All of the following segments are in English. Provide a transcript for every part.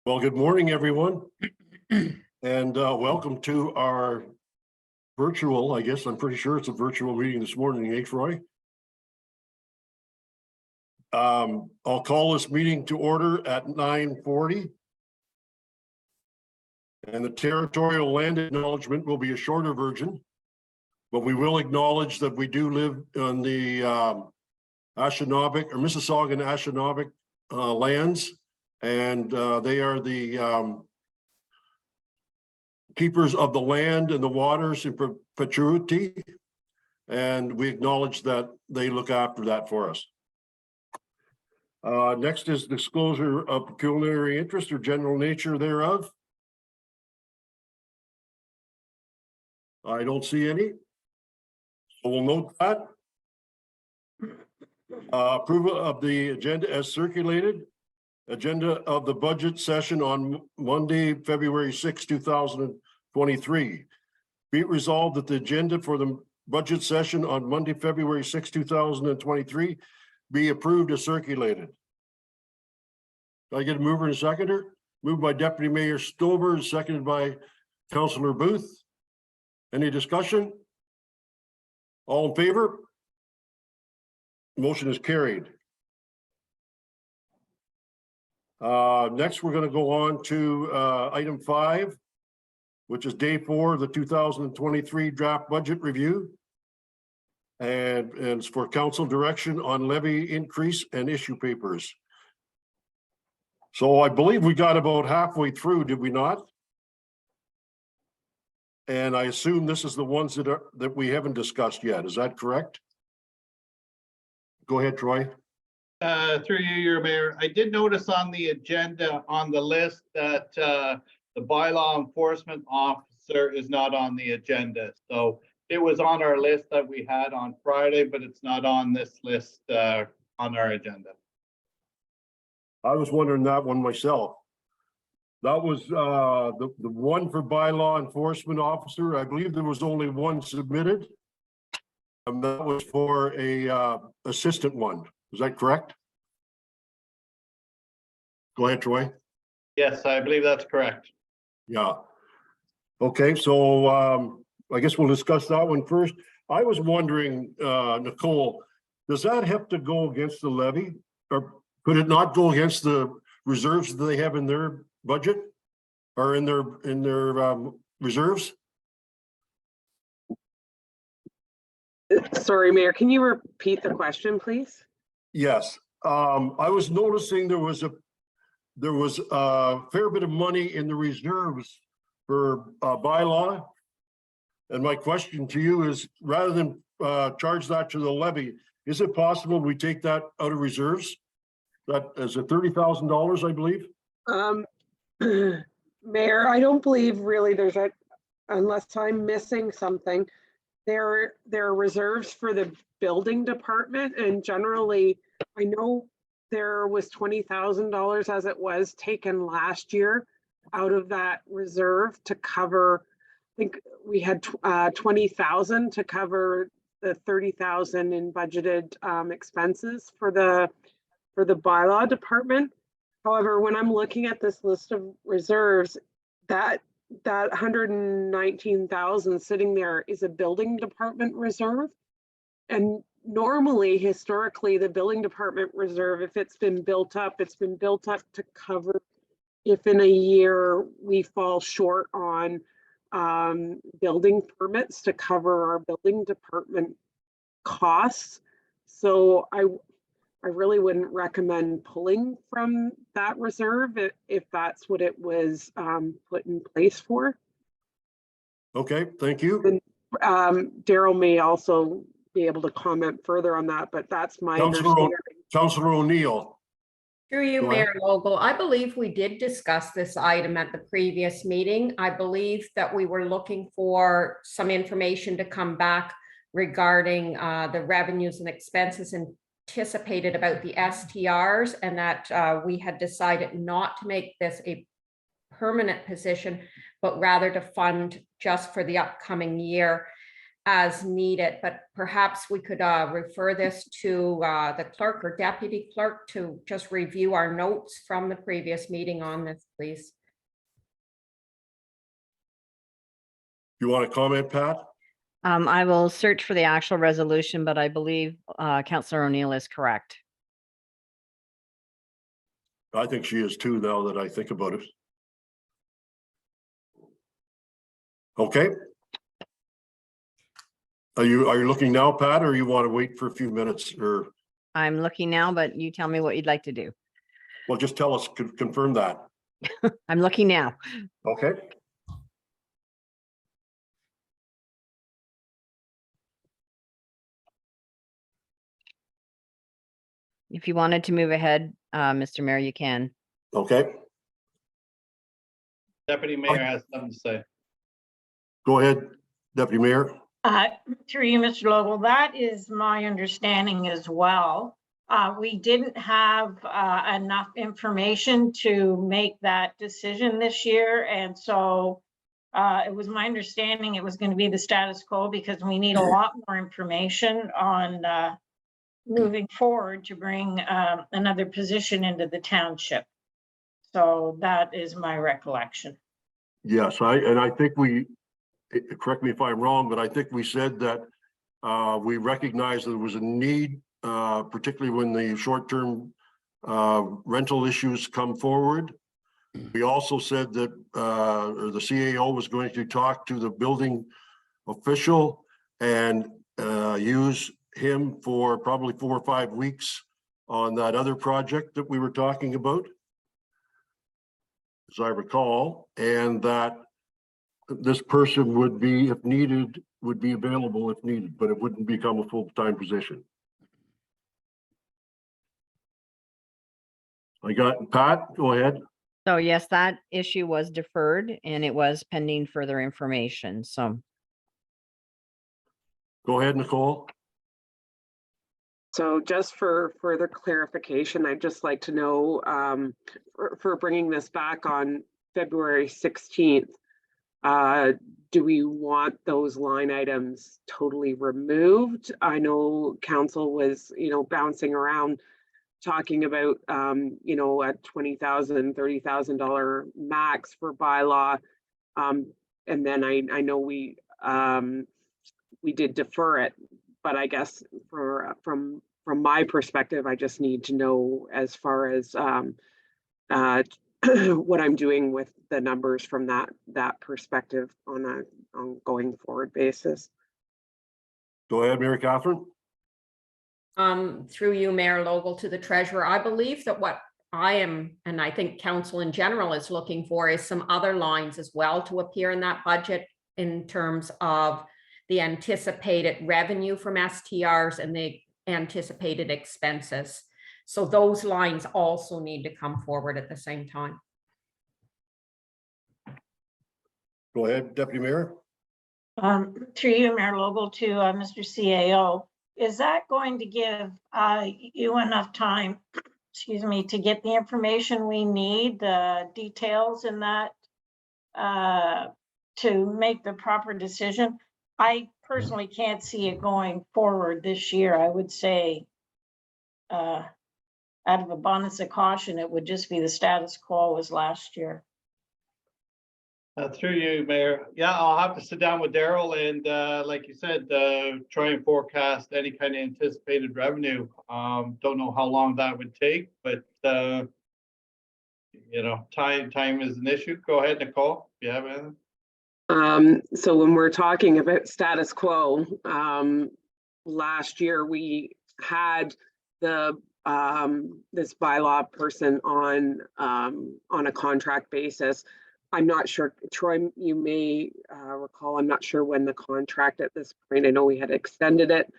Well, good morning, everyone, and welcome to our virtual, I guess I'm pretty sure it's a virtual meeting this morning, Troy? I'll call this meeting to order at 9:40. And the territorial land acknowledgement will be a shorter version, but we will acknowledge that we do live on the Anishinaabe or Mississauga and Anishinaabe lands. And they are the keepers of the land and the waters in perpetuity. And we acknowledge that they look after that for us. Next is disclosure of pecuniary interest or general nature thereof. I don't see any. So we'll note that. Approval of the agenda as circulated. Agenda of the budget session on Monday, February 6, 2023. Be it resolved that the agenda for the budget session on Monday, February 6, 2023 be approved as circulated. Did I get a mover and a seconder? Moved by Deputy Mayor Stover, seconded by Councillor Booth. Any discussion? All in favor? Motion is carried. Next, we're going to go on to item 5, which is day 4 of the 2023 draft budget review. And it's for council direction on levy increase and issue papers. So I believe we got about halfway through, did we not? And I assume this is the ones that we haven't discussed yet. Is that correct? Go ahead, Troy. Through you, your mayor, I did notice on the agenda on the list that the bylaw enforcement officer is not on the agenda. So it was on our list that we had on Friday, but it's not on this list on our agenda. I was wondering that one myself. That was the one for bylaw enforcement officer. I believe there was only one submitted. And that was for a assistant one. Is that correct? Go ahead, Troy. Yes, I believe that's correct. Yeah. Okay, so I guess we'll discuss that one first. I was wondering, Nicole, does that have to go against the levy, or could it not go against the reserves that they have in their budget or in their reserves? Sorry, Mayor, can you repeat the question, please? Yes, I was noticing there was a fair bit of money in the reserves for bylaw. And my question to you is, rather than charge that to the levy, is it possible we take that out of reserves? That is a $30,000, I believe. Mayor, I don't believe really there's a, unless I'm missing something. There are reserves for the building department, and generally, I know there was $20,000 as it was taken last year out of that reserve to cover. I think we had 20,000 to cover the 30,000 in budgeted expenses for the bylaw department. However, when I'm looking at this list of reserves, that 119,000 sitting there is a building department reserve. And normally, historically, the building department reserve, if it's been built up to cover if in a year we fall short on building permits to cover our building department costs. So I really wouldn't recommend pulling from that reserve if that's what it was put in place for. Okay, thank you. And Daryl may also be able to comment further on that, but that's my understanding. Councillor O'Neill. Through you, Mayor Logo, I believe we did discuss this item at the previous meeting. I believe that we were looking for some information to come back regarding the revenues and expenses anticipated about the STRs, and that we had decided not to make this a permanent position, but rather to fund just for the upcoming year. as needed, but perhaps we could refer this to the clerk or deputy clerk to just review our notes from the previous meeting on this, please. You want to comment, Pat? I will search for the actual resolution, but I believe Councillor O'Neill is correct. I think she is too, now that I think about it. Okay. Are you looking now, Pat, or you want to wait for a few minutes, or, I'm looking now, but you tell me what you'd like to do. well, just tell us, confirm that. I'm looking now. Okay. If you wanted to move ahead, Mr. Mayor, you can. Okay, Deputy Mayor has something to say. go ahead, Deputy Mayor. Through you, Mr. Lovell, that is my understanding as well. We didn't have enough information to make that decision this year. And so it was my understanding it was going to be the status quo because we need a lot more information on moving forward to bring another position into the township. So that is my recollection. Yes, I think we, correct me if I'm wrong, but I think we said that we recognized there was a need, particularly when the short-term rental issues come forward. We also said that or the CAO was going to talk to the building official and use him for probably 4 or 5 weeks on that other project that we were talking about, as I recall, and that this person would be, if needed, would be available if needed, but it wouldn't become a full-time position. I got Pat, go ahead. So yes, that issue was deferred and it was pending further information. So Go ahead, Nicole. So just for further clarification, I'd just like to know, for bringing this back on February 16th, do we want those line items totally removed? I know council was, bouncing around talking about, a $20,000, $30,000 max for bylaw. And then I know we did defer it, but I guess from my perspective, I just need to know as far as what I'm doing with the numbers from that perspective on a going forward basis. Go ahead, Mary Catherine. Through you, Mayor Lowell, to the treasurer, I believe that what I am, and I think council in general is looking for, is some other lines as well to appear in that budget in terms of the anticipated revenue from STRs and the anticipated expenses. So those lines also need to come forward at the same time. Go ahead, Deputy Mayor. Through you, Mayor Lowell, to Mr. CAO, is that going to give you enough time, excuse me, to get the information we need, the details in that, to make the proper decision? I personally can't see it going forward this year. I would say, out of abundance of caution, it would just be the status quo as last year. Through you, Mayor. Yeah, I'll have to sit down with Daryl and, like you said, try and forecast any kind of anticipated revenue. Don't know how long that would take, but time is an issue. Go ahead, Nicole, if you have anything. So when we're talking about status quo, last year we had the this bylaw person on a contract basis. I'm not sure, Troy, you may recall, I'm not sure when the contract at this point, I know we had extended it.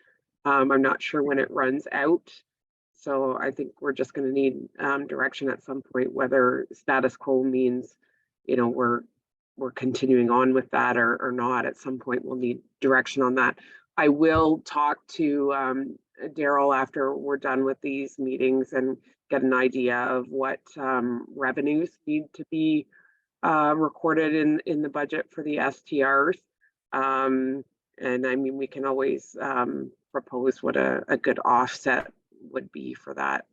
I'm not sure when it runs out. So I think we're just going to need direction at some point, whether status quo means, we're continuing on with that or not. At some point, we'll need direction on that. I will talk to Daryl after we're done with these meetings and get an idea of what revenues need to be recorded in the budget for the STRs. And I mean, we can always propose what a good offset would be for that.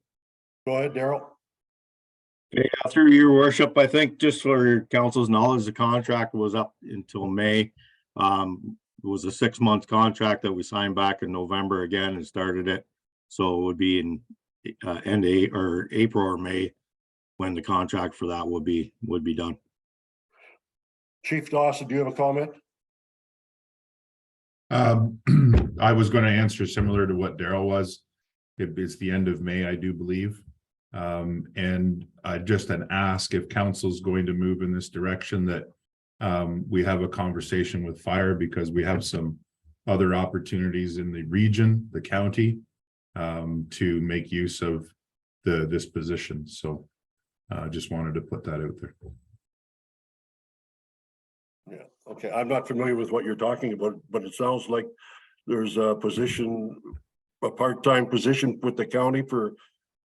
Go ahead, Daryl. Yeah, through your worship, I think just for your council's knowledge, the contract was up until May. It was a 6-month contract that we signed back in November again and started it. So it would be in April or May when the contract for that would be done. Chief Dawson, do you have a comment? I was going to answer similar to what Daryl was. It's the end of May, I do believe. And just an ask if council's going to move in this direction that we have a conversation with fire, because we have some other opportunities in the region, the county, to make use of this position. So just wanted to put that out there. Yeah, okay. I'm not familiar with what you're talking about, but it sounds like there's a position, a part-time position with the county for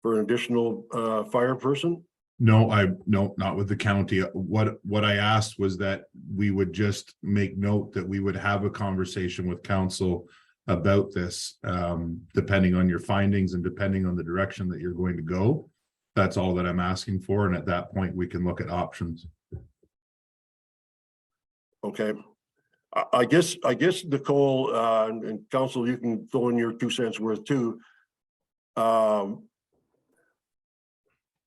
an additional fire person. No, not with the county. What I asked was that we would just make note that we would have a conversation with council about this, depending on your findings and depending on the direction that you're going to go. That's all that I'm asking for. And at that point, we can look at options. Okay. I guess Nicole and council, you can throw in your 2 cents worth too.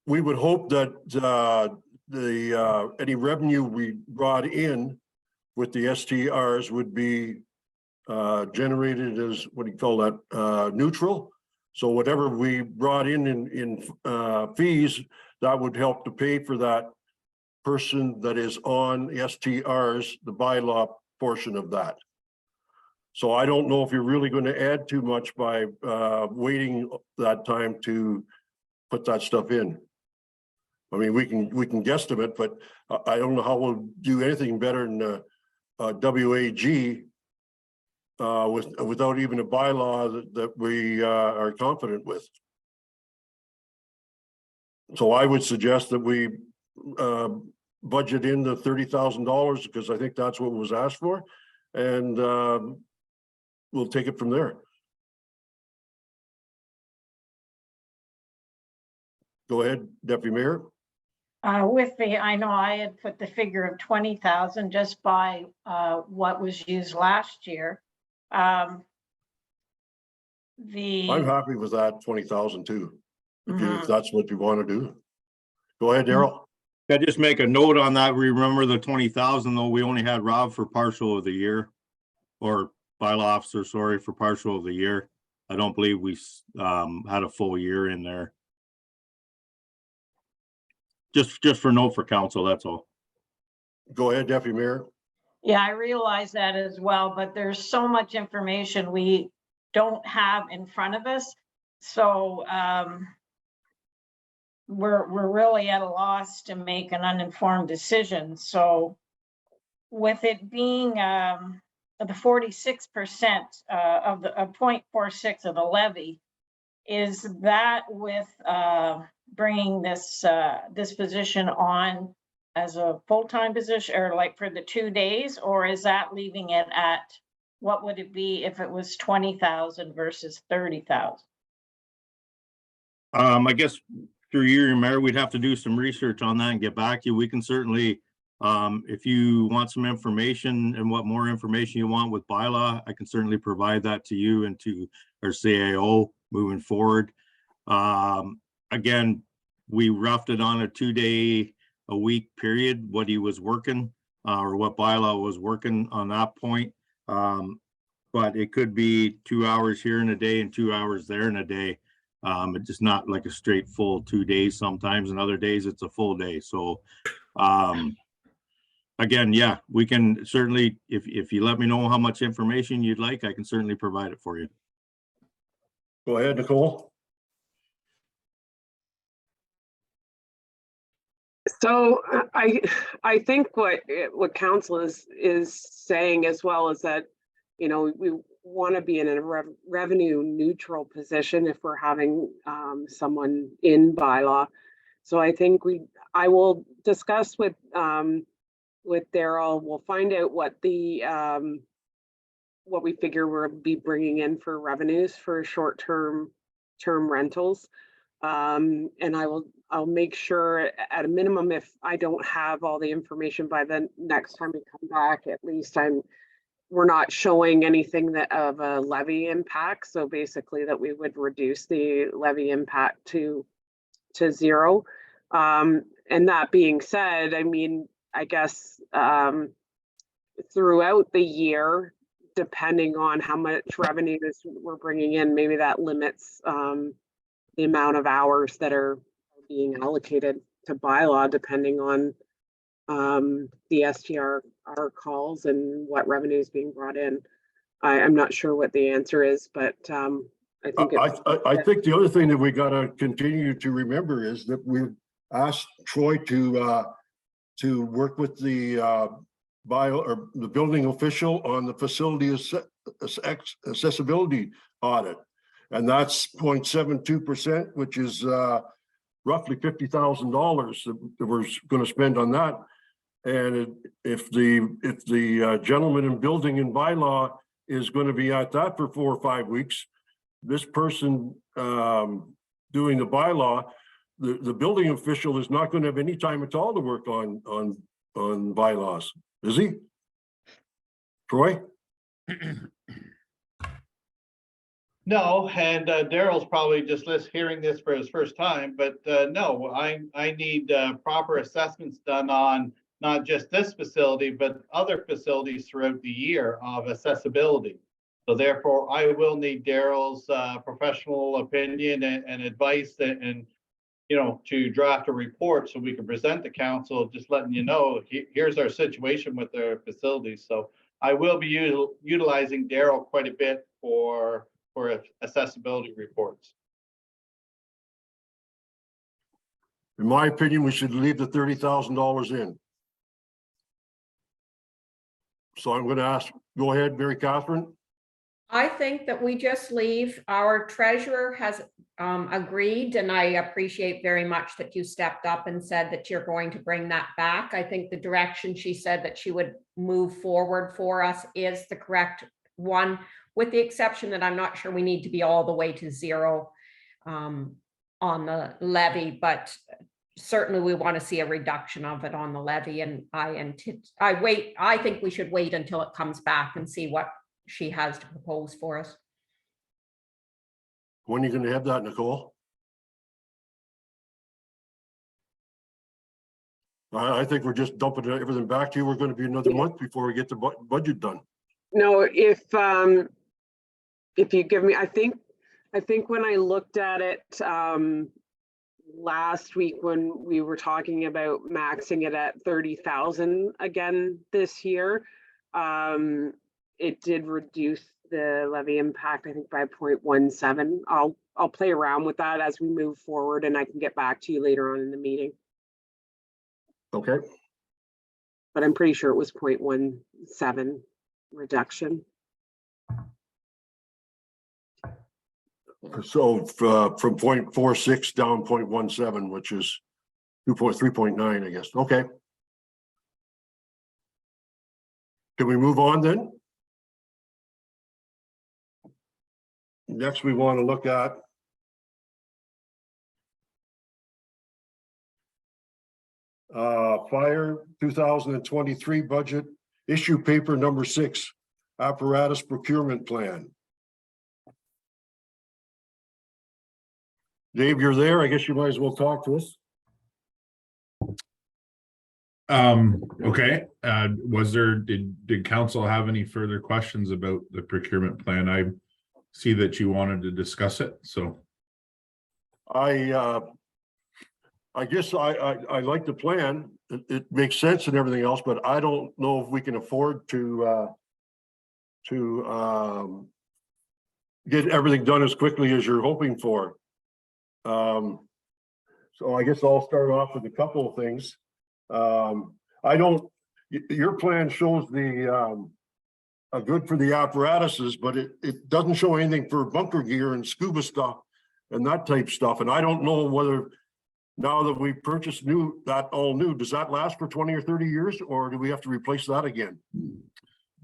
We would hope that any revenue we brought in with the STRs would be generated as, what do you call that, neutral. So whatever we brought in fees, that would help to pay for that person that is on STRs, the bylaw portion of that. So I don't know if you're really going to add too much by waiting that time to put that stuff in. I mean, we can guesstimate, but I don't know how we'll do anything better than WAG without even a bylaw that we are confident with. So I would suggest that we budget in the $30,000, because I think that's what was asked for, and we'll take it from there. Go ahead, Deputy Mayor. I know I had put the figure of 20,000 just by what was used last year. I'm happy with that 20,000 too, if that's what you want to do. Go ahead, Daryl. I just make a note on that. Remember the 20,000 though, we only had Rob for partial of the year, or bylaw officer, sorry, for partial of the year. I don't believe we had a full year in there. Just for note for council, that's all. Go ahead, Deputy Mayor. Yeah, I realize that as well, but there's so much information we don't have in front of us. So we're really at a loss to make an uninformed decision. So with it being the 46% of the 0.46 of the levy, is that with bringing this position on as a full-time position, or like for the 2 days, or is that leaving it at, what would it be if it was 20,000 versus 30,000? I guess through you, Mayor, we'd have to do some research on that and get back to you. We can certainly, if you want some information and what more information you want with bylaw, I can certainly provide that to you and to our CAO moving forward. Again, we roughed it on a 2-day-a-week period, what he was working, or what bylaw was working on that point. But it could be 2 hours here in a day and 2 hours there in a day. It's just not like a straight full 2 days sometimes, and other days it's a full day. So again, yeah, we can certainly, if you let me know how much information you'd like, I can certainly provide it for you. Go ahead, Nicole. So I think what council is saying as well is that, you know, we want to be in a revenue neutral position if we're having someone in bylaw. So I think I will discuss with Daryl. We'll find out what what we figure we'll be bringing in for revenues for short-term rentals. And I'll make sure at a minimum, if I don't have all the information by the next time we come back, at least we're not showing anything that of a levy impact. So basically that we would reduce the levy impact to zero. And that being said, I mean, I guess throughout the year, depending on how much revenues we're bringing in, maybe that limits the amount of hours that are being allocated to bylaw, depending on the STR calls and what revenue is being brought in. I'm not sure what the answer is, but I think I think the other thing that we gotta continue to remember is that we've asked Troy to work with the the building official on the facility accessibility audit. And that's 0.72%, which is roughly $50,000 that we're going to spend on that. And if the gentleman in building and bylaw is going to be at that for 4 or 5 weeks, this person doing the bylaw, the building official is not going to have any time at all to work on bylaws, is he? Troy? No, and Daryl's probably just hearing this for his first time, but no, I need proper assessments done on not just this facility, but other facilities throughout the year of accessibility. So therefore, I will need Daryl's professional opinion and advice and, you know, to draft a report so we can present to council, just letting you know, here's our situation with their facilities. So I will be utilizing Daryl quite a bit for accessibility reports. In my opinion, we should leave the $30,000 in. So I'm going to ask, go ahead, Mary Catherine. I think that we just leave. Our treasurer has agreed, and I appreciate very much that you stepped up and said that you're going to bring that back. I think the direction she said that she would move forward for us is the correct one, with the exception that I'm not sure we need to be all the way to zero on the levy, but certainly we want to see a reduction of it on the levy. And I think we should wait until it comes back and see what she has to propose for us. When are you going to have that, Nicole? I think we're just dumping everything back to you. We're going to be another month before we get the budget done. No, if you give me, I think when I looked at it last week when we were talking about maxing it at 30,000 again this year, it did reduce the levy impact, I think, by 0.17. I'll play around with that as we move forward, and I can get back to you later on in the meeting. Okay. But I'm pretty sure it was 0.17 reduction. So from 0.46 down 0.17, which is 3.9, I guess. Okay. Can we move on then? Next, we want to look at fire 2023 budget issue paper number 6, apparatus procurement plan. Dave, you're there. I guess you might as well talk to us. Okay, did council have any further questions about the procurement plan? I see that you wanted to discuss it, so. I guess I like the plan. It makes sense and everything else, but I don't know if we can afford to get everything done as quickly as you're hoping for. So I guess I'll start off with a couple of things. Your plan shows the good for the apparatuses, but it doesn't show anything for bunker gear and scuba stuff and that type stuff. And I don't know whether now that we purchased all new, does that last for 20 or 30 years, or do we have to replace that again?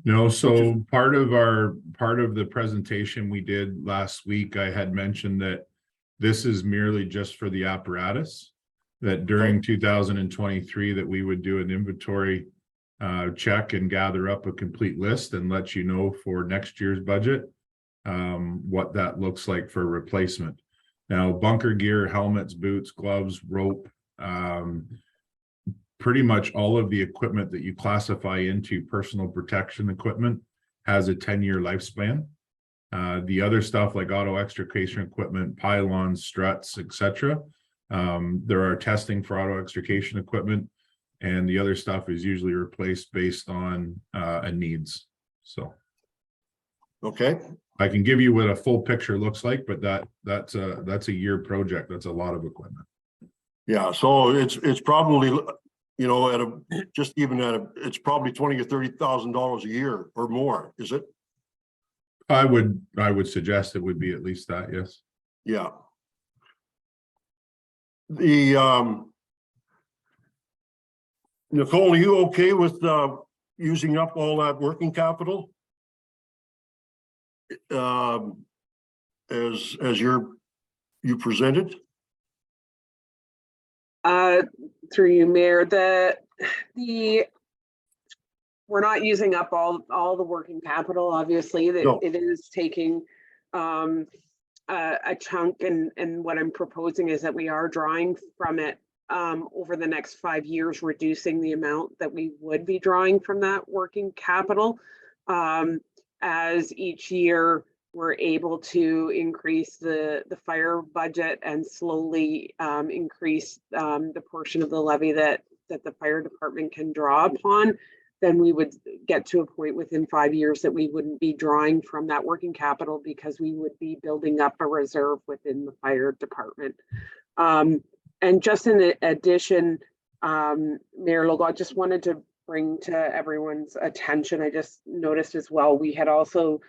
No, so part of the presentation we did last week, I had mentioned that this is merely just for the apparatus. That during 2023, that we would do an inventory check and gather up a complete list and let you know for next year's budget what that looks like for replacement. Now, bunker gear, helmets, boots, gloves, rope, pretty much all of the equipment that you classify into personal protection equipment has a 10-year lifespan. The other stuff like auto extrication equipment, pylons, struts, etc. There are testing for auto extrication equipment, and the other stuff is usually replaced based on a needs. So Okay, I can give you what a full picture looks like, but that's a year project. That's a lot of equipment. yeah, so it's probably, you know, it's probably $20,000 or $30,000 a year or more, is it? I would suggest it would be at least that, yes. Yeah. The Nicole, are you okay with using up all that working capital? As you presented? Through you, Mayor, we're not using up all the working capital, obviously, that No. it is taking a chunk, and what I'm proposing is that we are drawing from it over the next 5 years, reducing the amount that we would be drawing from that working capital. As each year we're able to increase the fire budget and slowly increase the portion of the levy that the fire department can draw upon, then we would get to a point within 5 years that we wouldn't be drawing from that working capital because we would be building up a reserve within the fire department. And just in addition, Mayor Logo, I just wanted to bring to everyone's attention, I just noticed as well, we had also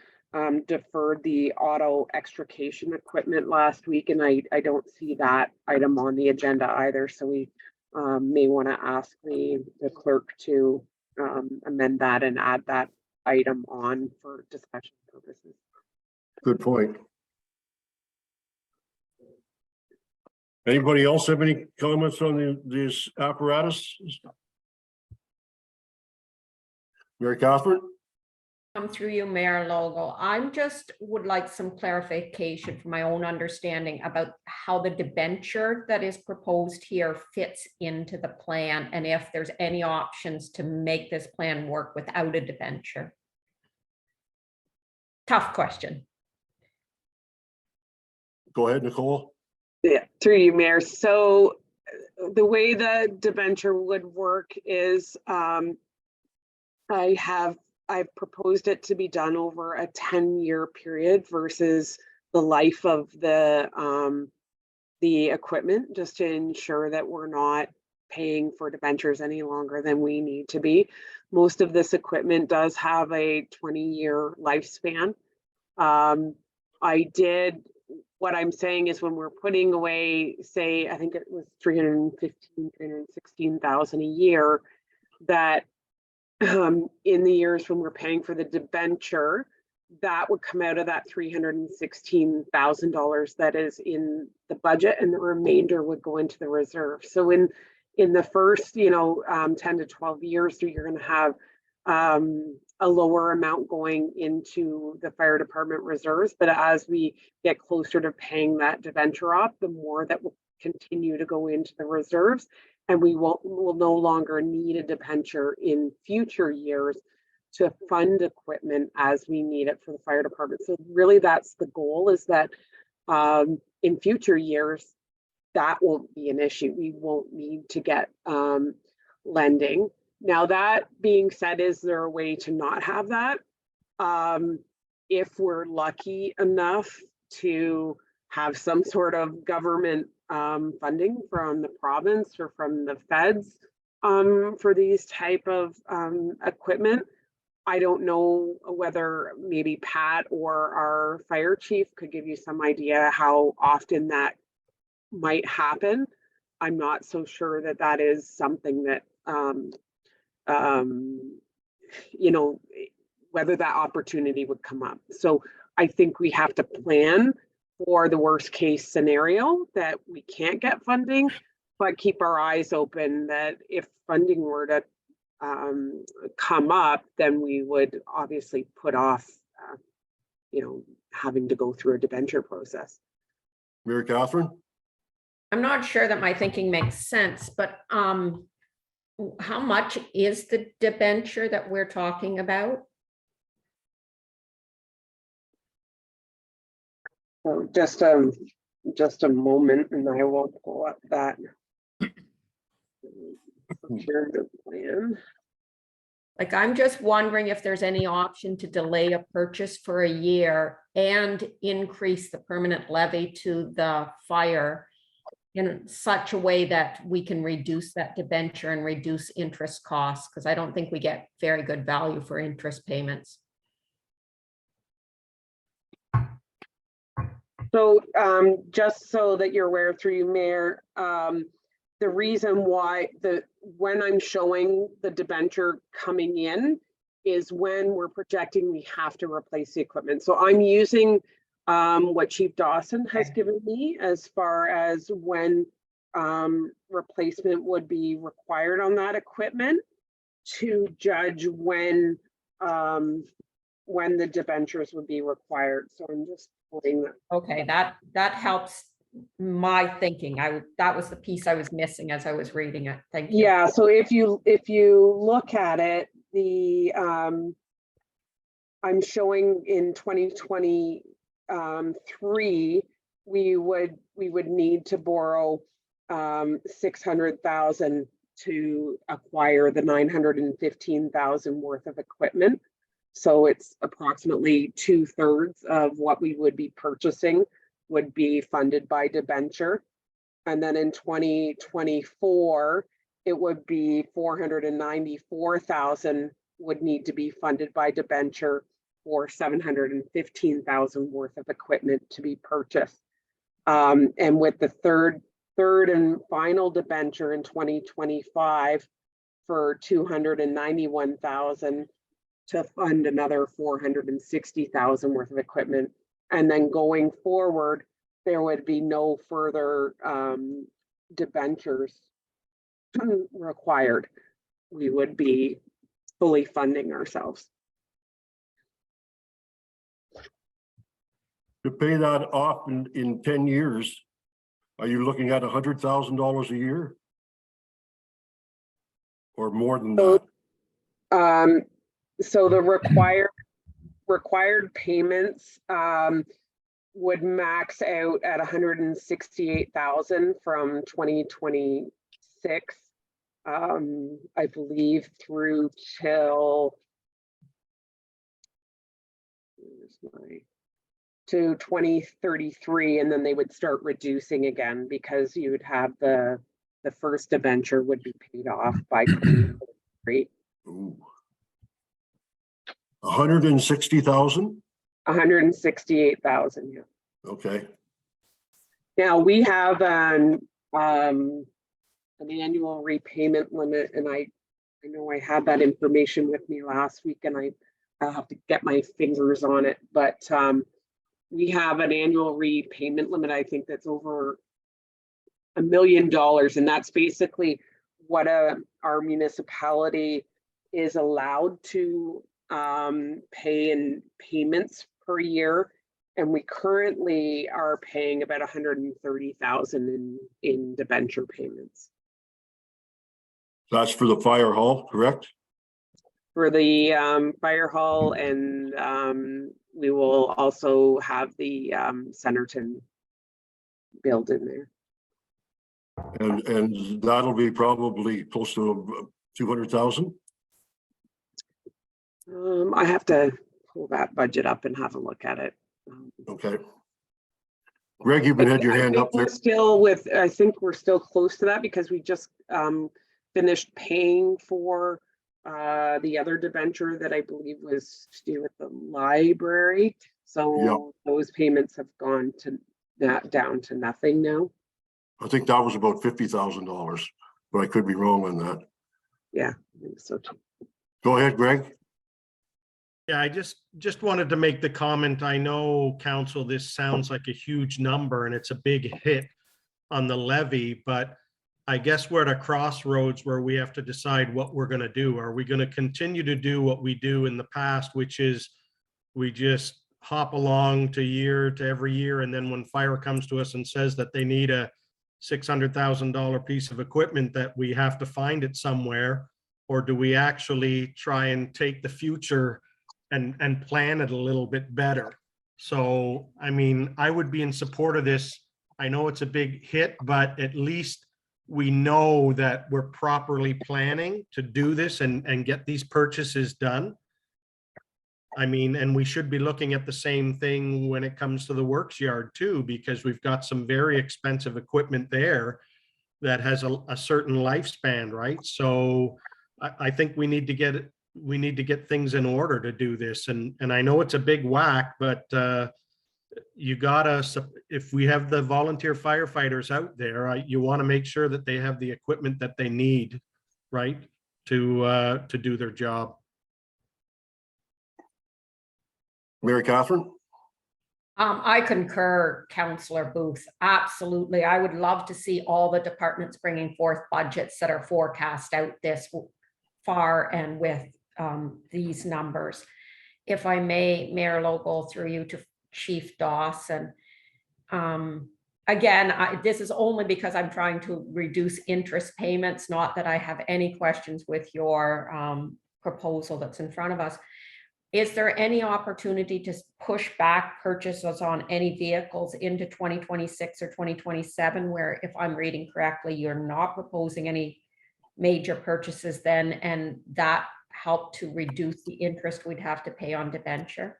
deferred the auto extrication equipment last week, and I don't see that item on the agenda either. So we may want to ask the clerk to amend that and add that item on for discussion purposes. Good point. Anybody else have any comments on this apparatus? Mary Catherine? Come through you, Mayor Logo. I'm just would like some clarification for my own understanding about how the debenture that is proposed here fits into the plan, and if there's any options to make this plan work without a debenture. Tough question. Go ahead, Nicole. Yeah, through you, Mayor. So the way the debenture would work is I've proposed it to be done over a 10-year period versus the life of the equipment, just to ensure that we're not paying for debentures any longer than we need to be. Most of this equipment does have a 20-year lifespan. What I'm saying is when we're putting away, say, I think it was 316,000 a year, that in the years when we're paying for the debenture, that would come out of that $316,000 that is in the budget, and the remainder would go into the reserve. So in the first 10 to 12 years, you're going to have a lower amount going into the fire department reserves, but as we get closer to paying that debenture off, the more that will continue to go into the reserves, and we will no longer need a debenture in future years to fund equipment as we need it for the fire department. So really that's the goal, is that in future years, that won't be an issue. We won't need to get lending. Now, that being said, is there a way to not have that? If we're lucky enough to have some sort of government funding from the province or from the feds for these type of equipment, I don't know whether maybe Pat or our fire chief could give you some idea how often that might happen. I'm not so sure that that is something that whether that opportunity would come up. So I think we have to plan for the worst case scenario that we can't get funding, but keep our eyes open that if funding were to come up, then we would obviously put off, having to go through a debenture process. Mary Catherine? I'm not sure that my thinking makes sense, but how much is the debenture that we're talking about? So just a moment and I will pull up that. Procurement plan. Like, I'm just wondering if there's any option to delay a purchase for a year and increase the permanent levy to the fire in such a way that we can reduce that debenture and reduce interest costs, because I don't think we get very good value for interest payments. So just so that you're aware through you, Mayor, the reason why when I'm showing the debenture coming in is when we're projecting we have to replace the equipment. So I'm using what Chief Dawson has given me as far as when replacement would be required on that equipment to judge when the debentures would be required. So I'm just pulling that. Okay, that helps my thinking. That was the piece I was missing as I was reading it. Thank you. Yeah, so if you look at it, I'm showing in 2023, we would need to borrow 600,000 to acquire the 915,000 worth of equipment. So it's approximately 2/3 of what we would be purchasing would be funded by debenture. And then in 2024, it would be 494,000 would need to be funded by debenture for 715,000 worth of equipment to be purchased. And with the third and final debenture in 2025 for 291,000 to fund another 460,000 worth of equipment. And then going forward, there would be no further debentures required. We would be fully funding ourselves. To pay that off in 10 years, are you looking at $100,000 a year? Or more than that? So the required payments would max out at 168,000 from 2026, I believe, through till to 2033, and then they would start reducing again because you would have the first debenture would be paid off by 2033. Ooh. 160,000? 168,000, yeah. Okay. Now we have an annual repayment limit, and I know I had that information with me last week, and I'll have to get my fingers on it, but we have an annual repayment limit, I think that's over $1 million, and that's basically what our municipality is allowed to pay in payments per year. And we currently are paying about 130,000 in debenture payments. That's for the fire hall, correct? For the fire hall, and we will also have the Centerton build in there. And that'll be probably close to 200,000? I have to pull that budget up and have a look at it. Okay. Greg, you've had your hand up there. I think we're still close to that because we just finished paying for the other debenture that I believe was to do with the library. So those payments have gone to down to nothing now. I think that was about $50,000, but I could be wrong on that. Yeah, I think so too. Go ahead, Greg. Yeah, I just wanted to make the comment. I know, council, this sounds like a huge number and it's a big hit on the levy, but I guess we're at a crossroads where we have to decide what we're going to do. Are we going to continue to do what we do in the past, which is we just hop along to every year, and then when fire comes to us and says that they need a $600,000 piece of equipment, that we have to find it somewhere? Or do we actually try and take the future and plan it a little bit better? So, I mean, I would be in support of this. I know it's a big hit, but at least we know that we're properly planning to do this and get these purchases done. I mean, and we should be looking at the same thing when it comes to the works yard too, because we've got some very expensive equipment there that has a certain lifespan, right? So I think we need to get things in order to do this. And I know it's a big whack, but you gotta, if we have the volunteer firefighters out there, you want to make sure that they have the equipment that they need, right? To do their job. Mary Catherine? I concur, Councillor Booth. Absolutely. I would love to see all the departments bringing forth budgets that are forecast out this far and with these numbers. If I may, Mayor Logal, through you to Chief Dawson. Again, this is only because I'm trying to reduce interest payments, not that I have any questions with your proposal that's in front of us. Is there any opportunity to push back purchases on any vehicles into 2026 or 2027, where, if I'm reading correctly, you're not proposing any major purchases then, and that help to reduce the interest we'd have to pay on debenture?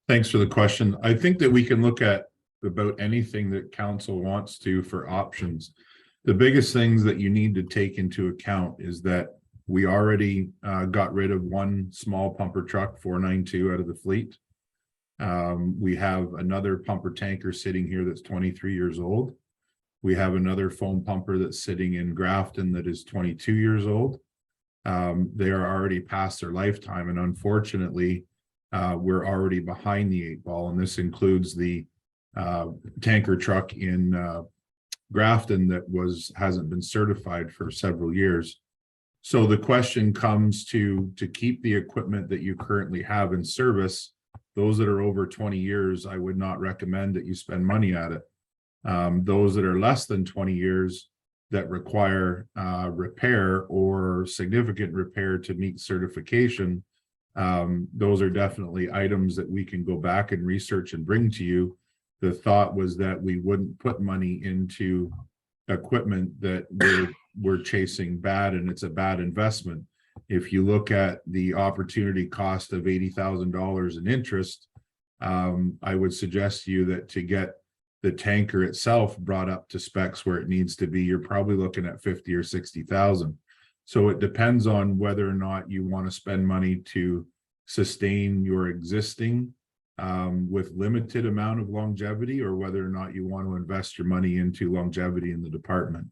Thanks for the question. I think that we can look at about anything that council wants to for options. The biggest things that you need to take into account is that we already got rid of one small pumper truck, 492, out of the fleet. We have another pumper tanker sitting here that's 23 years old. We have another foam pumper that's sitting in Grafton that is 22 years old. They are already past their lifetime, and unfortunately, we're already behind the 8 ball, and this includes the tanker truck in Grafton that hasn't been certified for several years. So the question comes to keep the equipment that you currently have in service. Those that are over 20 years, I would not recommend that you spend money at it. Those that are less than 20 years that require repair or significant repair to meet certification, those are definitely items that we can go back and research and bring to you. The thought was that we wouldn't put money into equipment that we're chasing bad, and it's a bad investment. If you look at the opportunity cost of $80,000 in interest, I would suggest to you that to get the tanker itself brought up to specs where it needs to be, you're probably looking at 50 or 60,000. So it depends on whether or not you want to spend money to sustain your existing with limited amount of longevity, or whether or not you want to invest your money into longevity in the department.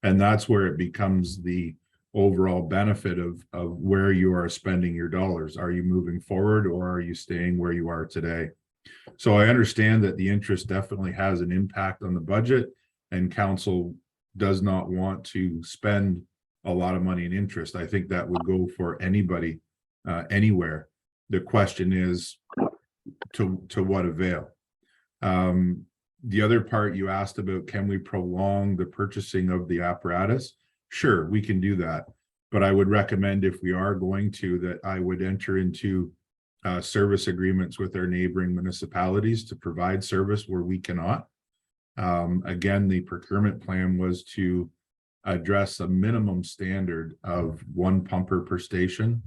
And that's where it becomes the overall benefit of where you are spending your dollars. Are you moving forward, or are you staying where you are today? So I understand that the interest definitely has an impact on the budget, and council does not want to spend a lot of money in interest. I think that would go for anybody, anywhere. The question is to what avail? The other part you asked about, can we prolong the purchasing of the apparatus? Sure, we can do that. But I would recommend, if we are going to, that I would enter into service agreements with our neighboring municipalities to provide service where we cannot. Again, the procurement plan was to address a minimum standard of one pumper per station,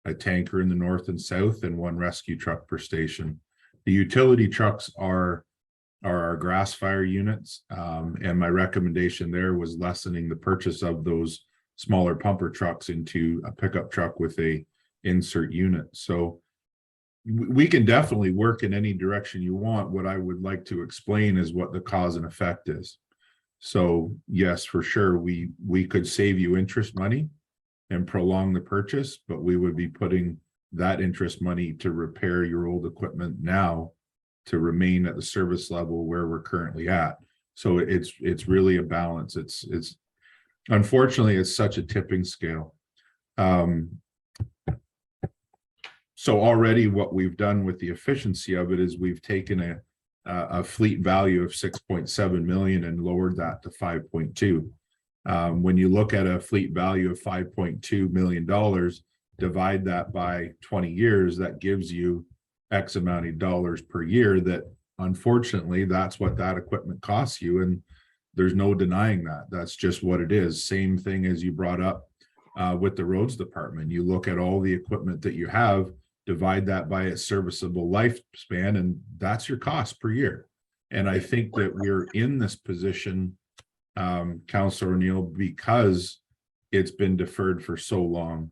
a tanker in the north and south, and one rescue truck per station. The utility trucks are our grass fire units, and my recommendation there was lessening the purchase of those smaller pumper trucks into a pickup truck with a insert unit. So we can definitely work in any direction you want. What I would like to explain is what the cause and effect is. So yes, for sure, we could save you interest money and prolong the purchase, but we would be putting that interest money to repair your old equipment now to remain at the service level where we're currently at. So it's really a balance. It's unfortunately, it's such a tipping scale. So already what we've done with the efficiency of it is we've taken a fleet value of 6.7 million and lowered that to 5.2. When you look at a fleet value of $5.2 million, divide that by 20 years, that gives you X amount of dollars per year. That unfortunately, that's what that equipment costs you. And there's no denying that. That's just what it is. Same thing as you brought up with the roads department. You look at all the equipment that you have, divide that by its serviceable lifespan, and that's your cost per year. And I think that we're in this position, Councillor O'Neill, because it's been deferred for so long,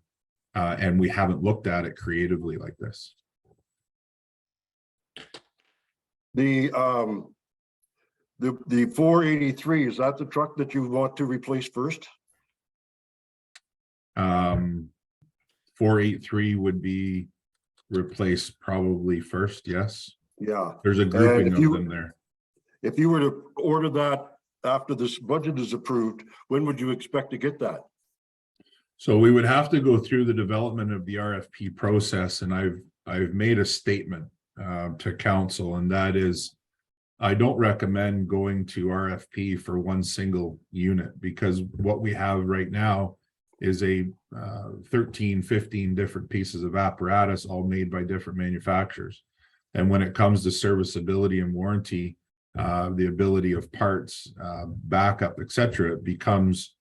and we haven't looked at it creatively like this. The 483, is that the truck that you want to replace first? 483 would be replaced probably first, yes. Yeah. There's a grouping if of you- them there. If you were to order that after this budget is approved, when would you expect to get that? So we would have to go through the development of the RFP process, and I've made a statement to council, and that is, I don't recommend going to RFP for one single unit, because what we have right now is a 13, 15 different pieces of apparatus, all made by different manufacturers. And when it comes to serviceability and warranty, the ability of parts, backup, etc., it becomes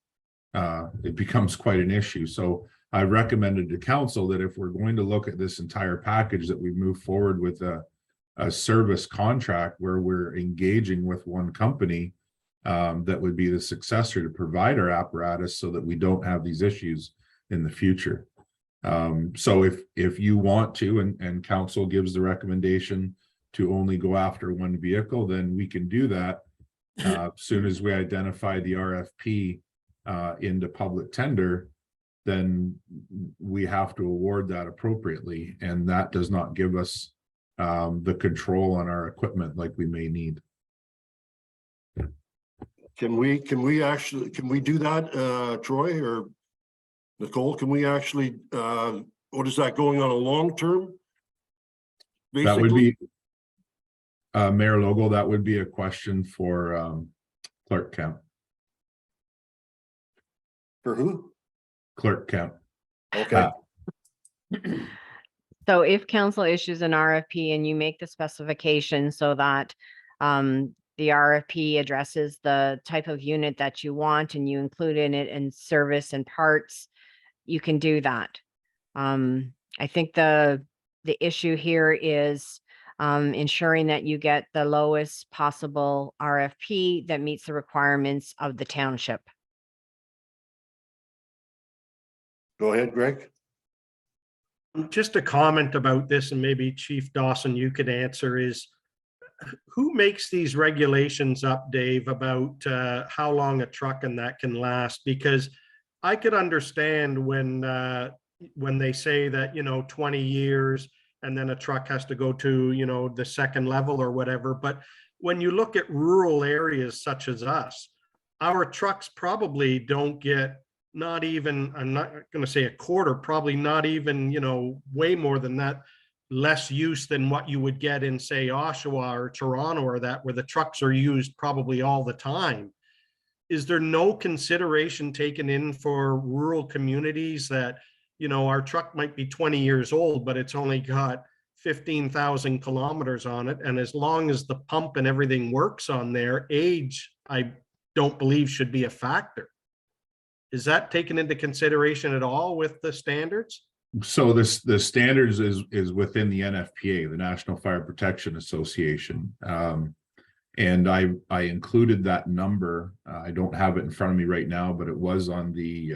quite an issue. So I recommended to council that if we're going to look at this entire package, that we move forward with a service contract where we're engaging with one company that would be the successor to provide our apparatus, so that we don't have these issues in the future. So if you want to, and council gives the recommendation to only go after one vehicle, then we can do that. As soon as we identify the RFP into public tender, then we have to award that appropriately, and that does not give us the control on our equipment like we may need. Can we do that, Troy or Nicole? Can we actually, what is that, going on a long term? That would be Mayor Logo, that would be a question for Clerk Kemp. For who? Clerk Kemp. Okay. So if council issues an RFP and you make the specification so that the RFP addresses the type of unit that you want and you include in it in service and parts, you can do that. I think the issue here is ensuring that you get the lowest possible RFP that meets the requirements of the township. Go ahead, Greg. Just a comment about this, and maybe Chief Dawson, you could answer, is who makes these regulations up, Dave, about how long a truck and that can last? Because I could understand when they say that, 20 years and then a truck has to go to, the second level or whatever. But when you look at rural areas such as us, our trucks probably don't get not even, I'm not going to say a quarter, probably not even, way more than that, less use than what you would get in, say, Oshawa or Toronto or that, where the trucks are used probably all the time. Is there no consideration taken in for rural communities that, our truck might be 20 years old, but it's only got 15,000 kilometers on it. And as long as the pump and everything works on there, age, I don't believe should be a factor. Is that taken into consideration at all with the standards? So the standards is within the NFPA, the National Fire Protection Association. And I included that number. I don't have it in front of me right now, but it was on the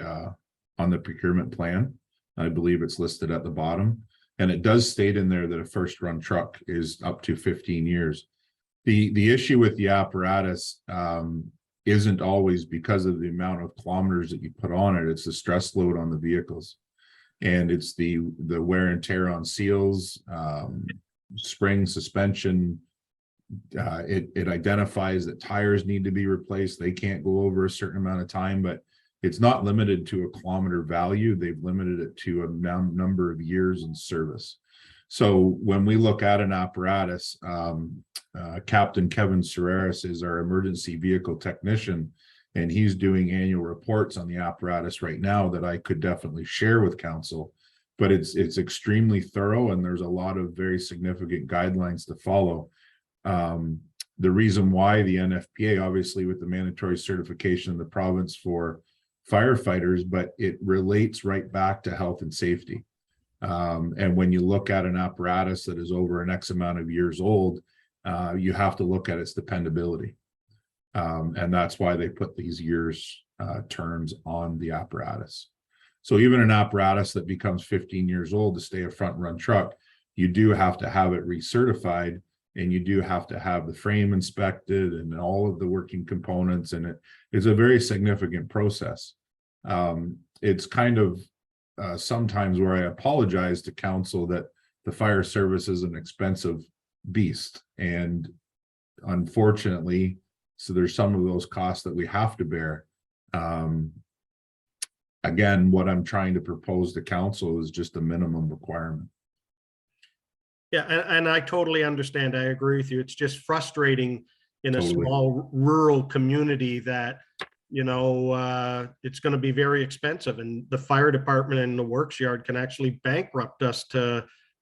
procurement plan. I believe it's listed at the bottom, and it does state in there that a first run truck is up to 15 years. The issue with the apparatus isn't always because of the amount of kilometers that you put on it. It's the stress load on the vehicles. And it's the wear and tear on seals, spring suspension. It identifies that tires need to be replaced. They can't go over a certain amount of time, but it's not limited to a kilometer value. They've limited it to a number of years in service. So when we look at an apparatus, Captain Kevin Serreris is our emergency vehicle technician, and he's doing annual reports on the apparatus right now that I could definitely share with council. But it's extremely thorough, and there's a lot of very significant guidelines to follow. The reason why the NFPA, obviously with the mandatory certification in the province for firefighters, but it relates right back to health and safety. And when you look at an apparatus that is over an X amount of years old, you have to look at its dependability. And that's why they put these years terms on the apparatus. So even an apparatus that becomes 15 years old to stay a front run truck, you do have to have it recertified, and you do have to have the frame inspected and all of the working components. And it is a very significant process. It's kind of sometimes where I apologize to council that the fire service is an expensive beast. And unfortunately, so there's some of those costs that we have to bear. Again, what I'm trying to propose to council is just a minimum requirement. Yeah, and I totally understand. I agree with you. It's just frustrating in a Totally. small rural community that, you know, it's going to be very expensive, and the fire department and the works yard can actually bankrupt us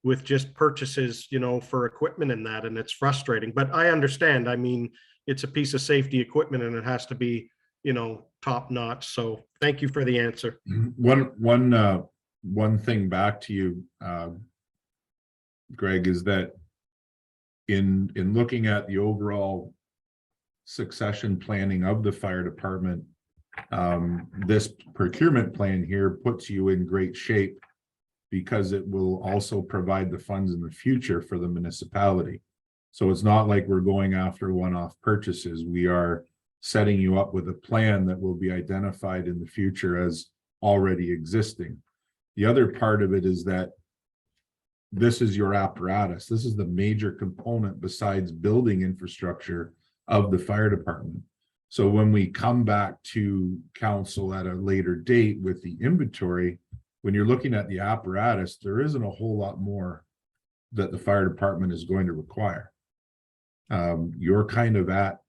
with just purchases, you know, for equipment and that, and it's frustrating. But I understand. I mean, it's a piece of safety equipment, and it has to be, you know, top notch. So thank you for the answer. One thing back to you, Greg, is that in looking at the overall succession planning of the fire department, this procurement plan here puts you in great shape because it will also provide the funds in the future for the municipality. So it's not like we're going after one-off purchases. We are setting you up with a plan that will be identified in the future as already existing. The other part of it is that this is your apparatus. This is the major component besides building infrastructure of the fire department. So when we come back to council at a later date with the inventory, when you're looking at the apparatus, there isn't a whole lot more that the fire department is going to require. You're kind of at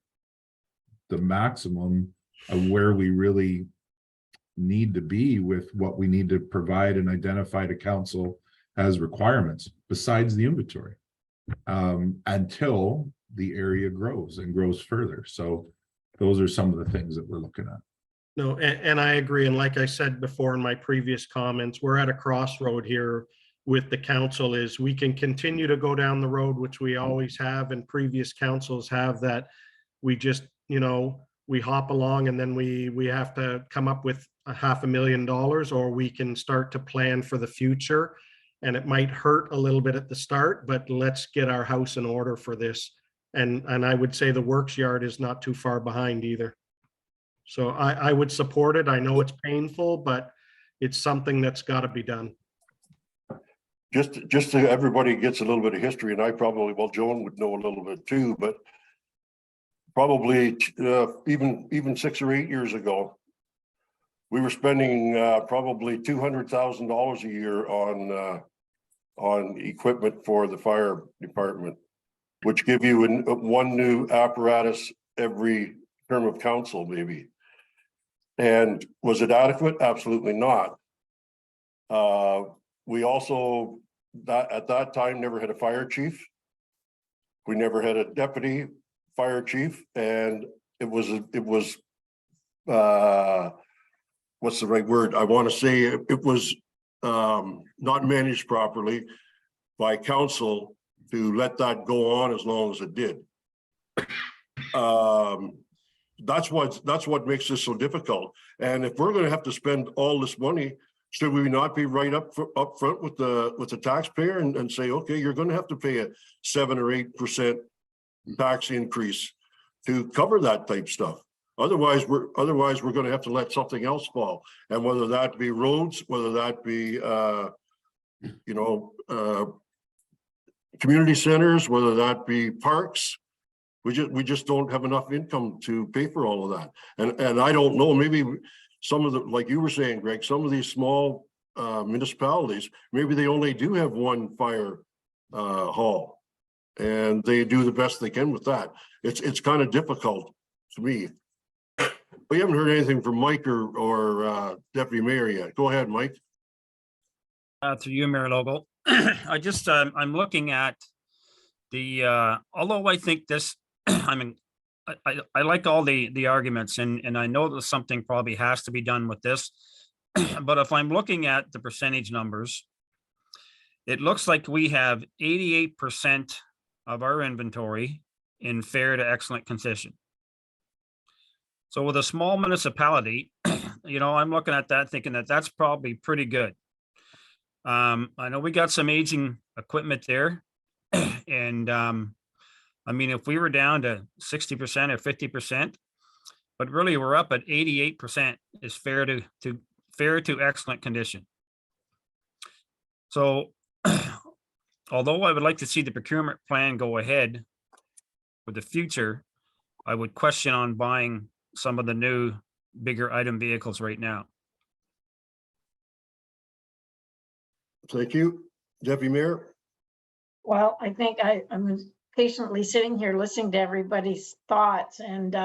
the maximum of where we really need to be with what we need to provide and identify to council as requirements besides the inventory, until the area grows and grows further. So those are some of the things that we're looking at. No, and I agree. And like I said before in my previous comments, we're at a crossroad here with the council. Is we can continue to go down the road, which we always have and previous councils have, that we just, you know, we hop along and then we have to come up with $500,000, or we can start to plan for the future. And it might hurt a little bit at the start, but let's get our house in order for this. And I would say the works yard is not too far behind either. So I would support it. I know it's painful, but it's something that's got to be done. Just so everybody gets a little bit of history, and I probably, well, Joan would know a little bit too, but probably even 6 or 8 years ago, we were spending probably $200,000 a year on equipment for the fire department, which give you one new apparatus every term of council, maybe. And was it adequate? Absolutely not. We also, at that time, never had a fire chief. We never had a deputy fire chief, and it was what's the right word? I want to say it was not managed properly by council to let that go on as long as it did. That's what makes this so difficult. And if we're going to have to spend all this money, should we not be right up front with the taxpayer and say, okay, you're going to have to pay a 7 or 8% tax increase to cover that type stuff? Otherwise, we're gonna have to let something else fall. And whether that be roads, whether that be, community centers, whether that be parks, we just don't have enough income to pay for all of that. And I don't know, maybe some of the, like you were saying, Greg, some of these small municipalities, maybe they only do have one fire hall. And they do the best they can with that. It's kind of difficult to me. We haven't heard anything from Mike or Deputy Mayor yet. Go ahead, Mike. Through you, Mayor Logal. I just, I'm looking at the, although I think this, I mean, I like all the arguments and I know that something probably has to be done with this. But if I'm looking at the percentage numbers, it looks like we have 88% of our inventory in fair to excellent condition. So with a small municipality, I'm looking at that thinking that that's probably pretty good. I know we got some aging equipment there. And I mean, if we were down to 60% or 50%, but really we're up at 88% is fair to excellent condition. So although I would like to see the procurement plan go ahead for the future, I would question on buying some of the new bigger item vehicles right now. Thank you. Deputy Mayor. Well, I think I'm patiently sitting here listening to everybody's thoughts. And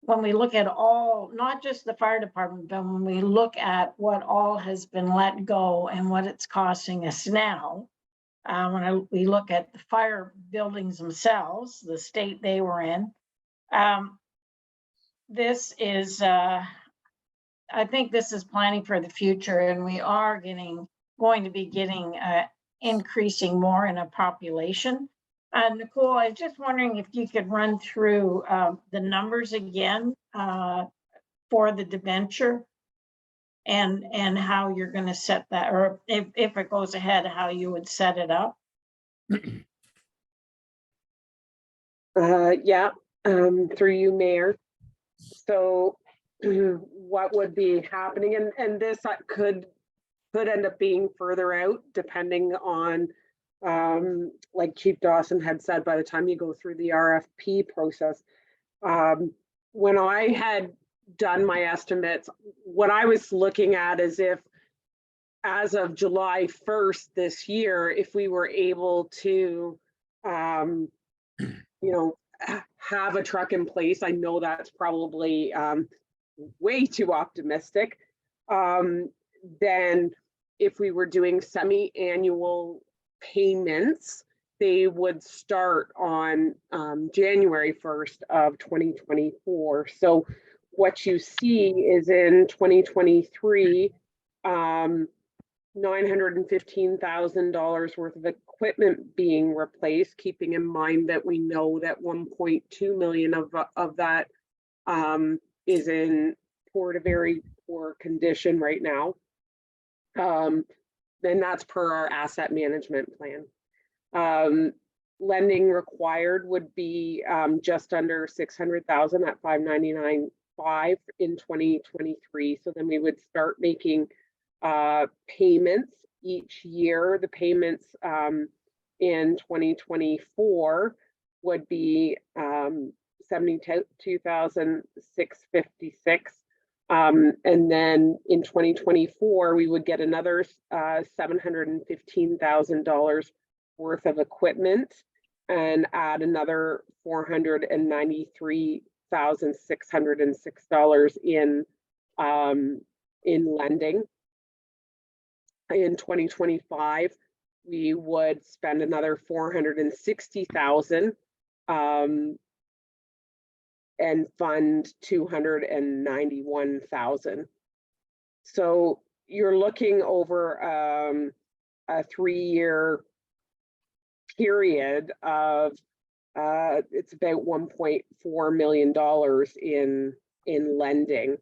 when we look at all, not just the fire department, but when we look at what all has been let go and what it's costing us now, we look at the fire buildings themselves, the state they were in, this is, I think this is planning for the future, and we are going to be getting increasing more in a population. Nicole, I was just wondering if you could run through the numbers again for the debenture and how you're going to set that, or if it goes ahead, how you would set it up. Yeah, through you, Mayor. So what would be happening, and this could end up being further out depending on, like Chief Dawson had said, by the time you go through the RFP process. When I had done my estimates, what I was looking at is if, as of July 1st this year, if we were able to, have a truck in place. I know that's probably way too optimistic. Then if we were doing semi-annual payments, they would start on January 1st of 2024. So what you see is in 2023, $915,000 worth of equipment being replaced, keeping in mind that we know that 1.2 million of that is in very poor condition right now. Then that's per our asset management plan. Lending required would be just under 600,000 at 599.5 in 2023. So then we would start making payments each year. The payments in 2024 would be 72,656. And then in 2024, we would get another $715,000 worth of equipment and add another $493,606 in lending. In 2025, we would spend another $460,000 and fund $291,000. So you're looking over a 3-year period of it's about $1.4 million in lending,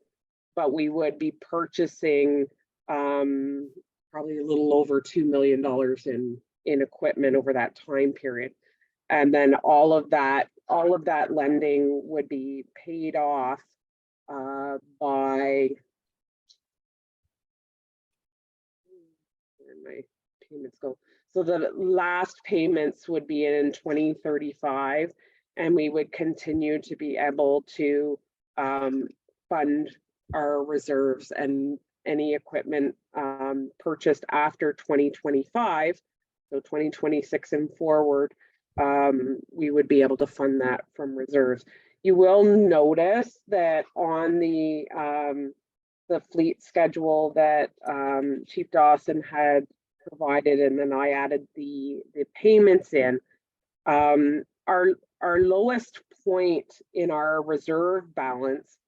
but we would be purchasing probably a little over $2 million in equipment over that time period. And then all of that lending would be paid off by where my payments go. So the last payments would be in 2035, and we would continue to be able to fund our reserves and any equipment purchased after 2025. So 2026 and forward, we would be able to fund that from reserves. You will notice that on the fleet schedule that Chief Dawson had provided, and then I added the payments in, our lowest point in our reserve balance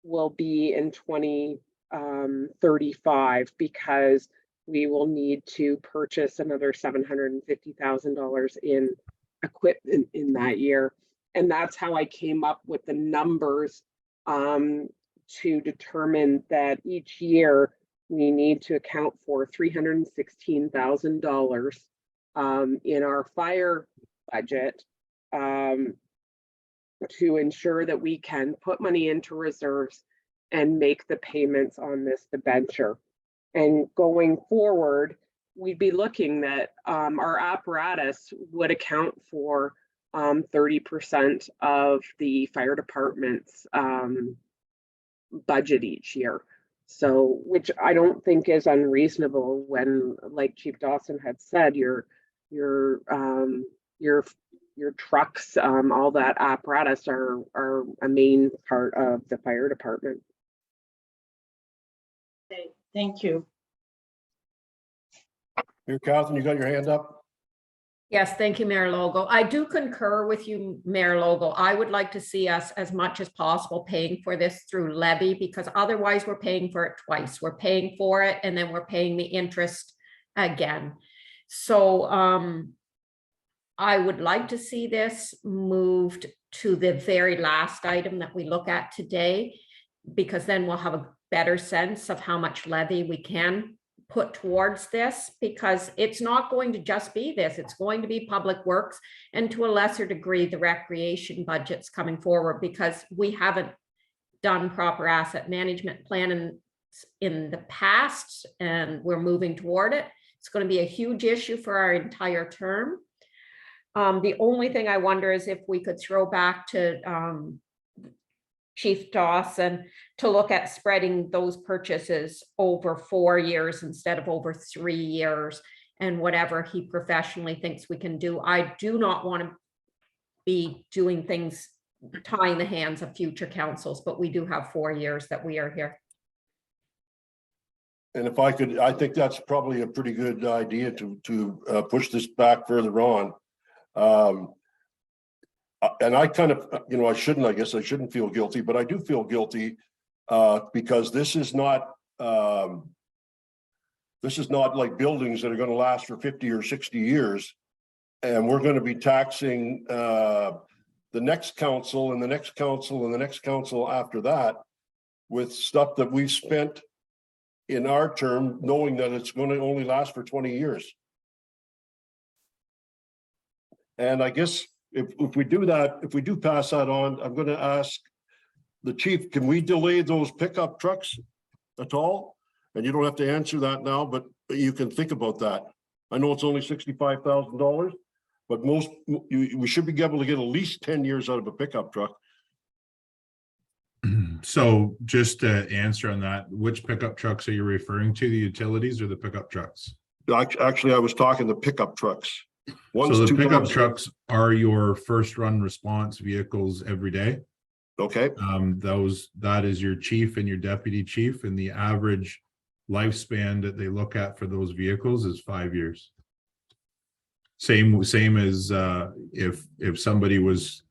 will be in 2035, because we will need to purchase another $750,000 in equipment in that year. And that's how I came up with the numbers to determine that each year we need to account for $316,000 in our fire budget to ensure that we can put money into reserves and make the payments on this debenture. And going forward, we'd be looking that our apparatus would account for 30% of the fire department's budget each year. So, which I don't think is unreasonable when, like Chief Dawson had said, your trucks, all that apparatus are a main part of the fire department. Okay, thank you. Here, Catherine, you got your hand up? Yes, thank you, Mayor Logo. I do concur with you, Mayor Logo. I would like to see us as much as possible paying for this through levy, because otherwise we're paying for it twice. We're paying for it and then we're paying the interest again. So I would like to see this moved to the very last item that we look at today, because then we'll have a better sense of how much levy we can put towards this, because it's not going to just be this, it's going to be public works, and to a lesser degree the recreation budgets coming forward, because we haven't done proper asset management plan in the past, and we're moving toward it. It's going to be a huge issue for our entire term. The only thing I wonder is if we could throw back to Chief Dawson to look at spreading those purchases over 4 years instead of over 3 years, and whatever he professionally thinks we can do. I do not want to be doing things tying the hands of future councils, but we do have 4 years that we are here. And if I could, I think that's probably a pretty good idea to push this back further on. And I kind of, I guess I shouldn't feel guilty, but I do feel guilty because this is not like buildings that are going to last for 50 or 60 years. And we're going to be taxing the next council and the next council and the next council after that with stuff that we've spent in our term, knowing that it's going to only last for 20 years. And I guess if we do that, if we do pass that on, I'm going to ask the chief, can we delay those pickup trucks at all? And you don't have to answer that now, but you can think about that. I know it's only $65,000, but we should be able to get at least 10 years out of a pickup truck. So just to answer on that, which pickup trucks are you referring to, the utilities or the pickup trucks? Actually, I was talking the pickup trucks. So the pickup trucks are your first run response vehicles every day. Okay. That is your chief and your deputy chief, and the average lifespan that they look at for those vehicles is 5 years. Same as if somebody was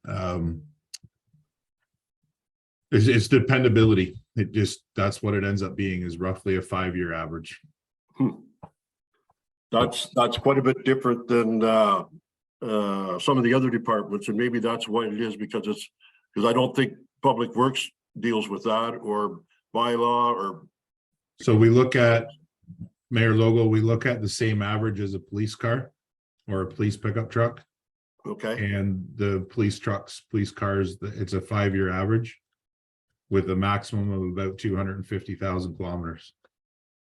it's dependability. That's what it ends up being, is roughly a 5-year average. That's quite a bit different than some of the other departments, and maybe that's what it is, because I don't think Public Works deals with that, or bylaw, or. So we look at, Mayor Logo, we look at the same average as a police car or a police pickup truck. Okay. And the police cars, it's a 5-year average. with a maximum of about 250,000 kilometers.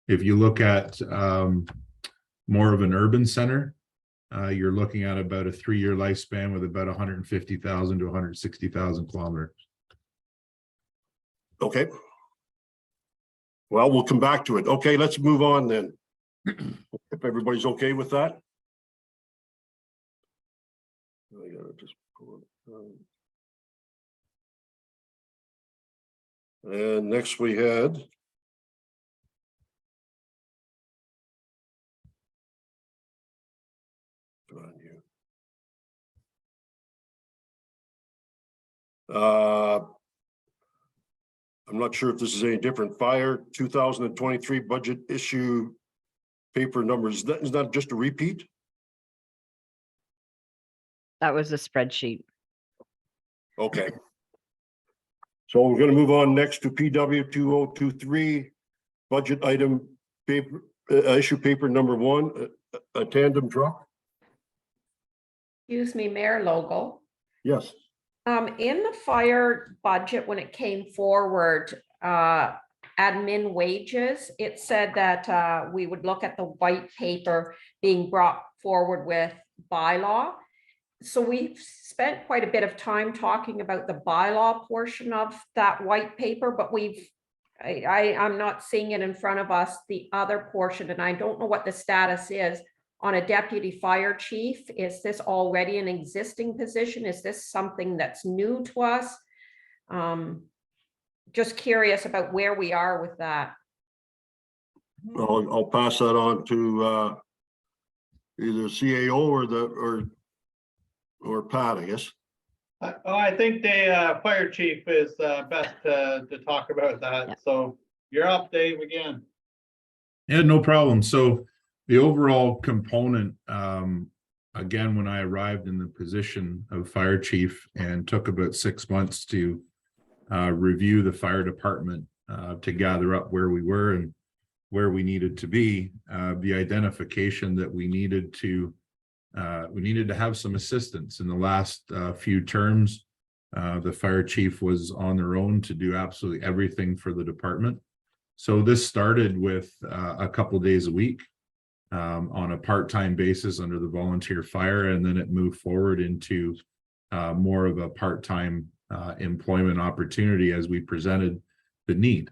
If you look at more of an urban center, you're looking at about a 3-year lifespan with about 150,000 to 160,000 kilometers. Okay. Well, we'll come back to it. Okay, let's move on then. If everybody's okay with that. I gotta just pull it down. And next we had. On you. I'm not sure if this is any different. Fire 2023 budget issue paper numbers. Is that just a repeat? That was the spreadsheet. Okay. So we're going to move on next to PW 2023 budget item paper issue paper number 1, a tandem truck. Excuse me, Mayor Logo. Yes. In the fire budget, when it came forward, admin wages, it said that we would look at the white paper being brought forward with bylaw. So we've spent quite a bit of time talking about the bylaw portion of that white paper, but I'm not seeing it in front of us, the other portion, and I don't know what the status is on a deputy fire chief. Is this already an existing position? Is this something that's new to us? Just curious about where we are with that. I'll pass that on to either CAO or Pat, I guess. I think the fire chief is best to talk about that. So you're up, Dave, again. Yeah, no problem. So the overall component, again, when I arrived in the position of fire chief and took about 6 months to review the fire department to gather up where we were and where we needed to be, the identification that we needed to have some assistance. In the last few terms, the fire chief was on their own to do absolutely everything for the department. So this started with a couple days a week on a part-time basis under the volunteer fire, and then it moved forward into more of a part-time employment opportunity as we presented the need.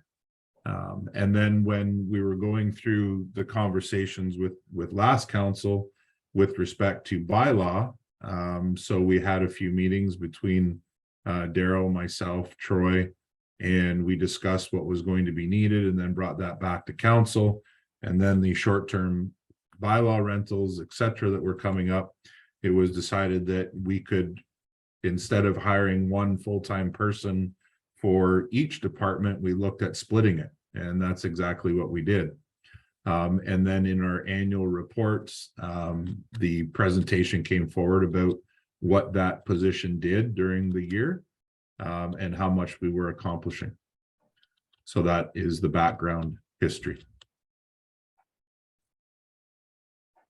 And then when we were going through the conversations with last council with respect to bylaw, so we had a few meetings between Daryl, myself, Troy, and we discussed what was going to be needed and then brought that back to council. And then the short-term bylaw rentals, et cetera, that were coming up, it was decided that we could, instead of hiring one full-time person for each department, we looked at splitting it. And that's exactly what we did. And then in our annual reports, the presentation came forward about what that position did during the year and how much we were accomplishing. So that is the background history.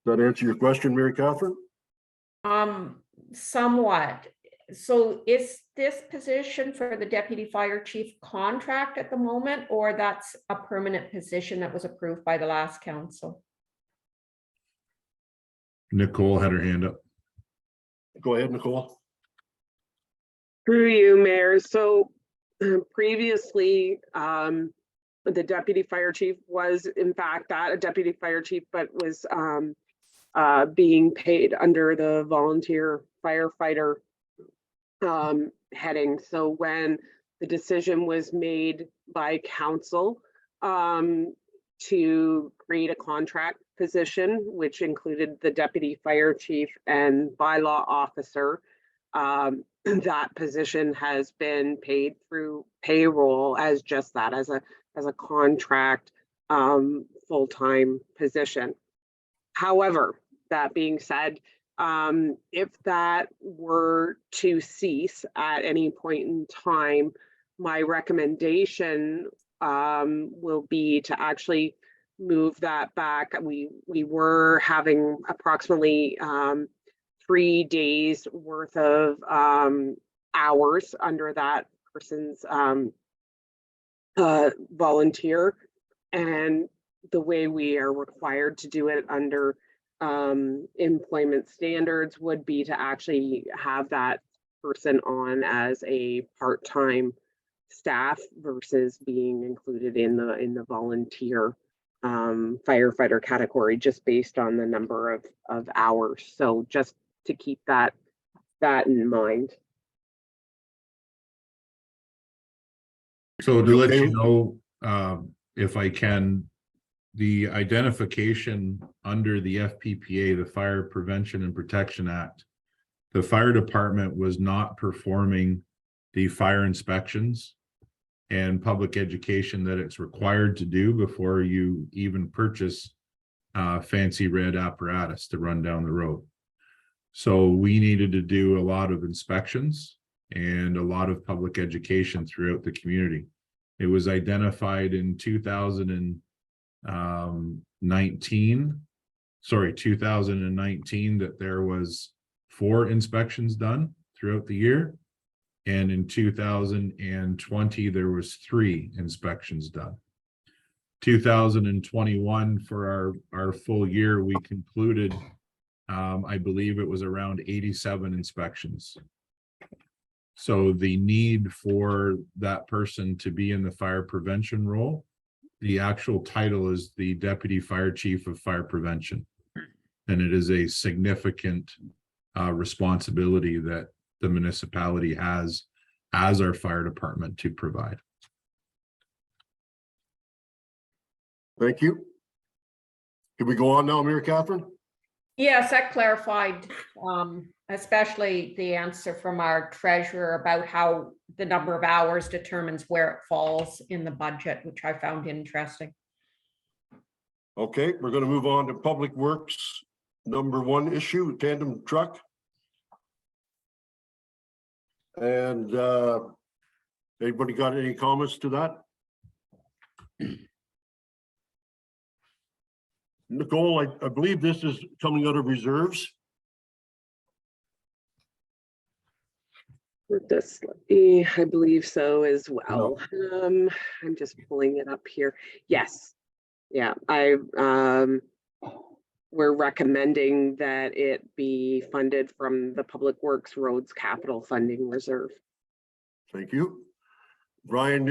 Does that answer your question, Mary Catherine? Somewhat. So is this position for the deputy fire chief contract at the moment, or that's a permanent position that was approved by the last council? Nicole had her hand up. Go ahead, Nicole. Through you, Mayor. So previously, the deputy fire chief was in fact a deputy fire chief, but was being paid under the volunteer firefighter heading. So when the decision was made by council to create a contract position, which included the deputy fire chief and bylaw officer, that position has been paid through payroll as just that, as a contract full-time position. However, that being said, if that were to cease at any point in time, my recommendation will be to actually move that back. We were having approximately 3 days worth of hours under that person's volunteer. And the way we are required to do it under employment standards would be to actually have that person on as a part-time staff versus being included in the volunteer firefighter category, just based on the number of hours. So just to keep that in mind. So to let Okay. you know, if I can, the identification under the FPPA, the Fire Prevention and Protection Act, the fire department was not performing the fire inspections and public education that it's required to do before you even purchase fancy red apparatus to run down the road. So we needed to do a lot of inspections and a lot of public education throughout the community. It was identified in 2019 that there was 4 inspections done throughout the year. And in 2020, there was 3 inspections done. 2021, for our full year, we concluded, I believe it was around 87 inspections. So the need for that person to be in the fire prevention role, the actual title is the Deputy Fire Chief of Fire Prevention. And it is a significant responsibility that the municipality has as our fire department to provide. Thank you. Can we go on now, Mary Catherine? Yes, that clarified, especially the answer from our treasurer about how the number of hours determines where it falls in the budget, which I found interesting. Okay, we're going to move on to Public Works. Number 1 issue, tandem truck. And anybody got any comments to that? Nicole, I believe this is coming out of reserves. For this, I believe so as well. I'm just pulling it up here. Yes. Yeah, we're recommending that it be funded from the Public Works Roads Capital Funding Reserve. Thank you. Brian,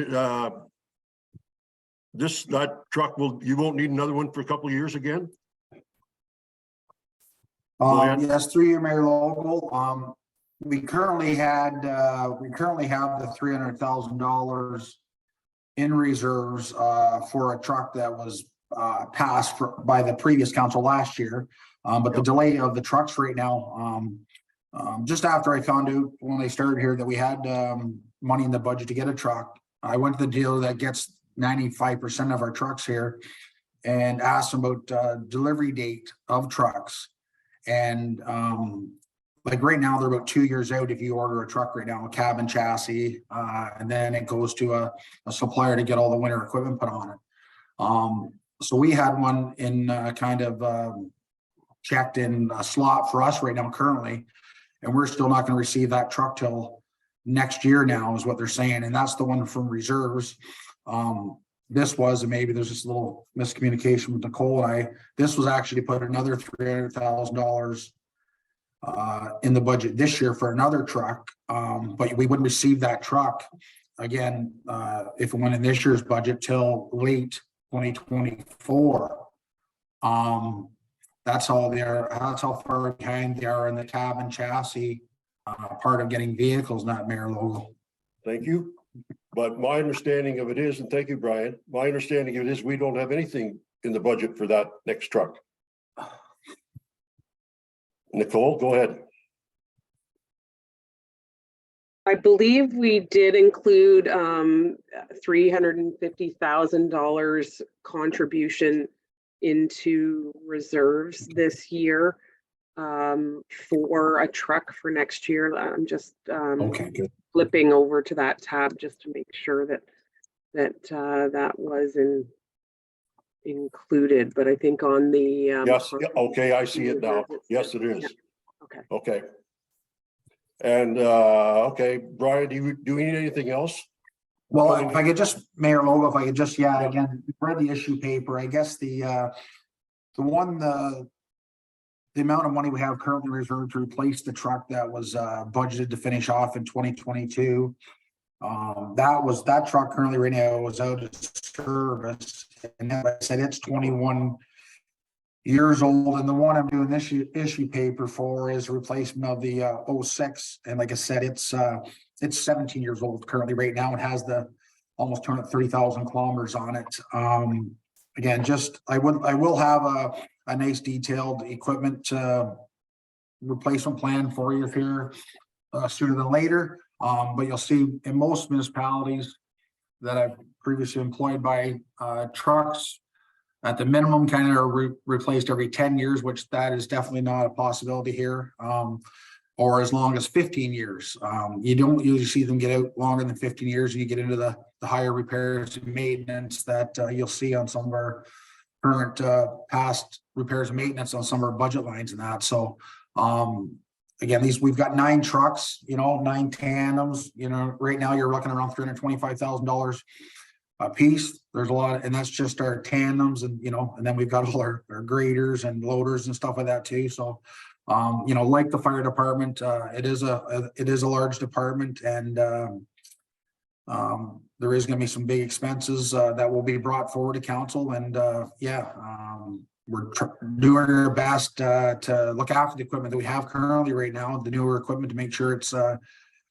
that truck you won't need another one for a couple of years again? Go ahead. Yes, through you, Mayor Logal. We currently have the $300,000 in reserves for a truck that was passed by the previous council last year. But the delay of the trucks right now, just after I found out when I started here that we had money in the budget to get a truck, I went to the dealer that gets 95% of our trucks here and asked them about delivery date of trucks. And like right now, they're about 2 years out if you order a truck right now, a cab and chassis, and then it goes to a supplier to get all the winter equipment put on it. So we had one in kind of checked in a slot for us right now currently, and we're still not going to receive that truck till next year now is what they're saying. And that's the one from reserves. This was, and maybe there's just a little miscommunication with Nicole and I, this was actually put another $300,000 in the budget this year for another truck, but we wouldn't receive that truck again if it went in this year's budget till late 2024. That's how far behind they are in the cab and chassis part of getting vehicles, not Mayor Logal. Thank you. But my understanding of it is, and thank you, Brian, my understanding of it is we don't have anything in the budget for that next truck. Nicole, go ahead. I believe we did include $350,000 contribution into reserves this year for a truck for next year. I'm just Okay, good. flipping over to that tab just to make sure that that was included, but I think on the Yes, yeah, okay, I see it now. Yes, it is. Okay. Okay. And okay, Brian, do we need anything else? Well, if I could just, Mayor Logo, if I could just, yeah, again, read the issue paper, I guess the amount of money we have currently reserved to replace the truck that was budgeted to finish off in 2022. That truck currently right now was out of service, and like I said, it's 21 years old, and the one I'm doing this issue paper for is a replacement of the 06, and like I said, it's 17 years old currently right now. It has the almost 230,000 kilometers on it. Again, just I will have a nice detailed equipment replacement plan for you here sooner than later. But you'll see in most municipalities that I've previously employed by trucks at the minimum kind of are replaced every 10 years, which that is definitely not a possibility here. Or as long as 15 years. You don't usually see them get out longer than 15 years, and you get into the higher repairs and maintenance that you'll see on some of our current past repairs and maintenance on some of our budget lines and that. So again, we've got 9 trucks, 9 tandems, right now you're looking around $325,000 a piece. There's a lot, and that's just our tandems, and and then we've got all our graders and loaders and stuff like that too. So like the fire department, it is a large department, and there is going to be some big expenses that will be brought forward to council, and we're doing our best to look after the equipment that we have currently right now, the newer equipment, to make sure it's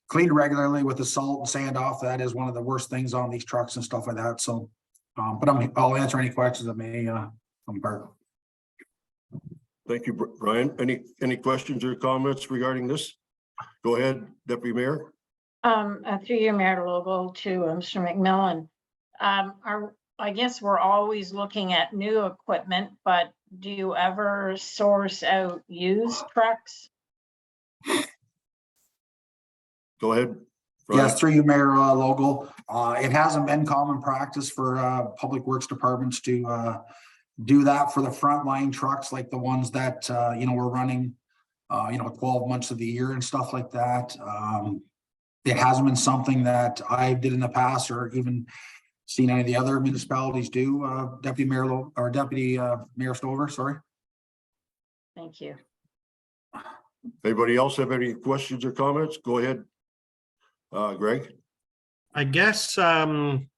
cleaned regularly with the salt and sand off. That is one of the worst things on these trucks and stuff like that. So, but I'll answer any questions that may come back. Thank you, Brian. Any questions or comments regarding this? Go ahead, Deputy Mayor. Through your Mayor Logo to Mr. McMillan. I guess we're always looking at new equipment, but do you ever source out used trucks? Go ahead. Brian. Yes, through you, Mayor Logo. It hasn't been common practice for public works departments to do that for the frontline trucks, like the ones that we're running 12 months of the year and stuff like that. It hasn't been something that I did in the past, or even seen any of the other municipalities do. Deputy Mayor Stover, sorry. Thank you. Anybody else have any questions or comments? Go ahead. Greg? I guess, can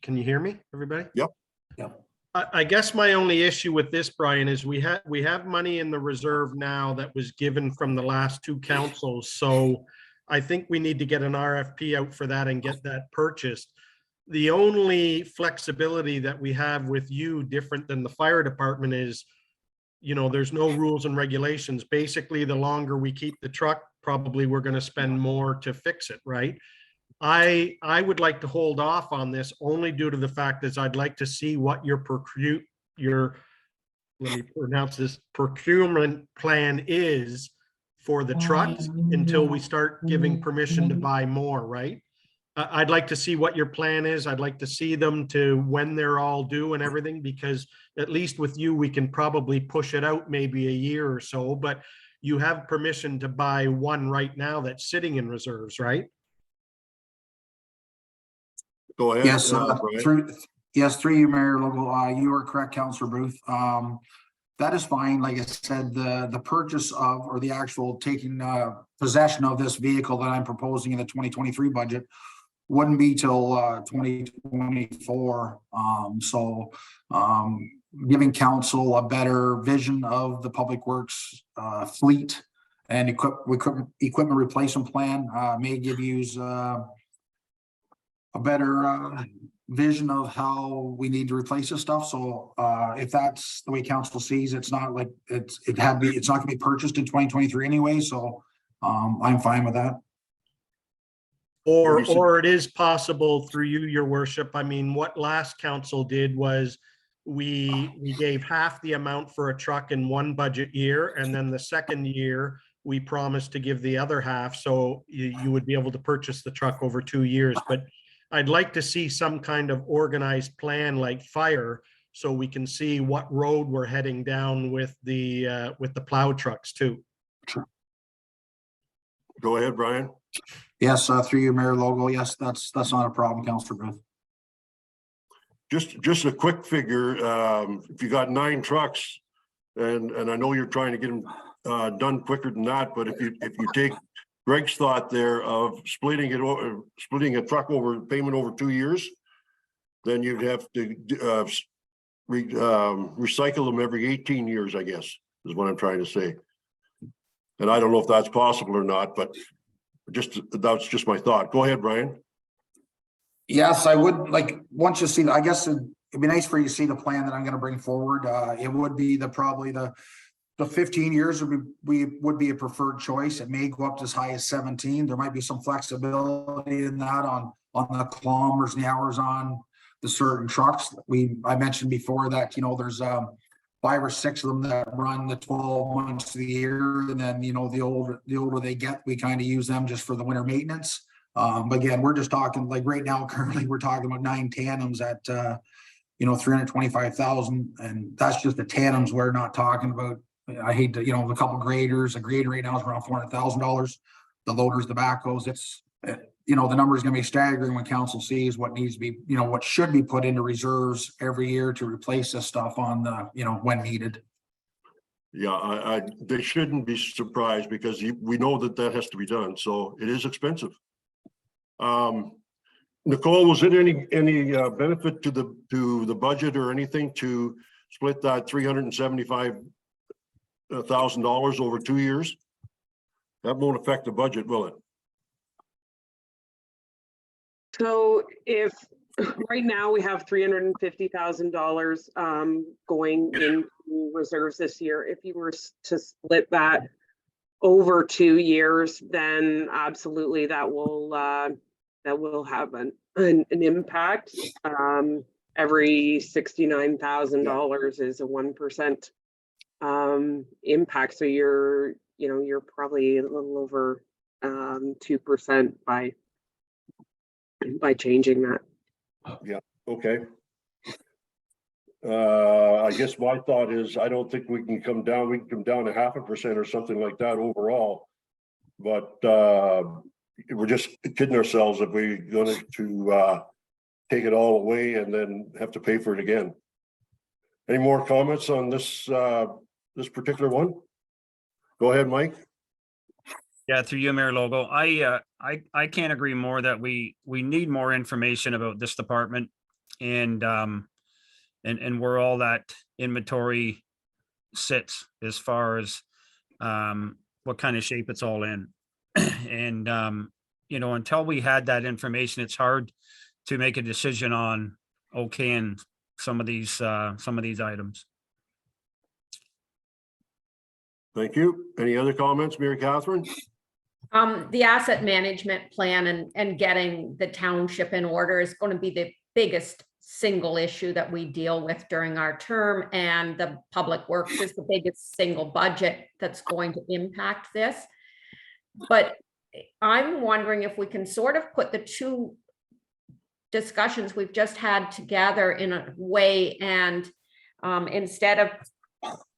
you hear me, everybody? Yep. Yep. I guess my only issue with this, Brian, is we have money in the reserve now that was given from the last 2 councils. So I think we need to get an RFP out for that and get that purchased. The only flexibility that we have with you, different than the fire department, is, there's no rules and regulations. Basically, the longer we keep the truck, probably we're going to spend more to fix it, right? I would like to hold off on this only due to the fact that I'd like to see what your let me pronounce this, procurement plan is for the trucks until we start giving permission to buy more, right? I'd like to see what your plan is. I'd like to see them to when they're all due and everything, because at least with you, we can probably push it out maybe a year or so, but you have permission to buy one right now that's sitting in reserves, right? Go ahead. Yes, Brian. through you, Mayor Logo. You are correct, Councillor Booth. That is fine. Like I said, the purchase of, or the actual taking possession of this vehicle that I'm proposing in the 2023 budget wouldn't be till 2024. Giving council a better vision of the public works fleet and equipment replacement plan may give you a better vision of how we need to replace this stuff. So if that's the way council sees, it's not like it's not going to be purchased in 2023 anyway. So I'm fine with that. Or it is possible through you, your worship. I mean, what last council did was we gave half the amount for a truck in one budget year, and then the second year we promised to give the other half, so you would be able to purchase the truck over 2 years. But I'd like to see some kind of organized plan like fire, so we can see what road we're heading down with the plow trucks too. Sure. Go ahead, Brian. Yes, through you, Mayor Logo. Yes, that's not a problem, Councillor Booth. Just a quick figure, if you got 9 trucks, and I know you're trying to get them done quicker than that, but if you take Greg's thought there of splitting a truck over payment over 2 years, then you'd have to recycle them every 18 years, I guess, is what I'm trying to say. And I don't know if that's possible or not, but that's just my thought. Go ahead, Brian. Yes, I would like, once you see, I guess it'd be nice for you to see the plan that I'm gonna bring forward. It would be probably the 15 years would be a preferred choice. It may go up to as high as 17. There might be some flexibility in that on the kilometers and the hours on the certain trucks. I mentioned before that, there's 5 or 6 of them that run the 12 months of the year, and then the older they get, we kind of use them just for the winter maintenance. But again, we're just talking like right now, currently we're talking about 9 tandems at 325,000, and that's just the tandems. We're not talking about, I hate to, a couple graders. A grader right now is around $400,000. The loaders, the backhoes, it's the number is going to be staggering when council sees what needs to be, what should be put into reserves every year to replace this stuff on the, when needed. Yeah, they shouldn't be surprised because we know that has to be done. So it is expensive. Nicole, was it any benefit to the budget or anything to split that $375,000 over 2 years? That won't affect the budget, will it? So if right now we have $350,000 going into reserves this year, if you were to split that over 2 years, then absolutely that will have an impact. Every $69,000 is a 1% impact. So you're probably a little over 2% by changing that. Yeah, okay. I guess my thought is I don't think we can come down. We can come down to 0.5% or something like that overall. But we're just kidding ourselves if we're going to take it all away and then have to pay for it again. Any more comments on this particular one? Go ahead, Mike. Yeah, through you, Mayor Logo. I can't agree more that we need more information about this department and where all that inventory sits as far as what kind of shape it's all in. And until we had that information, it's hard to make a decision on okaying some of these items. Thank you. Any other comments, Mary Catherine? The asset management plan and getting the township in order is going to be the biggest single issue that we deal with during our term, and the public works is the biggest single budget that's going to impact this. But I'm wondering if we can sort of put the two discussions we've just had together in a way, and instead of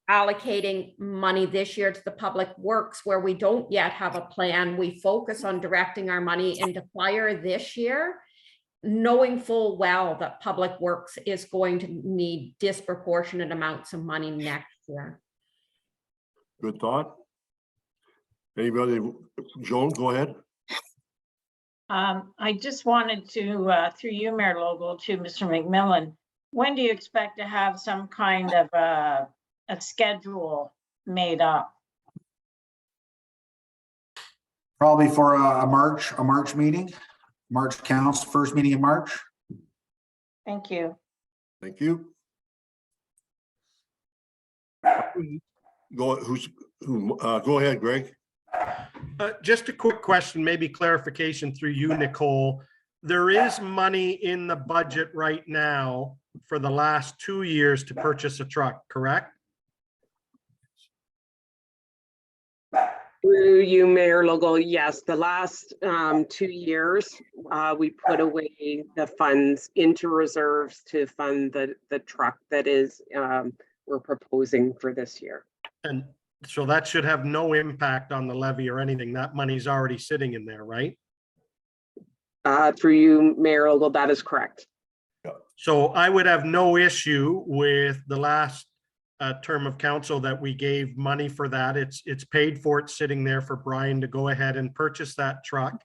allocating money this year to the public works where we don't yet have a plan, we focus on directing our money into fire this year, knowing full well that public works is going to need disproportionate amounts of money next year. Good thought. Anybody? Joan, go ahead. I just wanted to, through you, Mayor Logo, to Mr. McMillan, when do you expect to have some kind of a schedule made up? Probably for a March meeting. March counts, first meeting in March. Thank you. Thank you. Go ahead, Greg. Just a quick question, maybe clarification through you, Nicole. There is money in the budget right now for the last 2 years to purchase a truck, correct? Through you, Mayor Logo, yes, the last 2 years, we put away the funds into reserves to fund the truck that is we're proposing for this year. And So that should have no impact on the levy or anything. That money's already sitting in there, right? Through you, Mayor Ogle, that is correct. So I would have no issue with the last term of council that we gave money for that. It's paid for, it's sitting there for Brian to go ahead and purchase that truck.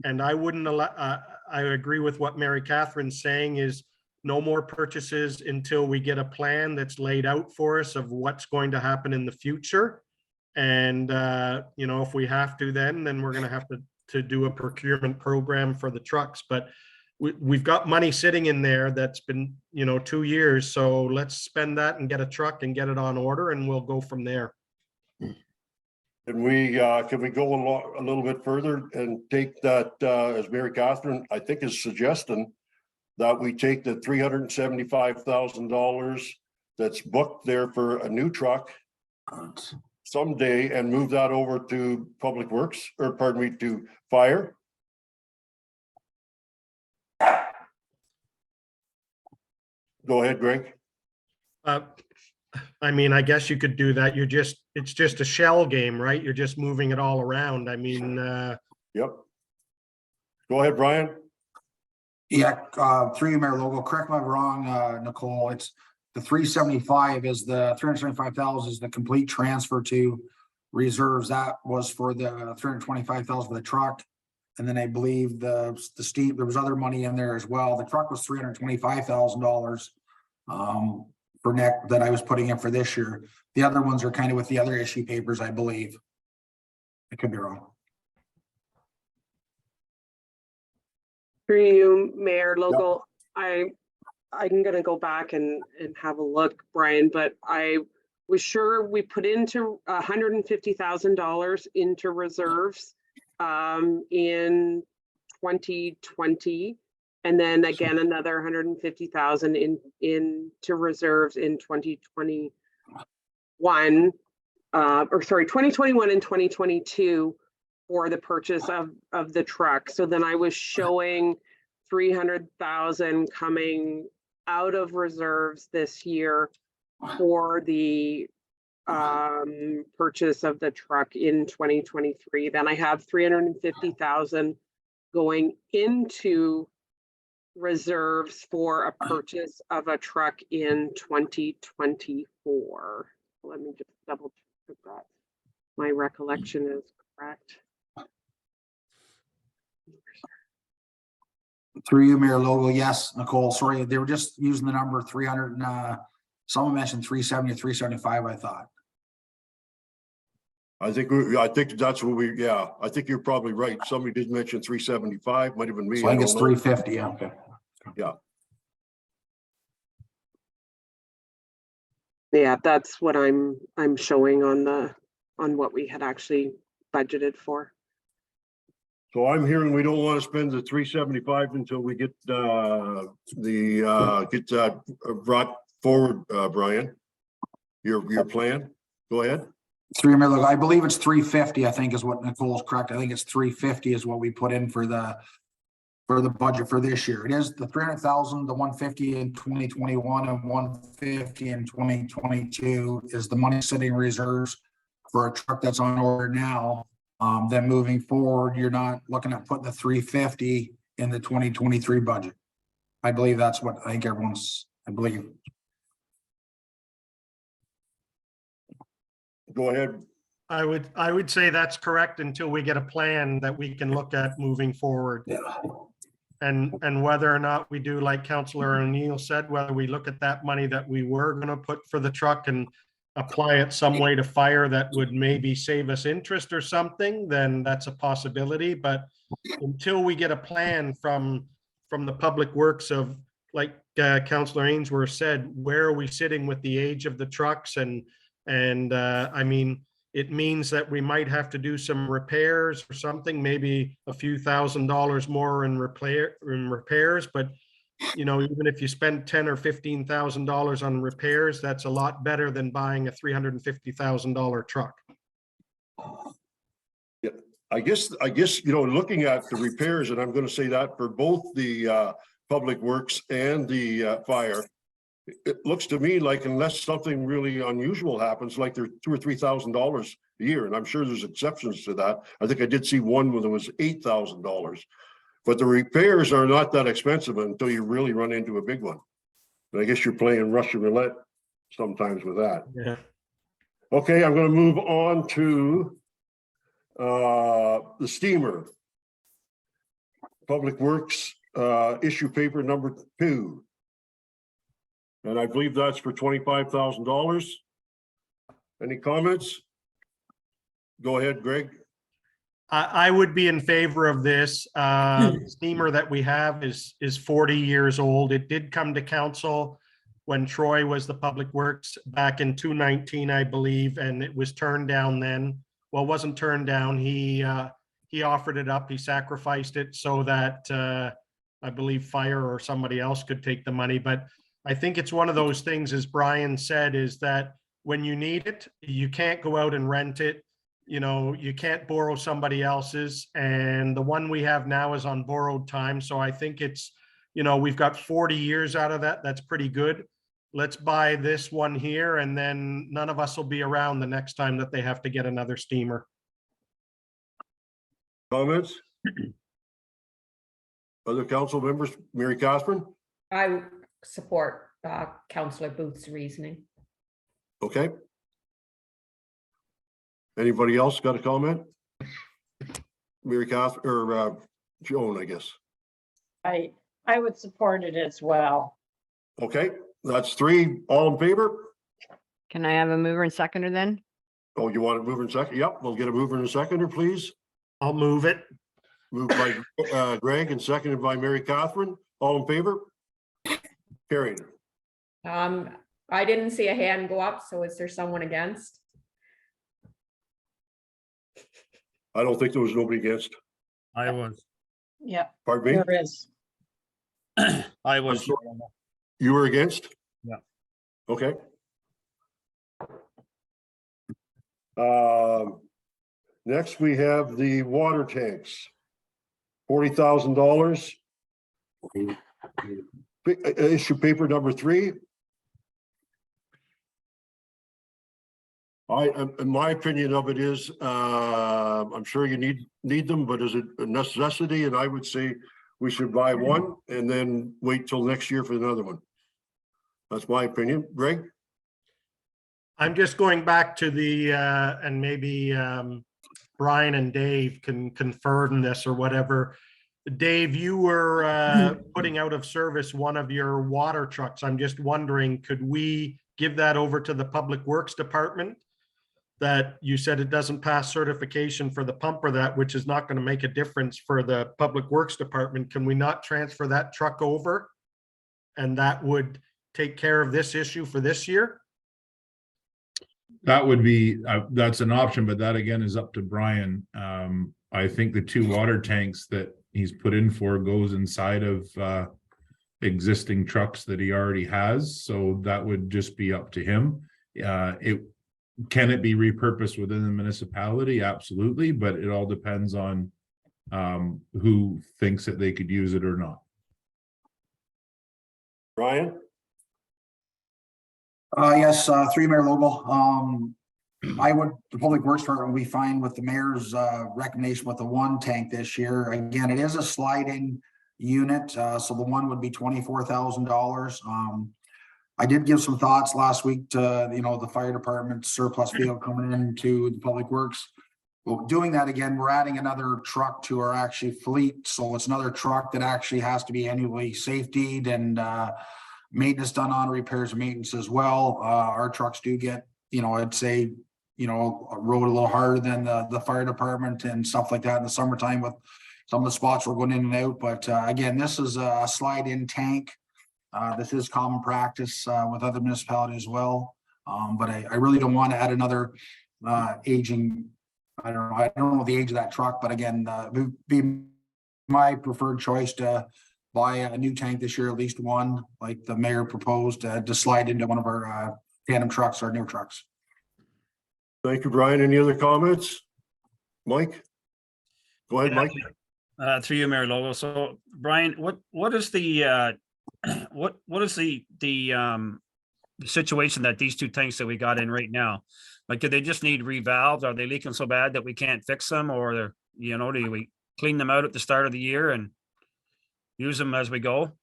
And I wouldn't allow, I agree with what Mary Catherine's saying is no more purchases until we get a plan that's laid out for us of what's going to happen in the future. And, you know, if we have to, then we're going to have to do a procurement program for the trucks. But we've got money sitting in there that's been, you know, 2 years. So let's spend that and get a truck and get it on order and we'll go from there. And can we go a little bit further and take that, as Mary Catherine, I think is suggesting that we take the $375,000 that's booked there for a new truck someday and move that over to Public Works, or pardon me, to Fire. Go ahead, Greg. I mean, I guess you could do that. It's just a shell game, right? You're just moving it all around. I mean, Yep. Go ahead, Brian. Yeah, through you, Mayor Logo, correct me if I'm wrong, Nicole, it's the 375 is the 375,000 is the complete transfer to reserves. That was for the 325,000 for the truck. And then I believe the steam, there was other money in there as well. The truck was $325,000 for next that I was putting in for this year. The other ones are kind of with the other issue papers, I believe. I could be wrong. Through you, Mayor Local, I'm gonna go back and have a look, Brian, but I was sure we put into $150,000 into reserves in 2020, and then again another 150,000 into reserves in 2021, or sorry, 2021 and 2022 for the purchase of the truck. So then I was showing 300,000 coming out of reserves this year for the purchase of the truck in 2023. Then I have 350,000 going into reserves for a purchase of a truck in 2024. Let me just double check that my recollection is correct. Through you, Mayor Logo, yes, Nicole, sorry, they were just using the number 300 and someone mentioned 370 or 375, I thought. I think that's what I think you're probably right. Somebody did mention 375, might have been me. So I think it's don't know. 350, yeah, okay. Yeah. Yeah, that's what I'm showing on what we had actually budgeted for. So I'm hearing we don't want to spend the 375 until we get get that brought forward, Brian. Your plan, go ahead. Look, I believe it's 350, I think is what Nicole's correct. I think it's 350 is what we put in for the budget for this year. It is the 300,000, the 150 in 2021 and 150 in 2022 is the money sitting in reserves for a truck that's on order now. Then moving forward, you're not looking at putting the 350 in the 2023 budget. I believe that's what I think I believe. Go ahead. I would say that's correct until we get a plan that we can look at moving forward. Yeah. And whether or not we do, like Councillor O'Neill said, whether we look at that money that we were going to put for the truck and apply it some way to Fire that would maybe save us interest or something, then that's a possibility. But until we get a plan from the Public Works of, like Councillor Ainsworth said, where are we sitting with the age of the trucks? And I mean, it means that we might have to do some repairs or something, maybe a few $1,000s more in repairs. But you know, even if you spend $10,000 or $15,000 on repairs, that's a lot better than buying a $350,000 truck. Yeah, I guess, you know, looking at the repairs, and I'm going to say that for both the Public Works and the Fire, it looks to me like unless something really unusual happens, like they're $2,000 or $3,000 a year, and I'm sure there's exceptions to that. I think I did see one where there was $8,000. But the repairs are not that expensive until you really run into a big one. And I guess you're playing Russian roulette sometimes with that. Yeah. Okay, I'm gonna move on to the steamer. Public Works, issue paper number 2. And I believe that's for $25,000. Any comments? Go ahead, Greg. I would be in favor of this. Steamer that we have is 40 years old. It did come to council when Troy was the Public Works back in 2019, I believe, and it was turned down then. Well, it wasn't turned down. He offered it up. He sacrificed it so that I believe fire or somebody else could take the money. But I think it's one of those things, as Brian said, is that when you need it, you can't go out and rent it. You know, you can't borrow somebody else's, and the one we have now is on borrowed time. So I think it's, you know, we've got 40 years out of that. That's pretty good. Let's buy this one here, and then none of us will be around the next time that they have to get another steamer. Comments? Other council members, Mary Catherine? I support Councillor Booth's reasoning. Okay. Anybody else got a comment? Mary Catherine, or Joan, I guess. I would support it as well. Okay, that's 3. All in favor? Can I have a mover and seconder then? Oh, you want a mover and second? Yep, we'll get a mover and a seconder, please. I'll move it. Moved by Greg and seconded by Mary Catherine. All in favor? Carried. I didn't see a hand go up, so is there someone against? I don't think there was nobody against. I was, Yeah, Pardon me? there is. I was. You were against? Yeah. Okay. Next, we have the water tanks. $40,000. Issue paper number 3. In my opinion of it is, I'm sure you need them, but is it a necessity? And I would say we should buy one and then wait till next year for another one. That's my opinion. Greg? I'm just going back to the, and maybe Brian and Dave can confirm this or whatever. Dave, you were putting out of service one of your water trucks. I'm just wondering, could we give that over to the Public Works Department? That you said it doesn't pass certification for the pumper, that which is not going to make a difference for the Public Works Department. Can we not transfer that truck over? And that would take care of this issue for this year? That would be, that's an option, but that again is up to Brian. I think the 2 water tanks that he's put in for goes inside of existing trucks that he already has. So that would just be up to him. Can it be repurposed within the municipality? Absolutely, but it all depends on who thinks that they could use it or not. Brian? Yes, 3 Mayor Lobel. The Public Works Department will be fine with the mayor's recommendation with the 1 tank this year. Again, it is a sliding unit, so the one would be $24,000. I did give some thoughts last week to, the fire department surplus vehicle coming into the Public Works. Well, doing that again, we're adding another truck to our actually fleet. So it's another truck that actually has to be annually safetied and maintenance done on, repairs and maintenance as well. Our trucks do get, I'd say, rode a little harder than the fire department and stuff like that in the summertime with some of the spots we're going in and out. But again, this is a slide-in tank. This is common practice with other municipalities as well. But I really don't want to add another aging. I don't know the age of that truck, but again, it would be my preferred choice to buy a new tank this year, at least one, like the mayor proposed, to slide into one of our tandem trucks or new trucks. Thank you, Brian. Any other comments? Mike? Go ahead, Mike. Through you, Mayor Logo. So Brian, what is the what is the situation that these two tanks that we got in right now? Like, do they just need revalves? Are they leaking so bad that we can't fix them, or, you know, do we clean them out at the start of the year and use them as we go?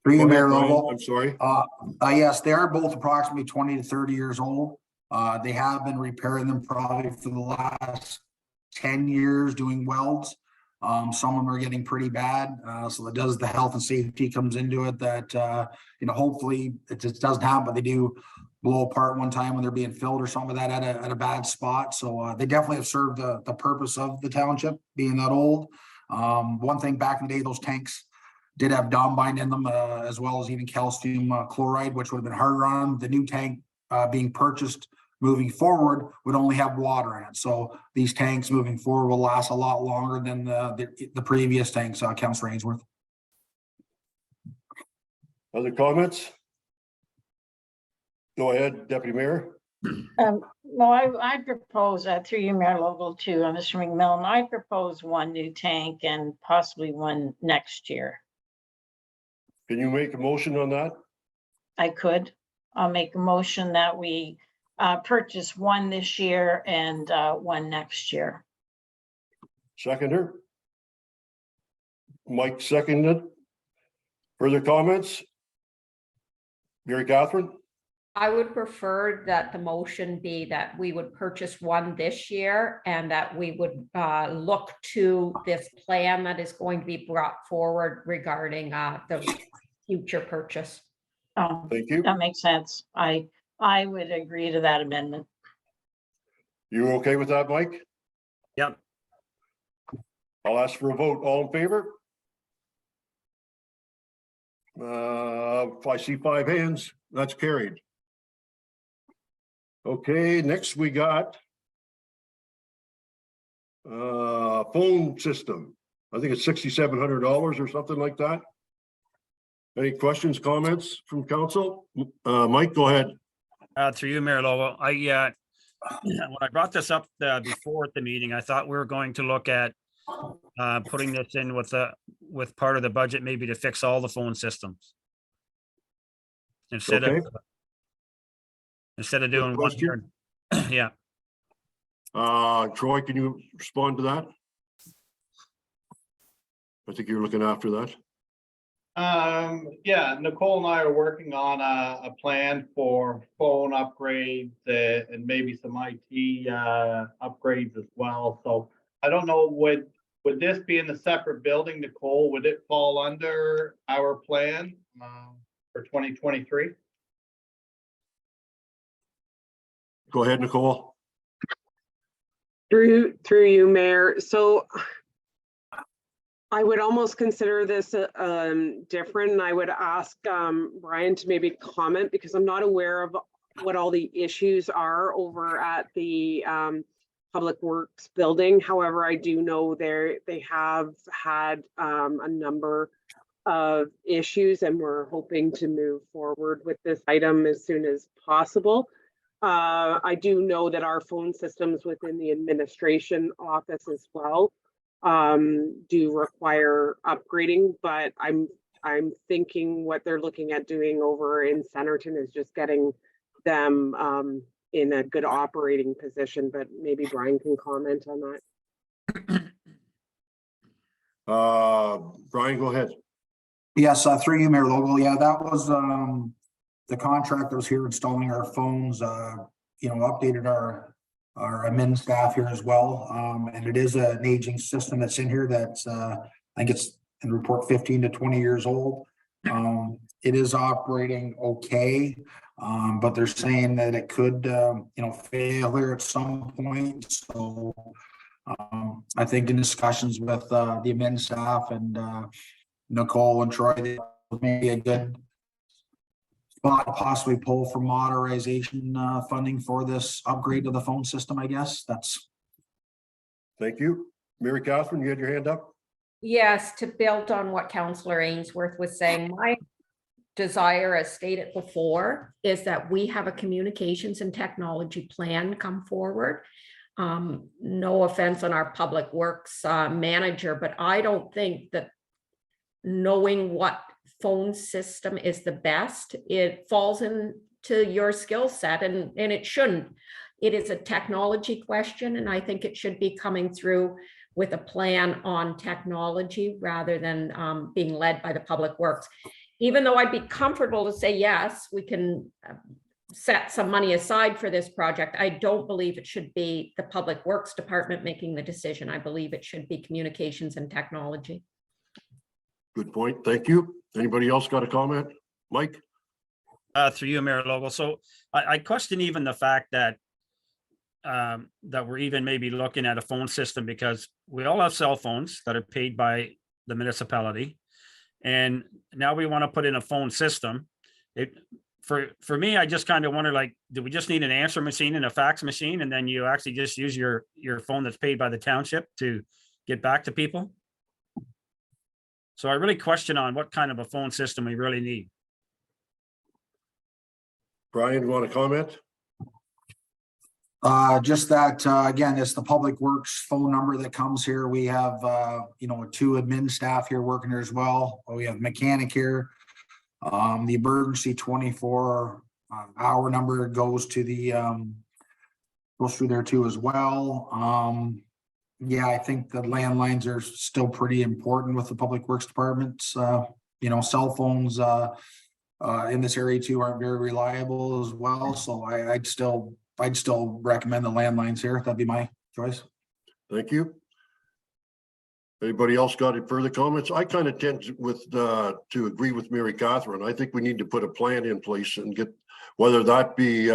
Through you, Go ahead, Mayor Brian. Lobo. I'm sorry. Yes, they are both approximately 20 to 30 years old. They have been repairing them probably for the last 10 years doing welds. Some of them are getting pretty bad. So that does the health and safety comes into it that, you know, hopefully it just doesn't happen, but they do blow apart one time when they're being filled or something like that at a bad spot. So they definitely have served the purpose of the township being that old. One thing back in the day, those tanks did have Dombine in them, as well as even calcium chloride, which would have been harder on them. The new tank being purchased moving forward would only have water in it. So these tanks moving forward will last a lot longer than the previous tanks, Councilor Ainsworth. Other comments? Go ahead, Deputy Mayor. No, I propose through you, Mayor Local, to Mr. McMillan, I propose one new tank and possibly one next year. Can you make a motion on that? I could. I'll make a motion that we purchase one this year and one next year. Seconder? Mike seconded. Further comments? Mary Catherine? I would prefer that the motion be that we would purchase one this year and that we would look to this plan that is going to be brought forward regarding the future purchase. Thank you. That makes sense. I would agree to that amendment. You okay with that, Mike? Yep. I'll ask for a vote. All in favor? If I see 5 hands, that's carried. Okay, next we got phone system. I think it's $6,700 or something like that. Any questions, comments from council? Mike, go ahead. Through you, Mayor Lowell, when I brought this up before at the meeting, I thought we were going to look at putting this in with part of the budget, maybe to fix all the phone systems. Instead Okay. of doing one question. year. Yeah. Troy, can you respond to that? I think you're looking after that. Yeah, Nicole and I are working on a plan for phone upgrades and maybe some IT upgrades as well. So I don't know, would this be in a separate building, Nicole? Would it fall under our plan for 2023? Go ahead, Nicole. Through you, Mayor. So I would almost consider this different, and I would ask Brian to maybe comment, because I'm not aware of what all the issues are over at the Public Works building. However, I do know they have had a number of issues, and we're hoping to move forward with this item as soon as possible. I do know that our phone systems within the administration office as well do require upgrading, but I'm thinking what they're looking at doing over in Centerton is just getting them in a good operating position, but maybe Brian can comment on that. Brian, go ahead. Yes, through you, Mayor Logo. Yeah, that was the contractor was here installing our phones, updated our admin staff here as well. And it is an aging system that's in here that's, I think it's in report 15 to 20 years old. It is operating okay, but they're saying that it could, fail here at some point. So I think in discussions with the admin staff and Nicole and Troy, maybe a good spot to possibly pull for modernization funding for this upgrade to the phone system, I guess. Thank you. Mary Catherine, you had your hand up? Yes, to build on what Councillor Ainsworth was saying, my desire, as stated before, is that we have a communications and technology plan come forward. no offense on our public works manager, but I don't think that knowing what phone system is the best, it falls into your skill set, and it shouldn't. It is a technology question, and I think it should be coming through with a plan on technology rather than being led by the public works. Even though I'd be comfortable to say, yes, we can set some money aside for this project, I don't believe it should be the Public Works Department making the decision. I believe it should be communications and technology. Good point. Thank you. Anybody else got a comment? Mike? Through you, Mayor Logal. So I question even the fact that that we're even maybe looking at a phone system, because we all have cell phones that are paid by the municipality. And now we want to put in a phone system. For me, I just kind of wonder, like, do we just need an answer machine and a fax machine, and then you actually just use your phone that's paid by the township to get back to people? So I really question on what kind of a phone system we really need. Brian, you want to comment? Just that, again, it's the Public Works phone number that comes here. We have, 2 admin staff here working here as well. We have mechanic here. The emergency 24 hour number goes to the, goes through there too as well. Yeah, I think the landlines are still pretty important with the Public Works departments. Cell phones, in this area too aren't very reliable as well. So I'd still recommend the landlines here. That'd be my choice. Thank you. Anybody else got any further comments? I kind of tend to agree with Mary Catherine. I think we need to put a plan in place and get, whether that be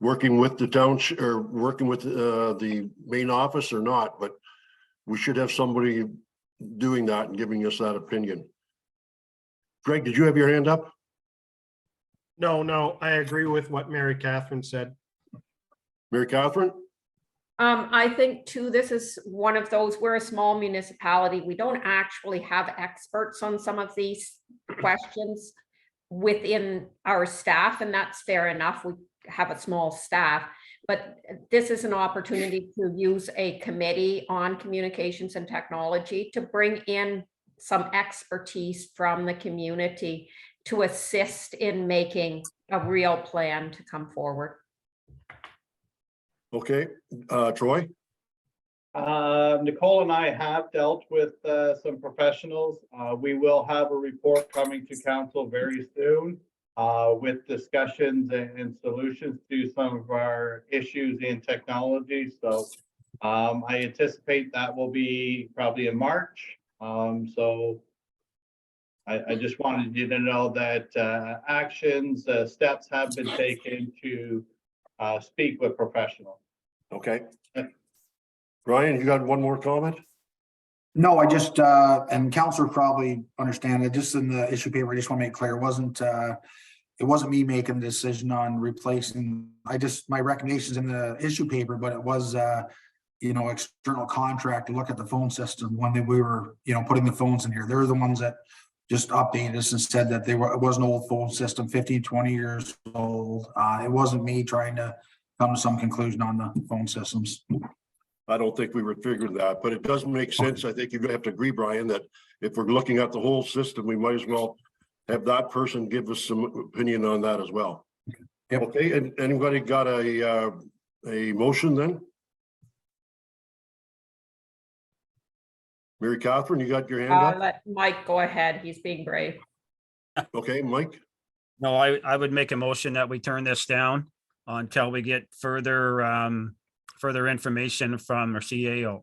working with the township or working with the main office or not, but we should have somebody doing that and giving us that opinion. Greg, did you have your hand up? No, I agree with what Mary Catherine said. Mary Catherine? I think too, this is one of those, we're a small municipality. We don't actually have experts on some of these questions within our staff, and that's fair enough. We have a small staff, but this is an opportunity to use a committee on communications and technology to bring in some expertise from the community to assist in making a real plan to come forward. Okay, Troy? Nicole and I have dealt with some professionals. We will have a report coming to council very soon with discussions and solutions to some of our issues in technology. So I anticipate that will be probably in March. So I just wanted you to know that steps have been taken to speak with professionals. Okay. Ryan, you got one more comment? No, I just, and councilor probably understand it, just in the issue paper, I just want to make clear, it wasn't me making the decision on replacing, my recommendations in the issue paper, but it was, external contract to look at the phone system when we were, putting the phones in here. They're the ones that just updated us and said that it was an old phone system, 15, 20 years old. It wasn't me trying to come to some conclusion on the phone systems. I don't think we were figuring that, but it does make sense. I think you have to agree, Brian, that if we're looking at the whole system, we might as well have that person give us some opinion on that as well. Yep. Okay, and anybody got a motion then? Mary Catherine, you got your hand up? Let Mike go ahead. He's being brave. Okay, Mike? No, I would make a motion that we turn this down until we get further information from our CAO.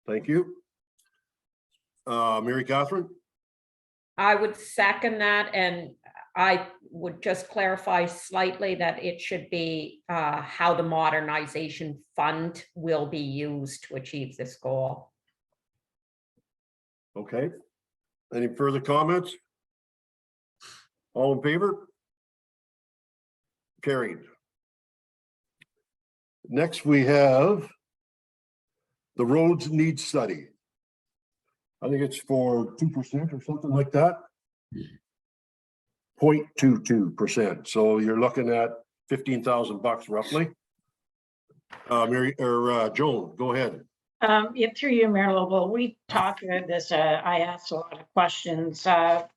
Thank you. Mary Catherine? I would second that, and I would just clarify slightly that it should be how the modernization fund will be used to achieve this goal. Okay. Any further comments? All in favor? Carried. Next, we have the roads need study. I think it's for 2% or something like that. 0.22%. So you're looking at $15,000 roughly. Joan, go ahead. Yeah, through you, Mayor Lowell, we talked about this, I asked a lot of questions, to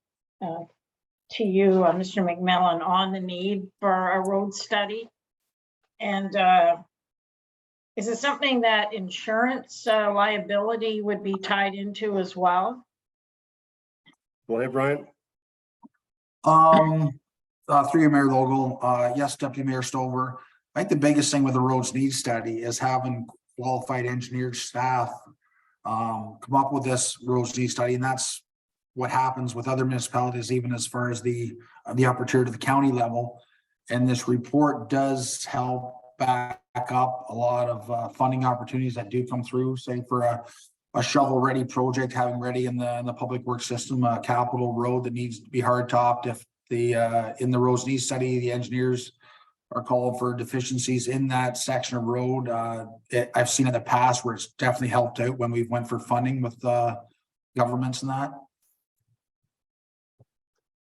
you, Mr. McMillan, on the need for a road study. And, is it something that insurance, liability would be tied into as well? Go ahead, Brian. Through you, Mayor Logal, yes, Deputy Mayor Stover. I think the biggest thing with the roads need study is having qualified engineered staff come up with this roads need study, and that's what happens with other municipalities, even as far as the upper tier to the county level. And this report does help back up a lot of funding opportunities that do come through, say for a shovel-ready project, having ready in the public works system, a capital road that needs to be hard topped. If the in the roads need study, the engineers are called for deficiencies in that section of road. I've seen in the past where it's definitely helped out when we went for funding with governments and that.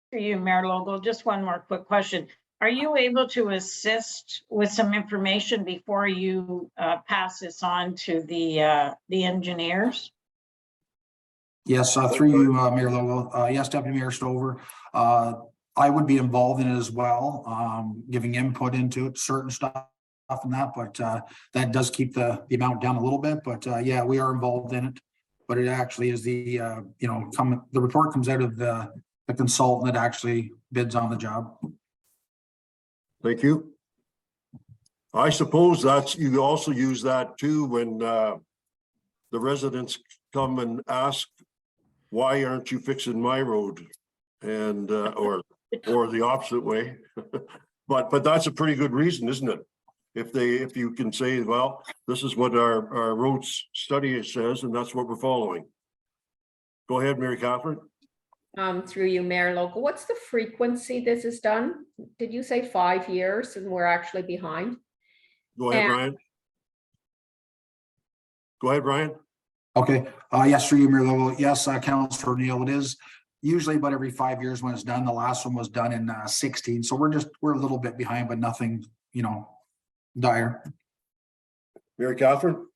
For you, Mayor Logal, just one more quick question. Are you able to assist with some information before you pass this on to the engineers? Yes, through you, Mayor Logal. Yes, Deputy Mayor Stover. I would be involved in it as well, giving input into it, certain stuff and that, but that does keep the amount down a little bit. But yeah, we are involved in it. But it actually is the the report comes out of the consultant that actually bids on the job. Thank you. I suppose that's, you also use that too when the residents come and ask, why aren't you fixing my road? And or the opposite way. But that's a pretty good reason, isn't it? If you can say, well, this is what our roads study says, and that's what we're following. Go ahead, Mary Catherine. Through you, Mayor Local, what's the frequency this is done? Did you say 5 years and we're actually behind? Go ahead, And- Brian. Go ahead, Brian. Okay, yes, through you, Mayor Logal. Yes, Councilor Neil, it is usually about every 5 years when it's done. The last one was done in 16, so we're a little bit behind, but nothing, dire. Mary Catherine.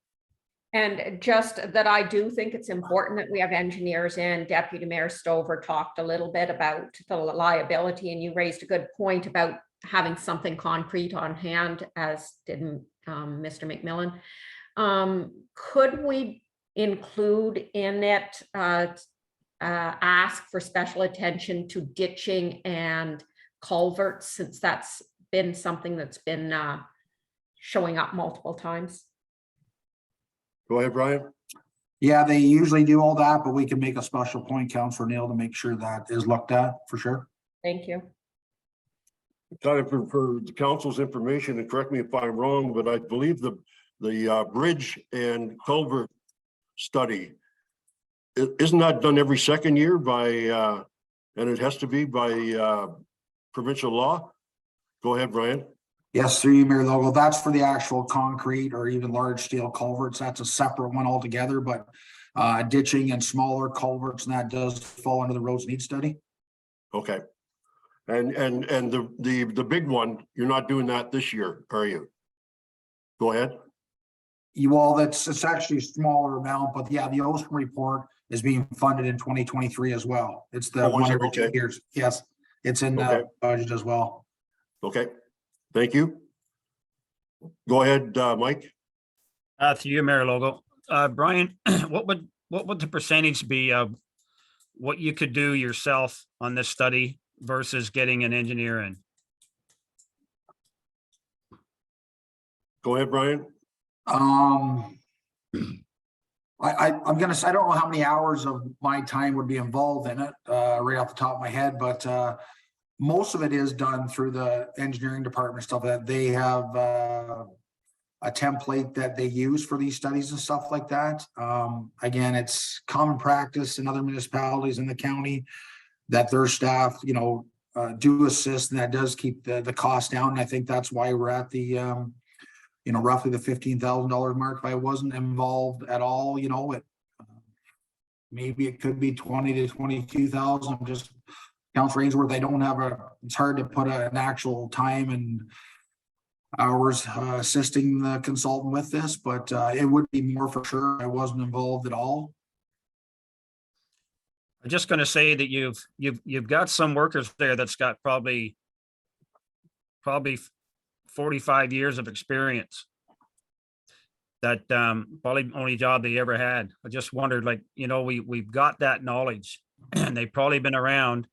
And just that I do think it's important that we have engineers in. Deputy Mayor Stover talked a little bit about the liability, and you raised a good point about having something concrete on hand, as did Mr. McMillan. Could we include in it, ask for special attention to ditching and culverts, since that's been something that's been showing up multiple times? Go ahead, Brian. Yeah, they usually do all that, but we can make a special point, Councilor Neil, to make sure that is looked at for sure. Thank you. Kind of for the council's information, and correct me if I'm wrong, but I believe the bridge and culvert study, isn't that done every second year by, and it has to be by provincial law? Go ahead, Brian. Yes, through you, Mayor Logal. That's for the actual concrete or even large steel culverts. That's a separate one altogether, but ditching and smaller culverts, and that does fall under the roads need study. Okay. And the big one, you're not doing that this year, are you? Go ahead. It's actually a smaller amount, but yeah, the Ocean report is being funded in 2023 as well. It's the one every 2 years. Yes, it's in the budget as well. Okay, thank you. Go ahead, Mike. To you, Mayor Logo. Brian, what would the percentage be of what you could do yourself on this study versus getting an engineer in? Go ahead, Brian. I'm gonna say, I don't know how many hours of my time would be involved in it, right off the top of my head, but most of it is done through the engineering department stuff that they have a template that they use for these studies and stuff like that. Again, it's common practice in other municipalities in the county that their staff, do assist, and that does keep the cost down. And I think that's why we're at the roughly the $15,000 mark. If I wasn't involved at all, maybe it could be 20 to 22,000. Just Councilor Ainsworth, I don't have it's hard to put an actual time and hours assisting the consultant with this, but it would be more for sure. I wasn't involved at all. I'm just gonna say that you've got some workers there that's got probably 45 years of experience. That probably only job they ever had. I just wondered, like, we've got that knowledge and they've probably been around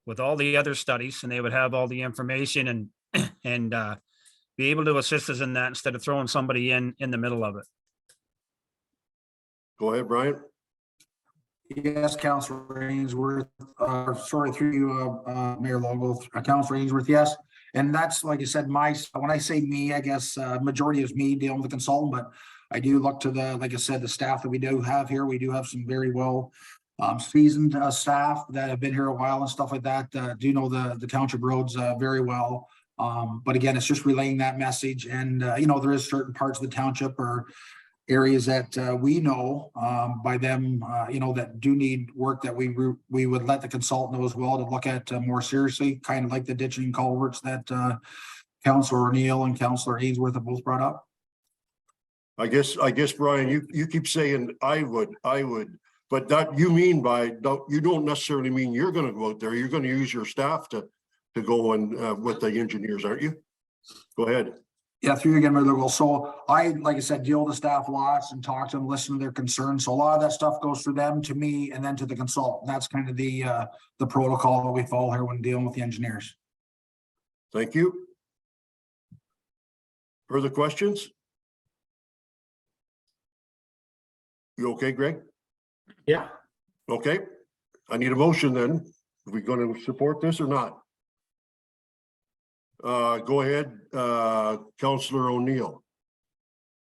with all the other studies, and they would have all the information and be able to assist us in that instead of throwing somebody in the middle of it. Go ahead, Brian. Yes, Councillor Ainsworth, sorry, through you, Mayor Logo, Councillor Ainsworth, yes. And that's, like you said, when I say me, I guess, majority is me dealing with the consultant, but I do look to like I said, the staff that we do have here. We do have some very well seasoned staff that have been here a while and stuff like that, do know the township roads very well. But again, it's just relaying that message. And, there is certain parts of the township or areas that we know by them, that do need work that we would let the consultant know as well to look at more seriously, kind of like the ditching culverts that Councillor O'Neill and Councillor Ainsworth have both brought up. I guess, Brian, you keep saying I would, but that you mean by, you don't necessarily mean you're gonna go out there. You're gonna use your staff to go and with the engineers, aren't you? Go ahead. Yeah, through you again, Mayor Logo. So like I said, deal with the staff lots and talk to them, listen to their concerns. So a lot of that stuff goes through them, to me, and then to the consultant. That's kind of the protocol that we follow here when dealing with the engineers. Thank you. Further questions? You okay, Greg? Yeah. Okay. I need a motion then. Are we going to support this or not? Go ahead, Councillor O'Neill.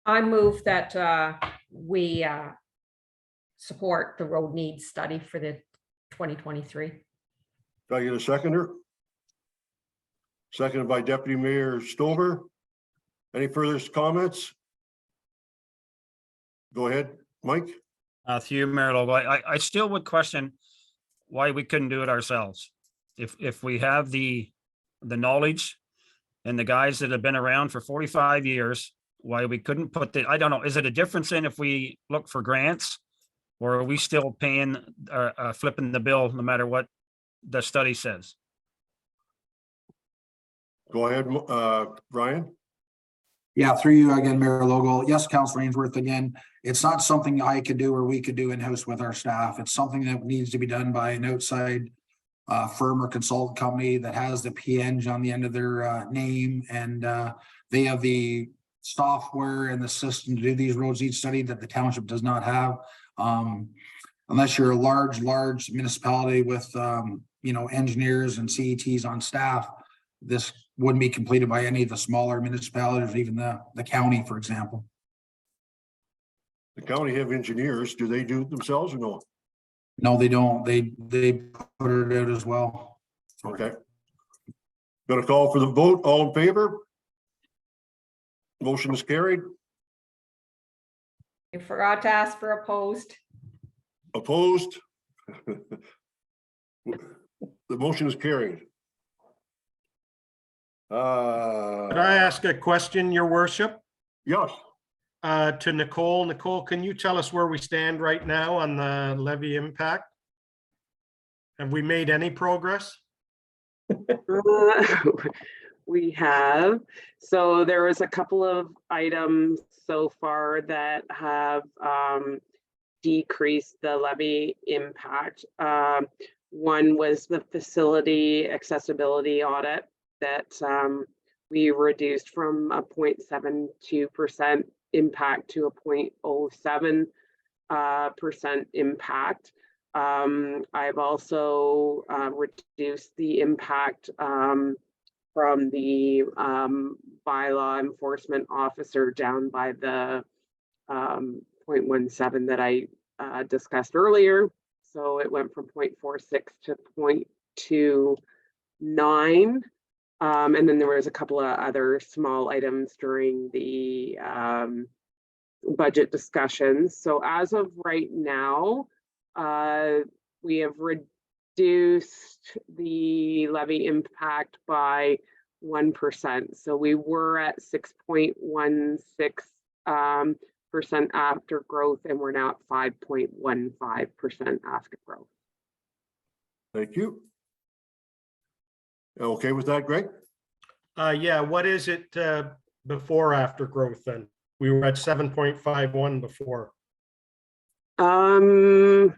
I move that we support the road needs study for the 2023. Can I get a seconder? Seconded by Deputy Mayor Stover. Any further comments? Go ahead, Mike. Through you, Mayor Lobo, I still would question why we couldn't do it ourselves. If we have the knowledge and the guys that have been around for 45 years, why we couldn't put I don't know, is it a difference in if we look for grants, or are we still paying, flipping the bill no matter what the study says? Go ahead, Brian. Yeah, through you again, Mayor Logo. Yes, Councillor Ainsworth, again, it's not something I could do or we could do in-house with our staff. It's something that needs to be done by an outside firm or consultant company that has the PNG on the end of their name, and they have the software and the system to do these roads needs study that the township does not have. Unless you're a large municipality with engineers and CETs on staff, this wouldn't be completed by any of the smaller municipalities, even the county, for example. The county have engineers. Do they do it themselves or no? No, they don't. They put it out as well. Okay. Going to call for the vote. All in favor? Motion is carried. You forgot to ask for opposed. Opposed? The motion is carried. Could I ask a question, Your Worship? Yes. To Nicole. Nicole, can you tell us where we stand right now on the levy impact? Have we made any progress? We have. So there was a couple of items so far that have decreased the levy impact. One was the facility accessibility audit that we reduced from a 0.72% impact to a 0.07% impact. I've also reduced the impact from the bylaw enforcement officer down by the 0.17 that I discussed earlier. So it went from 0.46 to 0.29. And then there was a couple of other small items during the budget discussions. So as of right now, we have reduced the levy impact by 6.16%. So we were at 6.16% after growth, and we're now at 5.15% after growth. Thank you. Okay with that, Greg? Yeah, what is it before after growth then? We were at 7.51 before. I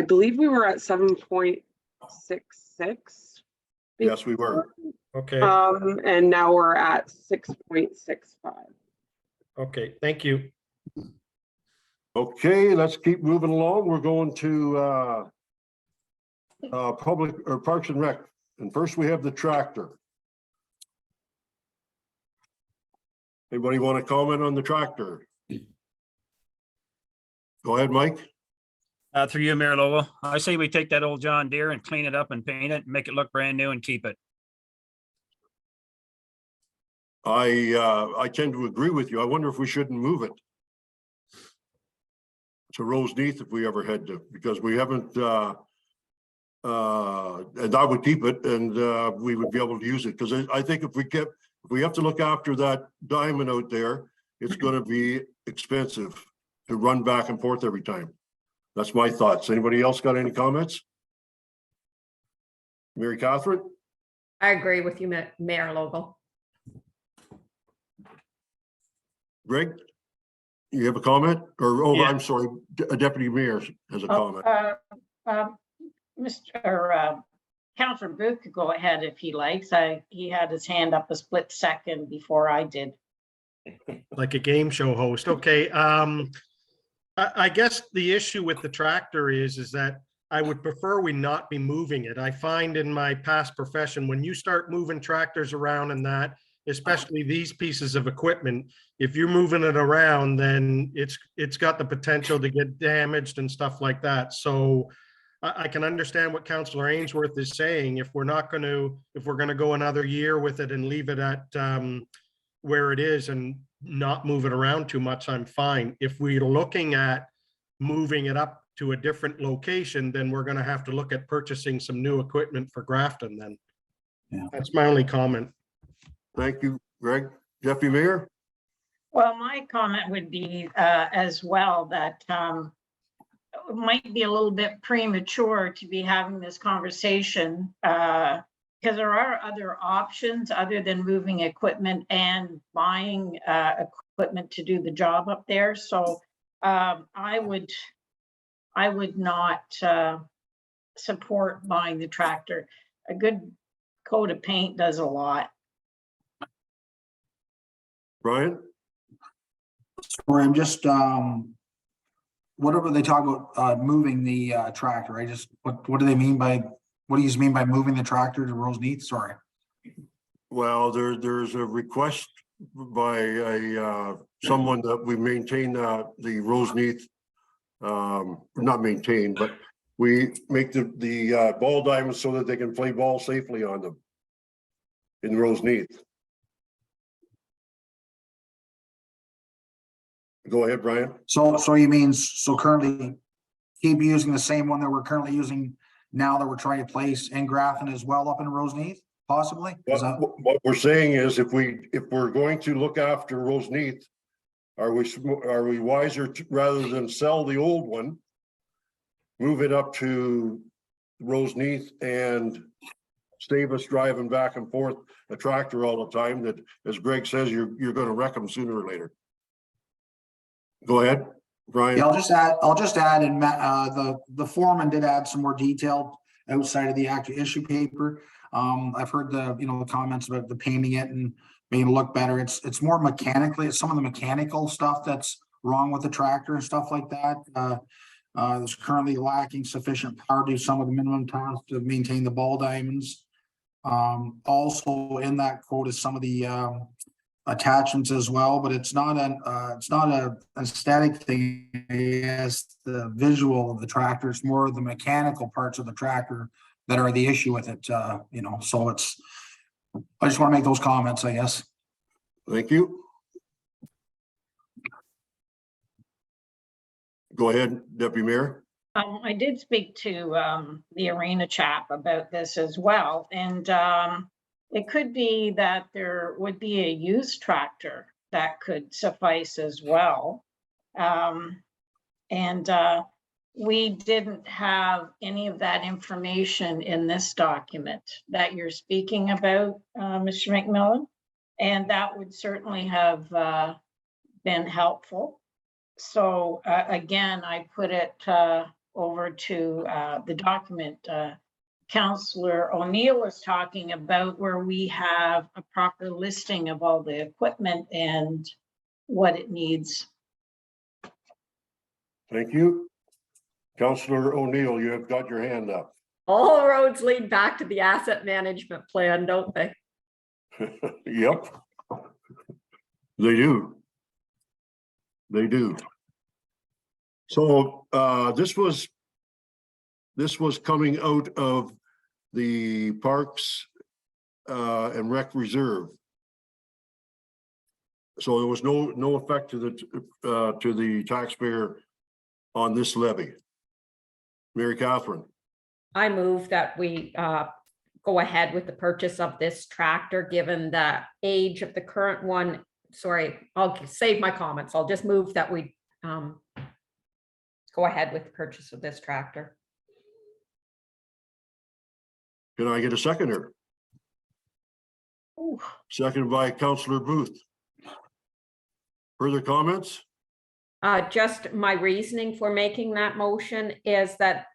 believe we were at 7.66. Yes, we were. Okay, And now we're at 6.65. okay, thank you. Okay, let's keep moving along. We're going to public or Parks and Rec. And first we have the tractor. Anybody want to comment on the tractor? Go ahead, Mike. Through you, Mayor Lowell, I say we take that old John Deere and clean it up and paint it, and make it look brand new and keep it. I tend to agree with you. I wonder if we shouldn't move it to Roseneath if we ever had to, because we haven't, and I would keep it, and we would be able to use it, because I think if we have to look after that diamond out there, it's going to be expensive to run back and forth every time. That's my thoughts. Anybody else got any comments? Mary Catherine? I agree with you, Mayor Lowell. Greg? You have a comment? Or, oh, Yeah. I'm sorry, Deputy Mayor has a comment. Mr. Councillor Booth could go ahead if he likes. He had his hand up a split second before I did. Like a game show host. Okay, I guess the issue with the tractor is that I would prefer we not be moving it. I find in my past profession, when you start moving tractors around and that, especially these pieces of equipment, if you're moving it around, then it's got the potential to get damaged and stuff like that. So I can understand what Councillor Ainsworth is saying. If we're going to go another year with it and leave it at where it is and not move it around too much, I'm fine. If we're looking at moving it up to a different location, then we're going to have to look at purchasing some new equipment for Grafton then. Yeah. That's my only comment. Thank you, Greg. Deputy Mayor? Well, my comment would be as well that it might be a little bit premature to be having this conversation because there are other options other than moving equipment and buying equipment to do the job up there. So I would not support buying the tractor. A good coat of paint does a lot. Brian? Sorry, I'm just, whatever they talk about, moving the tractor, what do they mean by, what do you mean by moving the tractor to Roseneath? Sorry. Well, there's a request by someone that we maintain the Roseneath, not maintain, but we make the ball diamonds so that they can play ball safely on them in Roseneath. Go ahead, Brian. So you mean, so currently keep using the same one that we're currently using now that we're trying to place in Grafton as well up in Roseneath, possibly? Is that- What we're saying is if we're going to look after Roseneath, are we wiser to, rather than sell the old one, move it up to Roseneath and save us driving back and forth a tractor all the time that, as Greg says, you're going to wreck them sooner or later. Go ahead, Brian. Yeah, I'll just add, and the foreman did add some more detail outside of the actual issue paper. I've heard the comments about the painting it and making it look better. It's more mechanically, it's some of the mechanical stuff that's wrong with the tractor and stuff like that. There's currently lacking sufficient power to do some of the minimum tasks to maintain the ball diamonds. Also in that quote is some of the attachments as well, but it's not a aesthetic thing. It's the visual of the tractor. It's more of the mechanical parts of the tractor that are the issue with it. So I just want to make those comments, I guess. Thank you. Go ahead, Deputy Mayor. I did speak to the arena chap about this as well, and It could be that there would be a used tractor that could suffice as well. We didn't have any of that information in this document that you're speaking about, Mr. McMillan. And that would certainly have been helpful. So again, I put it over to the document. Councillor O'Neill is talking about where we have a proper listing of all the equipment and what it needs. Thank you. Councillor O'Neill, you have got your hand up. All roads lead back to the asset management plan, don't they? Yep. They do. They do. So this was coming out of the Parks and Rec Reserve. So there was no effect to the taxpayer on this levy. Mary Catherine. I move that we go ahead with the purchase of this tractor, given the age of the current one. Sorry, I'll save my comments. I'll just move that we go ahead with the purchase of this tractor. Can I get a seconder? Ooh. Seconded by Councillor Booth. Further comments? Just my reasoning for making that motion is that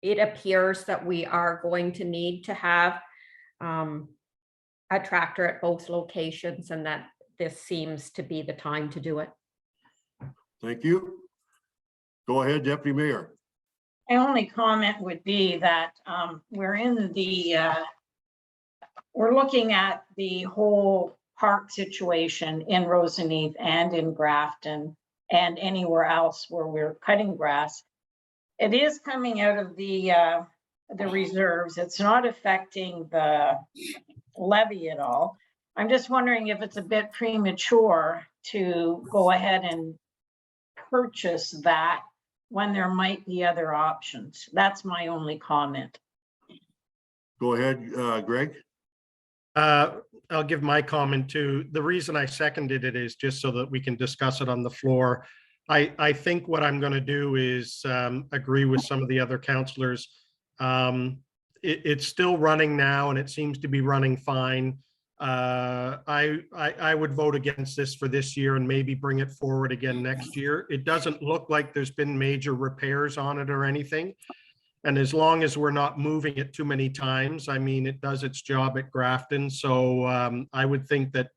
it appears that we are going to need to have a tractor at both locations, and that this seems to be the time to do it. Thank you. Go ahead, Deputy Mayor. My only comment would be that we're looking at the whole park situation in Roseneath and in Grafton and anywhere else where we're cutting grass. It is coming out of the reserves. It's not affecting the levy at all. I'm just wondering if it's a bit premature to go ahead and purchase that when there might be other options. That's my only comment. Go ahead, Greg. I'll give my comment too. The reason I seconded it is just so that we can discuss it on the floor. I think what I'm going to do is agree with some of the other councillors. It's still running now and it seems to be running fine. I would vote against this for this year and maybe bring it forward again next year. It doesn't look like there's been major repairs on it or anything. And as long as we're not moving it too many times, I mean, it does its job at Grafton. So I would think that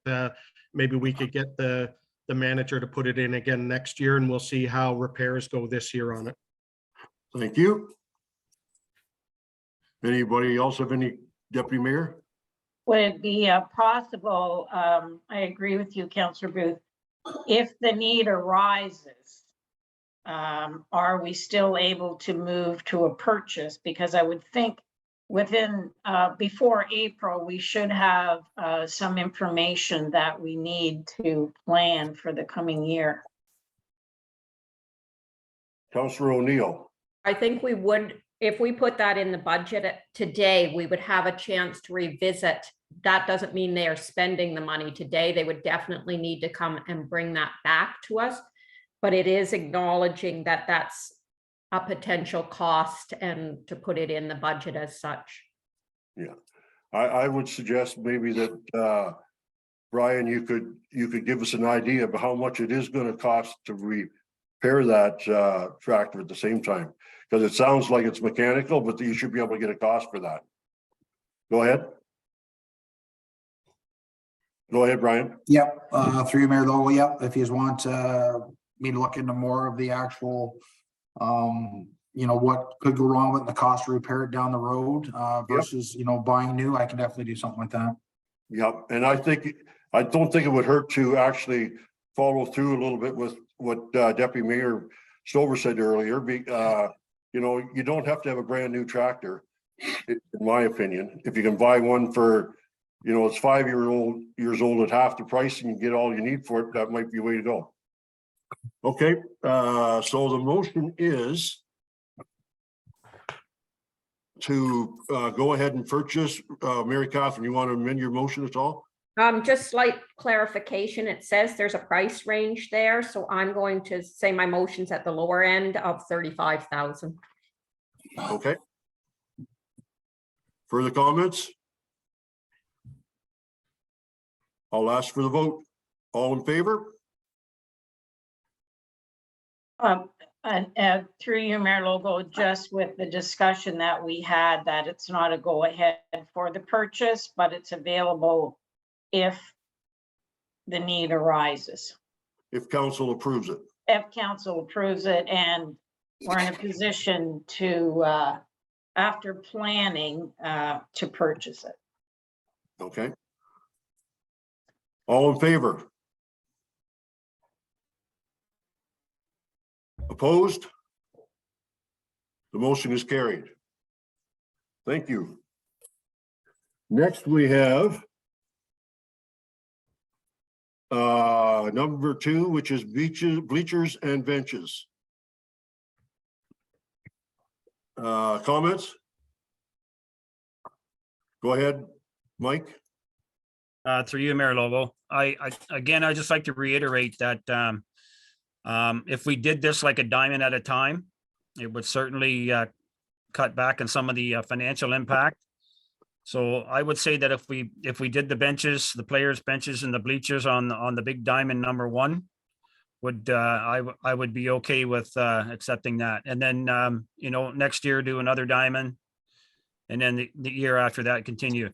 maybe we could get the manager to put it in again next year, and we'll see how repairs go this year on it. Thank you. Anybody else have any, Deputy Mayor? Would it be possible, I agree with you, Councillor Booth, if the need arises, are we still able to move to a purchase? Because I would think within, before April, we should have some information that we need to plan for the coming year. Councillor O'Neill. I think we would, if we put that in the budget today, we would have a chance to revisit. That doesn't mean they are spending the money today. They would definitely need to come and bring that back to us. But it is acknowledging that that's a potential cost and to put it in the budget as such. Yeah, I would suggest maybe that Brian, you could give us an idea of how much it is going to cost to repair that tractor at the same time, because it sounds like it's mechanical, but you should be able to get a cost for that. Go ahead. Go ahead, Brian. Yep, through you, Mayor Lowe. Yep, if you want me to look into more of the actual, what could go wrong with the cost to repair it down the road versus, buying new, I can definitely do something like that. Yep, and I don't think it would hurt to actually follow through a little bit with what Deputy Mayor Stover said earlier. You don't have to have a brand new tractor, in my opinion. If you can buy one for, it's 5 years old at half the price and you get all you need for it, that might be the way to go. Okay, so the motion is to go ahead and purchase. Mary Catherine, you want to amend your motion at all? Just slight clarification. It says there's a price range there, so I'm going to say my motion's at the lower end of 35,000. Okay. Further comments? I'll ask for the vote. All in favor? And through you, Mayor Logo, just with the discussion that we had, that it's not a go-ahead for the purchase, but it's available if the need arises. If council approves it. If council approves it and we're in a position to, after planning, to purchase it. Okay. All in favor? Opposed? The motion is carried. Thank you. Next, we have number 2, which is bleachers and benches. Comments? Go ahead, Mike. Through you, Mayor Lobo. Again, I just like to reiterate that if we did this like a diamond at a time, it would certainly cut back on some of the financial impact. So I would say that if we did the benches, the players' benches and the bleachers on the big diamond number 1, I would be okay with accepting that. And then next year do another diamond, and then the year after that continue.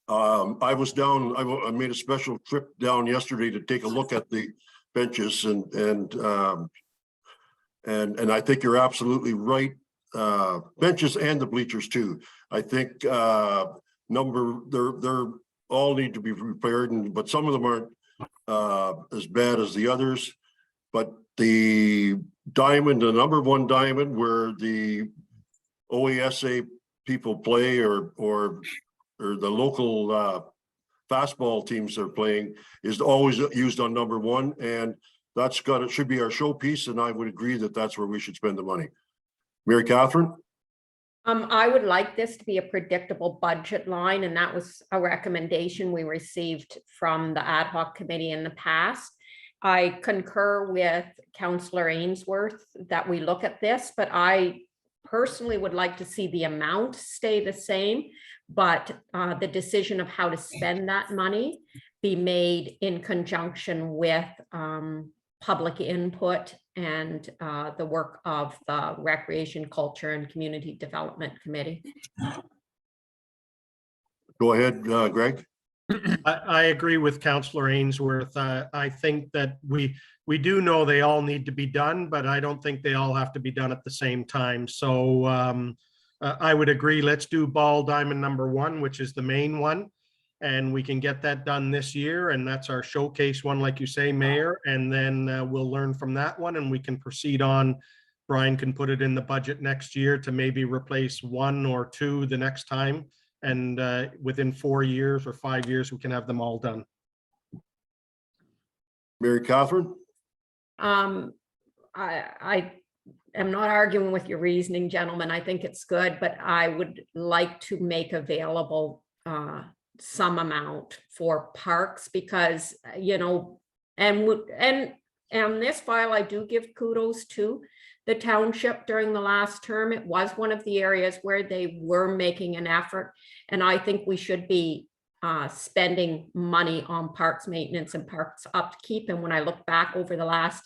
I was down, I made a special trip down yesterday to take a look at the benches and I think you're absolutely right. Benches and the bleachers too. I think they're all need to be repaired, but some of them aren't as bad as the others. But the diamond, the number 1 diamond where the OASA people play or the local fastball teams are playing is always used on number 1, and it should be our showpiece, and I would agree that that's where we should spend the money. Mary Catherine? I would like this to be a predictable budget line, and that was a recommendation we received from the ad hoc committee in the past. I concur with Councillor Ainsworth that we look at this, but I personally would like to see the amount stay the same, but the decision of how to spend that money be made in conjunction with public input and the work of the Recreation, Culture, and Community Development Committee. Go ahead, Greg. I agree with Councillor Ainsworth. I think that we do know they all need to be done, but I don't think they all have to be done at the same time. So I would agree. Let's do ball diamond number 1, which is the main one. And we can get that done this year. And that's our showcase one, like you say, Mayor. And then we'll learn from that one and we can proceed on. Brian can put it in the budget next year to maybe replace 1 or 2 the next time. And within 4 years or 5 years, we can have them all done. Mary Catherine? I am not arguing with your reasoning, gentlemen. I think it's good, but I would like to make available some amount for parks because, and this file, I do give kudos to the township during the last term. It was one of the areas where they were making an effort. And I think we should be spending money on parks maintenance and parks upkeep. And when I look back over the last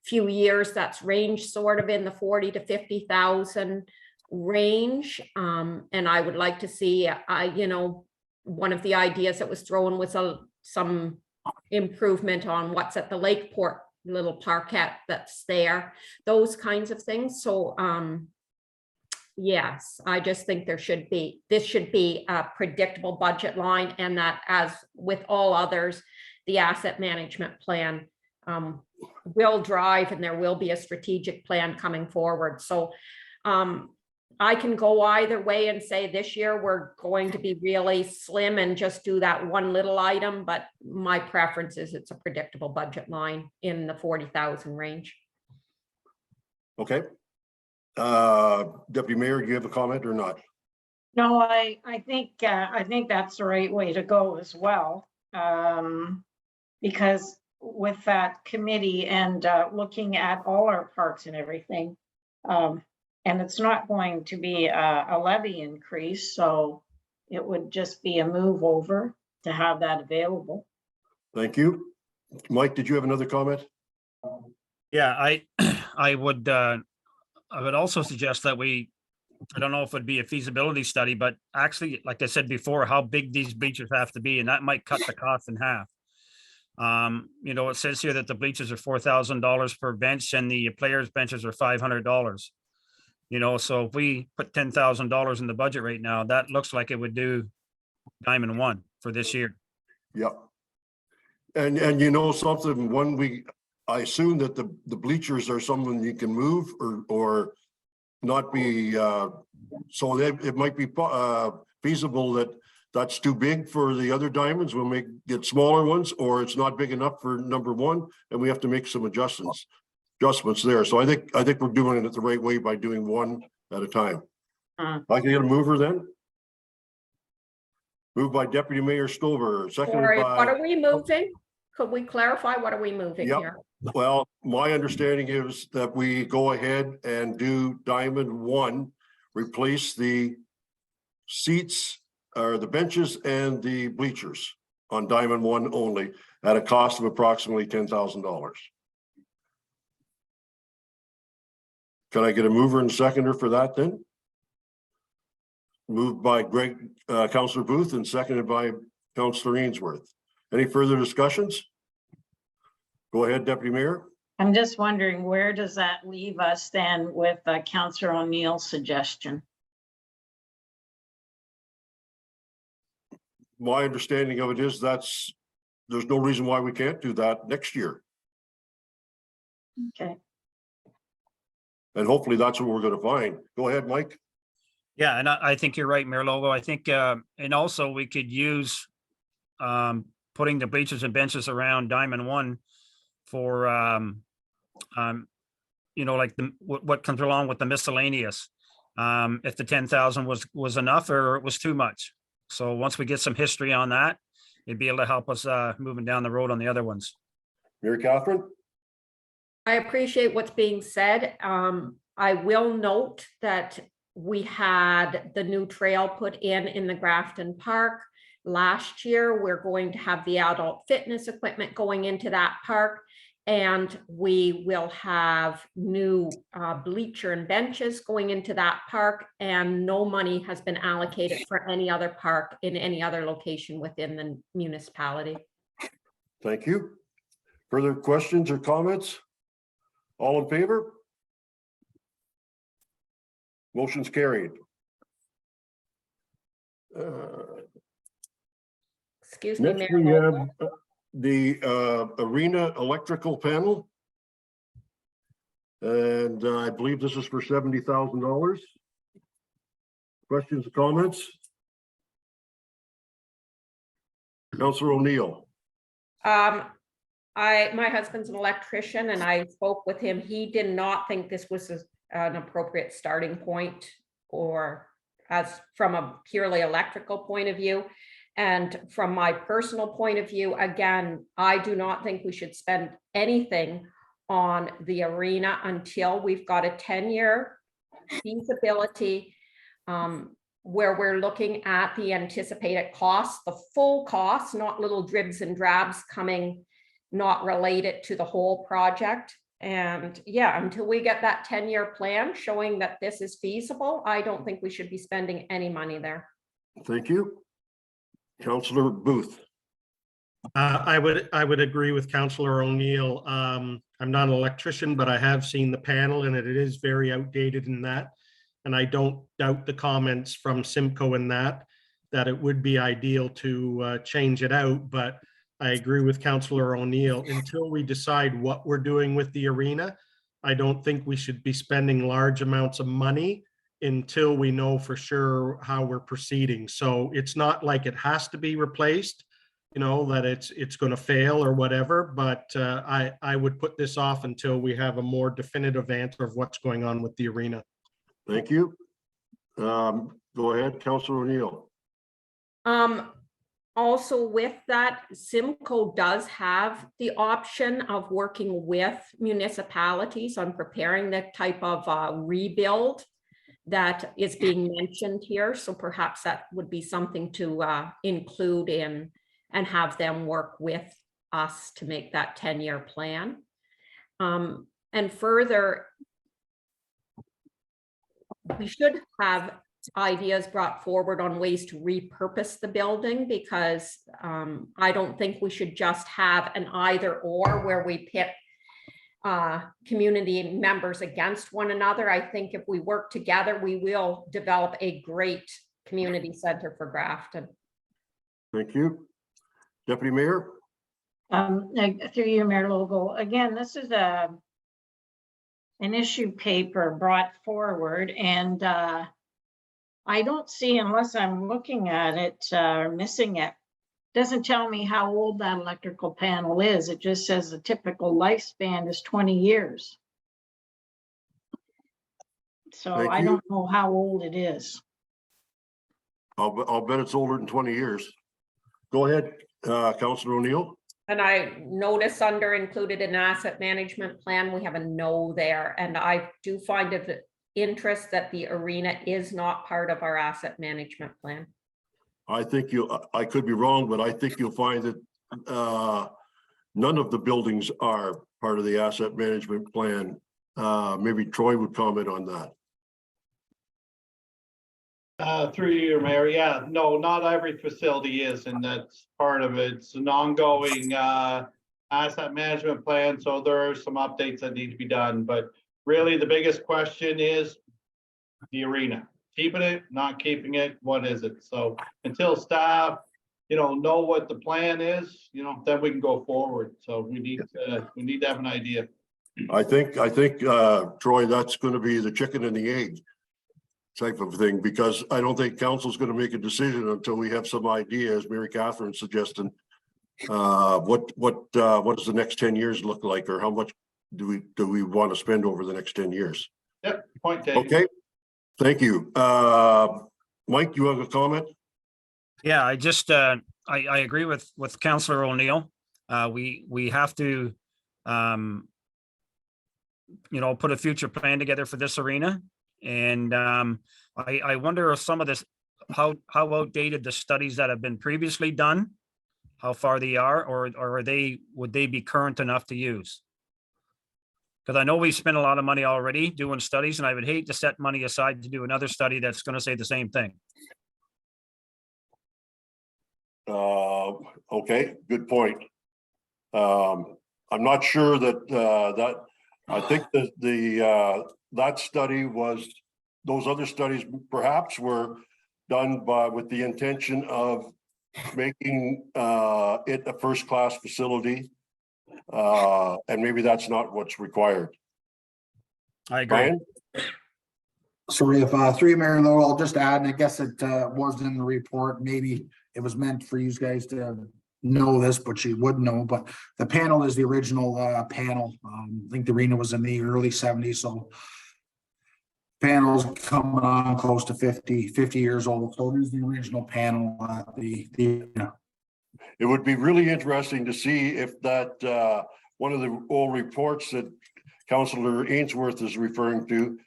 few years, that's ranged sort of in the 40 to 50,000 range. And I would like to see, one of the ideas that was thrown was some improvement on what's at the Lakeport little parkette that's there, those kinds of things. So yes, I just think this should be a predictable budget line, and that, as with all others, the asset management plan will drive, and there will be a strategic plan coming forward. So I can go either way and say this year we're going to be really slim and just do that one little item, but my preference is it's a predictable budget line in the 40,000 range. Okay. Deputy Mayor, do you have a comment or not? No, I think that's the right way to go as well. Because with that committee and looking at all our parks and everything, and it's not going to be a levy increase, so it would just be a move over to have that available. Thank you. Mike, did you have another comment? Yeah, I would also suggest that I don't know if it'd be a feasibility study, but actually, like I said before, how big these bleachers have to be, and that might cut the cost in half. It says here that the bleachers are $4,000 per bench and the players' benches are $500. So if we put $10,000 in the budget right now, that looks like it would do Diamond One for this year. Yep. And something, I assume that the bleachers are something you can move or not be, so it might be feasible that's too big for the other diamonds. We'll get smaller ones, or it's not big enough for number one, and we have to make some adjustments there. So I think we're doing it the right way by doing one at a time. I can get a mover then. Moved by Deputy Mayor Stover, seconded Sorry, what by, are we moving? Could we clarify what are we moving Yep. here? well, my understanding is that we go ahead and do Diamond One, replace the seats or the benches and the bleachers on Diamond One only at a cost of approximately $10,000. Can I get a mover and seconder for that then? Moved by Councillor Booth and seconded by Councillor Ainsworth. Any further discussions? Go ahead, Deputy Mayor. I'm just wondering, where does that leave us then with Councillor O'Neill's suggestion? My understanding of it is there's no reason why we can't do that next year. Okay. And hopefully that's what we're going to find. Go ahead, Mike. Yeah, and I think you're right, Mayor Logo. I think, and also we could use putting the bleachers and benches around Diamond One for, like what comes along with the miscellaneous. If the 10,000 was enough or it was too much. So once we get some history on that, it'd be able to help us moving down the road on the other ones. Mary Catherine? I appreciate what's being said. I will note that we had the new trail put in the Grafton Park. Last year, we're going to have the adult fitness equipment going into that park. And we will have new bleacher and benches going into that park. And no money has been allocated for any other park in any other location within the municipality. Thank you. Further questions or comments? All in favor? Motion's carried. Excuse me, Next Mayor. we Lobo. have the arena electrical panel. And I believe this is for $70,000. Questions or comments? Councillor O'Neill. My husband's an electrician and I spoke with him. He did not think this was an appropriate starting point or as from a purely electrical point of view. And from my personal point of view, again, I do not think we should spend anything on the arena until we've got a 10-year feasibility where we're looking at the anticipated costs, the full costs, not little dribs and drabs coming not related to the whole project. And yeah, until we get that 10-year plan showing that this is feasible, I don't think we should be spending any money there. Thank you. Councillor Booth. I would agree with Councillor O'Neill. I'm not an electrician, but I have seen the panel and it is very outdated in that. And I don't doubt the comments from Simcoe in that it would be ideal to change it out. But I agree with Councillor O'Neill. Until we decide what we're doing with the arena, I don't think we should be spending large amounts of money until we know for sure how we're proceeding. So it's not like it has to be replaced, that it's going to fail or whatever, but I would put this off until we have a more definitive answer of what's going on with the arena. Thank you. Go ahead, Councilor O'Neill. Also with that, Simcoe does have the option of working with municipalities on preparing the type of rebuild that is being mentioned here. So perhaps that would be something to include in and have them work with us to make that 10-year plan. And further, we should have ideas brought forward on ways to repurpose the building, because I don't think we should just have an either or where we pit community members against one another. I think if we work together, we will develop a great community center for Grafton. Thank you. Deputy Mayor? Through you, Mayor Logal, again, this is an issue paper brought forward, and I don't see, unless I'm looking at it, missing it. Doesn't tell me how old that electrical panel is. It just says the typical lifespan is 20 years. So Thank I you. don't know how old it is. I'll bet it's older than 20 years. Go ahead, Councilor O'Neill. And I notice under included in asset management plan, we have a no there. And I do find of interest that the arena is not part of our asset management plan. I think I could be wrong, but I think you'll find that none of the buildings are part of the asset management plan. Maybe Troy would comment on that. Through you, Mayor. Yeah, no, not every facility is, and that's part of it. It's an ongoing asset management plan, so there are some updates that need to be done. But really, the biggest question is the arena. Keeping it, not keeping it, what is it? So until staff, know what the plan is, then we can go forward. So we need to have an idea. I think, Troy, that's going to be the chicken and the egg type of thing, because I don't think council's going to make a decision until we have some idea, as Mary Catherine suggested. What does the next 10 years look like, or how much do we want to spend over the next 10 years? Yep, point taken. Okay, thank you. Mike, you have a comment? Yeah, I just, I agree with Councillor O'Neill. We have to, put a future plan together for this arena. And I wonder if some of this, how outdated the studies that have been previously done, how far they are, or would they be current enough to use? Because I know we've spent a lot of money already doing studies, and I would hate to set money aside to do another study that's going to say the same thing. Okay, good point. I'm not sure that I think that that study was, those other studies perhaps were done with the intention of making it a first-class facility. And maybe that's not what's required. I agree. Brian? Sorry, if through Mayor Lowe, I'll just add, and I guess it was in the report. Maybe it was meant for you guys to know this, but you would know. But the panel is the original panel. I think the arena was in the early 70s, so panels coming on close to 50 years old. So it is the original panel. It would be really interesting to see if that one of the old reports that Councillor Ainsworth is referring to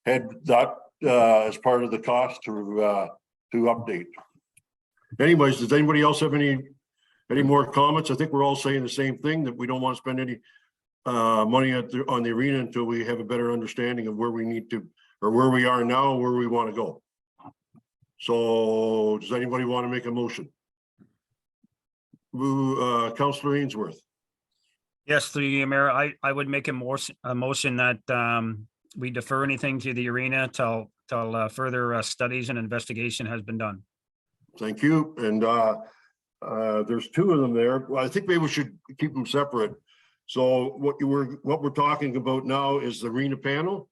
had that as part of the cost to update. Anyways, does anybody else have any more comments? I think we're all saying the same thing, that we don't want to spend any money on the arena until we have a better understanding of where we need to, or where we are now, where we want to go. So does anybody want to make a motion? Councillor Ainsworth. Yes, through you, Mayor, I would make a motion that we defer anything to the arena till further studies and investigation has been done. Thank you. And there's two of them there. Well, I think maybe we should keep them separate. So what we're talking about now is the arena panel.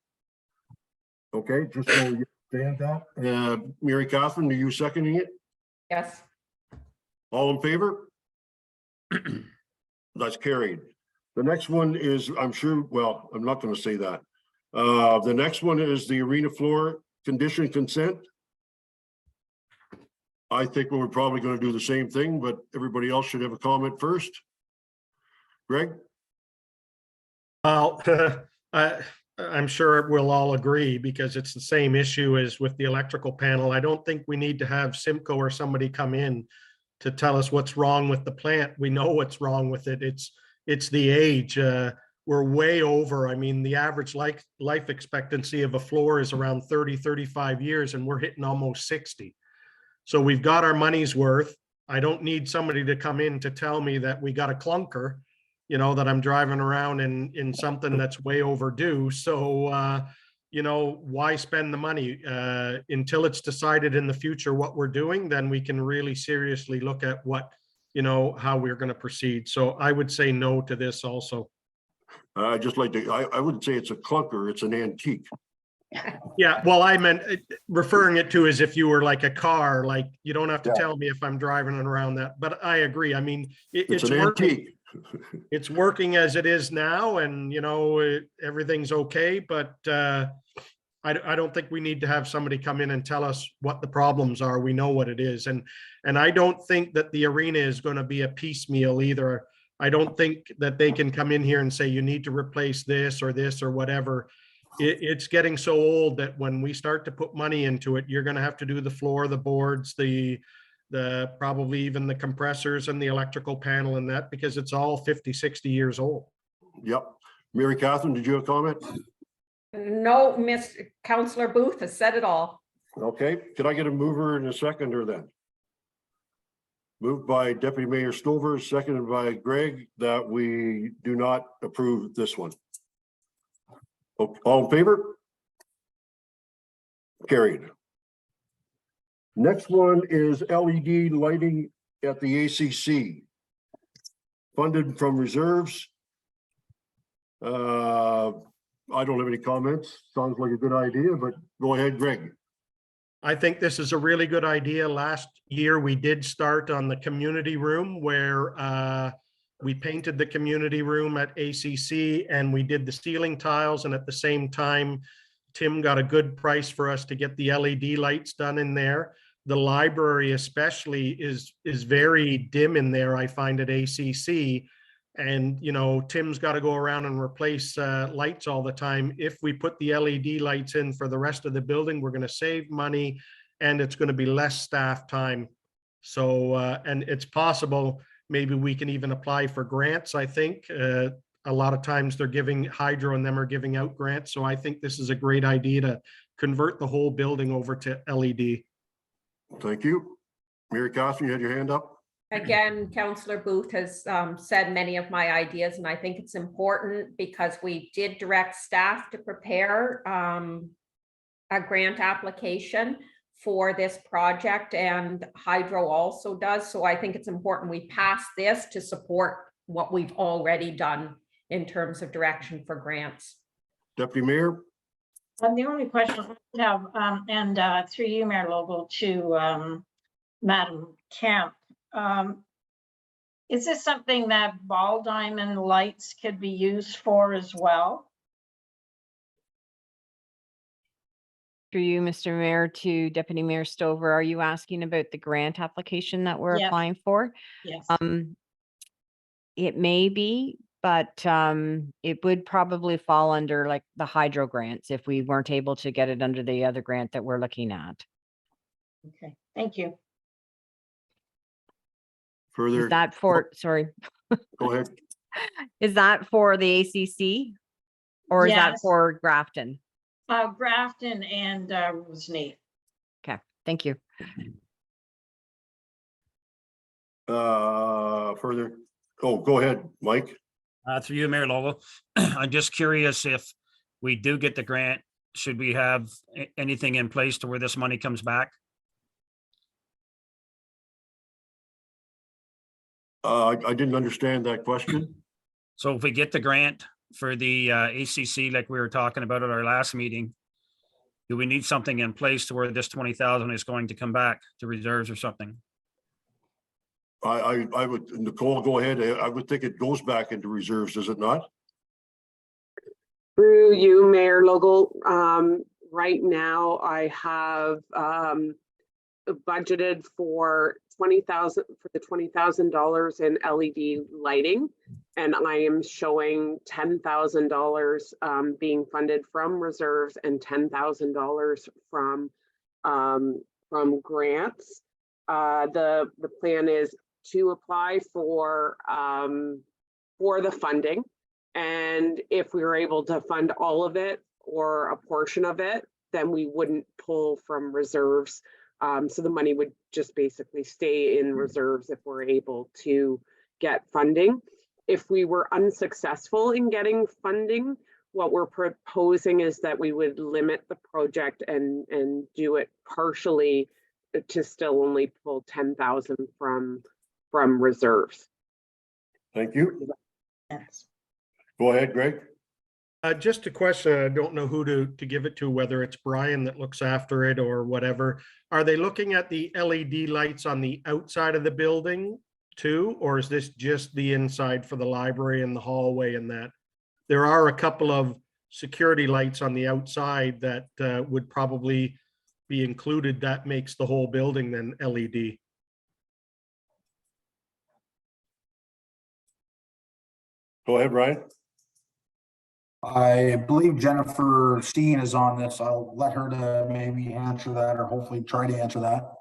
Okay, just so you understand that. Mary Catherine, are you seconding it? Yes. All in favor? That's carried. The next one is, I'm sure, well, I'm not going to say that. The next one is the arena floor condition consent. I think we're probably going to do the same thing, but everybody else should have a comment first. Greg? Well, I'm sure we'll all agree because it's the same issue as with the electrical panel. I don't think we need to have Simco or somebody come in to tell us what's wrong with the plant. We know what's wrong with it. It's the age. We're way over. I mean, the average life expectancy of a floor is around 30, 35 years, and we're hitting almost 60. So we've got our money's worth. I don't need somebody to come in to tell me that we got a clunker, you know, that I'm driving around in something that's way overdue. So, you know, why spend the money until it's decided in the future what we're doing? Then we can really seriously look at what, you know, how we're going to proceed. So I would say no to this also. I just like to, I wouldn't say it's a clunker, it's an antique. Yeah, well, I meant referring it to as if you were like a car, like you don't have to tell me if I'm driving it around that, but I agree. I mean, It's it's an working. antique. It's working as it is now, and you know, everything's okay, but I don't think we need to have somebody come in and tell us what the problems are. We know what it is. And I don't think that the arena is going to be a piecemeal either. I don't think that they can come in here and say, you need to replace this or whatever. It's getting so old that when we start to put money into it, you're going to have to do the floor, the boards, the probably even the compressors and the electrical panel and that, because it's all 50, 60 years old. Yep. Mary Catherine, did you have a comment? No, Miss Counselor Booth has said it all. Okay, can I get a mover and a seconder then? Moved by Deputy Mayor Stover, seconded by Greg, that we do not approve this one. All in favor? Carried. Next one is LED lighting at the ACC. Funded from reserves. I don't have any comments. Sounds like a good idea, but go ahead, Greg. I think this is a really good idea. Last year, we did start on the community room where we painted the community room at ACC and we did the ceiling tiles. And at the same time, Tim got a good price for us to get the LED lights done in there. The library especially is very dim in there, I find, at ACC. And, you know, Tim's got to go around and replace lights all the time. If we put the LED lights in for the rest of the building, we're going to save money and it's going to be less staff time. So, and it's possible, maybe we can even apply for grants, I think. A lot of times they're giving, Hydro and them are giving out grants. So I think this is a great idea to convert the whole building over to LED. Thank you. Mary Catherine, you had your hand up? Again, Counselor Booth has said many of my ideas, and I think it's important because we did direct staff to prepare a grant application for this project, and Hydro also does. So I think it's important we pass this to support what we've already done in terms of direction for grants. Deputy Mayor? The only question I have, and through you, Mayor Logal, to Madam Kemp, is this something that ball diamond lights could be used for as well? Through you, Mr. Mayor, to Deputy Mayor Stover, are you asking about the grant application that we're Yes. applying for? Yes. It may be, but it would probably fall under like the Hydro grants if we weren't able to get it under the other grant that we're looking at. Okay, thank you. Further, Is that for, sorry, go ahead. is that for the ACC? Or is that Yes. for Grafton? Grafton and Rosny. Okay, thank you. Further, oh, go ahead, Mike. Through you, Mayor Lowell. I'm just curious if we do get the grant, should we have anything in place to where this money comes back? I didn't understand that question. So if we get the grant for the ACC, like we were talking about at our last meeting, do we need something in place to where this 20,000 is going to come back to reserves or something? I would, Nicole, go ahead. I would think it goes back into reserves, does it not? Through you, Mayor Logal, right now I have budgeted for the $20,000 in LED lighting. And I am showing $10,000 being funded from reserves and $10,000 from grants. The plan is to apply for the funding. And if we were able to fund all of it or a portion of it, then we wouldn't pull from reserves. So the money would just basically stay in reserves if we're able to get funding. If we were unsuccessful in getting funding, what we're proposing is that we would limit the project and do it partially to still only pull 10,000 from reserves. Thank you. Yes. Go ahead, Greg. Just a question, I don't know who to give it to, whether it's Brian that looks after it or whatever. Are they looking at the LED lights on the outside of the building too? Or is this just the inside for the library and the hallway and that? There are a couple of security lights on the outside that would probably be included. That makes the whole building then LED. Go ahead, Brian. I believe Jennifer Steen is on this. I'll let her to maybe answer that or hopefully try to answer that.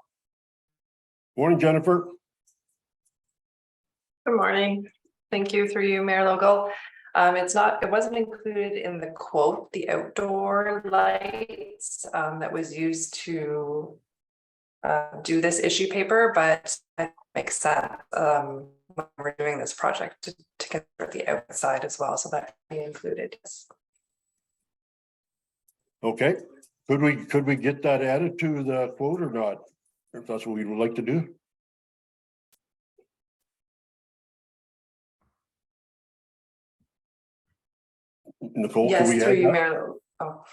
Morning, Jennifer. Good morning. Thank you through you, Mayor Logal. It wasn't included in the quote, the outdoor lights that was used to do this issue paper, but it makes sense when we're doing this project to consider the outside as well, so that can be included. Yes. Okay, could we get that added to the quote or not? If that's what we would like to do. Nicole, can Yes, we through add you, that? Mayor Logal. Oh.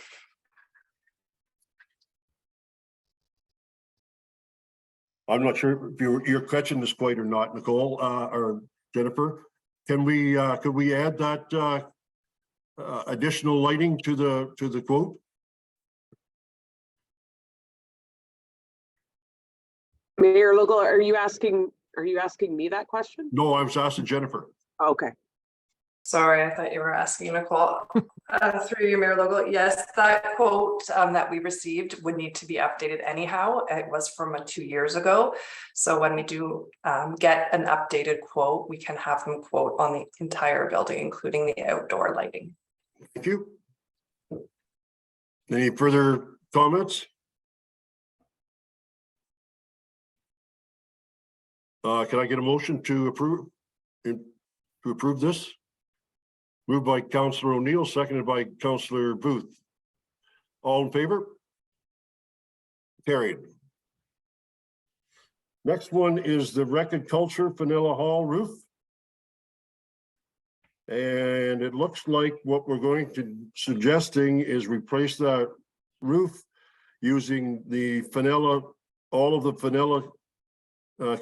I'm not sure if you're catching this quite or not, Nicole, or Jennifer. Can we, could we add that additional lighting to the quote? Mayor Logal, are you asking me that question? No, I was asking Jennifer. Okay. Sorry, I thought you were asking Nicole. Through you, Mayor Logal. Yes, that quote that we received would need to be updated anyhow. It was from 2 years ago. So when we do get an updated quote, we can have them quote on the entire building, including the outdoor lighting. Thank you. Any further comments? Can I get a motion to approve this? Moved by Councillor O'Neill, seconded by Councillor Booth. All in favor? Carried. Next one is the Record Culture Fanilla Hall roof. And it looks like what we're going to suggesting is replace that roof using the Fanilla, all of the Fanilla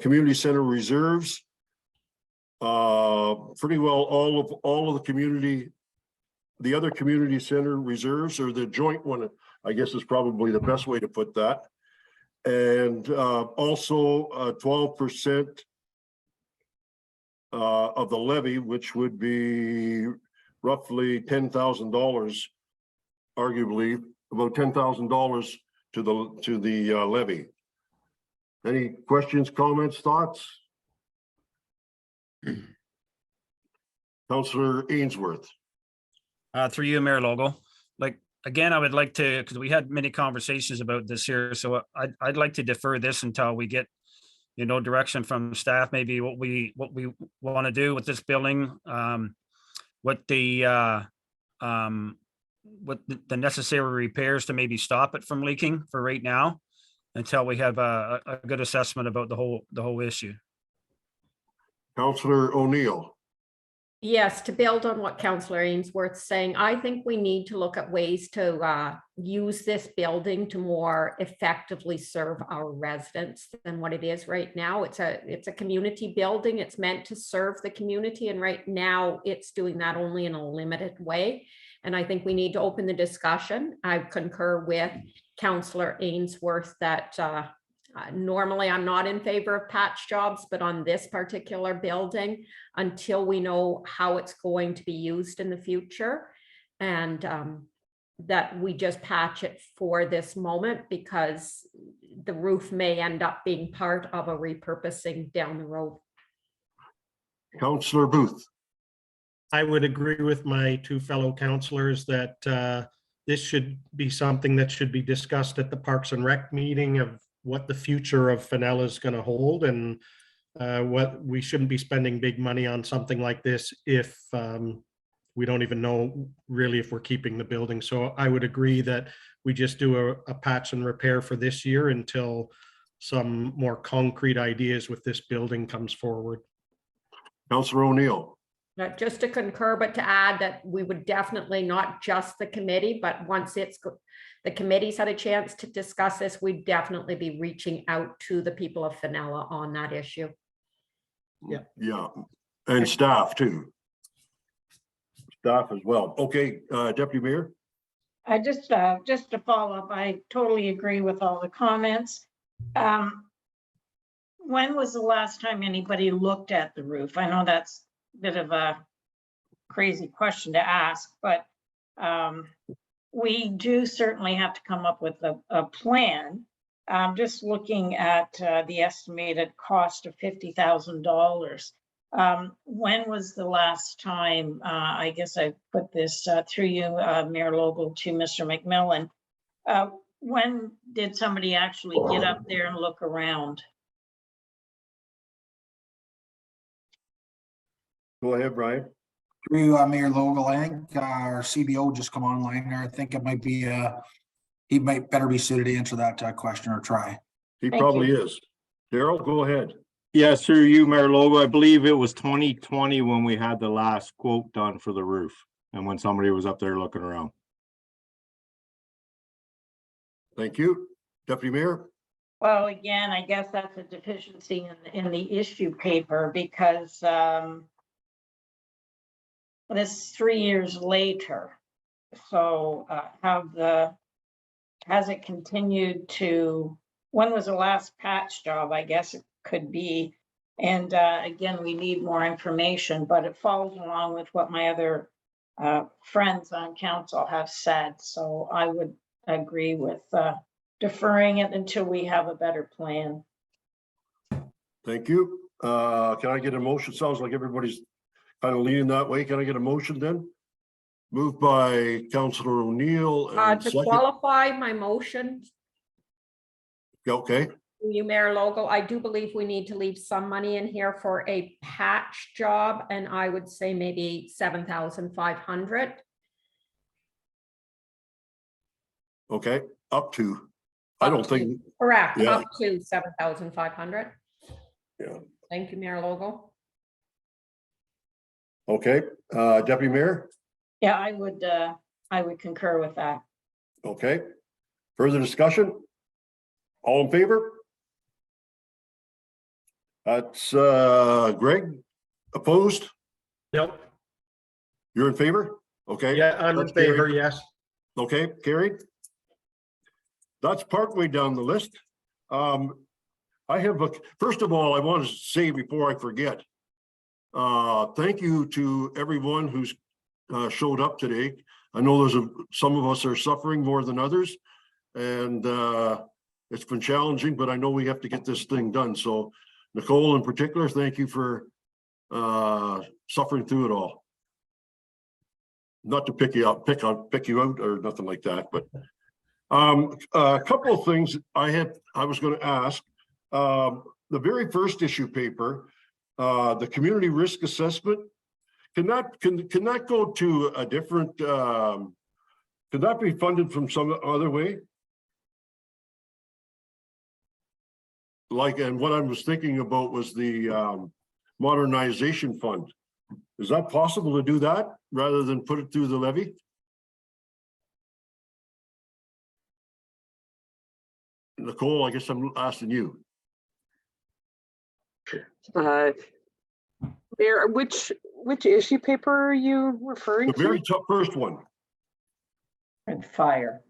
community center reserves. Pretty well all of the community, the other community center reserves, or the joint one, I guess is probably the best way to put that. And also 12% of the levy, which would be roughly $10,000, arguably about $10,000 to the levy. Any questions, comments, thoughts? Councillor Ainsworth. Through you, Mayor Logal. Like, again, I would like to, because we had many conversations about this here, so I'd like to defer this until we get, direction from staff, maybe what we want to do with this building, what the necessary repairs to maybe stop it from leaking for right now, until we have a good assessment about the whole issue. Councillor O'Neill. Yes, to build on what Councillor Ainsworth's saying, I think we need to look at ways to use this building to more effectively serve our residents than what it is right now. It's a community building. It's meant to serve the community, and right now it's doing that only in a limited way. And I think we need to open the discussion. I concur with Councillor Ainsworth that normally I'm not in favor of patch jobs, but on this particular building, until we know how it's going to be used in the future, and that we just patch it for this moment, because the roof may end up being part of a repurposing down the road. Councillor Booth. I would agree with my two fellow councillors that this should be something that should be discussed at the Parks and Rec meeting of what the future of Fenella is going to hold, and what we shouldn't be spending big money on something like this if we don't even know really if we're keeping the building. So I would agree that we just do a patch and repair for this year until some more concrete ideas with this building comes forward. Councillor O'Neill. Just to concur, but to add that we would definitely, not just the committee, but once the committee's had a chance to discuss this, we'd definitely be reaching out to the people of Fenella on that issue. Yeah, and staff too. Staff as well. Okay, Deputy Mayor. I just to follow up, I totally agree with all the comments. When was the last time anybody looked at the roof? I know that's a bit of a crazy question to ask, but we do certainly have to come up with a plan. Just looking at the estimated cost of $50,000. When was the last time, I guess I put this through you, Mayor Logal, to Mr. McMillan. When did somebody actually get up there and look around? Go ahead, Brian. Through Mayor Logal, I think our CBO just come online there. I think it might be, he might better be suited to answer that question or try. He Thank probably you. is. Daryl, go ahead. Yes, through you, Mayor Logo. I believe it was 2020 when we had the last quote done for the roof and when somebody was up there looking around. Thank you. Deputy Mayor. Well, again, I guess that's a deficiency in the issue paper, because this 3 years later. So has it continued to, when was the last patch job? I guess it could be. And again, we need more information, but it follows along with what my other friends on council have said. So I would agree with deferring it until we have a better plan. Thank you. Can I get a motion? Sounds like everybody's kind of leaning that way. Can I get a motion then? Moved by Councillor O'Neill. and To second- qualify my motion, Okay, you, Mayor Logo, I do believe we need to leave some money in here for a patch job, and I would say maybe 7,500. okay, up to. I don't think, Correct, Yeah. up to 7,500. Yeah. Thank you, Mayor Logo. okay, Deputy Mayor, Yeah, I would concur with that. okay. Further discussion? All in favor? That's Greg, opposed? Yep. You're in favor? Okay. Yeah, I'm in That's carried. favor, yes. Okay, carried. That's partway down the list. I have first of all, I want to say before I forget, thank you to everyone who's showed up today. I know some of us are suffering more than others, and it's been challenging, but I know we have to get this thing done. So Nicole in particular, thank you for suffering through it all. Not to pick you out or nothing like that, but a couple of things I was going to ask. The very first issue paper, the community risk assessment, can that go to a different, can that be funded from some other way? Like, and what I was thinking about was the modernization fund. Is that possible to do that rather than put it through the levy? Nicole, I guess I'm asking you. Mayor, which issue paper are you referring The very to? top first one. And fire.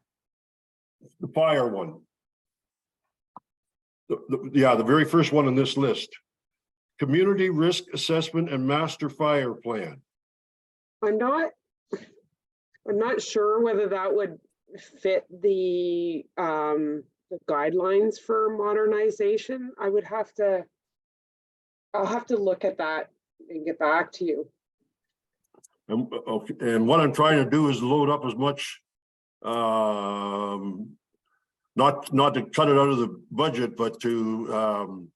The fire one. Yeah, the very first one on this list. Community Risk Assessment and Master Fire Plan. I'm not sure whether that would fit the guidelines for modernization. I'll have to look at that and get back to you. Okay, and what I'm trying to do is load up as much, not to cut it out of the budget, but to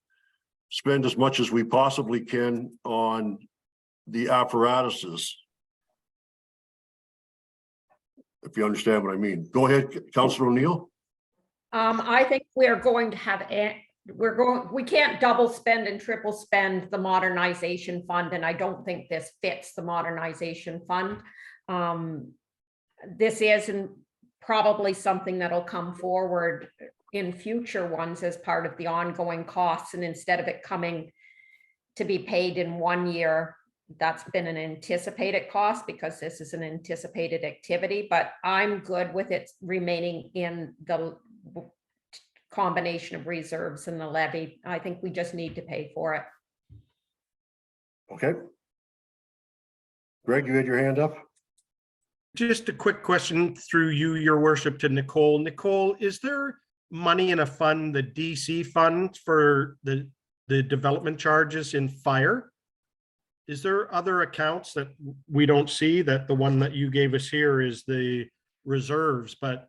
spend as much as we possibly can on the apparatuses. If you understand what I mean. Go ahead, Councillor O'Neill. I think we're going to have, we can't double spend and triple spend the modernization fund, and I don't think this fits the modernization fund. This isn't probably something that'll come forward in future ones as part of the ongoing costs, and instead of it coming to be paid in 1 year, that's been an anticipated cost because this is an anticipated activity, but I'm good with it remaining in the combination of reserves and the levy. I think we just need to pay for it. Okay. Greg, you had your hand up? Just a quick question through you, your worship, to Nicole. Nicole, is there money in a fund, the DC fund, for the development charges in fire? Is there other accounts that we don't see? That the one that you gave us here is the reserves, but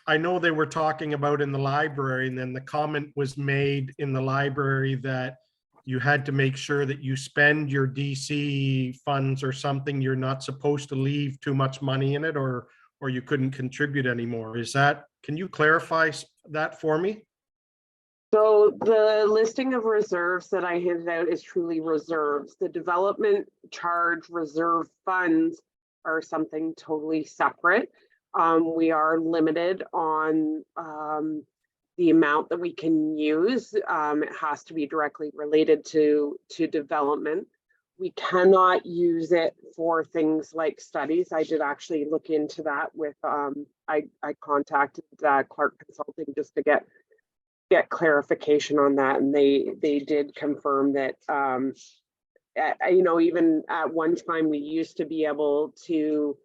I know they were talking about in the library, and then the comment was made in the library that you had to make sure that you spend your DC funds or something. You're not supposed to leave too much money in it, or you couldn't contribute anymore. Is that, can you clarify that for me? So the listing of reserves that I handed out is truly reserves. The development charge reserve funds are something totally separate. We are limited on the amount that we can use. It has to be directly related to development. We cannot use it for things like studies. I did actually look into that with, I contacted Clark Consulting just to get clarification on that, and they did confirm that you know, even at one time we used to be able to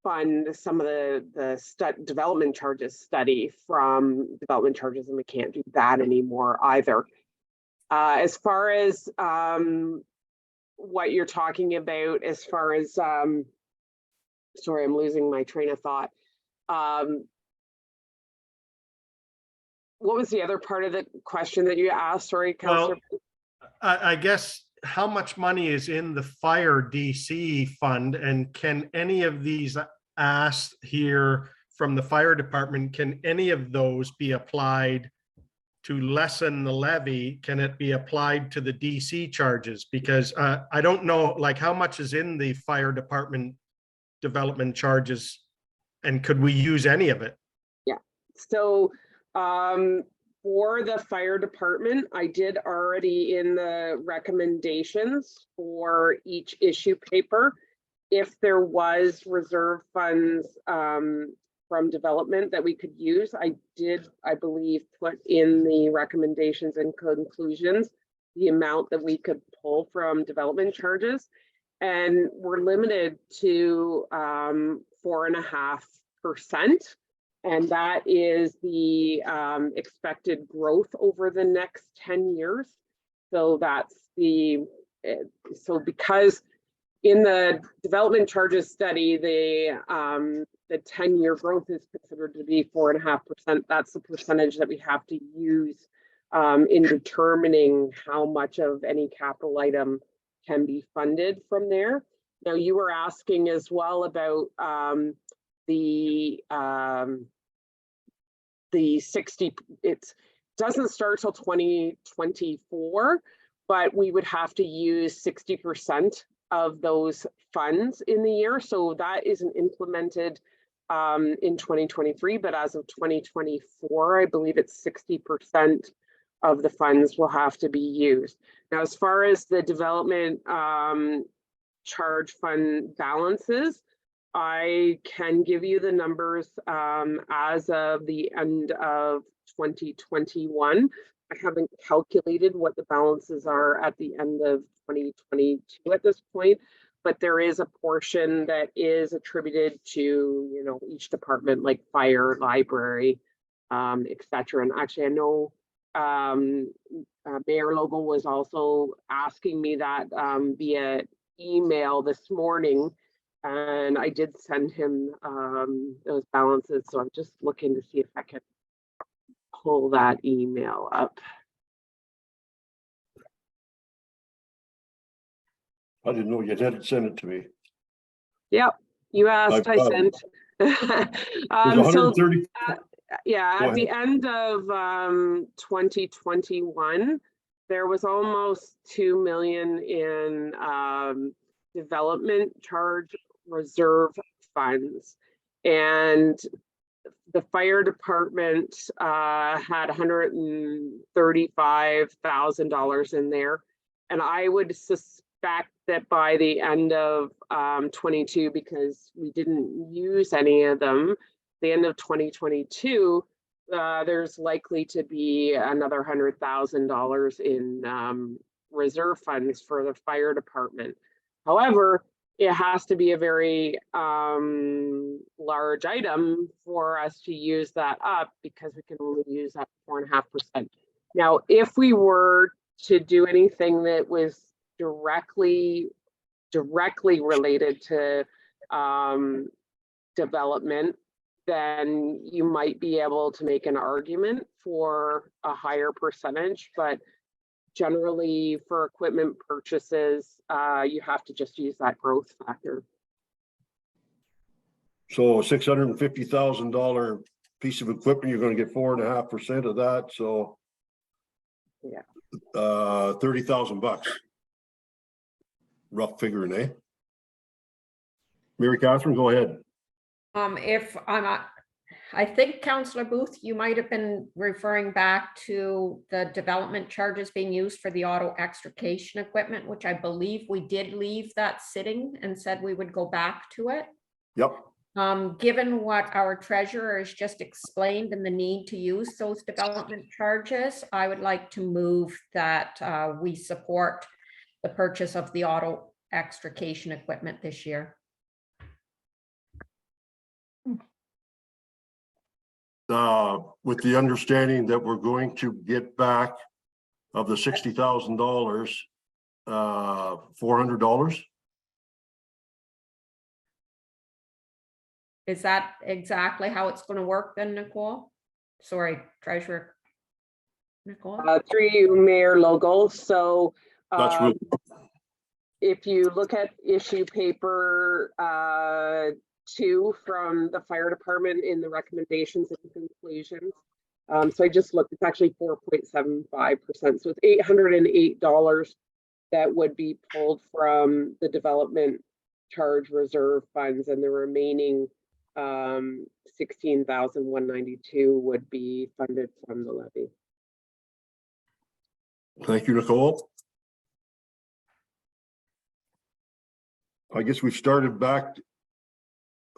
fund some of the development charges study from development charges, and we can't do that anymore either. As far as what you're talking about, as far as sorry, I'm losing my train of thought. What was the other part of the question that you asked? Sorry, Councillor. Well, I guess how much money is in the fire DC fund, and can any of these asked here from the fire department, can any of those be applied to lessen the levy? Can it be applied to the DC charges? Because I don't know, like, how much is in the fire department development charges, and could we use any of it? Yeah, so for the fire department, I did already in the recommendations for each issue paper, if there was reserve funds from development that we could use, I believe, put in the recommendations and conclusions the amount that we could pull from development charges, and we're limited to 4.5%. And that is the expected growth over the next 10 years. So that's so because in the development charges study, the 10-year growth is considered to be 4.5%. That's the percentage that we have to use in determining how much of any capital item can be funded from there. Now, you were asking as well about the 60, it doesn't start till 2024, but we would have to use 60% of those funds in the year. So that isn't implemented in 2023, but as of 2024, I believe it's 60% of the funds will have to be used. Now, as far as the development charge fund balances, I can give you the numbers as of the end of 2021. I haven't calculated what the balances are at the end of 2022 at this point, but there is a portion that is attributed to, you know, each department like fire, library, et cetera. And actually, I know Mayor Logan was also asking me that via email this morning, and I did send him those balances. So I'm just looking to see if I can pull that email up. I didn't know you had sent it to me. Yep, you asked, I I've got sent. There's So 130. yeah, Go at the end of 2021, there was almost 2 million in development charge reserve funds. And the fire department had $135,000 in there. And I would suspect that by the end of 22, because we didn't use any of them, the end of 2022, there's likely to be another $100,000 in reserve funds for the fire department. However, it has to be a very large item for us to use that up, because we can only use that 4.5%. Now, if we were to do anything that was directly related to development, then you might be able to make an argument for a higher percentage, but generally for equipment purchases, you have to just use that growth factor. So $650,000 piece of equipment, you're gonna get 4.5% of that, so. Yeah. $30,000. Rough figure, eh? Mary Catherine, go ahead. If I think Councillor Booth, you might have been referring back to the development charges being used for the auto extrication equipment, which I believe we did leave that sitting and said we would go back to it. Yep. Given what our treasurer has just explained and the need to use those development charges, I would like to move that we support the purchase of the auto extrication equipment this year. With the understanding that we're going to get back of the $60,000, $400. Is that exactly how it's going to work then, Nicole? Sorry, Treasurer Nicole. Through you, Mayor Logal. So That's real. if you look at issue paper 2 from the fire department in the recommendations and conclusions. So I just looked, it's actually 4.75%. So it's $808 that would be pulled from the development charge reserve funds, and the remaining 16,192 would be funded from the levy. Thank you, Nicole. I guess we started back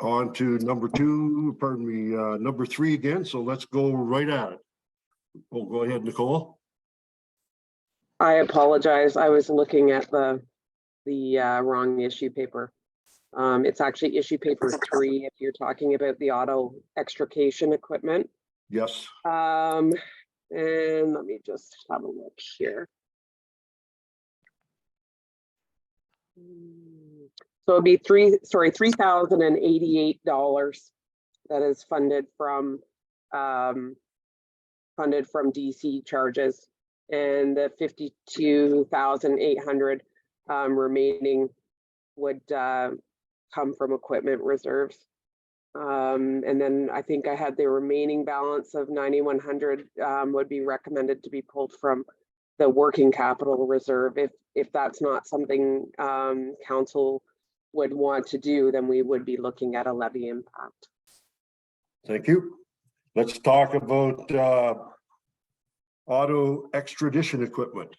on to number 3 again. So let's go right at it. Oh, go ahead, Nicole. I apologize. I was looking at the wrong issue paper. It's actually issue paper 3 if you're talking about the auto extrication equipment. Yes. And let me just have a look here. So it'd be $3,088 that is funded from DC charges, and the 52,800 remaining would come from equipment reserves. And then I think I had the remaining balance of 9,100 would be recommended to be pulled from the working capital reserve. If that's not something council would want to do, then we would be looking at a levy impact. Thank you. Let's talk about auto extradition equipment.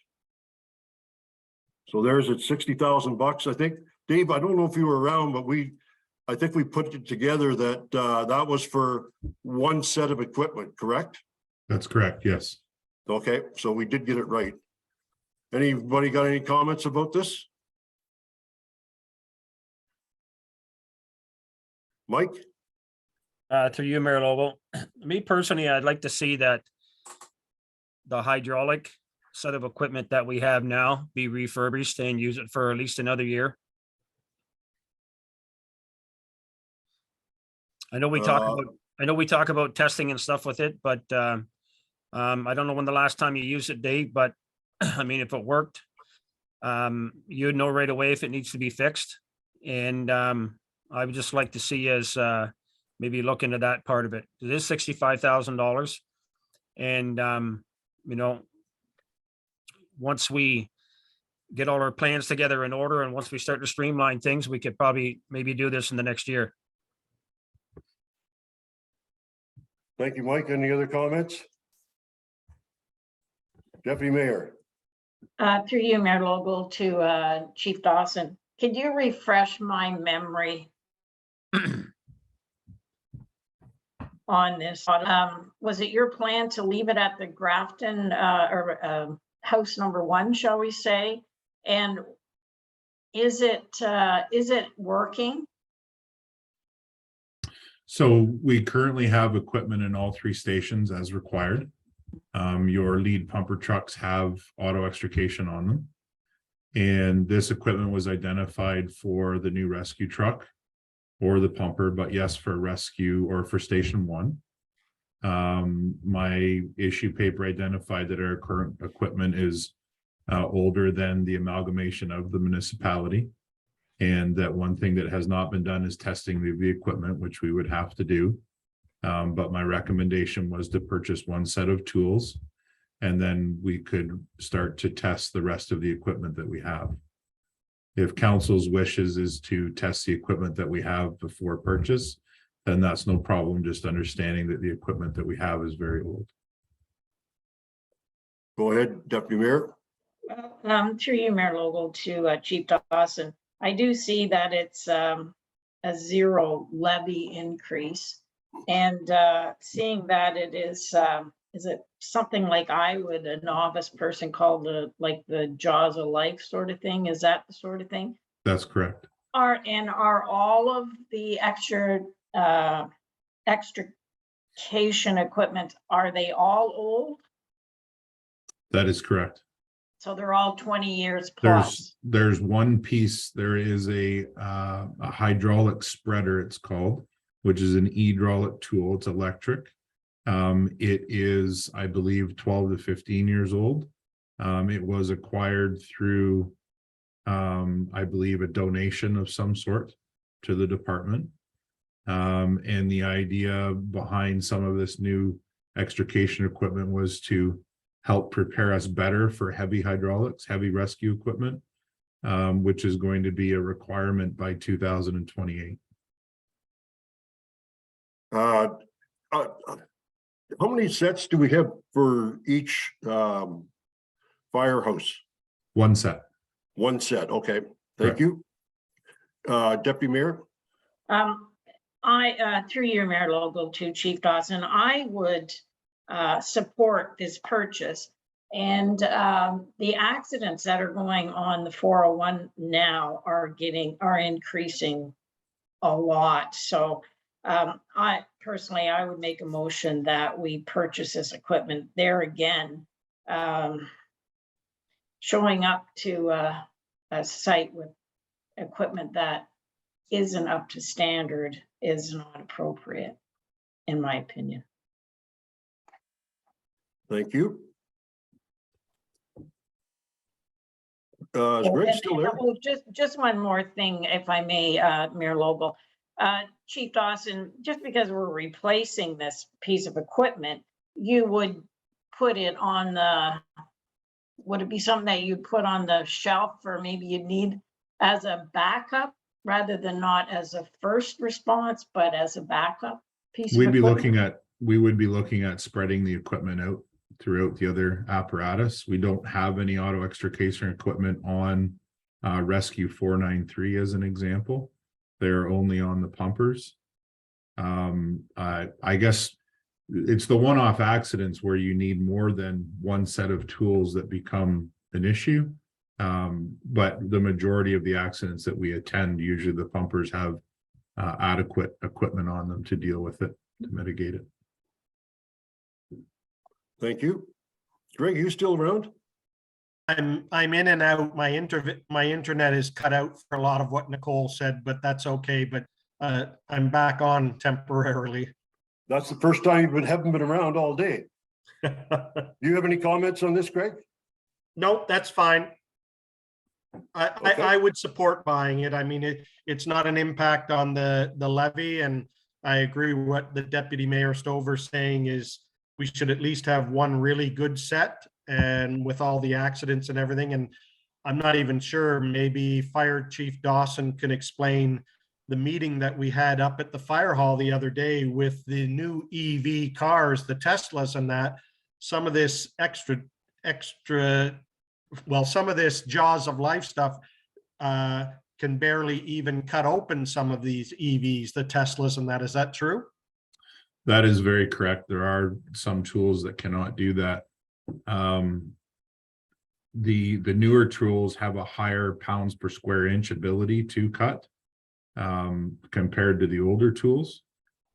So there's at $60,000. I think, Dave, I don't know if you were around, but I think we put it together that that was for one set of equipment, correct? That's correct, yes. Okay, so we did get it right. Anybody got any comments about this? Mike? Through you, Mayor Lobo. Me personally, I'd like to see that the hydraulic set of equipment that we have now be refurbished and use it for at least another year. I know we talk about testing and stuff with it, but I don't know when the last time you used it, Dave, but I mean, if it worked, you'd know right away if it needs to be fixed. And I would just like to see us maybe look into that part of it. It is $65,000. And you know, once we get all our plans together in order and once we start to streamline things, we could probably maybe do this in the next year. Thank you, Mike. Any other comments? Deputy Mayor? Through you, Mayor Logal, to Chief Dawson. Could you refresh my memory on this? Was it your plan to leave it at the Grafton or house number 1, shall we say? And is it working? So we currently have equipment in all 3 stations as required. Your lead pumper trucks have auto extrication on them. And this equipment was identified for the new rescue truck or the pumper, but yes, for rescue or for station 1. My issue paper identified that our current equipment is older than the amalgamation of the municipality. And that one thing that has not been done is testing the equipment, which we would have to do. But my recommendation was to purchase one set of tools, and then we could start to test the rest of the equipment that we have. If council's wishes is to test the equipment that we have before purchase, then that's no problem, just understanding that the equipment that we have is very old. Go ahead, Deputy Mayor. Through you, Mayor Logal, to Chief Dawson. I do see that it's a 0 levy increase, and seeing that it is it something like a novice person called the jaws of life sort of thing? Is that the sort of thing? That's correct. Are all of the extrication equipment, are they all old? That is correct. So they're all 20 years plus. There's one piece, there is a hydraulic spreader, it's called, which is an hydraulic tool. It's electric. It is, I believe, 12 to 15 years old. It was acquired through, I believe, a donation of some sort to the department. And the idea behind some of this new extrication equipment was to help prepare us better for heavy hydraulics, heavy rescue equipment, which is going to be a requirement by 2028. How many sets do we have for each firehouse? One set. One set, okay. Thank you. Deputy Mayor? I through your Mayor Logal to Chief Dawson, I would support this purchase, and the accidents that are going on the 401 now are increasing a lot. So I personally would make a motion that we purchase this equipment. There again, showing up to a site with equipment that isn't up to standard is not appropriate, in my opinion. Thank you. Is Greg still there? Just one more thing, if I may, Mayor Lobo. Chief Dawson, just because we're replacing this piece of equipment, you would put it on would it be something that you'd put on the shelf, or maybe you'd need as a backup rather than not as a first response, but as a backup piece of equipment? We would be looking at spreading the equipment out throughout the other apparatus. We don't have any auto extrication equipment on Rescue 493 as an example. They're only on the pumpers. I guess it's the one-off accidents where you need more than one set of tools that become an issue. But the majority of the accidents that we attend, usually the pumpers have adequate equipment on them to deal with it, to mitigate it. Thank you. Greg, you still around? I'm in and out. My internet is cut out for a lot of what Nicole said, but that's okay. But I'm back on temporarily. That's the first time you haven't been around all day. Do you have any comments on this, Greg? Nope, that's fine. Okay. I would support buying it. I mean, it's not an impact on the levy, and I agree with what the deputy mayor Stover's saying is we should at least have one really good set, and with all the accidents and everything. And I'm not even sure, maybe Fire Chief Dawson can explain the meeting that we had up at the fire hall the other day with the new EV cars, the Teslas and that, some of this well, some of this jaws of life stuff can barely even cut open some of these EVs, the Teslas and that. Is that true? That is very correct. There are some tools that cannot do that. The newer tools have a higher pounds per square inch ability to cut compared to the older tools.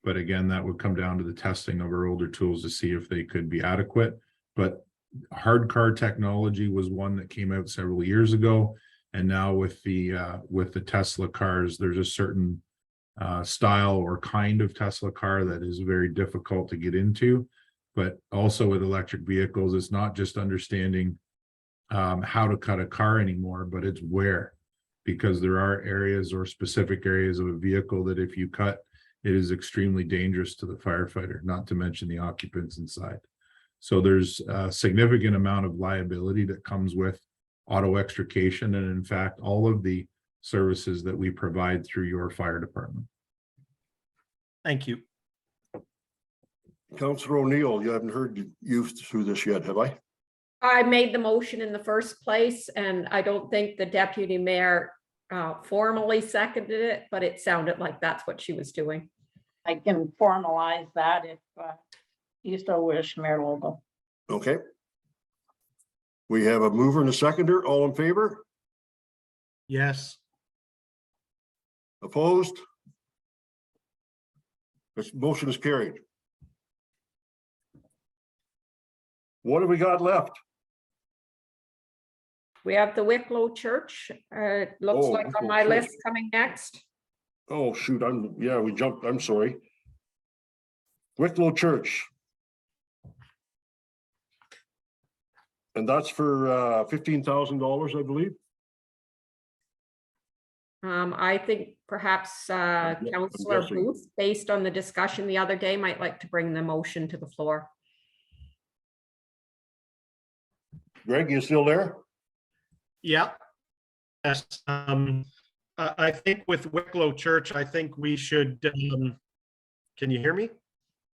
But again, that would come down to the testing of our older tools to see if they could be adequate. But hard car technology was one that came out several years ago. And now with the Tesla cars, there's a certain style or kind of Tesla car that is very difficult to get into. But also with electric vehicles, it's not just understanding how to cut a car anymore, but it's where, because there are areas or specific areas of a vehicle that if you cut, it is extremely dangerous to the firefighter, not to mention the occupants inside. So there's a significant amount of liability that comes with auto extrication, and in fact, all of the services that we provide through your fire department. Thank you. Councillor O'Neill, you haven't heard you through this yet, have I? I made the motion in the first place, and I don't think the deputy mayor formally seconded it, but it sounded like that's what she was doing. I can formalize that if you so wish, Mayor Logan. Okay. We have a mover and a seconder. All in favor? Yes. Opposed? This motion is carried. What have we got left? We have the Wicklow Church. Looks Oh, like on Wicklow my Church. list coming next. Oh, shoot, we jumped, I'm sorry. Wicklow Church. And that's for $15,000, I believe. I think perhaps Councillor guessing. Booth, based on the discussion the other day, might like to bring the motion to the floor. Greg, you still there? Yeah. Yes. I think with Wicklow Church, I think we should, can you hear me?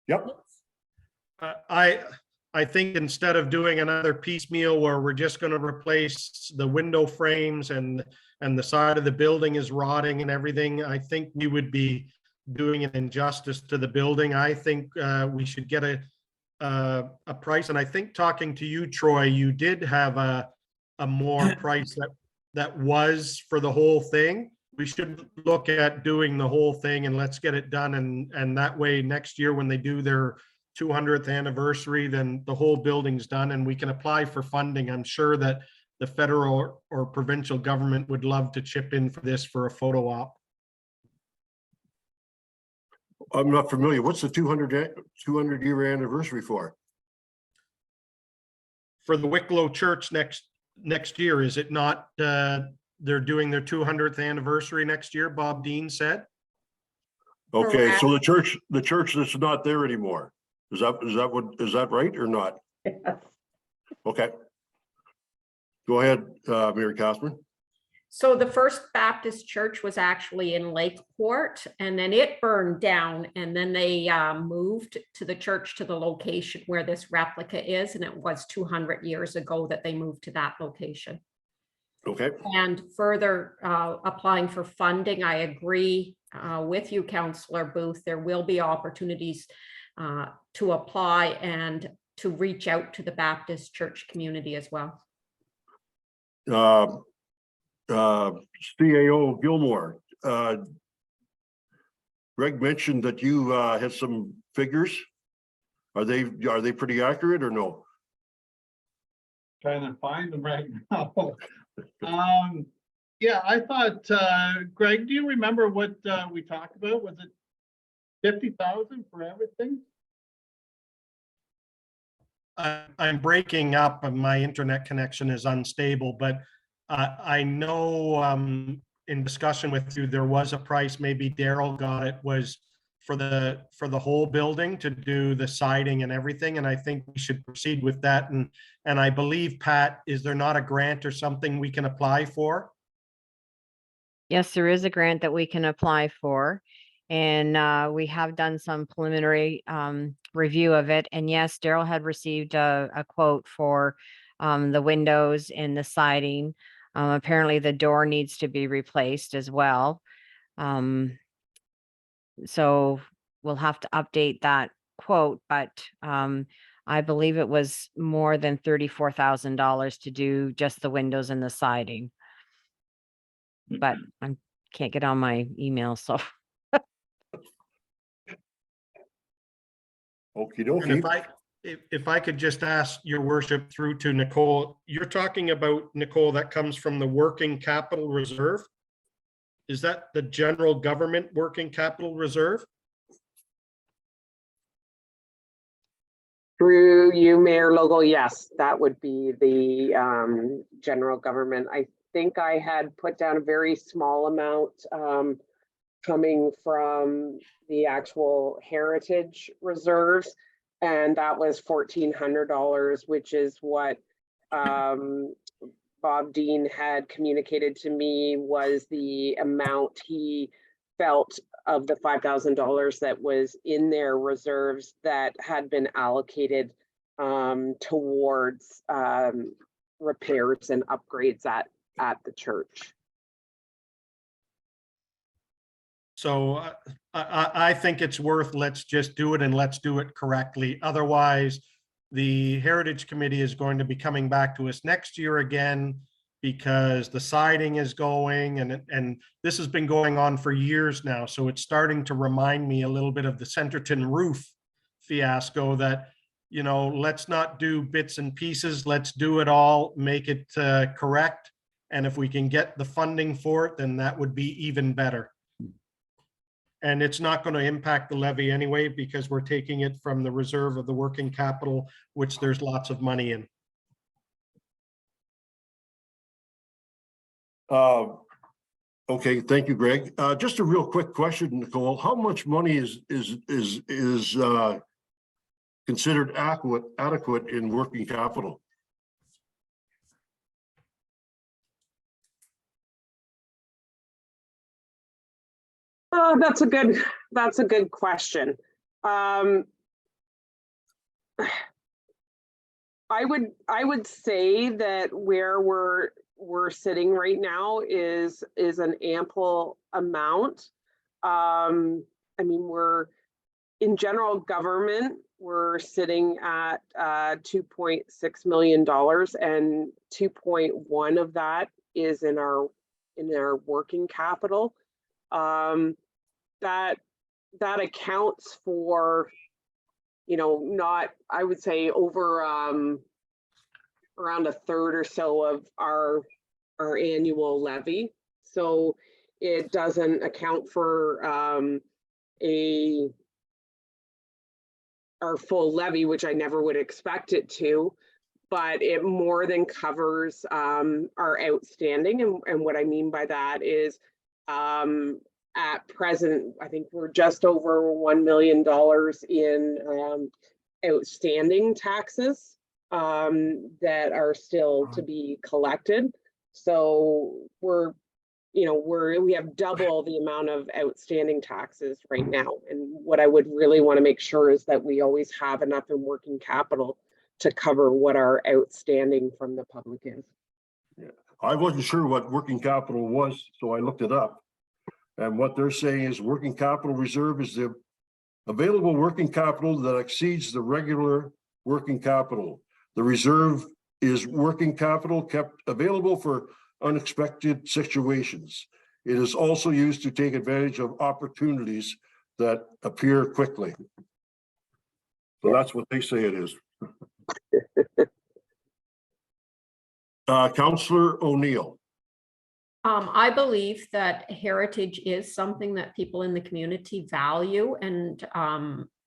Yep. I think instead of doing another piecemeal where we're just going to replace the window frames and the side of the building is rotting and everything, I think we would be doing an injustice to the building. I think we should get a price. And I think talking to you, Troy, you did have a more price that was for the whole thing. We should look at doing the whole thing and let's get it done. And that way next year when they do their 200th anniversary, then the whole building's done and we can apply for funding. I'm sure that the federal or provincial government would love to chip in for this for a photo op. I'm not familiar. What's the 200 year anniversary for? For the Wicklow Church next year, is it not, they're doing their 200th anniversary next year, Bob Dean said? Okay, so the church that's not there anymore. Is that right or not? Okay. Go ahead, Mary Cosman. So the First Baptist Church was actually in Lakeport, and then it burned down, and then they moved to the church to the location where this replica is, and it was 200 years ago that they moved to that location. Okay. And further applying for funding, I agree with you, Councillor Booth, there will be opportunities to apply and to reach out to the Baptist church community as well. CAO Gilmore, Greg mentioned that you had some figures. Are they pretty accurate or no? Trying to find them right now. Yeah, I thought, Greg, do you remember what we talked about? Was it 50,000 for everything? I'm breaking up and my internet connection is unstable, but I know in discussion with you, there was a price, maybe Daryl got it, was for the whole building to do the siding and everything. And I think we should proceed with that. And I believe, Pat, is there not a grant or something we can apply for? Yes, there is a grant that we can apply for. And we have done some preliminary review of it. And yes, Daryl had received a quote for the windows and the siding. Apparently the door needs to be replaced as well. So we'll have to update that quote, but I believe it was more than $34,000 to do just the windows and the siding. But I can't get on my email, so. Okie And dokie. if I could just ask your worship through to Nicole, you're talking about, Nicole, that comes from the working capital reserve? Is that the general government working capital reserve? Through you, Mayor Logo, yes, that would be the general government. I think I had put down a very small amount coming from the actual heritage reserves. And that was $1,400, which is what Bob Dean had communicated to me was the amount he felt of the $5,000 that was in their reserves that had been allocated towards repairs and upgrades at the church. So I think it's worth, let's just do it and let's do it correctly. Otherwise, the Heritage Committee is going to be coming back to us next year again because the siding is going and this has been going on for years now. So it's starting to remind me a little bit of the Centerton roof fiasco that, you know, let's not do bits and pieces. Let's do it all, make it correct. And if we can get the funding for it, then that would be even better. And it's not going to impact the levy anyway, because we're taking it from the reserve of the working capital, which there's lots of money in. Okay, thank you, Greg. Just a real quick question, Nicole. How much money is considered adequate in working capital? Oh, that's a good question. I would say that where we're sitting right now is an ample amount. I mean, we're in general government, we're sitting at $2.6 million, and 2.1 of that is in our working capital. That accounts for, you know, not, I would say over around a third or so of our annual levy. So it doesn't account for our full levy, which I never would expect it to, but it more than covers our outstanding. And what I mean by that is at present, I think we're just over $1 million in outstanding taxes that are still to be collected. So we have double the amount of outstanding taxes right now. And what I would really want to make sure is that we always have enough in working capital to cover what our outstanding from the public is. Yeah, I wasn't sure what working capital was, so I looked it up. And what they're saying is working capital reserve is the available working capital that exceeds the regular working capital. The reserve is working capital kept available for unexpected situations. It is also used to take advantage of opportunities that appear quickly. So that's what they say it is. Councillor O'Neill. I believe that heritage is something that people in the community value, and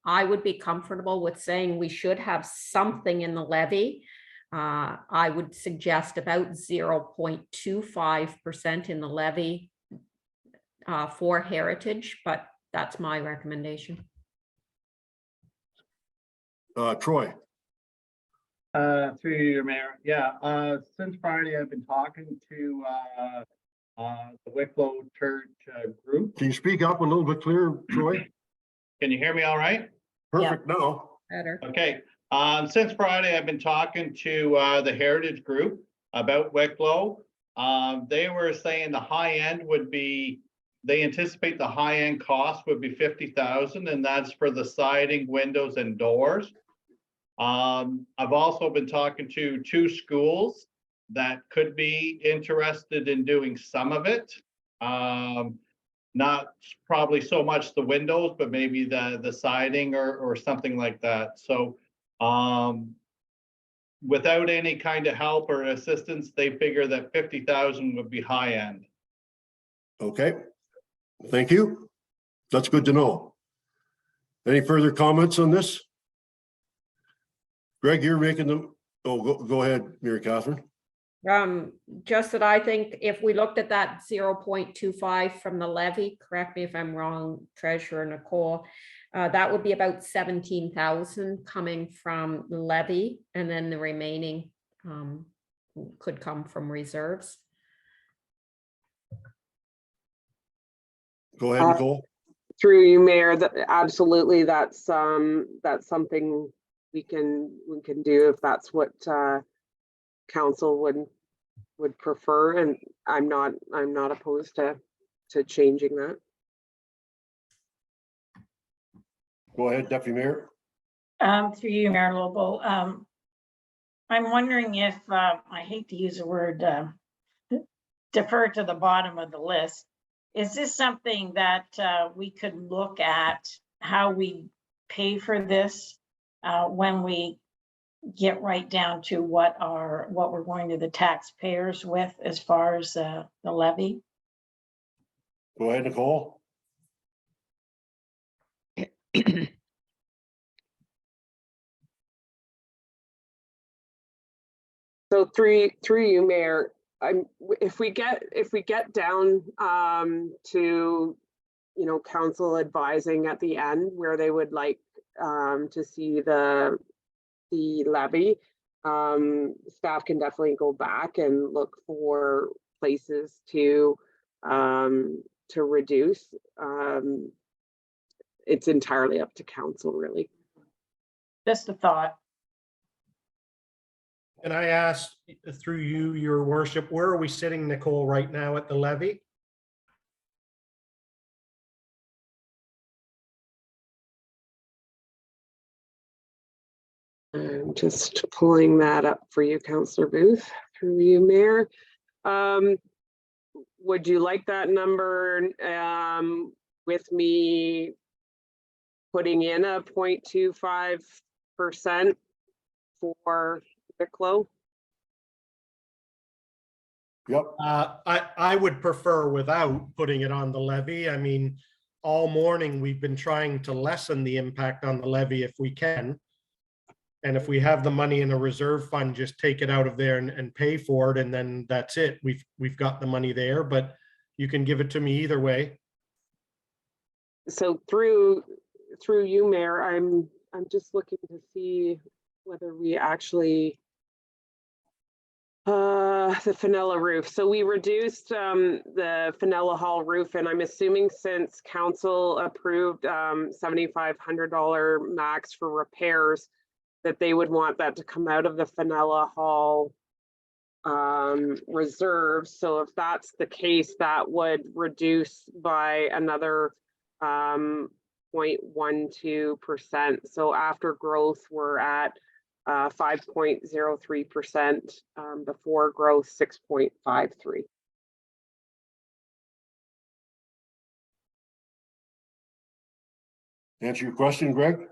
I would be comfortable with saying we should have something in the levy. I would suggest about 0.25% in the levy for heritage, but that's my recommendation. Troy. Through your mayor, yeah, since Friday, I've been talking to the Wicklow Church group. Can you speak up a little bit clearer, Troy? Can you hear me all right? Perfect now. Better. Okay, since Friday, I've been talking to the Heritage Group about Wicklow. They were saying the high end would be, they anticipate the high end cost would be 50,000, and that's for the siding, windows, and doors. I've also been talking to 2 schools that could be interested in doing some of it. Not probably so much the windows, but maybe the siding or something like that. So without any kind of help or assistance, they figure that 50,000 would be high end. Okay, thank you. That's good to know. Any further comments on this? Greg, you're making them, oh, go ahead, Mary Catherine. Just that I think if we looked at that 0.25 from the levy, correct me if I'm wrong, Treasurer Nicole, that would be about 17,000 coming from the levy, and then the remaining could come from reserves. Go ahead, Nicole. Through you, Mayor, that absolutely, that's something we can do if that's what council would prefer, and I'm not opposed to changing that. Go ahead, Deputy Mayor. Through you, Mayor Lobel, I'm wondering if, I hate to use the word defer to the bottom of the list. Is this something that we could look at how we pay for this when we get right down to what we're going to the taxpayers with as far as the levy? Go ahead, Nicole. So through you, Mayor, if we get down to, you know, council advising at the end where they would like to see the levy, staff can definitely go back and look for places to reduce. It's entirely up to council, really. Just a thought. And I asked through you, your worship, where are we sitting, Nicole, right now at the levy? I'm just pulling that up for you, Councillor Booth, through you, Mayor. Would you like that number with me putting in a 0.25% for Wicklow? Yep. I would prefer without putting it on the levy. I mean, all morning we've been trying to lessen the impact on the levy if we can. And if we have the money in a reserve fund, just take it out of there and pay for it, and then that's it. We've got the money there, but you can give it to me either way. So through you, Mayor, I'm just looking to see whether we actually the Fenella roof. So we reduced the Fenella Hall roof, and I'm assuming since council approved $7,500 max for repairs, that they would want that to come out of the Fenella Hall reserves. So if that's the case, that would reduce by another 0.12%. So after growth, we're at 5.03%, before growth 6.53. Answer your question, Greg?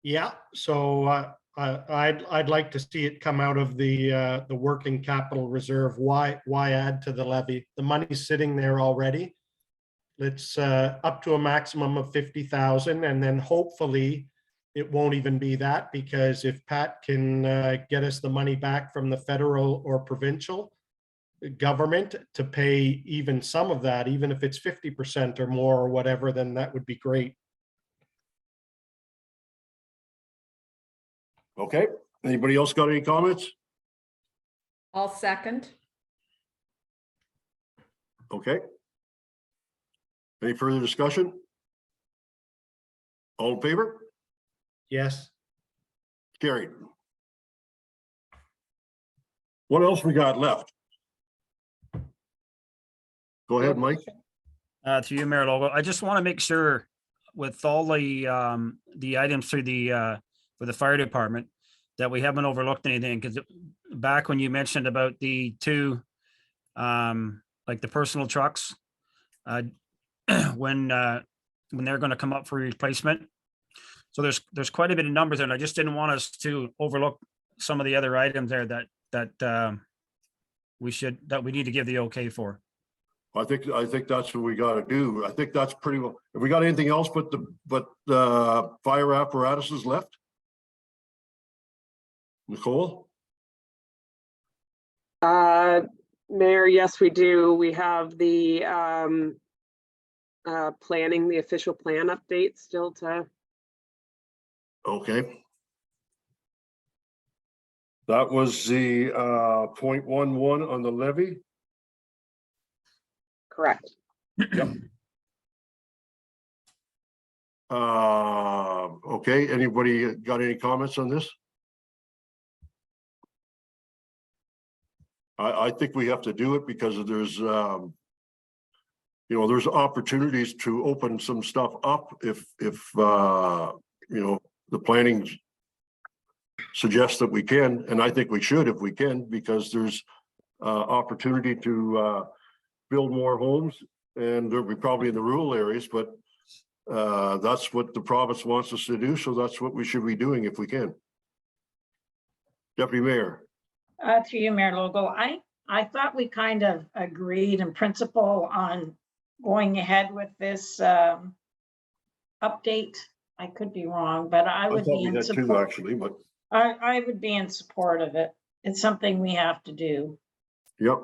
Yeah, so I'd like to see it come out of the working capital reserve. Why add to the levy? The money's sitting there already. Let's up to a maximum of 50,000, and then hopefully it won't even be that, because if Pat can get us the money back from the federal or provincial government to pay even some of that, even if it's 50% or more or whatever, then that would be great. Okay, anybody else got any comments? I'll second. Okay. Any further discussion? All in favor? Yes. Carried. What else we got left? Go ahead, Mike. Through you, Mayor Logo. I just want to make sure with all the items through the for the fire department that we haven't overlooked anything, because back when you mentioned about the two like the personal trucks, when they're going to come up for replacement. So there's quite a bit of numbers there, and I just didn't want us to overlook some of the other items there that we need to give the okay for. I think that's what we gotta do. I think that's pretty well. Have we got anything else but the fire apparatuses left? Nicole? Mayor, yes, we do. We have the planning, the official plan update still to. Okay. That was the 0.11 on the levy. Correct. Yep. Okay, anybody got any comments on this? I think we have to do it because there's there's opportunities to open some stuff up if the planning suggests that we can, and I think we should if we can, because there's opportunity to build more homes, and they'll be probably in the rural areas, but that's what the province wants us to do, so that's what we should be doing if we can. Deputy Mayor. To you, Mayor Logo. I thought we kind of agreed in principle on going ahead with this update. I could be wrong, but I would be in support. Actually, but I would be in support of it. It's something we have to do. yep.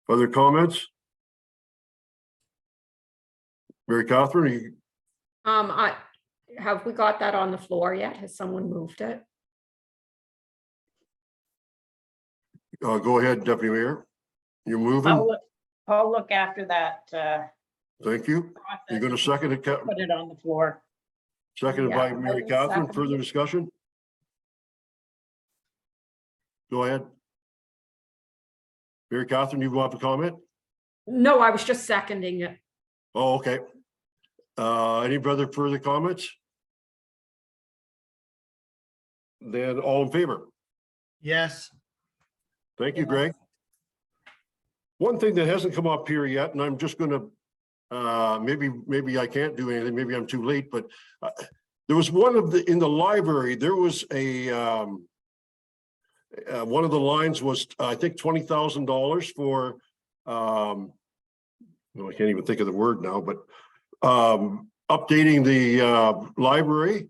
Other comments? Mary Catherine, Have we got that on the floor yet? Has someone moved it? go ahead, Deputy Mayor. You're moving. I'll look after that. Thank you. You're going to second it, Put it on the floor. seconded by Yeah, Mary I Catherine. second Further it. discussion? Go ahead. Mary Catherine, you want to comment? No, I was just seconding it. Oh, okay. Any further comments? Then all in favor? Yes. Thank you, Greg. One thing that hasn't come up here yet, and I'm just gonna, maybe I can't do anything, maybe I'm too late, but there was in the library, there was a, one of the lines was, I think, $20,000 for, no, I can't even think of the word now, but updating the library.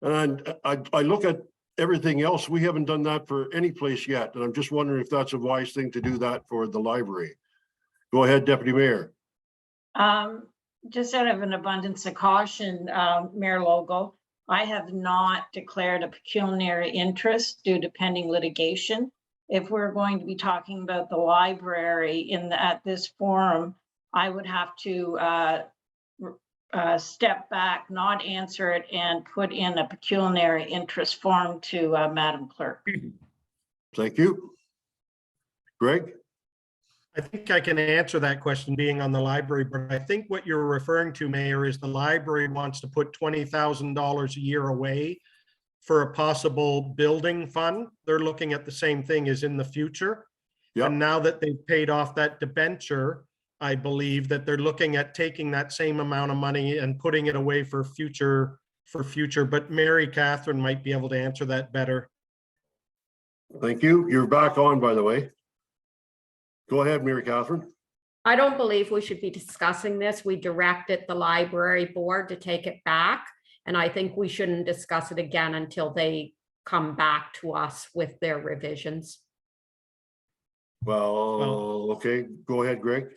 And I look at everything else, we haven't done that for any place yet, and I'm just wondering if that's a wise thing to do that for the library. Go ahead, Deputy Mayor. Just out of an abundance of caution, Mayor Logo, I have not declared a pecuniary interest due to pending litigation. If we're going to be talking about the library at this forum, I would have to step back, not answer it, and put in a pecuniary interest form to Madam Clerk. Thank you. Greg? I think I can answer that question being on the library, but I think what you're referring to, Mayor, is the library wants to put $20,000 a year away for a possible building fund. They're looking at the same thing as in the future. Yep. And now that they've paid off that debenture, I believe that they're looking at taking that same amount of money and putting it away for future, but Mary Catherine might be able to answer that better. Thank you. You're back on, by the way. Go ahead, Mary Catherine. I don't believe we should be discussing this. We directed the library board to take it back. And I think we shouldn't discuss it again until they come back to us with their revisions. Well, okay, go ahead, Greg.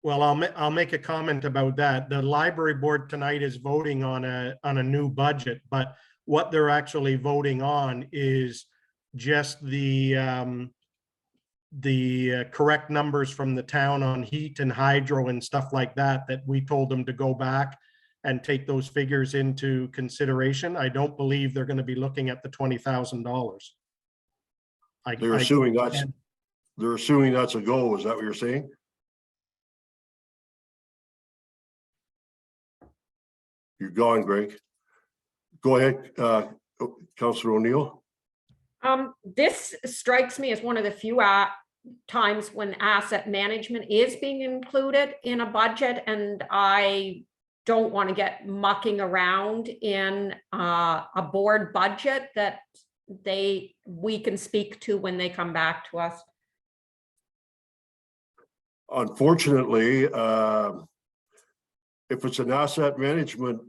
Well, I'll make a comment about that. The library board tonight is voting on a new budget, but what they're actually voting on is just the correct numbers from the town on heat and hydro and stuff like that we told them to go back and take those figures into consideration. I don't believe they're going to be looking at the $20,000. They're assuming that's a go. Is that what you're saying? You're gone, Greg. Go ahead, Councillor O'Neill. This strikes me as one of the few times when asset management is being included in a budget, and I don't want to get mucking around in a board budget that we can speak to when they come back to us. Unfortunately, if it's an asset management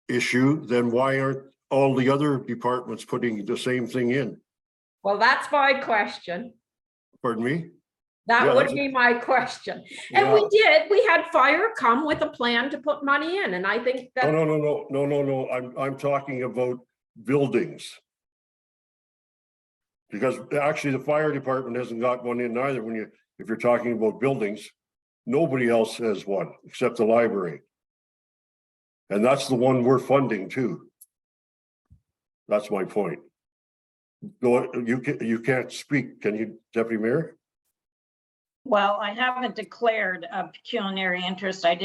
issue, then why aren't all the other departments putting the same thing in? Well, that's my question. Pardon me? That Yeah, would that's- be my question. And Yeah. we had fire come with a plan to put money in, and I think that. No. I'm talking about buildings. Because actually the fire department hasn't got one in either if you're talking about buildings. Nobody else has one except the library. And that's the one we're funding too. That's my point. Go, you can't speak, can you, Deputy Mayor? Well, I haven't declared a pecuniary interest. I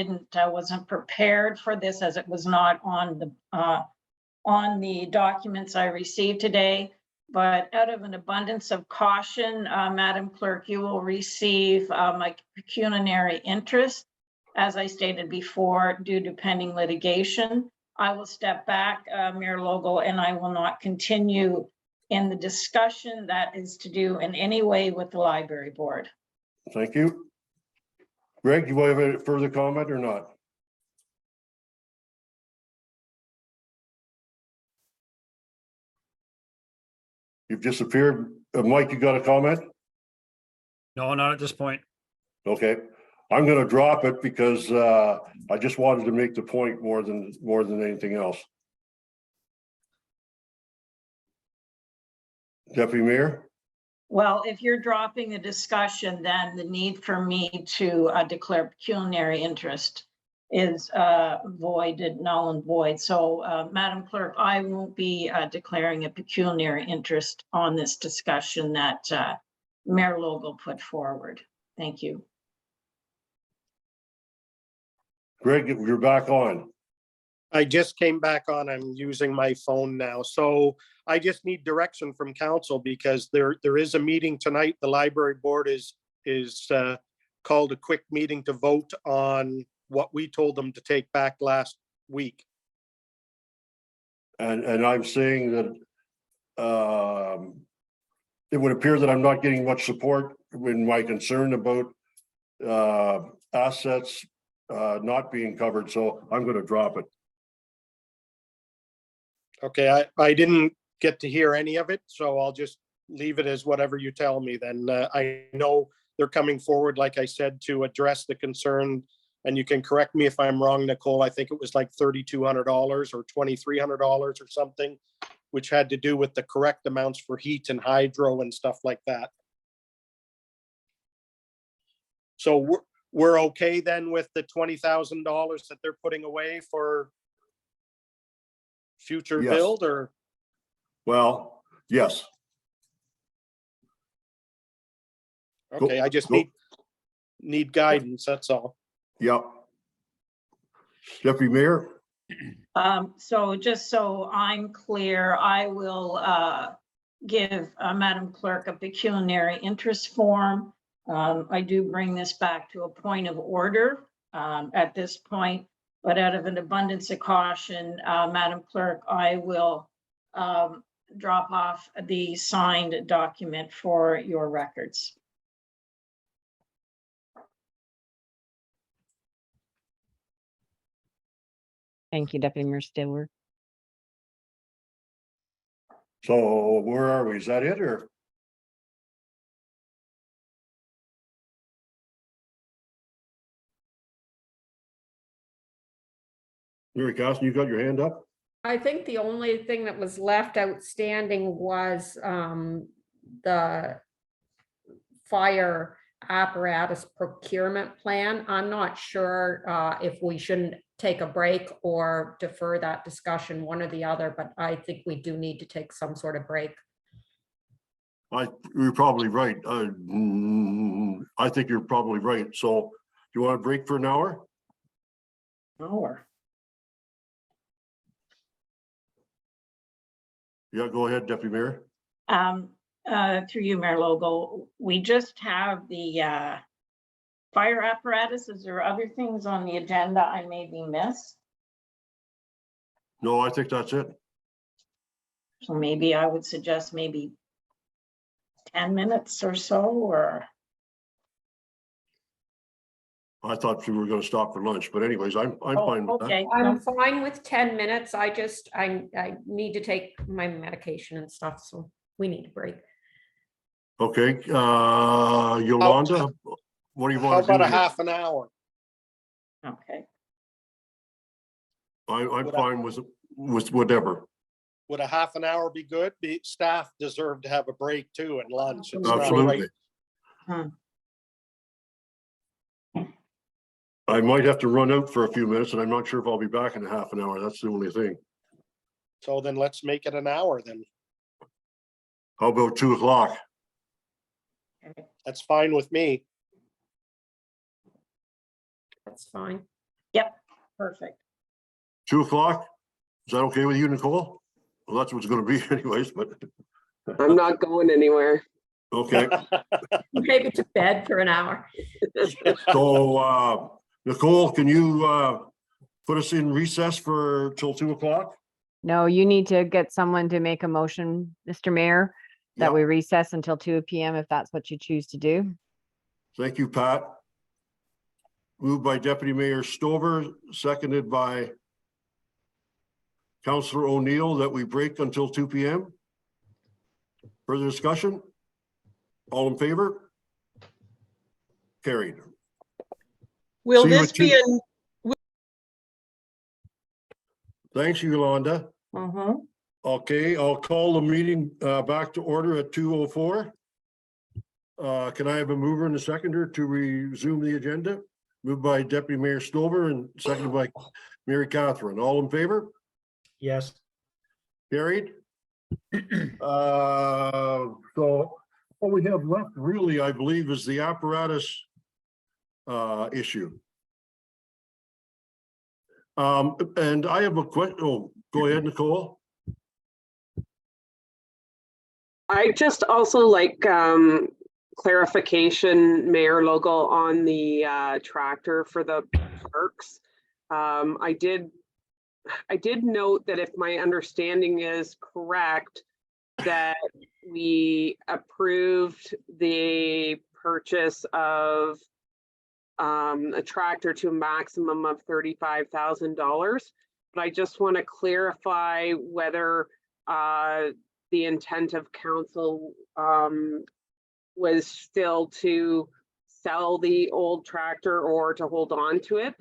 wasn't prepared for this as it was not on the documents I received today. But out of an abundance of caution, Madam Clerk, you will receive my pecuniary interest. As I stated before, due to pending litigation, I will step back, Mayor Logal, and I will not continue in the discussion that is to do in any way with the library board. Thank you. Greg, you want to have a further comment or not? You've disappeared. Mike, you got a comment? No, not at this point. Okay, I'm gonna drop it because I just wanted to make the point more than anything else. Deputy Mayor? Well, if you're dropping the discussion, then the need for me to declare pecuniary interest is voided, null and void. So, Madam Clerk, I won't be declaring a pecuniary interest on this discussion that Mayor Logal put forward. Thank you. Greg, you're back on. I just came back on. I'm using my phone now. So I just need direction from council because there is a meeting tonight. The library board is called a quick meeting to vote on what we told them to take back last week. And I'm saying that it would appear that I'm not getting much support in my concern about assets not being covered, so I'm going to drop it. Okay, I didn't get to hear any of it, so I'll just leave it as whatever you tell me then. I know they're coming forward, like I said, to address the concern. And you can correct me if I'm wrong, Nicole, I think it was like $3,200 or $2,300 or something, which had to do with the correct amounts for heat and hydro and stuff like that. So we're okay then with the $20,000 that they're putting away for future Yes. build, or? Well, yes. Go- Okay, I just go- need guidance, that's all. Yep. Deputy Mayor? So just so I'm clear, I will give Madam Clerk a pecuniary interest form. I do bring this back to a point of order at this point, but out of an abundance of caution, Madam Clerk, I will drop off the signed document for your records. Thank you, Deputy Mayor Stewart. So where are we? Is that it or? Mary Carson, you got your hand up? I think the only thing that was left outstanding was the fire apparatus procurement plan. I'm not sure if we shouldn't take a break or defer that discussion, one or the other, but I think we do need to take some sort of break. You're probably right. I think you're probably right. So do you want to break for an hour? Hour. Yeah, go ahead, Deputy Mayor. Through you, Mayor Logo, we just have the fire apparatus. Is there other things on the agenda I maybe missed? No, I think that's it. So maybe I would suggest maybe 10 minutes or so, or I thought we were going to stop for lunch, but anyways, I'm fine with that. okay. I'm fine with 10 minutes. I need to take my medication and stuff, so we need a break. Okay, Yolanda, what do you How want to do? about a here? half an hour? Okay. I'm fine with whatever. Would a half an hour be good? The staff deserve to have a break too and lunch. It's not Absolutely. right. I might have to run out for a few minutes and I'm not sure if I'll be back in a half an hour. That's the only thing. So then let's make it an hour then. How about 2 o'clock? That's fine with me. That's fine. Yep, perfect. 2 o'clock? Is that okay with you, Nicole? Well, that's what it's going to be anyways, but I'm not going anywhere. okay. Maybe to bed for an hour. So, Nicole, can you put us in recess for till 2 o'clock? No, you need to get someone to make a motion, Mr. Mayor, that Yep. we recess until 2 p.m. if that's what you choose to do. Thank you, Pat. Moved by Deputy Mayor Stover, seconded by Councillor O'Neill that we break until 2 p.m. Further discussion? All in favor? Carried. Will See you this at be two. in, Thanks, Yolanda. Mhm. Okay, I'll call the meeting back to order at 2:04. Can I have a mover and a seconder to resume the agenda? Moved by Deputy Mayor Stover and seconded by Mary Catherine. All in favor? Yes. Carried. So what we have left really, I believe, is the apparatus issue. And I have a question. Oh, go ahead, Nicole. I just also like clarification, Mayor Logo, on the tractor for the parks. I did note that if my understanding is correct, that we approved the purchase of a tractor to a maximum of $35,000. But I just want to clarify whether the intent of council was still to sell the old tractor or to hold on to it.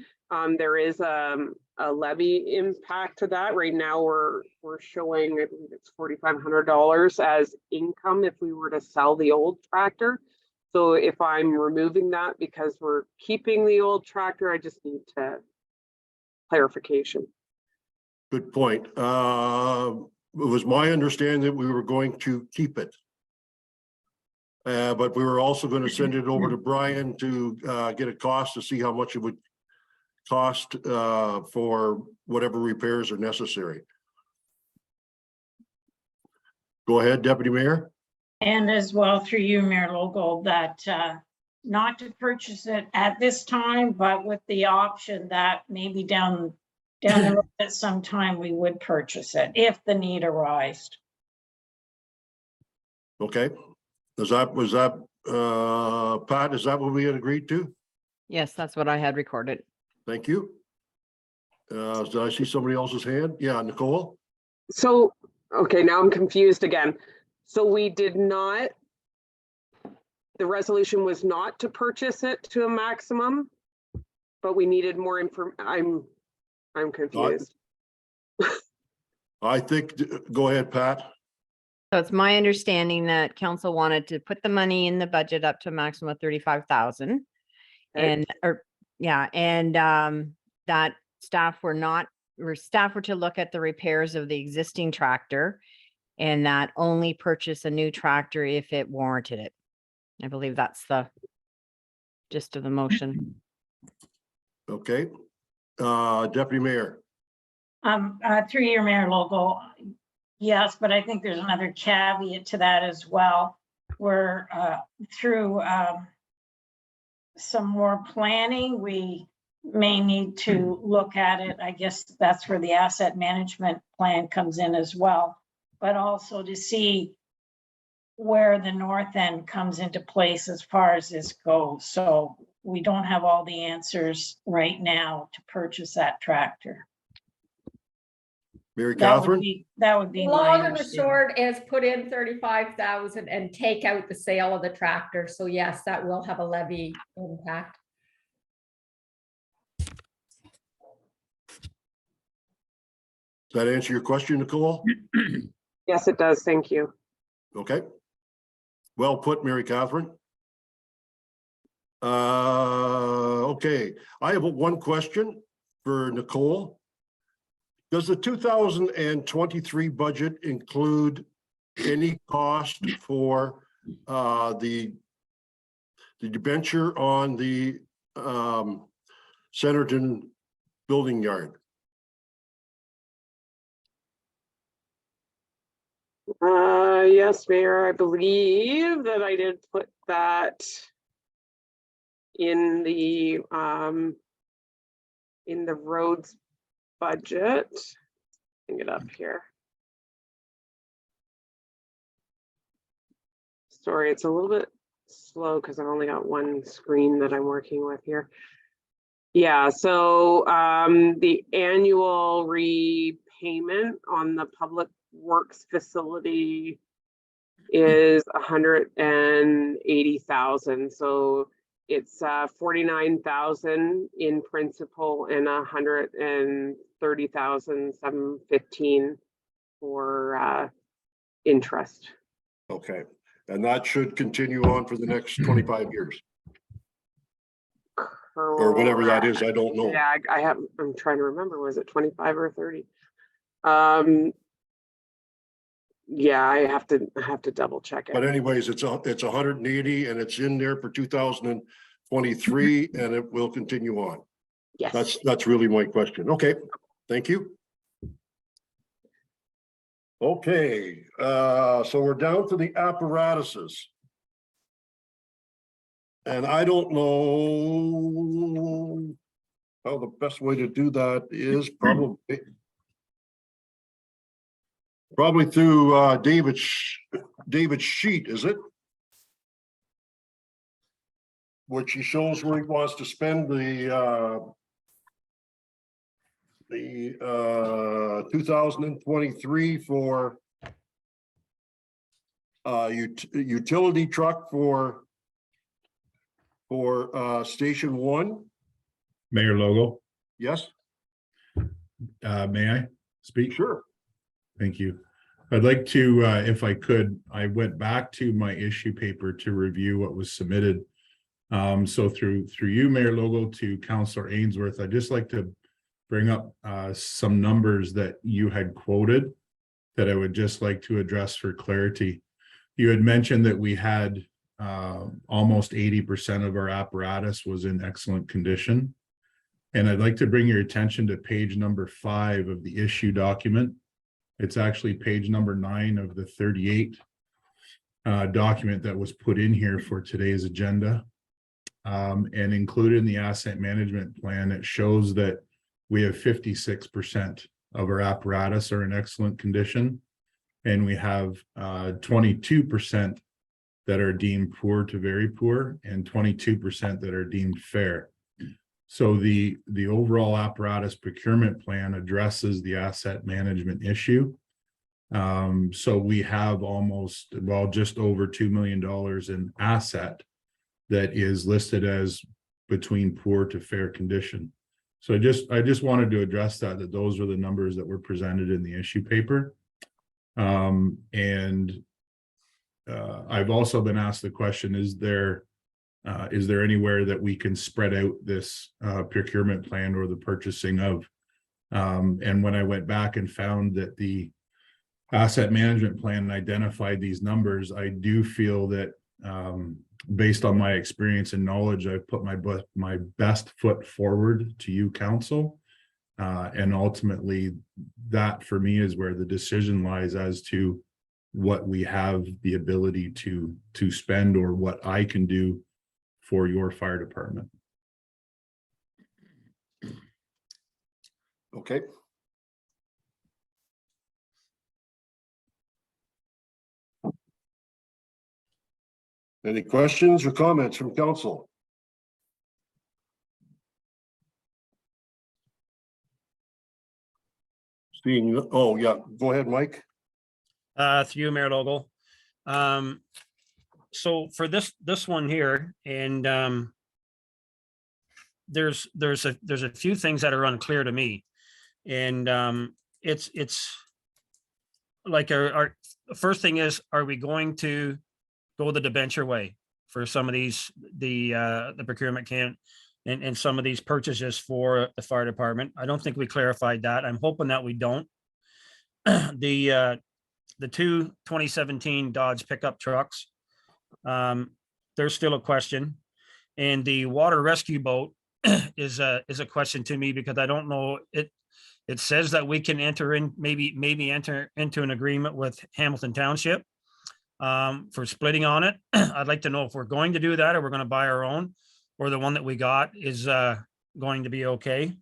There is a levy impact to that. Right now, we're showing, I believe it's $4,500 as income if we were to sell the old tractor. So if I'm removing that because we're keeping the old tractor, I just need to clarification. Good point. It was my understanding that we were going to keep it. But we were also going to send it over to Brian to get a cost to see how much it would cost for whatever repairs are necessary. Go ahead, Deputy Mayor. And as well through you, Mayor Logal, that not to purchase it at this time, but with the option that maybe down the road at some time we would purchase it if the need arised. Okay. Was that Pat, is that what we had agreed to? Yes, that's what I had recorded. Thank you. Did I see somebody else's hand? Yeah, Nicole? So, okay, now I'm confused again. So we did not, the resolution was not to purchase it to a maximum, but we needed more I'm confused. I think, go ahead, Pat. So it's my understanding that council wanted to put the money in the budget up to a maximum of 35,000. Okay. That staff were to look at the repairs of the existing tractor and that only purchase a new tractor if it warranted it. I believe that's the gist of the motion. Okay. Deputy Mayor. Through your, Mayor Logal, yes, but I think there's another caveat to that as well. We're through some more planning, we may need to look at it. I guess that's where the asset management plan comes in as well, but also to see where the north end comes into place as far as this goes. So we don't have all the answers right now to purchase that tractor. Mary That would Catherine? be my Long and the understanding. short is put in 35,000 and take out the sale of the tractor. So yes, that will have a levy impact. Does that answer your question, Nicole? Yes, it does. Thank you. Okay. Well put, Mary Catherine. Okay, I have one question for Nicole. Does the 2023 budget include any cost for the debenture on the Centerton building yard? Yes, Mayor, I believe that I did put that in the roads budget. Bring it up here. Sorry, it's a little bit slow because I've only got one screen that I'm working with here. Yeah, so the annual repayment on the public works facility is 180,000. So it's 49,000 in principal and 130,715 for interest. Okay, and that should continue on for the next 25 years or whatever that is. I don't know. Yeah, I'm trying to remember, was it 25 or 30? Yeah, I have to double check it. But anyways, it's 180 and it's in there for 2023 and it will continue on. Yes. That's really my question. Okay, thank you. Okay, so we're down to the apparatuses. And I don't know how the best way to do that is, probably through David's sheet, is it? Which he shows where he wants to spend the 2023 for utility truck for Station 1. Mayor Logo, Yes, may I speak? sure. Thank you. I'd like to, if I could, I went back to my issue paper to review what was submitted. So through you, Mayor Logo, to Councillor Ainsworth, I'd just like to bring up some numbers that you had quoted that I would just like to address for clarity. You had mentioned that we had almost 80% of our apparatus was in excellent condition. And I'd like to bring your attention to page number 5 of the issue document. It's actually page number 9 of the 38 document that was put in here for today's agenda. And included in the asset management plan, it shows that we have 56% of our apparatus are in excellent condition. And we have 22% that are deemed poor to very poor and 22% that are deemed fair. So the overall apparatus procurement plan addresses the asset management issue. So we have almost, well, just over $2 million in asset that is listed as between poor to fair condition. So I just wanted to address that those are the numbers that were presented in the issue paper. I've also been asked the question, is there anywhere that we can spread out this procurement plan or the purchasing of? And when I went back and found that the asset management plan identified these numbers, I do feel that based on my experience and knowledge, I've put my best foot forward to you, council. And ultimately, that for me is where the decision lies as to what we have the ability to spend or what I can do for your fire department. Okay. Any questions or comments from council? Seeing, oh yeah, go ahead, Mike. Through you, Mayor Logal. So for this one here, and there's a few things that are unclear to me, and it's like our first thing is, are we going to go the debenture way for some of these the procurement can and some of these purchases for the fire department? I don't think we clarified that. I'm hoping that we don't. The two 2017 Dodge pickup trucks, there's still a question. And the water rescue boat is a question to me, because I don't know, it says that we can enter in, maybe enter into an agreement with Hamilton Township for splitting on it. I'd like to know if we're going to do that, or we're going to buy our own, or the one that we got is going to be okay.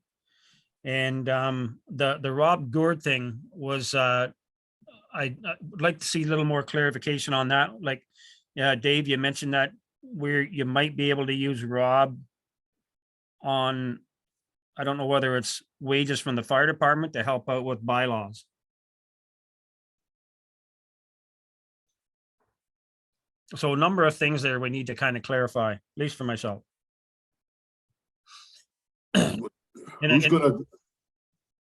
And the Rob Gourd thing was, I'd like to see a little more clarification on that. Like, Dave, you mentioned that you might be able to use Rob on, I don't know whether it's wages from the fire department to help out with bylaws. So a number of things there we need to kind of clarify, at least for myself. Who's gonna?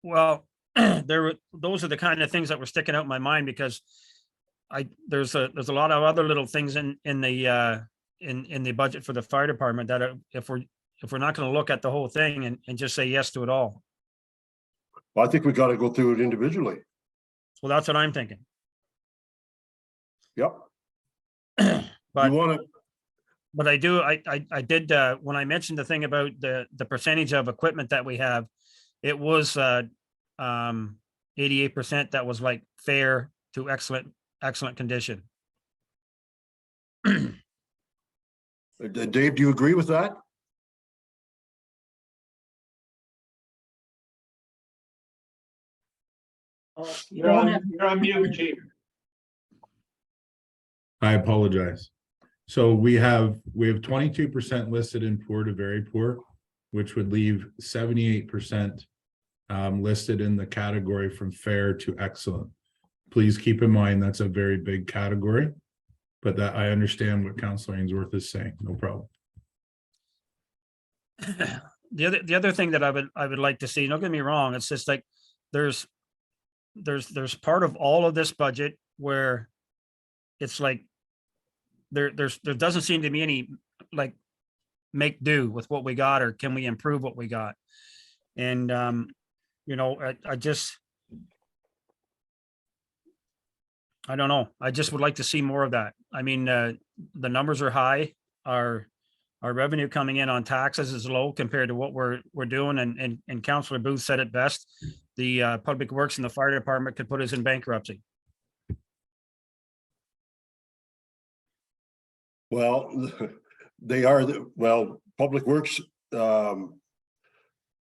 Well, those are the kind of things that were sticking out in my mind, because there's a lot of other little things in the budget for the fire department that if we're not going to look at the whole thing and just say yes to it all. I think we got to go through it individually. Well, that's what I'm thinking. Yep. But you want to? But I did when I mentioned the thing about the percentage of equipment that we have, it was 88% that was like fair to excellent condition. Dave, do you agree with that? You're on mute, Chief. I apologize. So we have 22% listed in poor to very poor, which would leave 78% listed in the category from fair to excellent. Please keep in mind that's a very big category, but that I understand what Councillor Ainsworth is saying. No problem. The other thing that I would like to see, don't get me wrong, it's just like there's there's part of all of this budget where it's like there doesn't seem to be any like make do with what we got, or can we improve what we got? And you know, I don't know. I just would like to see more of that. I mean, the numbers are high. Our revenue coming in on taxes is low compared to what we're doing. And Councillor Booth said it best. The Public Works and the Fire Department could put us in bankruptcy. Well, they are, well, Public Works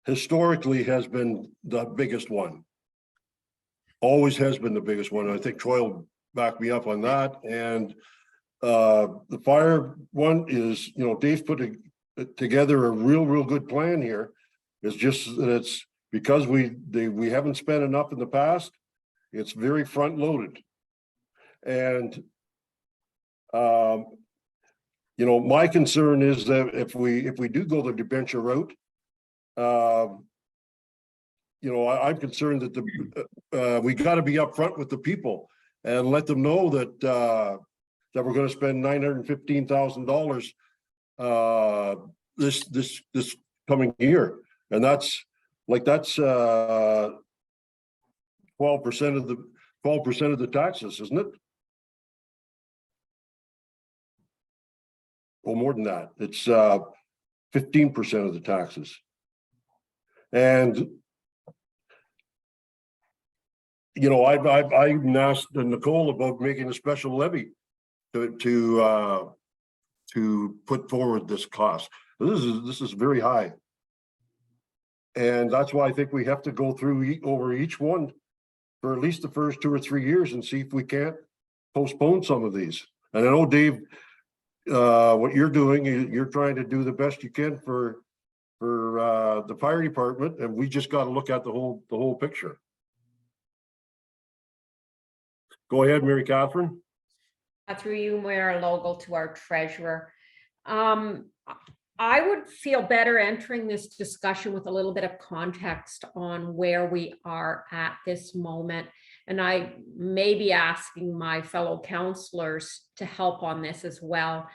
historically has been the biggest one. Always has been the biggest one. I think Troy will back me up on that. And the fire one is, you know, Dave's put together a real good plan here. It's just that it's because we haven't spent enough in the past. It's very front loaded. And you know, my concern is that if we do go the debenture route, you know, I'm concerned that we got to be upfront with the people and let them know that that we're going to spend $915,000 this coming year, and that's 12% of the taxes, isn't it? Or more than that. It's 15% of the taxes. And you know, I've asked Nicole about making a special levy to put forward this cost. This is very high, and that's why I think we have to go through over each one for at least the first 2 or 3 years and see if we can't postpone some of these. And I know, Dave, what you're doing, you're trying to do the best you can for the fire department, and we just got to look at the whole picture. Go ahead, Mary Catherine. Through you, Mayor Logal, to our treasurer. I would feel better entering this discussion with a little bit of context on where we are at this moment. And I may be asking my fellow councillors to help on this as well.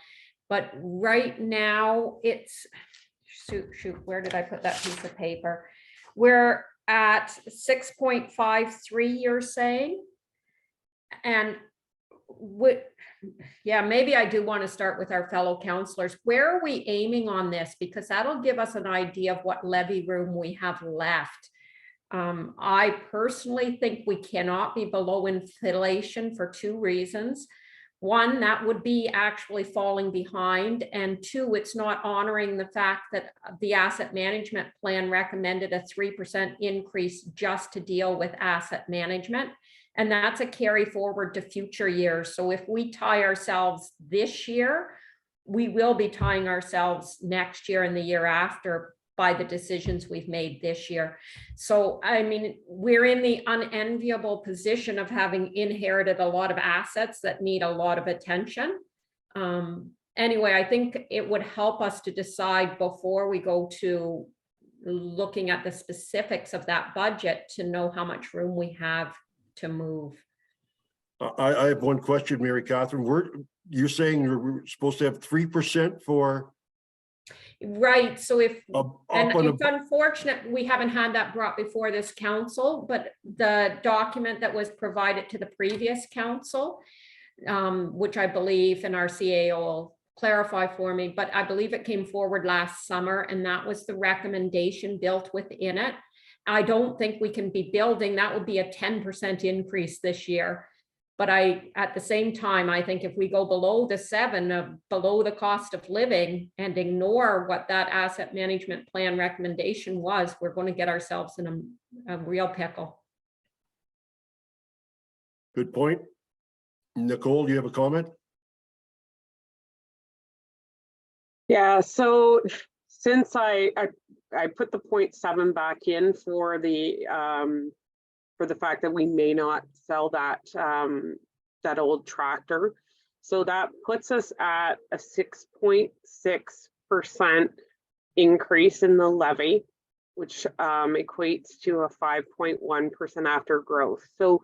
But right now it's, shoot, where did I put that piece of paper? We're at 6.53, you're saying? And yeah, maybe I do want to start with our fellow councillors. Where are we aiming on this? Because that'll give us an idea of what levy room we have left. I personally think we cannot be below inflation for 2 reasons. One, that would be actually falling behind. And 2, it's not honoring the fact that the asset management plan recommended a 3% increase just to deal with asset management. And that's a carry forward to future years. So if we tie ourselves this year, we will be tying ourselves next year and the year after by the decisions we've made this year. So, I mean, we're in the unenviable position of having inherited a lot of assets that need a lot of attention. Anyway, I think it would help us to decide before we go to looking at the specifics of that budget to know how much room we have to move. I have one question, Mary Catherine. You're saying you're supposed to have 3% for? Right, so if, and and it's unfortunate we haven't had that brought before this council, but the document that was provided to the previous council, which I believe, and our CAO will clarify for me, but I believe it came forward last summer, and that was the recommendation built within it. I don't think we can be building, that would be a 10% increase this year. But at the same time, I think if we go below the 7, below the cost of living and ignore what that asset management plan recommendation was, we're going to get ourselves in a real pickle. Good point. Nicole, do you have a comment? Yeah, so since I put the 0.7 back in for the fact that we may not sell that that old tractor. So that puts us at a 6.6% increase in the levy. which equates to a 5.1% after growth. So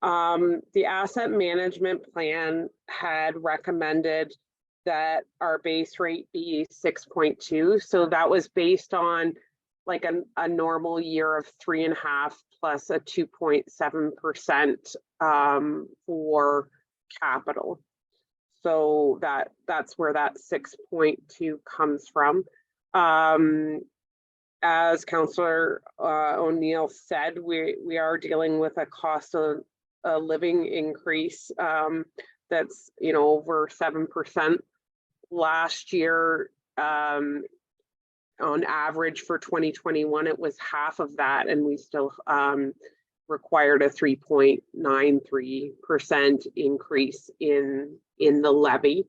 the asset management plan had recommended that our base rate be 6.2. So that was based on like a normal year of 3.5 plus a 2.7% for capital. So that's where that 6.2 comes from. As Councillor O'Neill said, we are dealing with a cost of a living increase that's, you know, over 7%. Last year, on average for 2021, it was half of that, and we still required a 3.93% increase in the levy.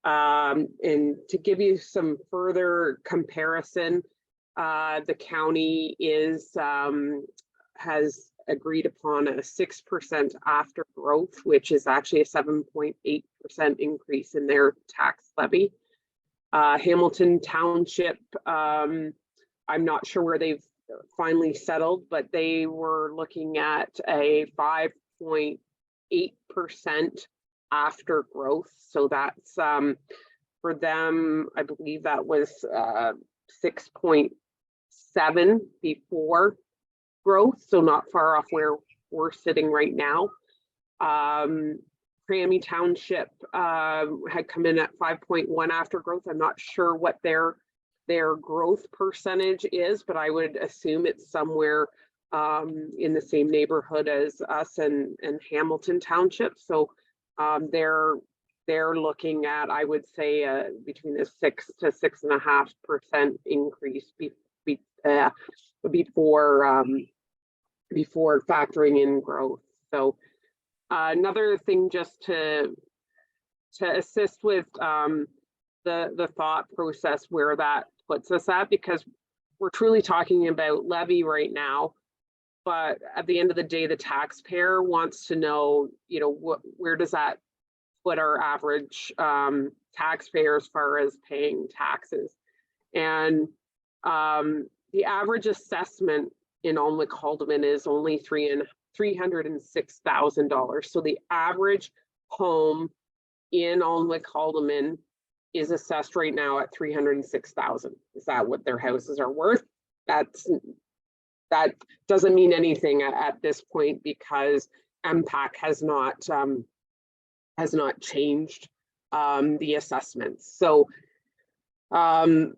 And to give you some further comparison, the county has agreed upon a 6% after growth, which is actually a 7.8% increase in their tax levy. Hamilton Township, I'm not sure where they've finally settled, but they were looking at a 5.8% after growth. So that's for them, I believe that was 6.7 before growth, so not far off where we're sitting right now. Crammy Township had come in at 5.1 after growth. I'm not sure what their growth percentage is, but I would assume it's somewhere in the same neighborhood as us and Hamilton Township. So they're looking at, I would say, between a 6 to 6.5% increase before factoring in growth. So another thing just to assist with the thought process where that puts us at, because we're truly talking about levy right now, but at the end of the day, the taxpayer wants to know, you know, where does that put our average taxpayer as far as paying taxes. And the average assessment in Alnwick Haldeman is only $306,000. So the average home in Alnwick Haldeman is assessed right now at $306,000. Is that what their houses are worth? That doesn't mean anything at this point, because MPAC has not changed the assessments. So the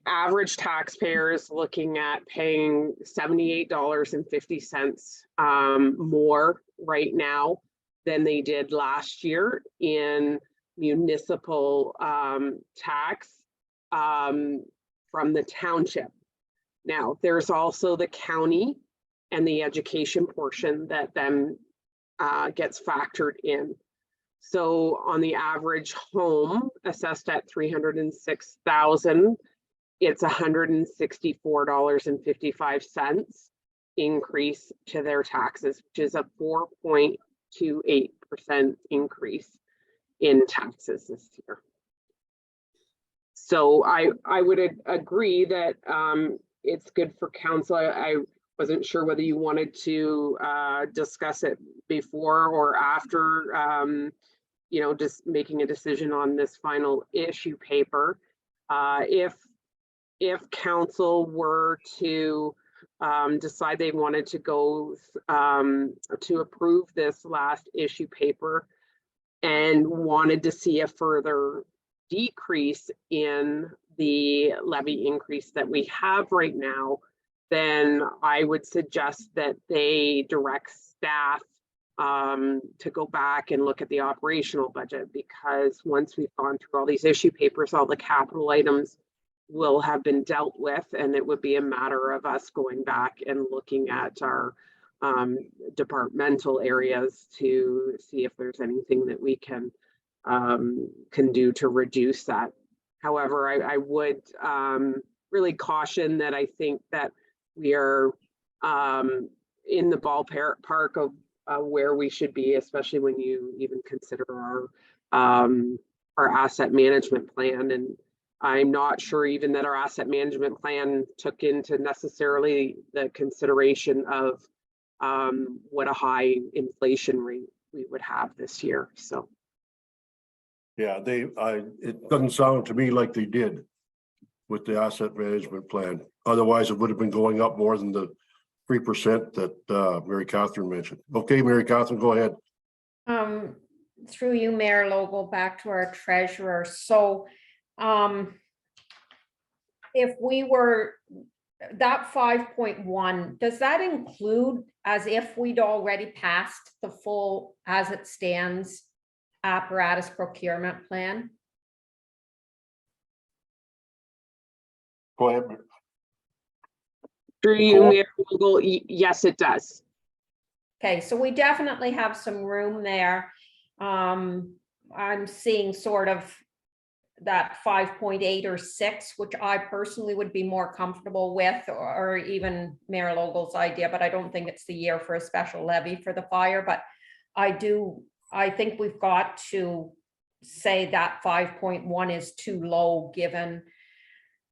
average taxpayer is looking at paying $78.50 more right now than they did last year in municipal tax from the township. Now, there's also the county and the education portion that then gets factored in. So on the average home assessed at $306,000, it's $164.55 increase to their taxes, which is a 4.28% increase in taxes this year. So I would agree that it's good for council. I wasn't sure whether you wanted to discuss it before or after, you know, just making a decision on this final issue paper. If council were to decide they wanted to go to approve this last issue paper and wanted to see a further decrease in the levy increase that we have right now, then I would suggest that they direct staff to go back and look at the operational budget, because once we've gone through all these issue papers, all the capital items will have been dealt with, and it would be a matter of us going back and looking at our departmental areas to see if there's anything that we can do to reduce that. However, I would really caution that I think that we are in the ballpark of where we should be, especially when you even consider our asset management plan. I'm not sure even that our asset management plan took into necessarily the consideration of what a high inflation rate we would have this year, so. Yeah, it doesn't sound to me like they did with the asset management plan. Otherwise, it would have been going up more than the 3% that Mary Catherine mentioned. Okay, Mary Catherine, go ahead. Through you, Mayor Logal, back to our treasurer. So, if we were, that 5.1, does that include as if we'd already passed the full as it stands apparatus procurement plan? Go ahead. Through you, Mayor Vogel, yes, it does. Okay, so we definitely have some room there. I'm seeing sort of that 5.8 or 6, which I personally would be more comfortable with, or even Mayor Logal's idea, but I don't think it's the year for a special levy for the fire. But I think we've got to say that 5.1 is too low, given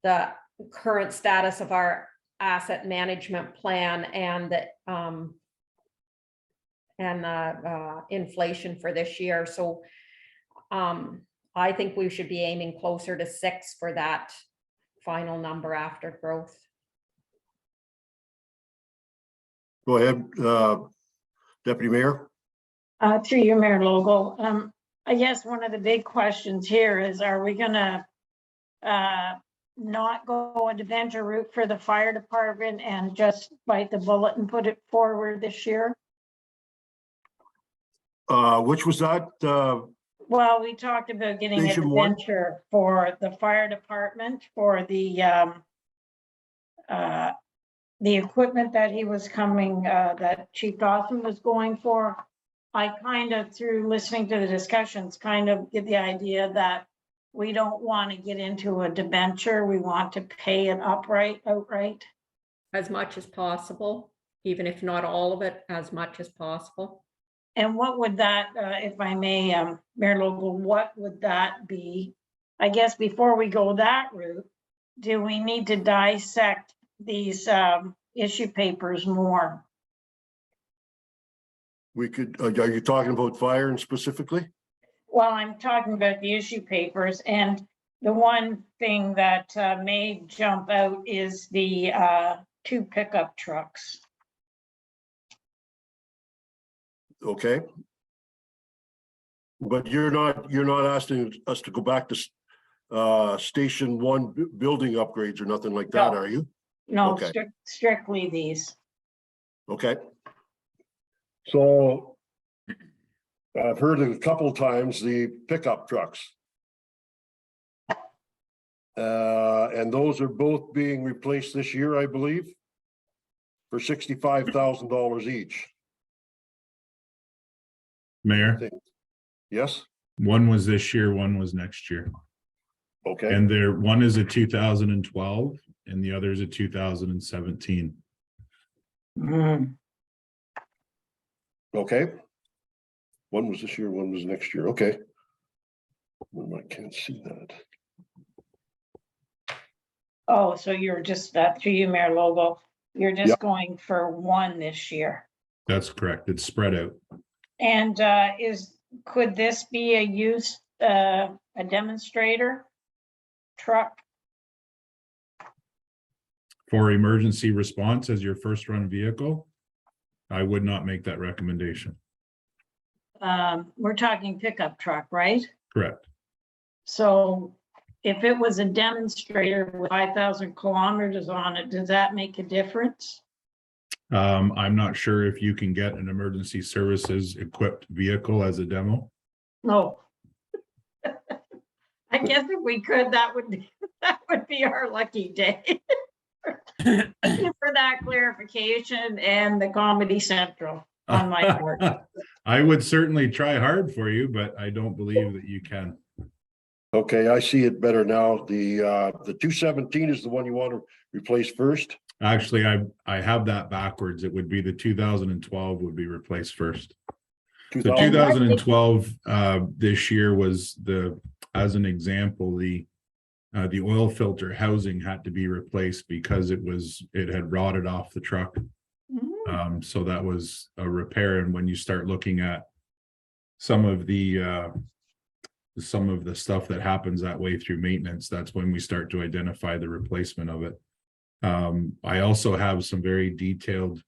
the current status of our asset management plan and the inflation for this year. So I think we should be aiming closer to 6 for that final number after growth. Go ahead, Deputy Mayor. Through you, Mayor Logal. I guess one of the big questions here is, are we gonna not go a debenture route for the fire department and just bite the bullet and put it forward this year? Which was that? Well, we talked about getting a Station one? debenture for the fire department for the equipment that he was coming, that Chief Dawson was going for. I kind of, through listening to the discussions, kind of get the idea that we don't want to get into a debenture. We want to pay it outright. As much as possible, even if not all of it, as much as possible. And what would that, if I may, Mayor Logal, what would that be? I guess before we go that route, do we need to dissect these issue papers more? We could, are you talking about fire and specifically? Well, I'm talking about the issue papers, and the one thing that may jump out is the 2 pickup trucks. Okay. But you're not asking us to go back to Station 1 building upgrades or nothing like that, No. are you? No, Okay. strictly these. Okay. So I've heard it a couple of times, the pickup trucks. And those are both being replaced this year, I believe, for $65,000 each. I Mayor, think. Yes, one was this year, one was next year. okay, And one is a 2012 and the other is a 2017. okay. One was this year, one was next year, okay. I can't see that. Oh, so you're just, through you, Mayor Logo, you're just Yep. going for one this year. That's correct. It's spread out. And could this be a demonstrator truck? For emergency response as your first run vehicle, I would not make that recommendation. We're talking pickup truck, right? Correct. So if it was a demonstrator with 5,000 kilometers on it, does that make a difference? I'm not sure if you can get an emergency services equipped vehicle as a demo. No. I guess if we could, that would be our lucky day. Thank you for that clarification and the Comedy Central on my part. I would certainly try hard for you, but I don't believe that you can. Okay, I see it better now. The 217 is the one you want to replace first. Actually, I have that backwards. It would be the 2012 would be replaced first. The 2012 this year was as an example, the the oil filter housing had to be replaced because it had rotted off the truck. So that was a repair. And when you start looking at some of the stuff that happens that way through maintenance, that's when we start to identify the replacement of it. I also have some very detailed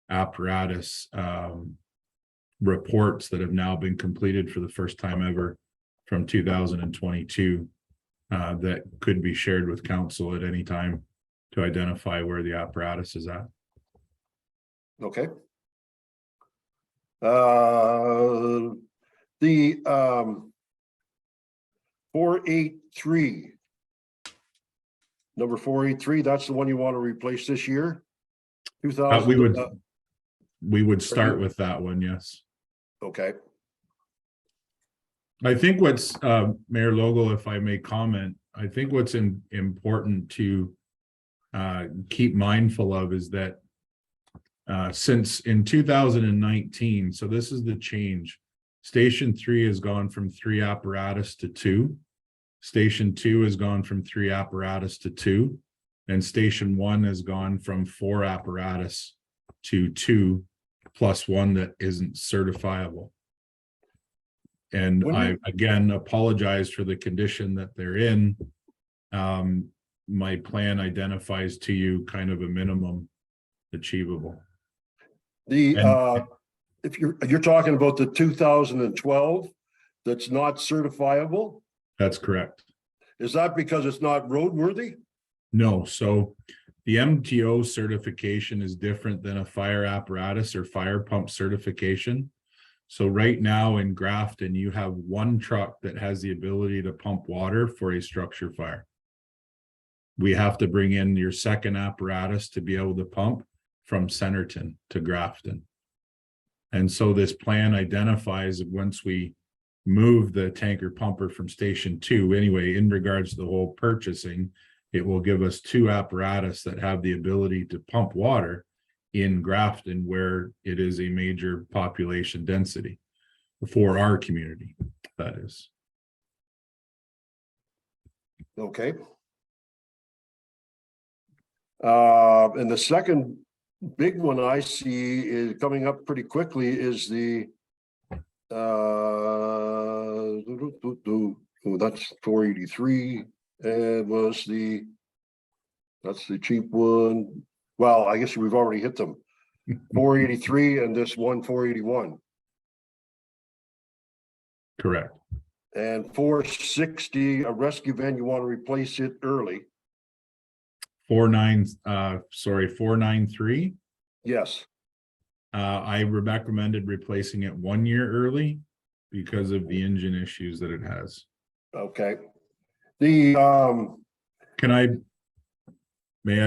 apparatus reports that have now been completed for the first time ever from 2022 that could be shared with council at any time to identify where the apparatus is at. Okay. The 483. Number 483, that's the one you want to replace this year? 2000. We would start with that one, yes. Okay, I think what's Mayor Logal, if I may comment, I think what's important to keep mindful of is that since in 2019, so this is the change. Station 3 has gone from 3 apparatus to 2. Station 2 has gone from 3 apparatus to 2. And Station 1 has gone from 4 apparatus to 2 plus 1 that isn't certifiable. And I again apologize for the condition that they're in. My plan identifies to you kind of a minimum achievable. If you're talking about the 2012 that's not certifiable, That's correct. is that because it's not roadworthy? No, so the MTO certification is different than a fire apparatus or fire pump certification. So right now in Grafton, you have 1 truck that has the ability to pump water for a structure fire. We have to bring in your second apparatus to be able to pump from Centerton to Grafton. And so this plan identifies that once we move the tanker pumper from Station 2, anyway, in regards to the whole purchasing, it will give us 2 apparatus that have the ability to pump water in Grafton where it is a major population density for our community, that is. Okay. And the second big one I see is coming up pretty quickly is the that's 483 and that's the cheap one. Well, I guess we've already hit them. 483 and this one 481. Correct. And 460, a rescue van, you want to replace it early. 493. Yes. I recommended replacing it 1 year early because of the engine issues that it has. Okay. May I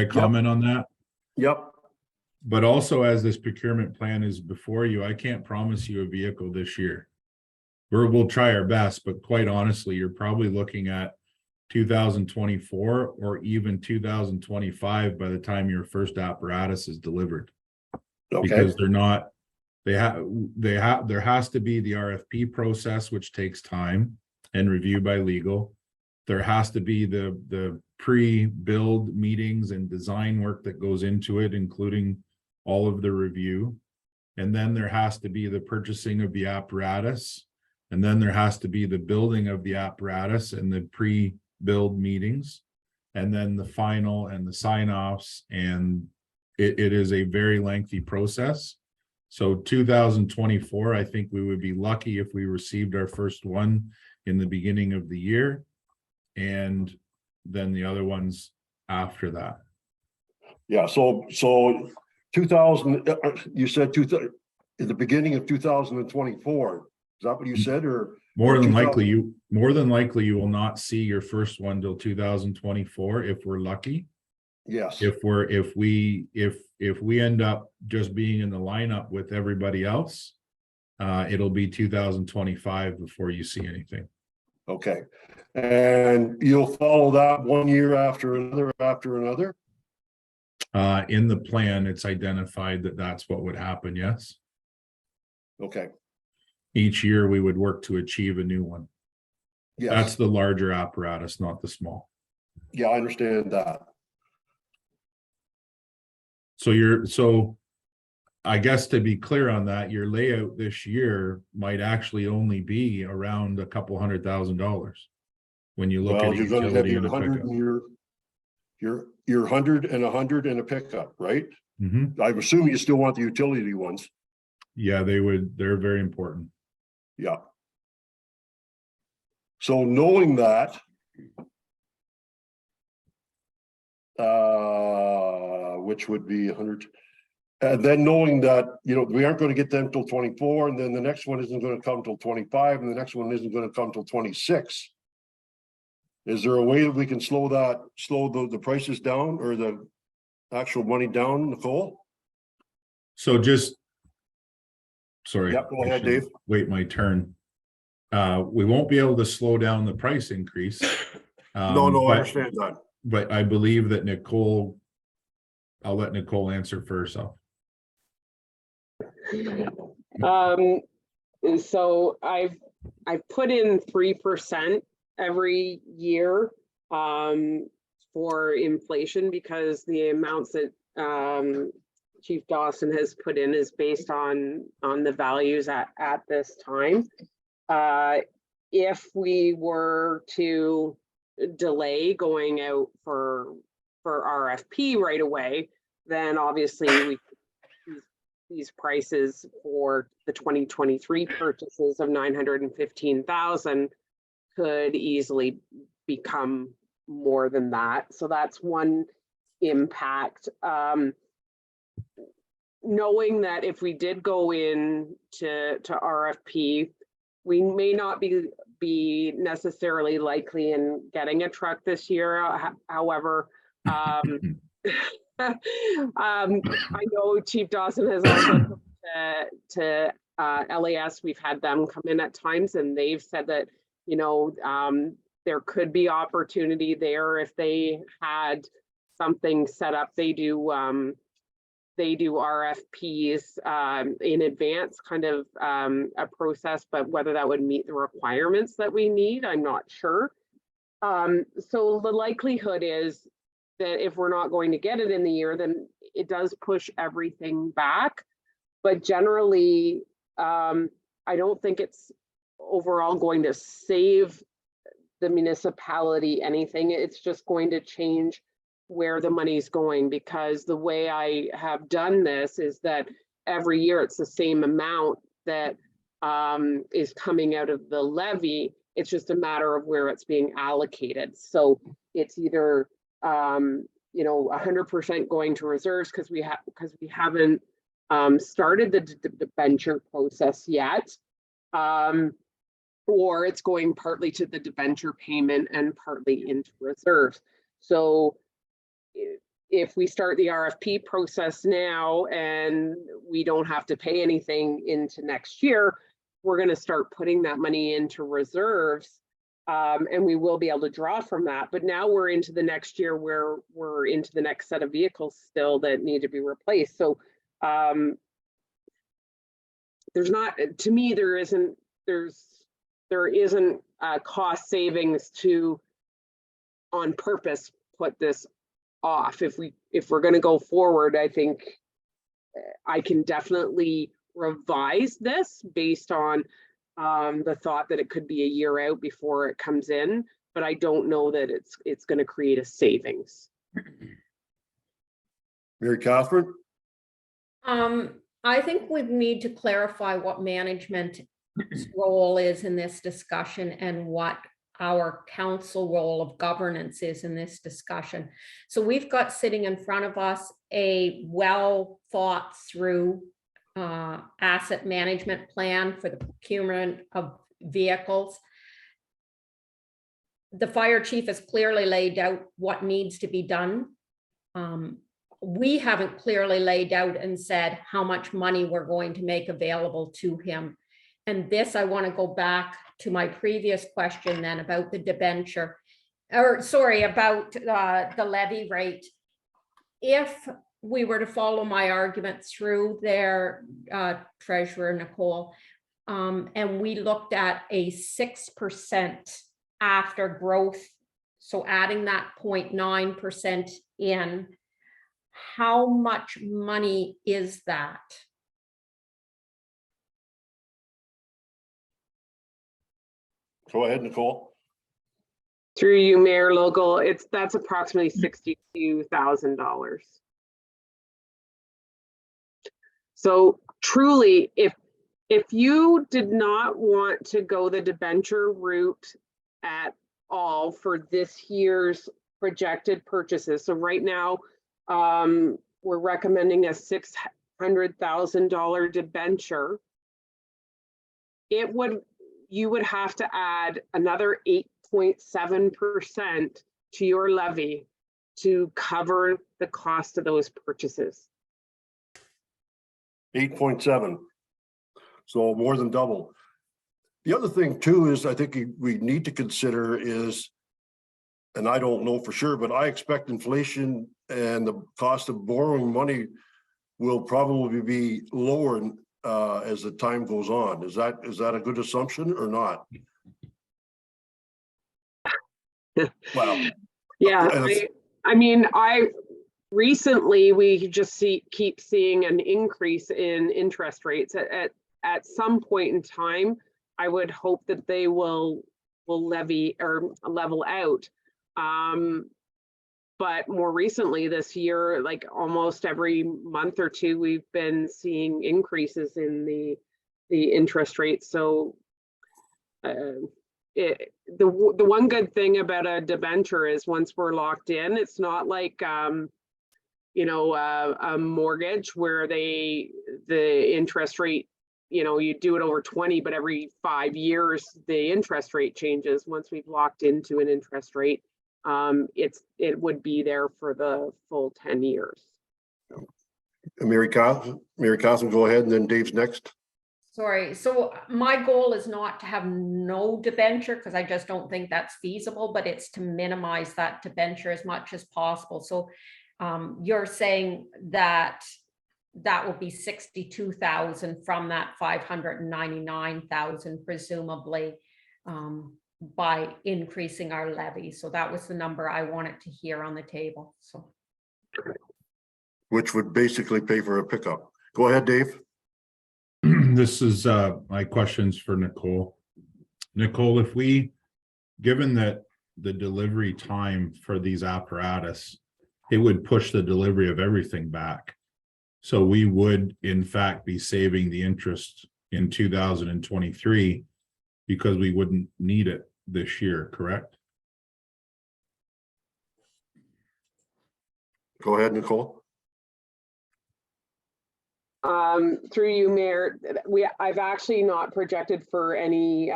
comment on that? Yep. But also, as this procurement plan is before you, I can't promise you a vehicle this year. We'll try our best, but quite honestly, you're probably looking at 2024 or even 2025 by the time your first apparatus is delivered. Okay. Because there has to be the RFP process, which takes time and review by legal. There has to be the pre-build meetings and design work that goes into it, including all of the review. And then there has to be the purchasing of the apparatus. And then there has to be the building of the apparatus and the pre-build meetings. And then the final and the sign-offs. And it is a very lengthy process. So 2024, I think we would be lucky if we received our first one in the beginning of the year. And then the other ones after that. Yeah, so 2000, you said in the beginning of 2024. Is that what you said, or? More than likely you will not see your first one till 2024 if we're lucky. Yes. If we end up just being in the lineup with everybody else, it'll be 2025 before you see anything. Okay. And you'll follow that 1 year after another? In the plan, it's identified that that's what would happen, yes. Okay. Each year we would work to achieve a new one. Yes. That's the larger apparatus, not the small. Yeah, I understand that. So I guess to be clear on that, your layout this year might actually only be around a couple $100,000. When you look Well, at a you're gonna have utility your and a 100 pickup. and your 100 and 100 and a pickup, right? Mhm. I'm assuming you still want the utility ones. Yeah, they're very important. Yeah. So knowing that, which would be 100, and then knowing that, you know, we aren't going to get them till 24, and then the next one isn't going to come till 25, and the next one isn't going to come till 26. Is there a way that we can slow the prices down, or the actual money down, Nicole? So just. Sorry. Yep, go I ahead, should Dave. Wait my turn. We won't be able to slow down the price increase. No, I but- understand that. But I believe that I'll let Nicole answer first off. So I've put in 3% every year for inflation, because the amounts that Chief Dawson has put in is based on the values at this time. If we were to delay going out for RFP right away, then obviously these prices for the 2023 purchases of 915,000 could easily become more than that. So that's one impact. Knowing that if we did go in to RFP, we may not be necessarily likely in getting a truck this year. However, I know Chief Dawson has also to LAS. We've had them come in at times, and they've said that, you know, there could be opportunity there if they had something set up. They do RFPs in advance, kind of a process, but whether that would meet the requirements that we need, I'm not sure. So the likelihood is that if we're not going to get it in the year, then it does push everything back. But generally, I don't think it's overall going to save the municipality anything. It's just going to change where the money's going, because the way I have done this is that every year it's the same amount that is coming out of the levy. It's just a matter of where it's being allocated. So it's either you know, 100% going to reserves because we haven't started the debenture process yet, or it's going partly to the debenture payment and partly into reserves. So if we start the RFP process now and we don't have to pay anything into next year, we're going to start putting that money into reserves, and we will be able to draw from that. But now we're into the next year where we're into the next set of vehicles still that need to be replaced. So there's not, to me, there isn't cost savings to on purpose put this off. If we're going to go forward, I think I can definitely revise this based on the thought that it could be a year out before it comes in, but I don't know that it's going to create a savings. Mary Catherine? I think we need to clarify what management's role is in this discussion and what our council role of governance is in this discussion. So we've got sitting in front of us a well thought through asset management plan for the procurement of vehicles. The fire chief has clearly laid out what needs to be done. We haven't clearly laid out and said how much money we're going to make available to him. And this, I want to go back to my previous question then about the debenture, or sorry, about the levy rate. If we were to follow my argument through there, Treasurer Nicole, and we looked at a 6% after growth So adding that 0.9% in, how much money is that? Go ahead, Nicole. Through you, Mayor Logal, that's approximately $62,000. So truly, if you did not want to go the debenture route at all for this year's projected purchases, so right now, we're recommending a $600,000 debenture. You would have to add another 8.7% to your levy to cover the cost of those purchases. 8.7. So more than double. The other thing too is I think we need to consider is, and I don't know for sure, but I expect inflation and the cost of borrowing money will probably be lower as the time goes on. Is that a good assumption or not? Well, Yeah, and it's- I mean, recently we just keep seeing an increase in interest rates. At some point in time, I would hope that they will levy or level out. But more recently this year, like almost every month or two, we've been seeing increases in the interest rates. So the one good thing about a debenture is once we're locked in, it's not like a mortgage where the interest rate, you do it over 20, but every 5 years the interest rate changes. Once we've locked into an interest rate, it would be there for the full 10 years. Mary Catherine, go ahead, and then Dave's next. Sorry, so my goal is not to have no debenture because I just don't think that's feasible, but it's to minimize that debenture as much as possible. So you're saying that will be 62,000 from that 599,000 presumably by increasing our levy. So that was the number I wanted to hear on the table. So, Which would basically pay for a pickup. Go ahead, Dave. This is my questions for Nicole. Nicole, given that the delivery time for these apparatus, it would push the delivery of everything back. So we would in fact be saving the interest in 2023 because we wouldn't need it this year, correct? Go ahead, Nicole. Through you, Mayor, I've actually not projected for any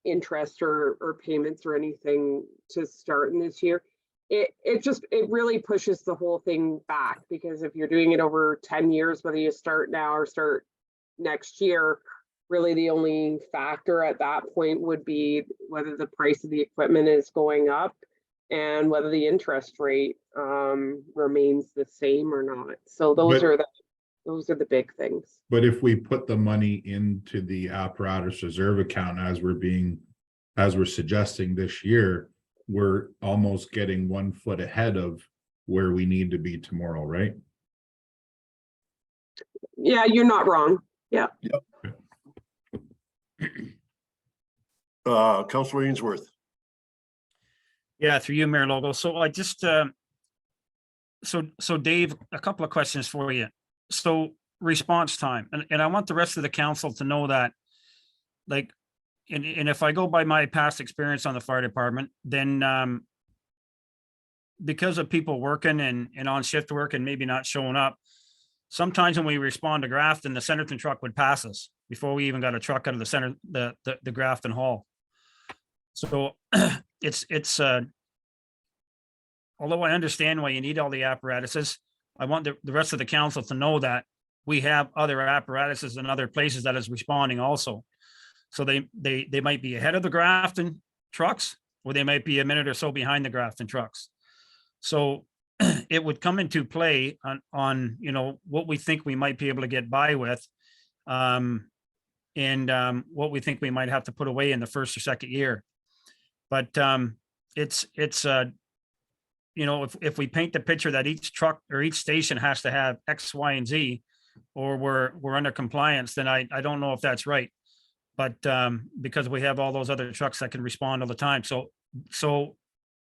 interest or payments or anything to start in this year. It really pushes the whole thing back, because if you're doing it over 10 years, whether you start now or start next year, really the only factor at that point would be whether the price of the equipment is going up and whether the interest rate remains the same or not. So those are the big things. But if we put the money into the apparatus reserve account as we're suggesting this year, we're almost getting 1 foot ahead of where we need to be tomorrow, right? Yeah, you're not wrong. Yeah. Yep. Councilor Ainsworth. Yeah, through you, Mayor Logo. So I just, so Dave, a couple of questions for you. So response time, and I want the rest of the council to know that, like, and if I go by my past experience on the fire department, then because of people working and on shift work and maybe not showing up, sometimes when we respond to Grafton, the Centerton truck would pass us before we even got a truck out of the Grafton Hall. So it's although I understand why you need all the apparatuses, I want the rest of the council to know that we have other apparatuses in other places that is responding also. So they might be ahead of the Grafton trucks, or they might be a minute or so behind the Grafton trucks. So it would come into play on what we think we might be able to get by with, and what we think we might have to put away in the first or second year. But it's, you know, if we paint the picture that each truck or each station has to have X, Y, and Z, or we're under compliance, then I don't know if that's right. But because we have all those other trucks that can respond all the time. So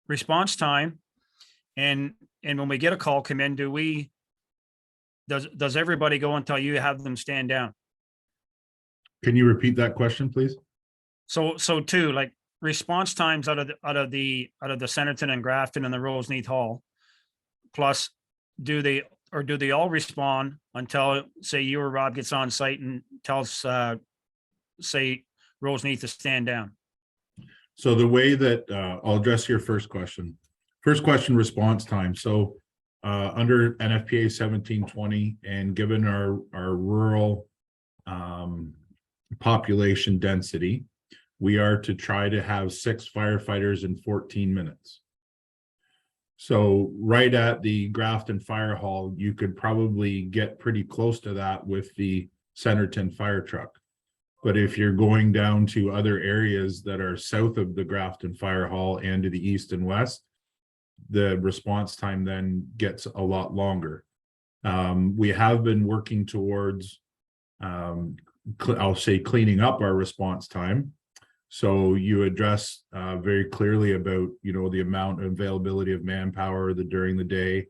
response time, and when we get a call come in, does everybody go until you have them stand down? Can you repeat that question, please? So too, like response times out of the Centerton and Grafton and the Roseneath Hall, plus do they all respond until, say, you or Rob gets on site and tells say Roseneath to stand down? So the way that I'll address your first question. First question, response time. So under NFPA 1720, and given our rural population density, we are to try to have 6 firefighters in 14 minutes. So right at the Grafton Fire Hall, you could probably get pretty close to that with the Centerton fire truck. But if you're going down to other areas that are south of the Grafton Fire Hall and to the east and west, the response time then gets a lot longer. We have been working towards, I'll say, cleaning up our response time. So you address very clearly about, you know, the amount of availability of manpower during the day.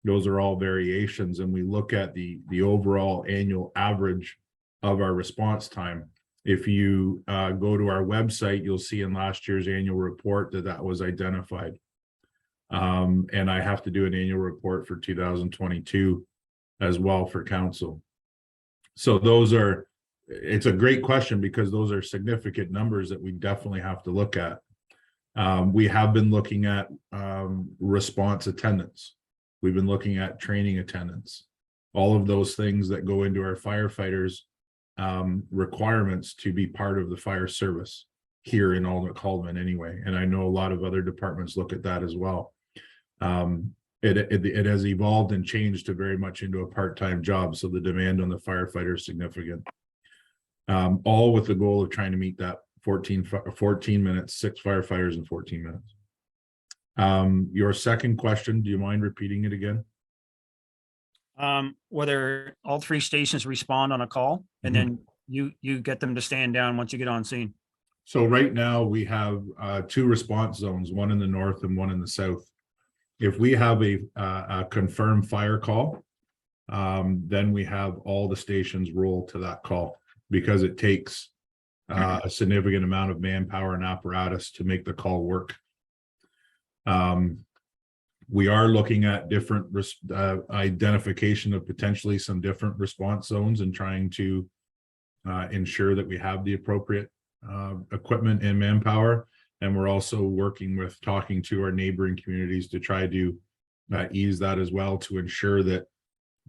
Those are all variations, and we look at the overall annual average of our response time. If you go to our website, you'll see in last year's annual report that was identified. And I have to do an annual report for 2022 as well for council. So it's a great question, because those are significant numbers that we definitely have to look at. We have been looking at response attendance. We've been looking at training attendance, all of those things that go into our firefighters' requirements to be part of the fire service here in Albany anyway. And I know a lot of other departments look at that as well. It has evolved and changed to very much into a part-time job. So the demand on the firefighter is significant. All with the goal of trying to meet that 14 minutes, 6 firefighters in 14 minutes. Your second question, do you mind repeating it again? Whether all 3 stations respond on a call, and then you get them to stand down once you get on scene. So right now we have 2 response zones, one in the north and one in the south. If we have a confirmed fire call, then we have all the stations roll to that call, because it takes a significant amount of manpower and apparatus to make the call work. We are looking at different identification of potentially some different response zones and trying to ensure that we have the appropriate equipment and manpower. And we're also working with talking to our neighboring communities to try to ease that as well, to ensure that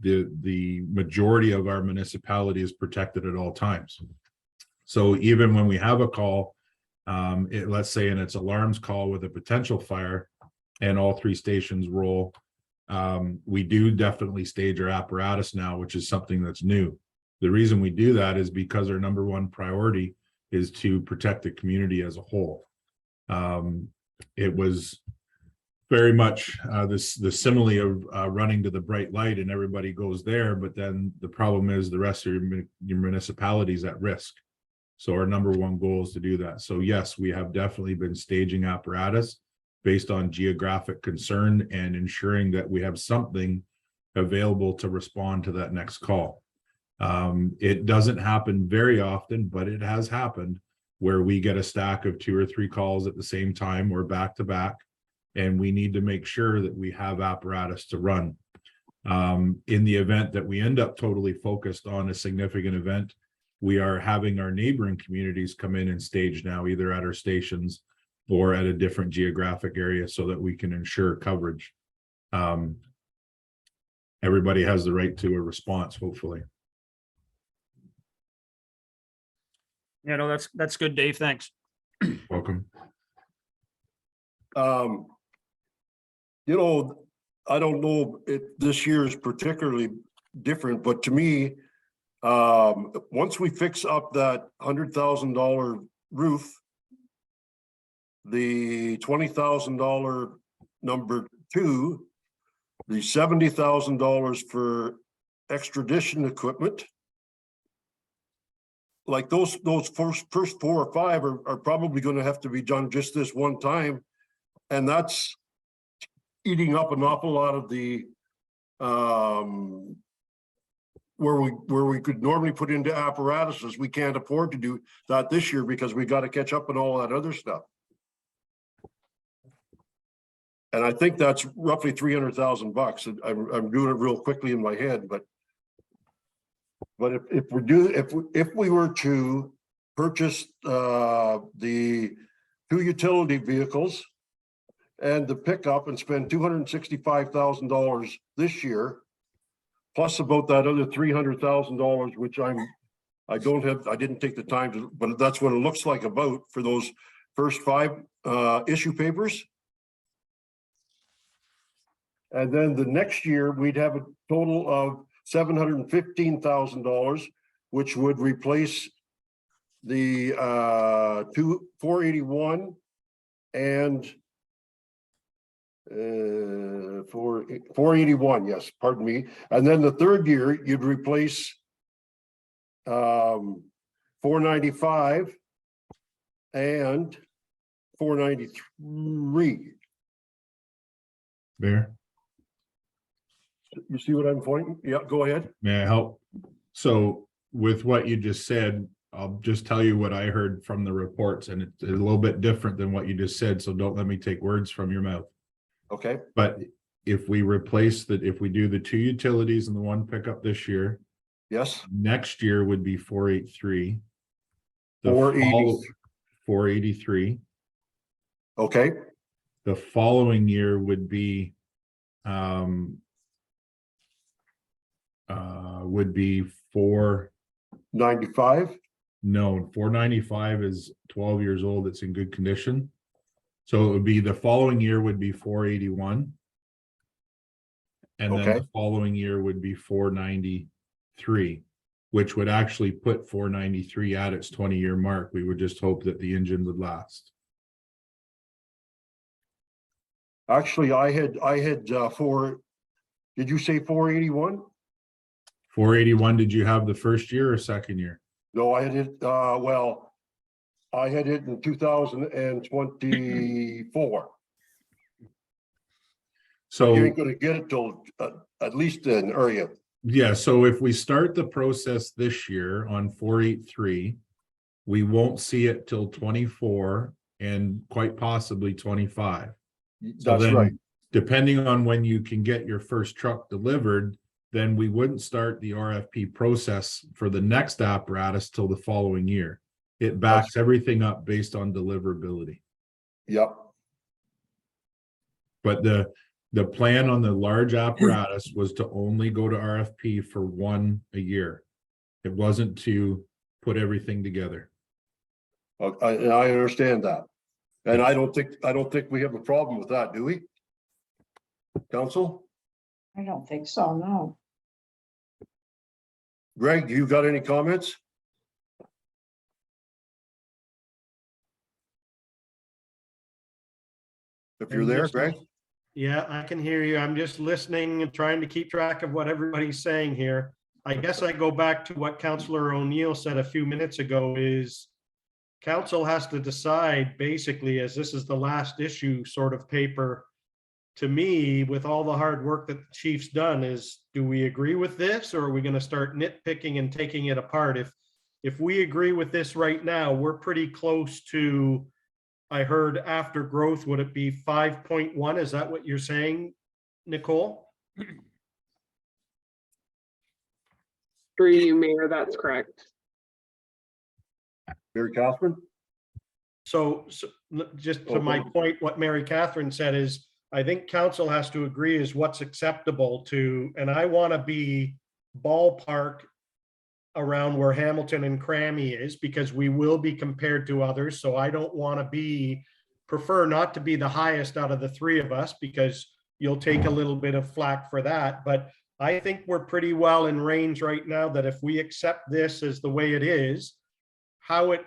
the majority of our municipality is protected at all times. So even when we have a call, let's say in its alarms call with a potential fire, and all 3 stations roll, we do definitely stage our apparatus now, which is something that's new. The reason we do that is because our number 1 priority is to protect the community as a whole. It was very much the simile of running to the bright light and everybody goes there, but then the problem is the rest of your municipality is at risk. So our number 1 goal is to do that. So yes, we have definitely been staging apparatus based on geographic concern and ensuring that we have something available to respond to that next call. It doesn't happen very often, but it has happened where we get a stack of 2 or 3 calls at the same time or back to back, and we need to make sure that we have apparatus to run. In the event that we end up totally focused on a significant event, we are having our neighboring communities come in and stage now, either at our stations or at a different geographic area, so that we can ensure coverage. Everybody has the right to a response, hopefully. Yeah, no, that's good, Dave. Thanks. Welcome. You know, I don't know if this year is particularly different, but to me, once we fix up that $100,000 roof, the $20,000 number 2, the $70,000 for extradition equipment. Like those first 4 or 5 are probably going to have to be done just this one time. And that's eating up an awful lot of the where we could normally put into apparatuses. We can't afford to do that this year because we got to catch up on all that other stuff. And I think that's roughly $300,000. I'm doing it real quickly in my head, but if we were to purchase the 2 utility vehicles and the pickup and spend $265,000 this year, plus about that other $300,000, which I didn't take the time to, but that's what it looks like about for those first 5 issue papers. And then the next year, we'd have a total of $715,000, which would replace the 481 and 481, yes, pardon me. And then the third year, you'd replace 495 and 493. Mayor, You see what I'm pointing? Yeah, go ahead. may I help? So with what you just said, I'll just tell you what I heard from the reports, and it's a little bit different than what you just said, so don't let me take words from your mouth. Okay, But if we replace that, if we do the 2 utilities and the 1 pickup this year, yes, next year would be 483. 480. 483. okay, The following year would be would be 95. 495 is 12 years old. It's in good condition. So it would be the following year would be 481. And then Okay. the following year would be 493, which would actually put 493 at its 20-year mark. We would just hope that the engine would last. Actually, I had did you say 481? 481, did you have the first year or second year? No, I had it, well, I had it in 2024. So You ain't gonna get it till at least then, are you? yeah, so if we start the process this year on 483, we won't see it till 24 and quite possibly 25. So That's then, right. depending on when you can get your first truck delivered, then we wouldn't start the RFP process for the next apparatus till the following year. It backs everything up based on deliverability. Yep. But the plan on the large apparatus was to only go to RFP for 1 a year. It wasn't to put everything together. I understand that. And I don't think we have a problem with that, do we? Council? I don't think so, no. Greg, you got any comments? If you're there, Greg? Yeah, I can hear you. I'm just listening and trying to keep track of what everybody's saying here. I guess I go back to what Councillor O'Neill said a few minutes ago is council has to decide basically, as this is the last issue sort of paper, to me, with all the hard work that the chief's done, is do we agree with this or are we going to start nitpicking and taking it apart? If we agree with this right now, we're pretty close to, I heard after growth, would it be 5.1? Is that what you're saying, Nicole? Through you, Mayor, that's correct. Mary Catherine? So just to my point, what Mary Catherine said is, I think council has to agree is what's acceptable to, and I want to be ballpark around where Hamilton and Crammy is, because we will be compared to others. So I don't want to prefer not to be the highest out of the 3 of us, because you'll take a little bit of flack for that. But I think we're pretty well in range right now that if we accept this as the way it is, how it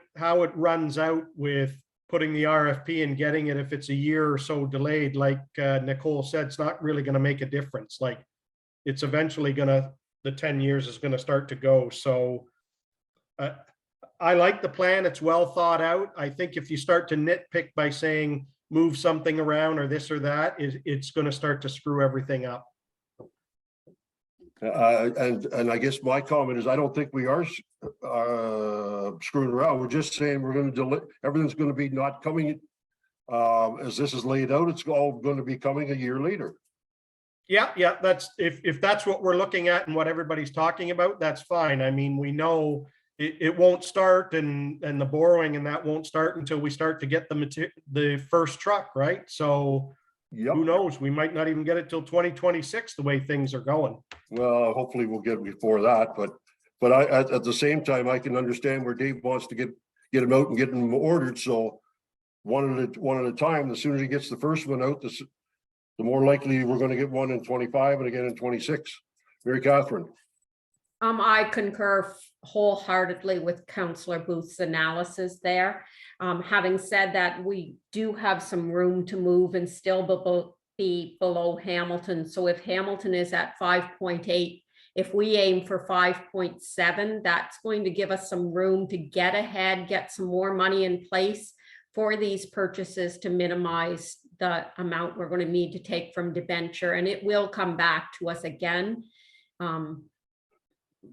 runs out with putting the RFP and getting it, if it's a year or so delayed, like Nicole said, it's not really gonna make a difference. Like, it's eventually gonna, the 10 years is gonna start to go. So I like the plan. It's well thought out. I think if you start to nitpick by saying move something around or this or that, it's gonna start to screw everything up. And I guess my comment is, I don't think we are screwing around. We're just saying we're gonna delay, everything's gonna be not coming as this is laid out, it's all gonna be coming a year later. Yeah, that's, if that's what we're looking at and what everybody's talking about, that's fine. I mean, we know it won't start and the borrowing and that won't start until we start to get the first truck, right? So Yep. who knows? We might not even get it till 2026, the way things are going. Well, hopefully we'll get it before that, but I, at the same time, I can understand where Dave wants to get them out and get them ordered, so one at a time, the sooner he gets the first one out, the more likely we're gonna get one in 25 and again in 26. Mary Catherine. I concur wholeheartedly with Councillor Booth's analysis there. Having said that, we do have some room to move and still be below Hamilton. So if Hamilton is at 5.8, if we aim for 5.7, that's going to give us some room to get ahead, get some more money in place for these purchases to minimize the amount we're going to need to take from debenture, and it will come back to us again.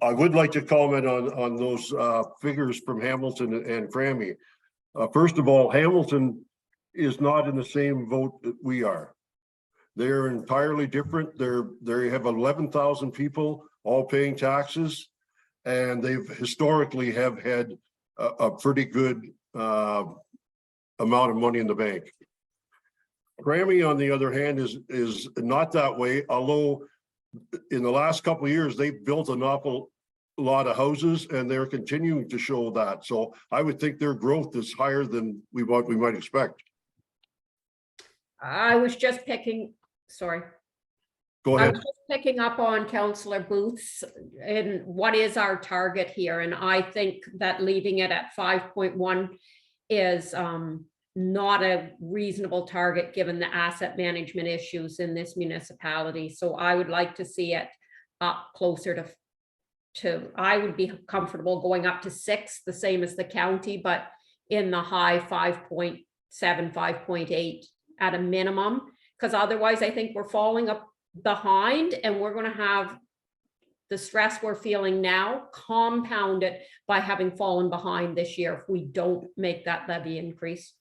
I would like to comment on those figures from Hamilton and Crammy. First of all, Hamilton is not in the same vote that we are. They're entirely different. They have 11,000 people all paying taxes, and they've historically have had a pretty good amount of money in the bank. Grammy, on the other hand, is not that way, although in the last couple of years, they've built an awful lot of houses and they're continuing to show that. So I would think their growth is higher than we might expect. I was just picking, sorry. Go I ahead. was just picking up on Councillor Booth's and what is our target here? And I think that leaving it at 5.1 is not a reasonable target given the asset management issues in this municipality. So I would like to see it up closer to I would be comfortable going up to 6, the same as the county, but in the high 5.7, 5.8 at a minimum, because otherwise I think we're falling up behind and we're going to have the stress we're feeling now compounded by having fallen behind this year if we don't make that levy increase.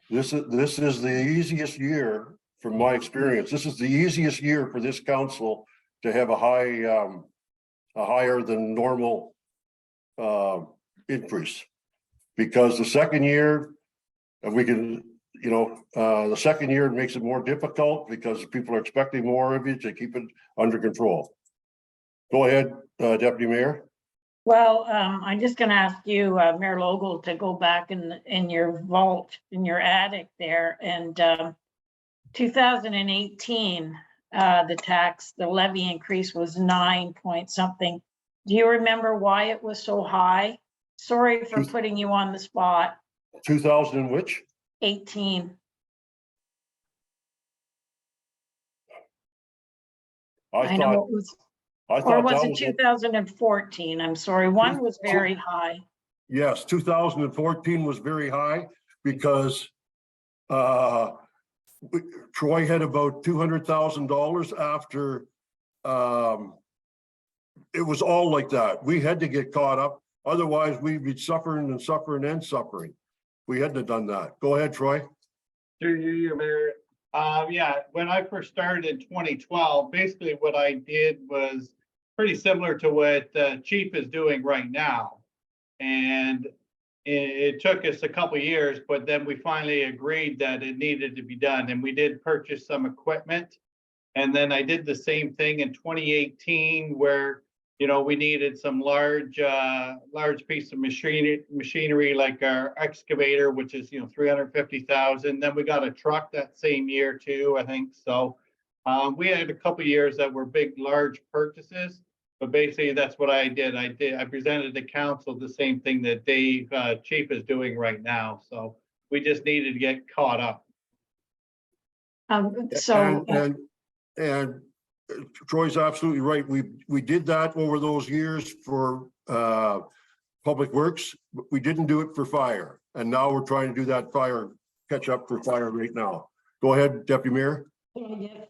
This is the easiest year, from my experience. This is the easiest year for this council to have a higher than normal increase, because the second year, and we can, the second year makes it more difficult because people are expecting more of you to keep it under control. Go ahead, Deputy Mayor. Well, I'm just gonna ask you, Mayor Logal, to go back in your vault, in your attic there, and 2018, the levy increase was 9 point something. Do you remember why it was so high? Sorry for putting you on the spot. 2000 and which? 18. I know it was, or was it 2014? I'm sorry, one was very high. Yes, 2014 was very high because Troy had about $200,000 after it was all like that. We had to get caught up. Otherwise, we'd be suffering and suffering and suffering. We hadn't have done that. Go ahead, Troy. Through you, Mayor. Yeah, when I first started in 2012, basically what I did was pretty similar to what Chief is doing right now. And it took us a couple of years, but then we finally agreed that it needed to be done. And we did purchase some equipment. And then I did the same thing in 2018 where, we needed some large piece of machinery like our excavator, which is, 350,000. Then we got a truck that same year too, I think. So we had a couple of years that were big, large purchases, but basically that's what I did. I presented the council the same thing that Dave Chief is doing right now. So We just needed to get caught up. So, And Troy's absolutely right. We did that over those years for Public Works, but we didn't do it for fire. And now we're trying to do that catch up for fire right now. Go ahead, Deputy Mayor.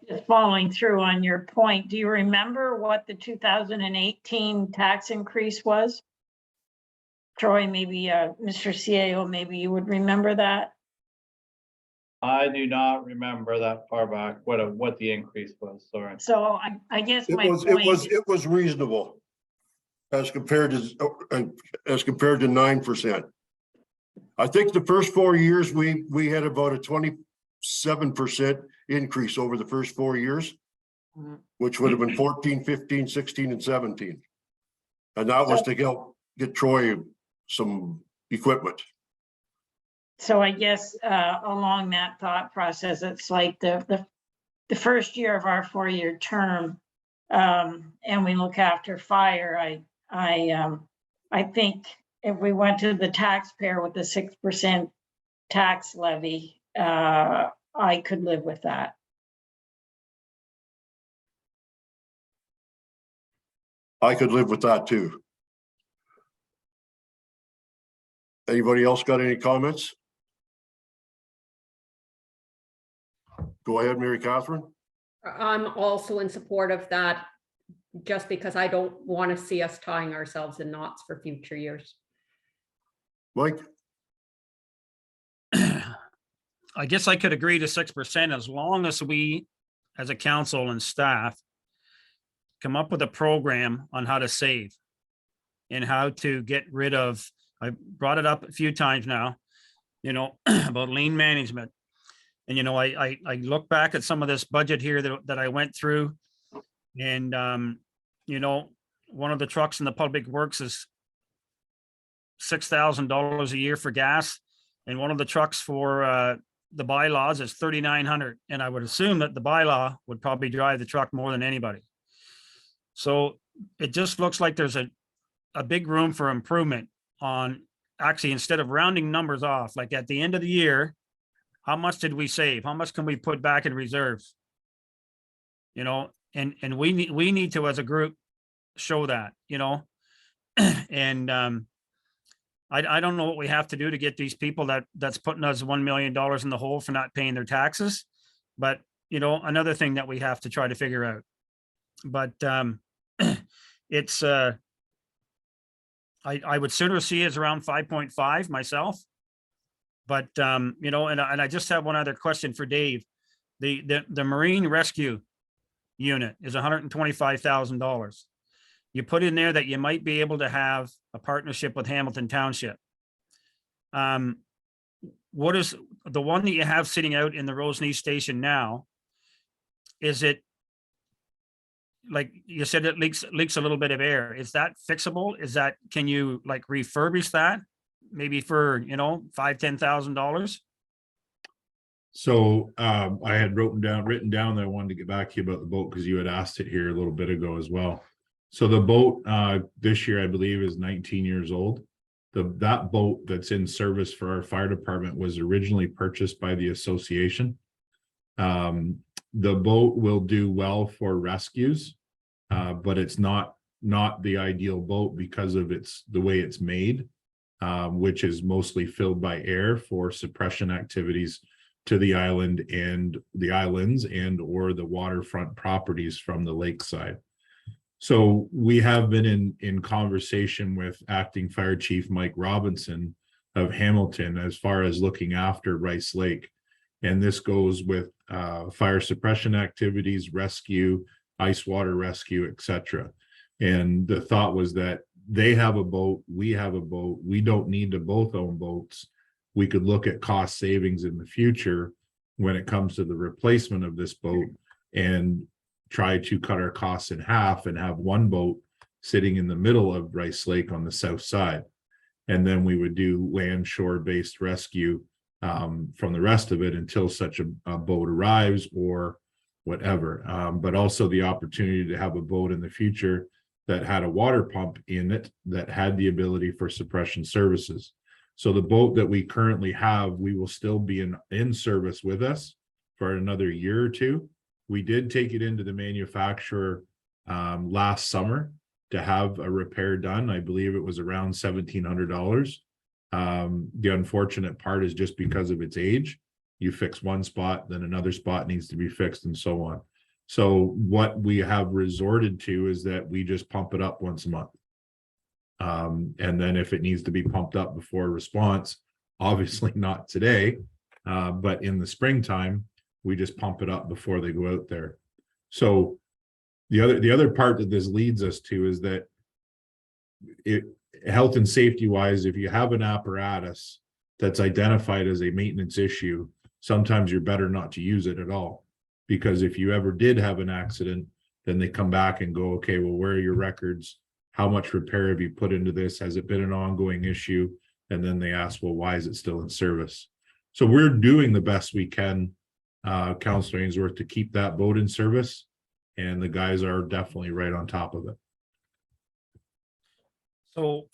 just following through on your point, do you remember what the 2018 tax increase was? Troy, maybe, Mr. CAO, maybe you would remember that? I do not remember that far back, what the increase was, sorry. So I guess my point. It was reasonable as compared to 9%. I think the first 4 years, we had about a 27% increase over the first 4 years, which would have been 14, 15, 16, and 17. And that was to help get Troy some equipment. So I guess along that thought process, it's like the first year of our 4-year term, and we look after fire. I think if we went to the taxpayer with the 6% tax levy, I could live with that. I could live with that too. Anybody else got any comments? Go ahead, Mary Catherine. I'm also in support of that, just because I don't want to see us tying ourselves in knots for future years. Mike? I guess I could agree to 6% as long as we, as a council and staff, come up with a program on how to save and how to get rid of, I brought it up a few times now, about lean management. And, I look back at some of this budget here that I went through, and, one of the trucks in the Public Works is $6,000 a year for gas. And one of the trucks for the bylaws is $3,900. And I would assume that the bylaw would probably drive the truck more than anybody. So it just looks like there's a big room for improvement on, actually, instead of rounding numbers off, like at the end of the year, how much did we save? How much can we put back in reserves? And we need to, as a group, show that, and I don't know what we have to do to get these people that's putting us $1 million in the hole for not paying their taxes. But, another thing that we have to try to figure out. But it's, I would sooner see it as around 5.5 myself. But, and I just have one other question for Dave. The Marine Rescue Unit is $125,000. You put in there that you might be able to have a partnership with Hamilton Township. What is the one that you have sitting out in the Roseneath station now? Is it, like you said, it leaks a little bit of air? Is that fixable? Can you like refurbish that? Maybe for, $5,000-$10,000? So I had written down that I wanted to get back to you about the boat because you had asked it here a little bit ago as well. So the boat this year, I believe, is 19 years old. That boat that's in service for our fire department was originally purchased by the association. The boat will do well for rescues, but it's not the ideal boat because of the way it's made, which is mostly filled by air for suppression activities to the island and the islands and or the waterfront properties from the lakeside. So we have been in conversation with Acting Fire Chief Mike Robinson of Hamilton as far as looking after Rice Lake. And this goes with fire suppression activities, rescue, ice water rescue, etc. And the thought was that they have a boat, we have a boat, we don't need to both own boats. We could look at cost savings in the future when it comes to the replacement of this boat and try to cut our costs in half and have one boat sitting in the middle of Rice Lake on the south side. And then we would do land shore based rescue from the rest of it until such a boat arrives or whatever. But also the opportunity to have a boat in the future that had a water pump in it that had the ability for suppression services. So the boat that we currently have, we will still be in service with us for another year or two. We did take it into the manufacturer last summer to have a repair done. I believe it was around $1,700. The unfortunate part is just because of its age, you fix one spot, then another spot needs to be fixed and so on. So what we have resorted to is that we just pump it up once a month. And then if it needs to be pumped up before response, obviously not today, but in the springtime, we just pump it up before they go out there. So the other part that this leads us to is that health and safety wise, if you have an apparatus that's identified as a maintenance issue, sometimes you're better not to use it at all. Because if you ever did have an accident, then they come back and go, okay, well, where are your records? How much repair have you put into this? Has it been an ongoing issue? And then they ask, well, why is it still in service? So we're doing the best we can, Councillor Ainsworth, to keep that boat in service. And the guys are definitely right on top of it. So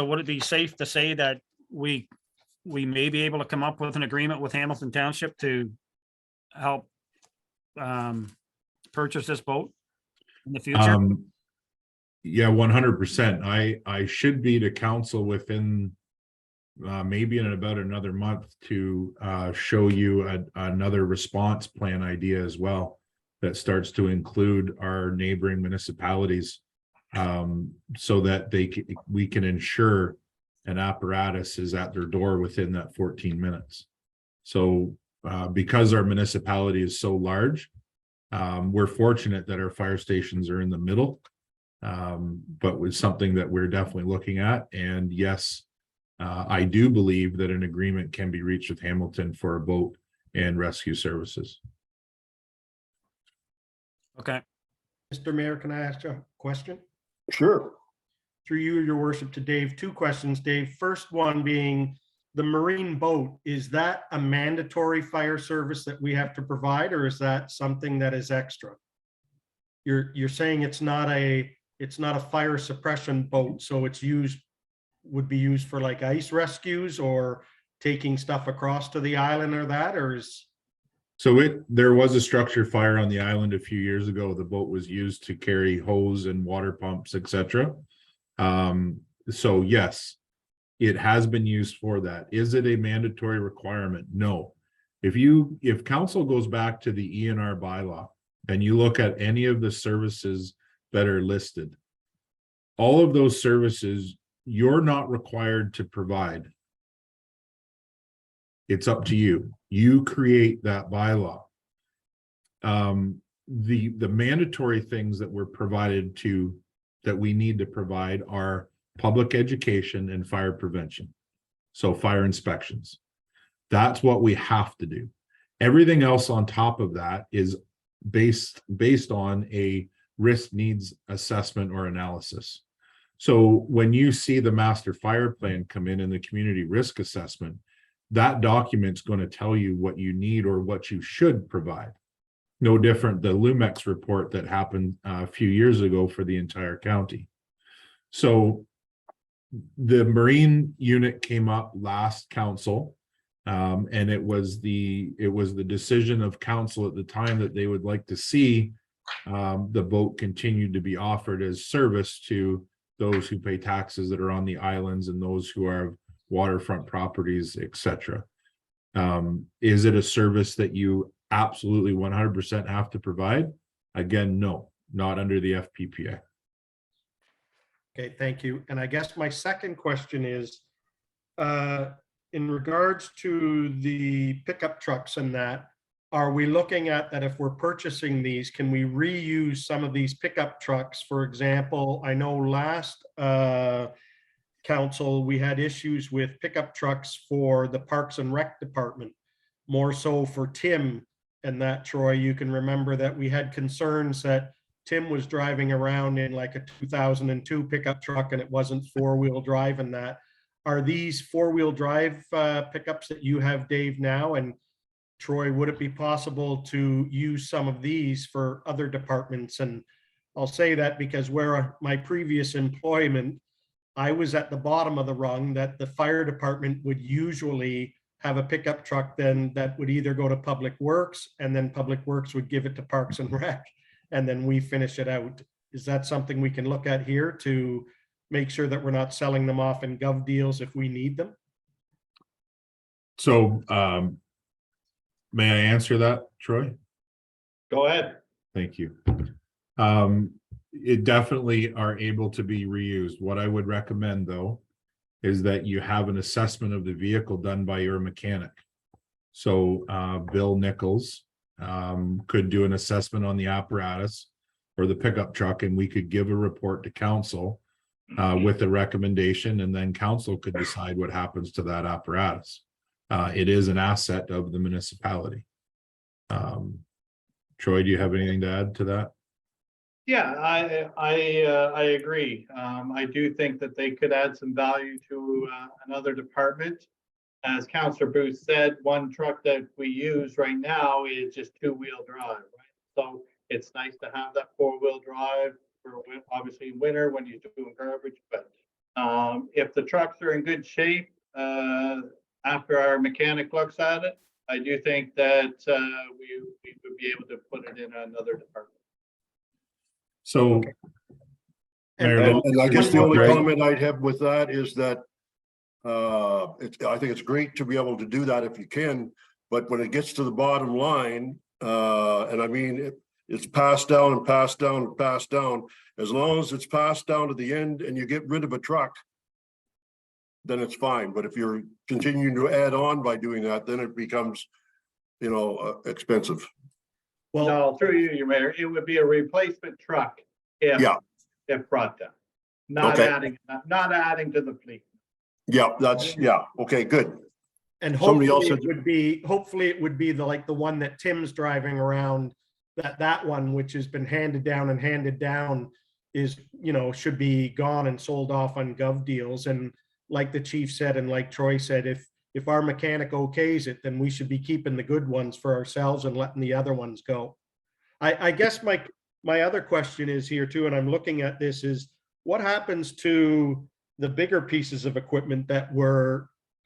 would it be safe to say that we may be able to come up with an agreement with Hamilton Township to help purchase this boat in the future? Yeah, 100%. I should be to council within maybe in about another month to show you another response plan idea as well that starts to include our neighboring municipalities, so that we can ensure an apparatus is at their door within that 14 minutes. So because our municipality is so large, we're fortunate that our fire stations are in the middle, but with something that we're definitely looking at. And yes, I do believe that an agreement can be reached with Hamilton for a boat and rescue services. Okay. Mr. Mayor, can I ask you a question? Sure. Through you, your worship, to Dave, two questions, Dave. First one being the marine boat, is that a mandatory fire service that we have to provide, or is that something that is extra? You're saying it's not a fire suppression boat, so it's would be used for like ice rescues or taking stuff across to the island or that, or is? So there was a structure fire on the island a few years ago. The boat was used to carry hose and water pumps, etc. So yes, it has been used for that. Is it a mandatory requirement? No. If council goes back to the ENR bylaw and you look at any of the services that are listed, all of those services you're not required to provide. It's up to you. You create that bylaw. The mandatory things that we're provided to, that we need to provide, are public education and fire prevention. So fire inspections. That's what we have to do. Everything else on top of that is based on a risk needs assessment or analysis. So when you see the master fire plan come in the community risk assessment, that document's going to tell you what you need or what you should provide. No different the Lumex report that happened a few years ago for the entire county. So the Marine unit came up last council, and it was the decision of council at the time that they would like to see the boat continued to be offered as service to those who pay taxes that are on the islands and those who are waterfront properties, etc. Is it a service that you absolutely 100% have to provide? Again, no, not under the FPPA. Okay, thank you. And I guess my second question is, in regards to the pickup trucks and that, are we looking at that if we're purchasing these, can we reuse some of these pickup trucks? For example, I know last council, we had issues with pickup trucks for the Parks and Rec department, more so for Tim and that, Troy, you can remember that we had concerns that Tim was driving around in like a 2002 pickup truck and it wasn't four-wheel drive and that. Are these four-wheel drive pickups that you have, Dave, now? And Troy, would it be possible to use some of these for other departments? And I'll say that because where my previous employment, I was at the bottom of the rung, that the fire department would usually have a pickup truck then that would either go to Public Works, and then Public Works would give it to Parks and Rec, and then we finish it out. Is that something we can look at here to make sure that we're not selling them off in gov deals if we need them? So, may I answer that, Troy? Go ahead. Thank you. It definitely are able to be reused. What I would recommend, though, is that you have an assessment of the vehicle done by your mechanic. So, Bill Nichols, could do an assessment on the apparatus or the pickup truck, and we could give a report to council with a recommendation, and then council could decide what happens to that apparatus. It is an asset of the municipality. Troy, do you have anything to add to that? Yeah, I agree. I do think that they could add some value to another department. As Councillor Booth said, one truck that we use right now is just two-wheel drive, right? So it's nice to have that four-wheel drive for obviously winter when you're doing garbage. But if the trucks are in good shape, after our mechanic looks at it, I do think that we would be able to put it in another department. So. Mayor And- Lo- And I guess the only Right. comment I'd have with that is that I think it's great to be able to do that if you can, but when it gets to the bottom line, and I mean, it's passed down and passed down and passed down, as long as it's passed down to the end and you get rid of a truck, then it's fine. But if you're continuing to add on by doing that, then it becomes, expensive. Well, No, through you, your mayor, it would be a replacement truck if brought down. Not Okay. adding to the fleet. Yeah, okay, good. and Somebody else hopefully said- it would be the one that Tim's driving around, that one, which has been handed down is, should be gone and sold off on gov deals. And like the chief said, and like Troy said, if our mechanic okays it, then we should be keeping the good ones for ourselves and letting the other ones go. I guess my other question is here too, and I'm looking at this, is what happens to the bigger pieces of equipment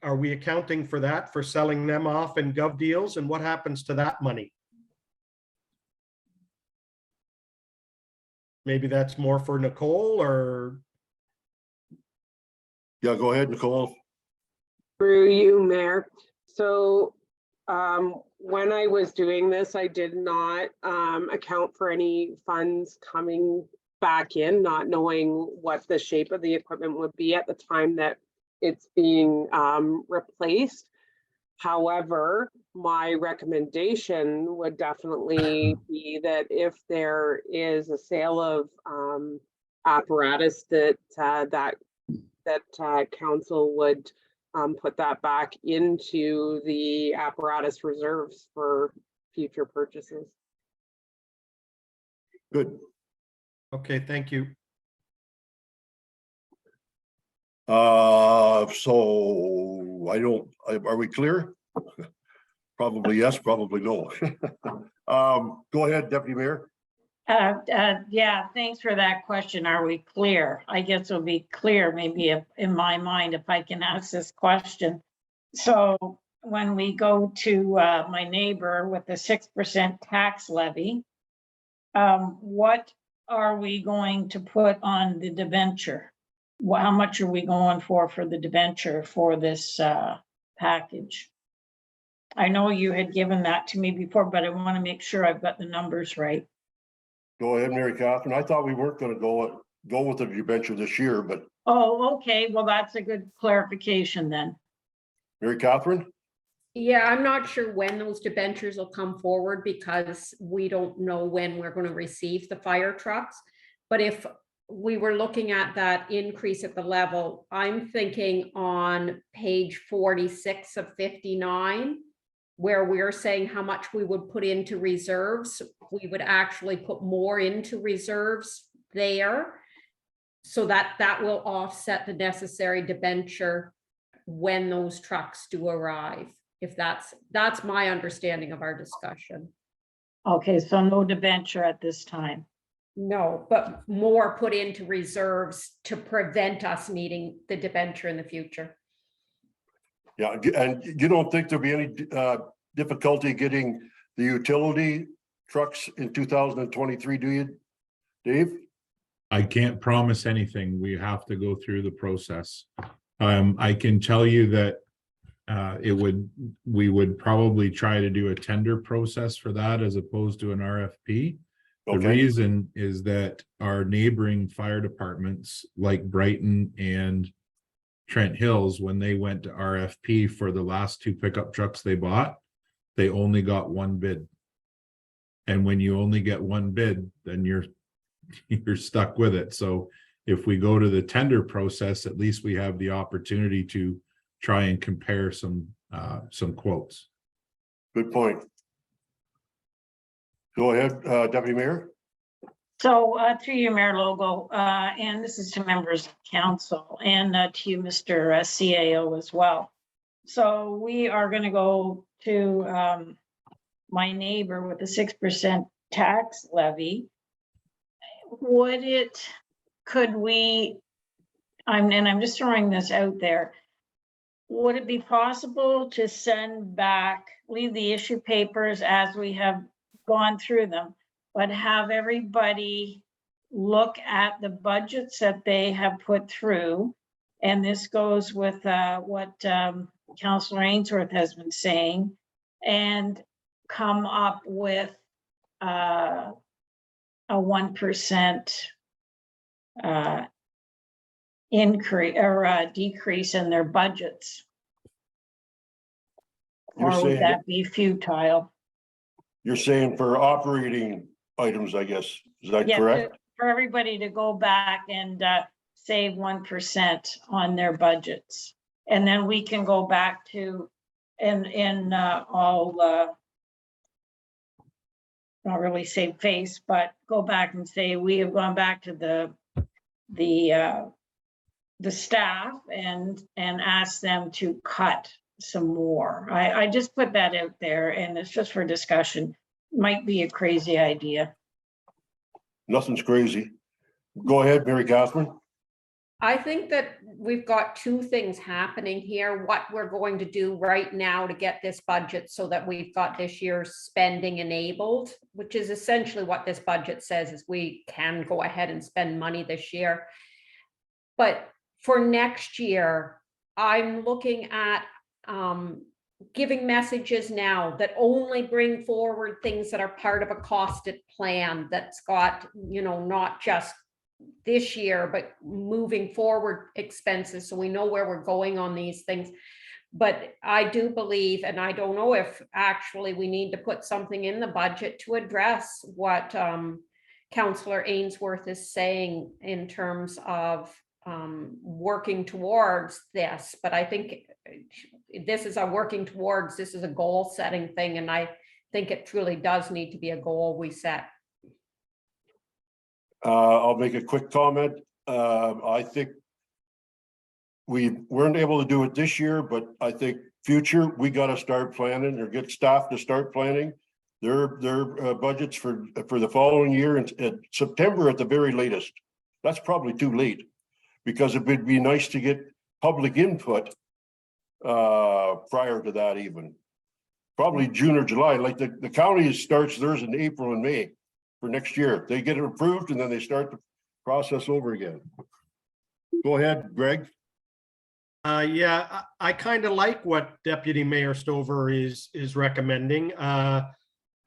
are we accounting for that, for selling them off in gov deals? And what happens to that money? Maybe that's more for Nicole, or Yeah, go ahead, Nicole. Through you, Mayor. So when I was doing this, I did not account for any funds coming back in, not knowing what the shape of the equipment would be at the time that it's being replaced. However, my recommendation would definitely be that if there is a sale of apparatus that council would put that back into the apparatus reserves for future purchases. Good. okay, thank you. So are we clear? Probably yes, probably no. Go ahead, Deputy Mayor. Yeah, thanks for that question. Are we clear? I guess it'll be clear maybe in my mind if I can ask this question. So when we go to my neighbor with the 6% tax levy, what are we going to put on the debenture? How much are we going for the debenture for this package? I know you had given that to me before, but I want to make sure I've got the numbers right. Go ahead, Mary Catherine. I thought we weren't gonna go with the debenture this year, but Oh, okay. Well, that's a good clarification then. Mary Catherine? Yeah, I'm not sure when those debentures will come forward because we don't know when we're going to receive the fire trucks. But if we were looking at that increase at the level, I'm thinking on page 46 of 59, where we're saying how much we would put into reserves, we would actually put more into reserves there. So that will offset the necessary debenture when those trucks do arrive. If that's my understanding of our discussion. Okay, so no debenture at this time. No, but more put into reserves to prevent us needing the debenture in the future. Yeah, and you don't think there'll be any difficulty getting the utility trucks in 2023, do you, Dave? I can't promise anything. We have to go through the process. I can tell you that we would probably try to do a tender process for that as opposed to an RFP. The Okay. reason is that our neighboring fire departments like Brighton and Trent Hills, when they went to RFP for the last 2 pickup trucks they bought, they only got 1 bid. And when you only get 1 bid, then you're stuck with it. So if we go to the tender process, at least we have the opportunity to try and compare some quotes. Good point. Go ahead, Deputy Mayor. So through you, Mayor Logo, and this is to members of council and to you, Mr. CAO as well. So we are going to go to my neighbor with a 6% tax levy. I'm just throwing this out there. Would it be possible to send back, leave the issue papers as we have gone through them, but have everybody look at the budgets that they have put through? And this goes with what Councillor Ainsworth has been saying, and come up with a 1% increase or decrease in their budgets. You're Or would saying- that be futile? You're saying for operating items, I guess. Is that Yeah, correct? for everybody to go back and save 1% on their budgets. And then we can go back to, not really save face, but go back and say, we have gone back to the staff and ask them to cut some more. I just put that out there, and it's just for discussion. Might be a crazy idea. Nothing's crazy. Go ahead, Mary Catherine. I think that we've got 2 things happening here. What we're going to do right now to get this budget so that we've got this year's spending enabled, which is essentially what this budget says, is we can go ahead and spend money this year. But for next year, I'm looking at giving messages now that only bring forward things that are part of a costed plan that's got, not just this year, but moving forward expenses, so we know where we're going on these things. But I do believe, and I don't know if actually we need to put something in the budget to address what Councillor Ainsworth is saying in terms of working towards this. But I think this is a goal setting thing, and I think it truly does need to be a goal we set. I'll make a quick comment. I think we weren't able to do it this year, but I think future, we got to start planning or get staff to start planning their budgets for the following year in September at the very latest. That's probably too late, because it would be nice to get public input prior to that, even probably June or July. Like the county starts theirs in April and May for next year. They get it approved and then they start the process over again. Go ahead, Greg. Yeah, I kind of like what Deputy Mayor Stover is recommending.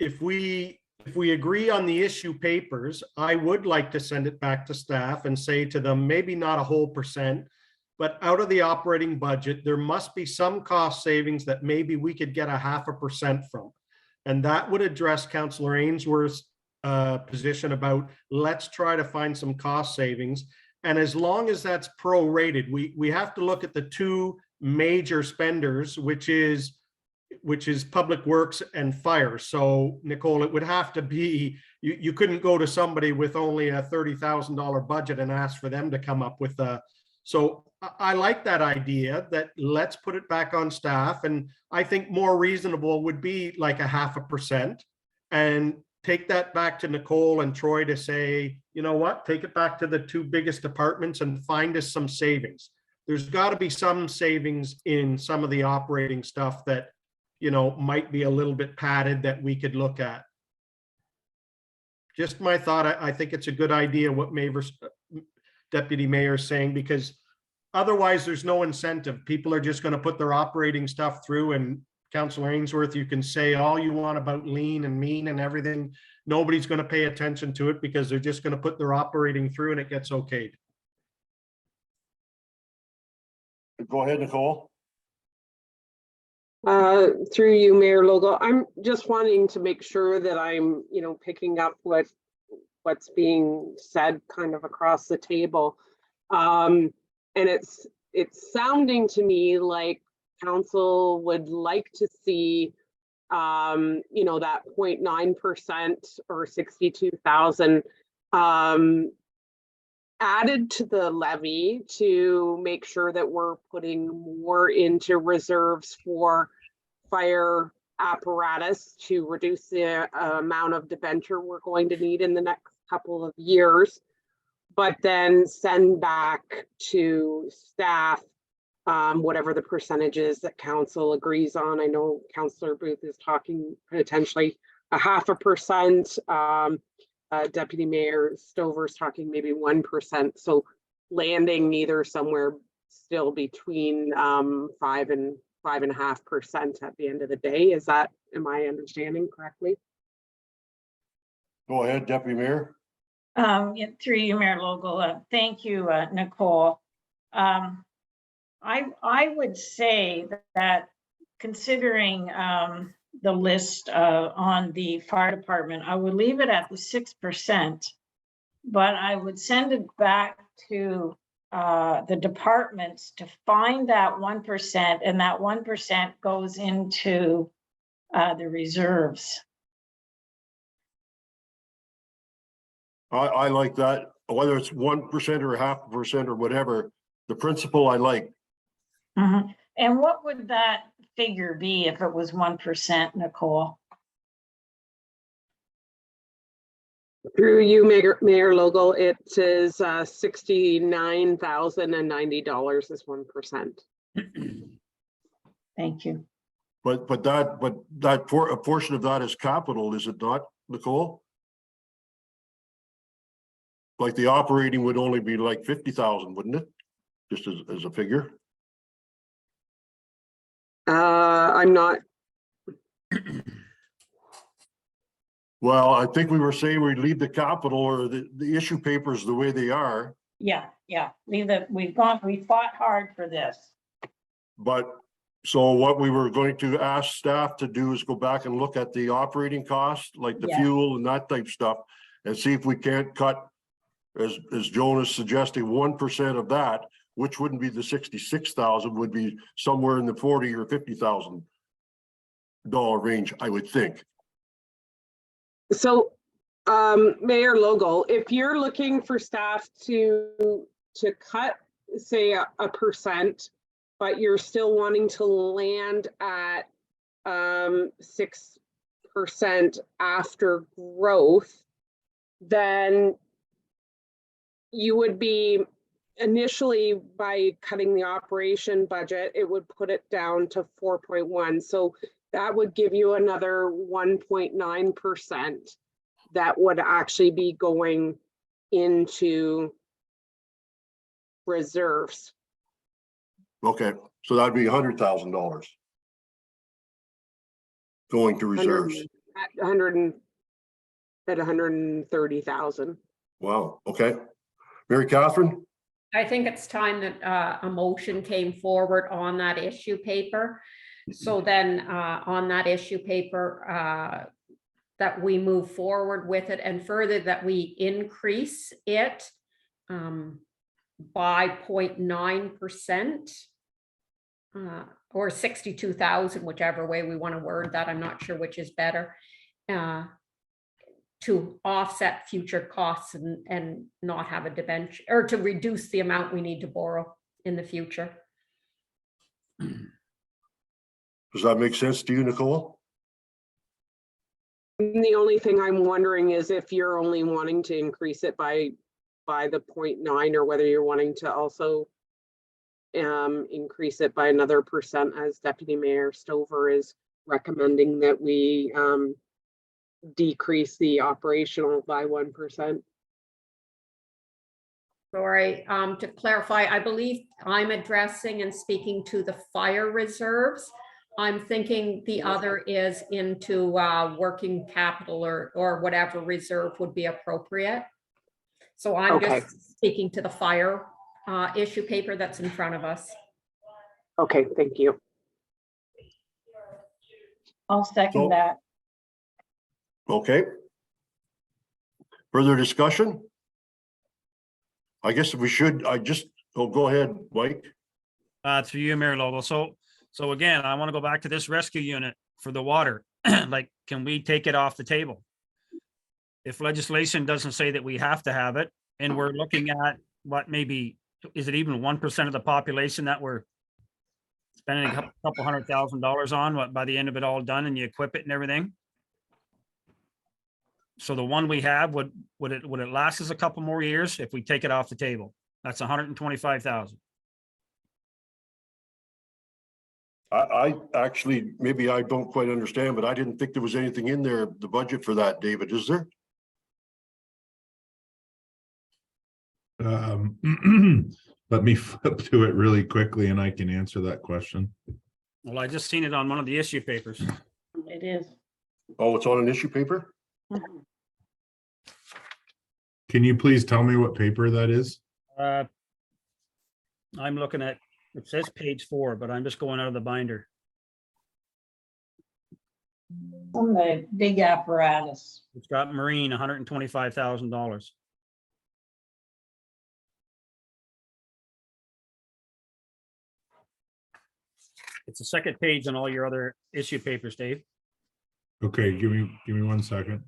If we agree on the issue papers, I would like to send it back to staff and say to them, maybe not a whole percent, but out of the operating budget, there must be some cost savings that maybe we could get 0.5% from. And that would address Councillor Ainsworth's position about, let's try to find some cost savings. And as long as that's prorated, we have to look at the 2 major spenders, which is Public Works and Fire. So Nicole, it would have to be, you couldn't go to somebody with only a $30,000 budget and ask for them to come up with so I like that idea, that let's put it back on staff. And I think more reasonable would be like 0.5%. And take that back to Nicole and Troy to say, you know what, take it back to the two biggest departments and find us some savings. There's got to be some savings in some of the operating stuff that, you know, might be a little bit padded that we could look at. Just my thought. I think it's a good idea what Deputy Mayor is saying, because otherwise there's no incentive. People are just going to put their operating stuff through, and Councillor Ainsworth, you can say all you want about lean and mean and everything. Nobody's going to pay attention to it because they're just going to put their operating through and it gets okayed. Go ahead, Nicole. Through you, Mayor Logo, I'm just wanting to make sure that I'm, you know, picking up what's being said kind of across the table. And it's sounding to me like council would like to see, you know, that 0.9% or 62,000 added to the levy to make sure that we're putting more into reserves for fire apparatus to reduce the amount of debenture we're going to need in the next couple of years, but then send back to staff whatever the percentages that council agrees on. I know Councillor Booth is talking potentially 0.5%. Deputy Mayor Stover's talking maybe 1%. So landing either somewhere still between 5 and 5.5% at the end of the day. Is that, am I understanding correctly? Go ahead, Deputy Mayor. Yeah, through you, Mayor Logal. Thank you, Nicole. I would say that considering the list on the fire department, I would leave it at the 6%, but I would send it back to the departments to find that 1%, and that 1% goes into the reserves. I like that, whether it's 1% or 0.5% or whatever, the principle I like. Mm-hmm. And what would that figure be if it was 1%, Nicole? Through you, Mayor Logo, it is $69,090 is 1%. Thank you. But that a portion of that is capital, is it not, Nicole? Like the operating would only be like 50,000, wouldn't it? Just as a figure. I'm not. Well, I think we were saying we'd leave the capital or the issue papers the way they are. Yeah. We fought hard for this. But so what we were going to ask staff to do is go back and look at the operating costs, like the Yeah. fuel and that type stuff, and see if we can't cut, as Joan is suggesting, 1% of that, which wouldn't be the 66,000, would be somewhere in the $40,000 or $50,000 range, I would think. So, Mayor Logo, if you're looking for staff to cut, say, a percent, but you're still wanting to land at 6% after growth, then you would be initially, by cutting the operation budget, it would put it down to 4.1. So that would give you another 1.9% that would actually be going into reserves. Okay, so that'd be $100,000 going to reserves. 130,000. Wow, okay. Mary Catherine? I think it's time that a motion came forward on that issue paper. So then on that issue paper, that we move forward with it, and further that we increase it by 0.9%. Or 62,000, whichever way we want to word that. I'm not sure which is better, to offset future costs and not have a debenture, or to reduce the amount we need to borrow in the future. Does that make sense to you, Nicole? The only thing I'm wondering is if you're only wanting to increase it by the 0.9, or whether you're wanting to also increase it by another percent, as Deputy Mayor Stover is recommending that we decrease the operational by 1%. Sorry, to clarify, I believe I'm addressing and speaking to the fire reserves. I'm thinking the other is into working capital or whatever reserve would be appropriate. So I'm Okay. just speaking to the fire issue paper that's in front of us. Okay, thank you. I'll So- second that. Okay. Further discussion? I guess we should, go ahead, Mike. Through you, Mayor Lobo. So again, I want to go back to this rescue unit for the water. Like, can we take it off the table? If legislation doesn't say that we have to have it, and we're looking at what maybe, is it even 1% of the population that we're spending a couple $100,000 on, what, by the end of it all done and you equip it and everything? So the one we have, would it last us a couple more years if we take it off the table? That's 125,000. I actually, maybe I don't quite understand, but I didn't think there was anything in there, the budget for that, David, is there? Let me flip to it really quickly and I can answer that question. Well, I just seen it on one of the issue papers. It is. Oh, it's on an issue paper? Can you please tell me what paper that is? I'm looking at, it says page 4, but I'm just going out of the binder. On the big apparatus. It's got marine, $125,000. It's the second page on all your other issue papers, Dave. Okay, give me 1 second.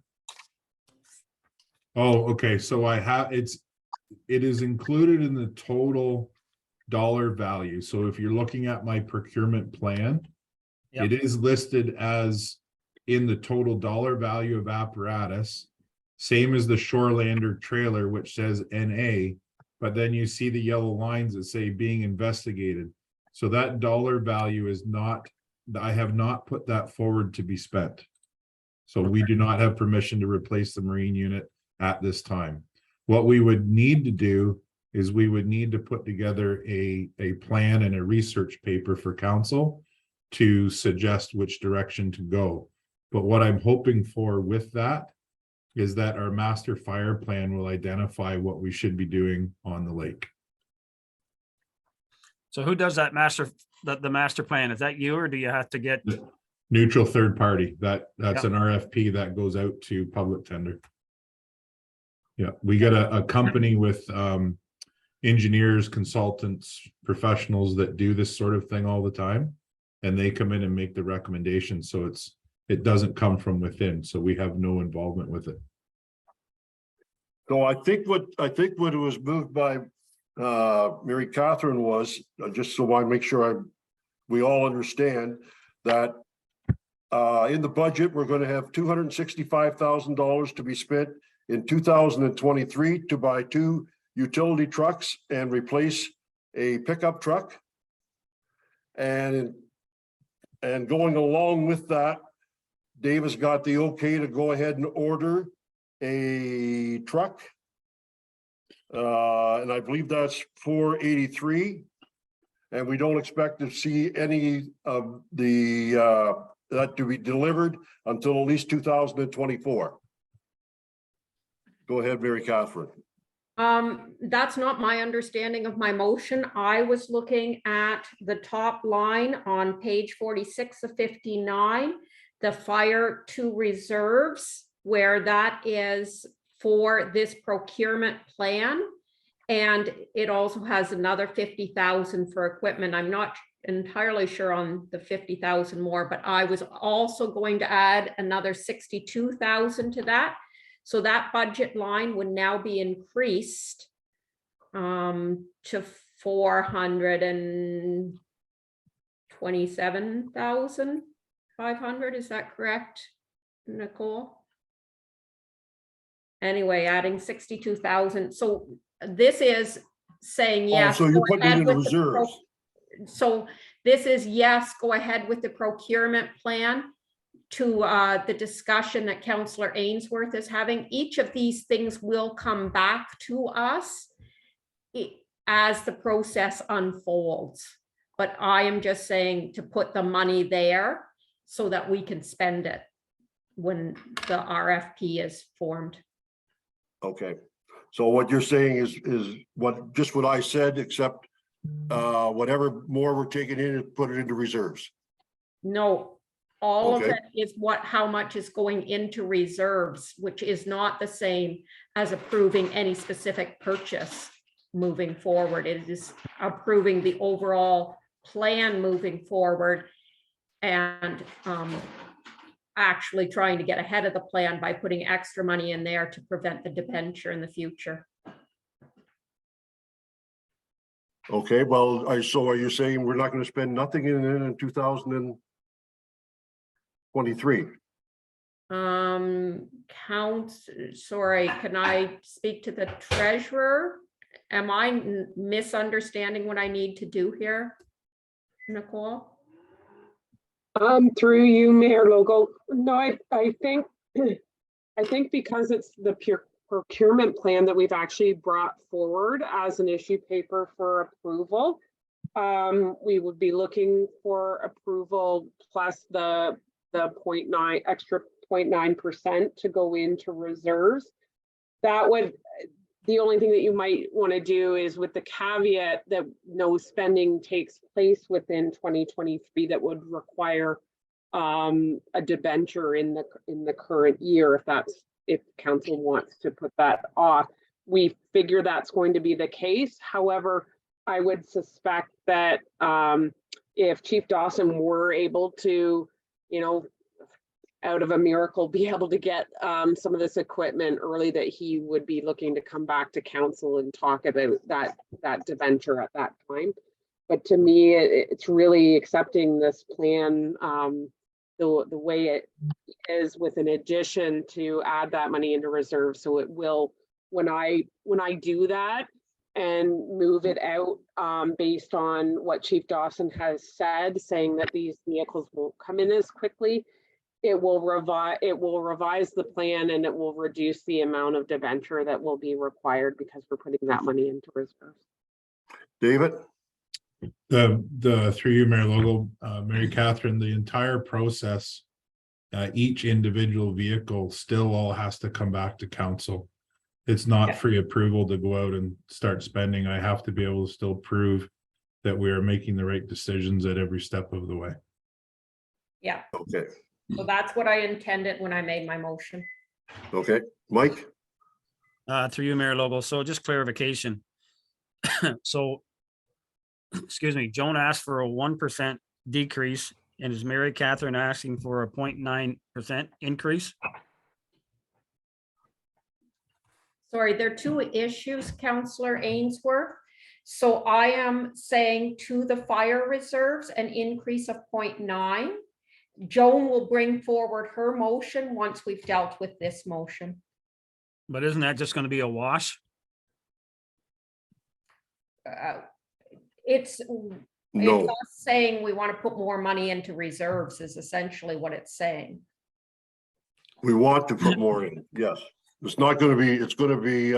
Oh, okay, so it is included in the total dollar value. So if you're looking at my procurement plan, Yep. it is listed as in the total dollar value of apparatus, same as the Shorelander trailer, which says NA, but then you see the yellow lines that say being investigated. So that dollar value is not, I have not put that forward to be spent. So we do not have permission to replace the marine unit at this time. What we would need to do is we would need to put together a plan and a research paper for council to suggest which direction to go. But what I'm hoping for with that is that our master fire plan will identify what we should be doing on the lake. So who does that the master plan? Is that you, or do you have to get? Neutral third party, that's Yeah. an RFP that goes out to public tender. Yeah, we get a company with engineers, consultants, professionals that do this sort of thing all the time. And they come in and make the recommendations. So it doesn't come from within. So we have no involvement with it. So I think what it was moved by Mary Catherine was, just so I make sure we all understand that in the budget, we're going to have $265,000 to be spent in 2023 to buy 2 utility trucks and replace a pickup truck. And going along with that, Dave has got the okay to go ahead and order a truck. And I believe that's 483. And we don't expect to see any of the that to be delivered until at least 2024. Go ahead, Mary Catherine. That's not my understanding of my motion. I was looking at the top line on page 46 of 59, the fire to reserves, where that is for this procurement plan. And it also has another 50,000 for equipment. I'm not entirely sure on the 50,000 more, but I was also going to add another 62,000 to that. So that budget line would now be increased to 427,500. Is that correct? Nicole? Anyway, adding 62,000. So this is saying Oh, yes. so you're go putting it ahead into with the pro- reserves. So this is yes, go ahead with the procurement plan to the discussion that Councillor Ainsworth is having. Each of these things will come back to us as the process unfolds. But I am just saying to put the money there so that we can spend it when the RFP is formed. Okay, so what you're saying is what I said, except whatever more we're taking in, put it into reserves. No, all of Okay. it is how much is going into reserves, which is not the same as approving any specific purchase moving forward. It is approving the overall plan moving forward and actually trying to get ahead of the plan by putting extra money in there to prevent the debenture in the future. Okay, well, so are you saying we're not going to spend nothing in 2023? Sorry, can I speak to the treasurer? Am I misunderstanding what I need to do here, Nicole? Through you, Mayor Logo. No, I think because it's the procurement plan that we've actually brought forward as an issue paper for approval, we would be looking for approval plus the 0.9 extra 0.9% to go into reserves. That would, the only thing that you might want to do is with the caveat that no spending takes place within 2023 that would require a debenture in the current year, if council wants to put that off. We figure that's going to be the case. However, I would suspect that if Chief Dawson were able to, out of a miracle, be able to get some of this equipment early, that he would be looking to come back to council and talk about that debenture at that time. But to me, it's really accepting this plan the way it is, with an addition to add that money into reserve. So it will, when I do that and move it out based on what Chief Dawson has said, saying that these vehicles won't come in as quickly, it will revise the plan, and it will reduce the amount of debenture that will be required because we're putting that money into reserves. David? The through you, Mayor Logo, Mary Catherine, the entire process, each individual vehicle still all has to come back to council. It's not free approval to go out and start spending. I have to be able to still prove that we are making the right decisions at every step of the way. Yeah, Okay, so that's what I intended when I made my motion. okay. Mike? Through you, Mayor Lobo. So just clarification. So, excuse me, Joan asked for a 1% decrease, and is Mary Catherine asking for a 0.9% increase? Sorry, there are two issues, Councillor Ainsworth. So I am saying to the fire reserves, an increase of 0.9. Joan will bring forward her motion once we've dealt with this motion. But isn't that just going to be a wash? It's No, us saying we want to put more money into reserves is essentially what it's saying. we want to put more in, yes. It's not going to be, it's going to be,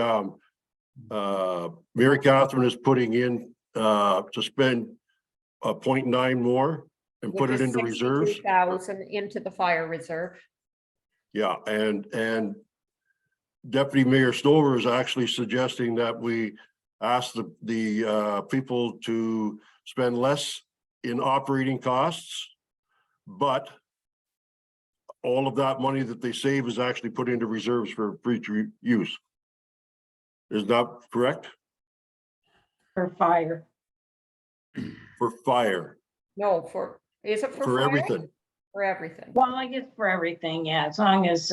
Mary Catherine is putting in, to spend a 0.9 more and put it into reserves. 62,000 into the fire reserve. Yeah, and Deputy Mayor Stover is actually suggesting that we ask the people to spend less in operating costs, but all of that money that they save is actually put into reserves for future use. Is that correct? For fire. For fire, No, is it for for fire? everything. For everything. Well, I guess for everything, yeah, as long as,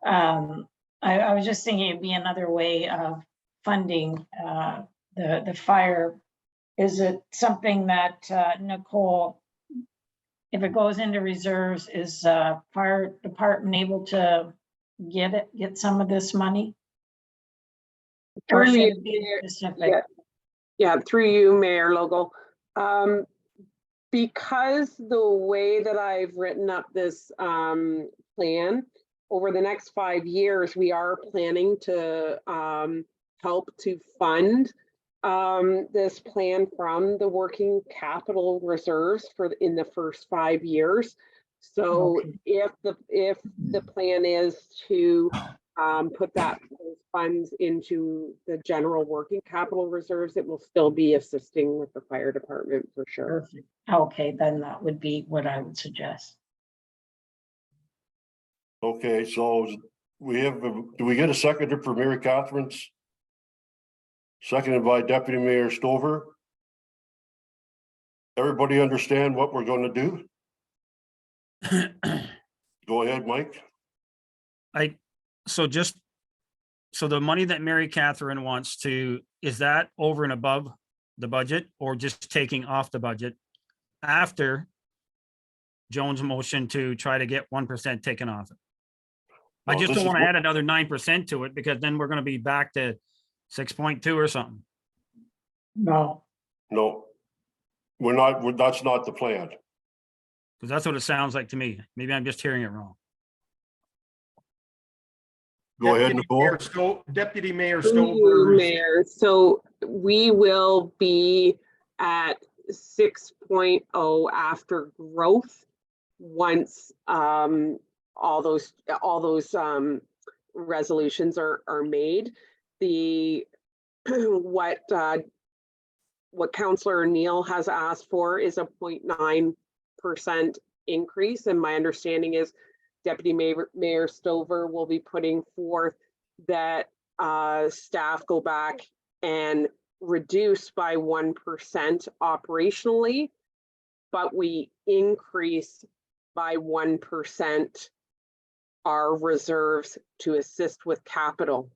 I was just thinking it'd be another way of funding the fire. Is it something that Nicole if it goes into reserves, is fire department able to get some of this money? Or Through should you, it be Mayor. specific? Yeah, through you, Mayor Logo. Because the way that I've written up this plan, over the next 5 years, we are planning to help to fund this plan from the working capital reserves in the first 5 years. So Okay. if the plan is to put those funds into the general working capital reserves, it will still be assisting with the fire department for sure. Perfect. Okay, then that would be what I would suggest. Okay, so do we get a seconder for Mary Catherine's? Seconded by Deputy Mayor Stover. Everybody understand what we're going to do? Go ahead, Mike. So the money that Mary Catherine wants to, is that over and above the budget or just taking off the budget after Joan's motion to try to get 1% taken off it? I Well, just this don't is want to what- add another 9% to it because then we're going to be back to 6.2 or something. No, No. That's not the plan. Because that's what it sounds like to me. Maybe I'm just hearing it wrong. Go ahead, Deputy Nicole. Mayor Deputy Mayor Through you, Stover. Mayor. So we will be at 6.0 after growth once all those resolutions are made. What Councillor Neal has asked for is a 0.9% increase, and my understanding is Deputy Mayor Stover will be putting forth that staff go back and reduce by 1% operationally, but we increase by 1% our reserves to assist with capital.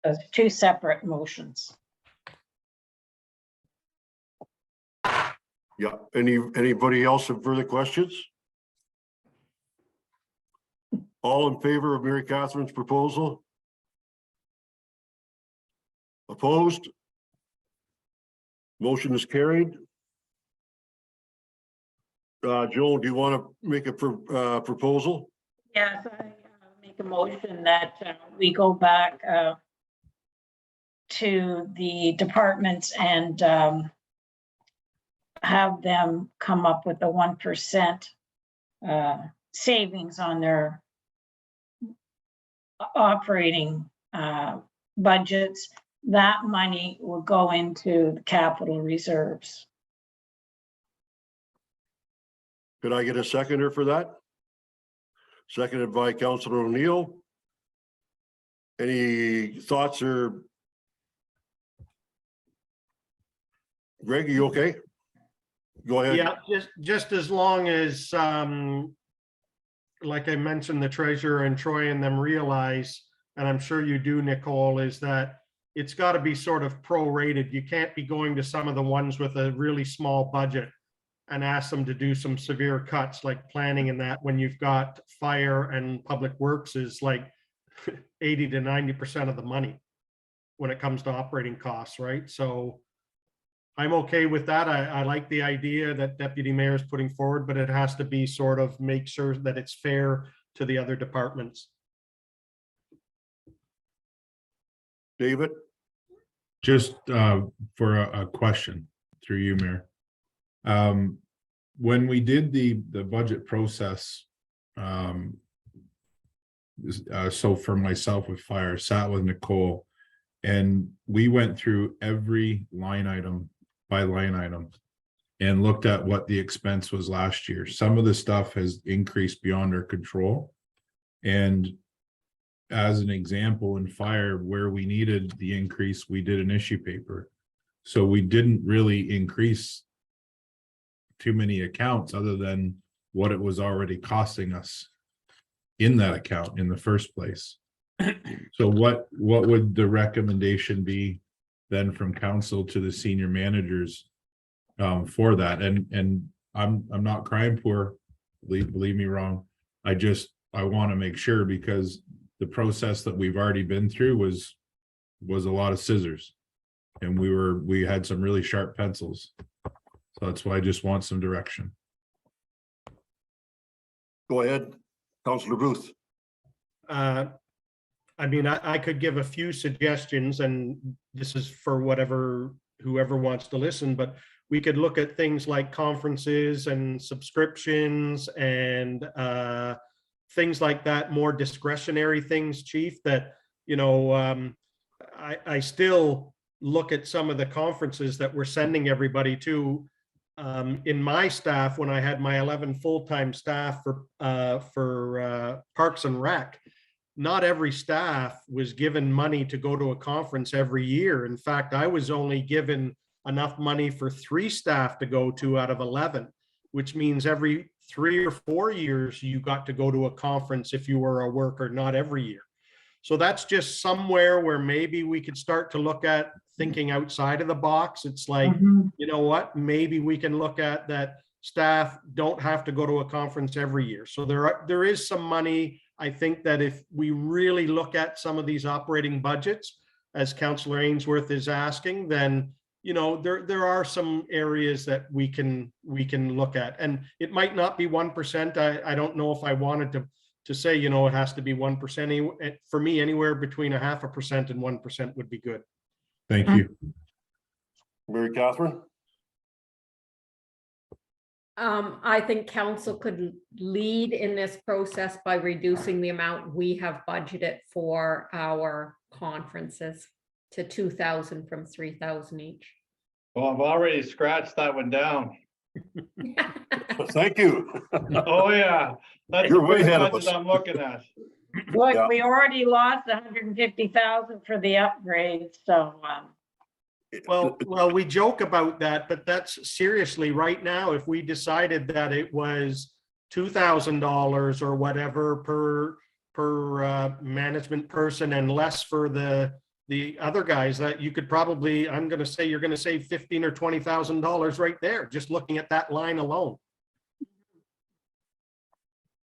those are two separate motions. Yeah, anybody else have further questions? All in favor of Mary Catherine's proposal? Opposed? Motion is carried. Joel, do you want to make a proposal? Yes, I make a motion that we go back to the departments and have them come up with a 1% savings on their operating budgets. That money will go into the capital reserves. Could I get a seconder for that? Seconded by Councillor O'Neill. Any thoughts or? Greg, are you okay? Go ahead. Yeah, just as long as, like I mentioned, the treasurer and Troy and them realize, and I'm sure you do, Nicole, is that it's got to be sort of prorated. You can't be going to some of the ones with a really small budget and ask them to do some severe cuts like planning and that, when you've got fire and public works is like 80 to 90% of the money when it comes to operating costs, right? So I'm okay with that. I like the idea that Deputy Mayor is putting forward, but it has to be sort of make sure that it's fair to the other departments. David? Just for a question through you, Mayor. When we did the budget process, so for myself with fire, sat with Nicole, and we went through every line item by line item and looked at what the expense was last year. Some of the stuff has increased beyond our control. And as an example, in fire, where we needed the increase, we did an issue paper. So we didn't really increase too many accounts other than what it was already costing us in that account in the first place. So what would the recommendation be then from council to the senior managers for that. And I'm not crying poor, believe me wrong. I want to make sure, because the process that we've already been through was a lot of scissors. And we had some really sharp pencils. So that's why I just want some direction. Go ahead, Councillor Booth. I mean, I could give a few suggestions, and this is for whoever wants to listen, but we could look at things like conferences and subscriptions and things like that, more discretionary things, Chief, that, I still look at some of the conferences that we're sending everybody to. In my staff, when I had my 11 full-time staff for Parks and Rec, not every staff was given money to go to a conference every year. In fact, I was only given enough money for 3 staff to go to out of 11, which means every 3 or 4 years you got to go to a conference if you were a worker, not every year. So that's just somewhere where maybe we could start to look at thinking outside of the box. It's like, you know what, maybe we can look at that staff don't have to go to a conference every year. So there is some money. I think that if we really look at some of these operating budgets, as Councillor Ainsworth is asking, then there are some areas that we can look at, and it might not be 1%. I don't know if I wanted to say it has to be 1%. For me, anywhere between 0.5% and 1% would be good. Thank you. Mary Catherine. I think council could lead in this process by reducing the amount we have budgeted for our conferences to 2,000 from 3,000 each. Well, I've already scratched that one down. Thank you. Oh, yeah. That's You're the way first ahead of budget us. I'm looking at. Look, Yeah. we already lost 150,000 for the upgrade, so, Well, we joke about that, but that's seriously right now, if we decided that it was $2,000 or whatever per management person and less for the other guys, that you could probably, I'm going to say you're going to save $15,000 or $20,000 right there, just looking at that line alone.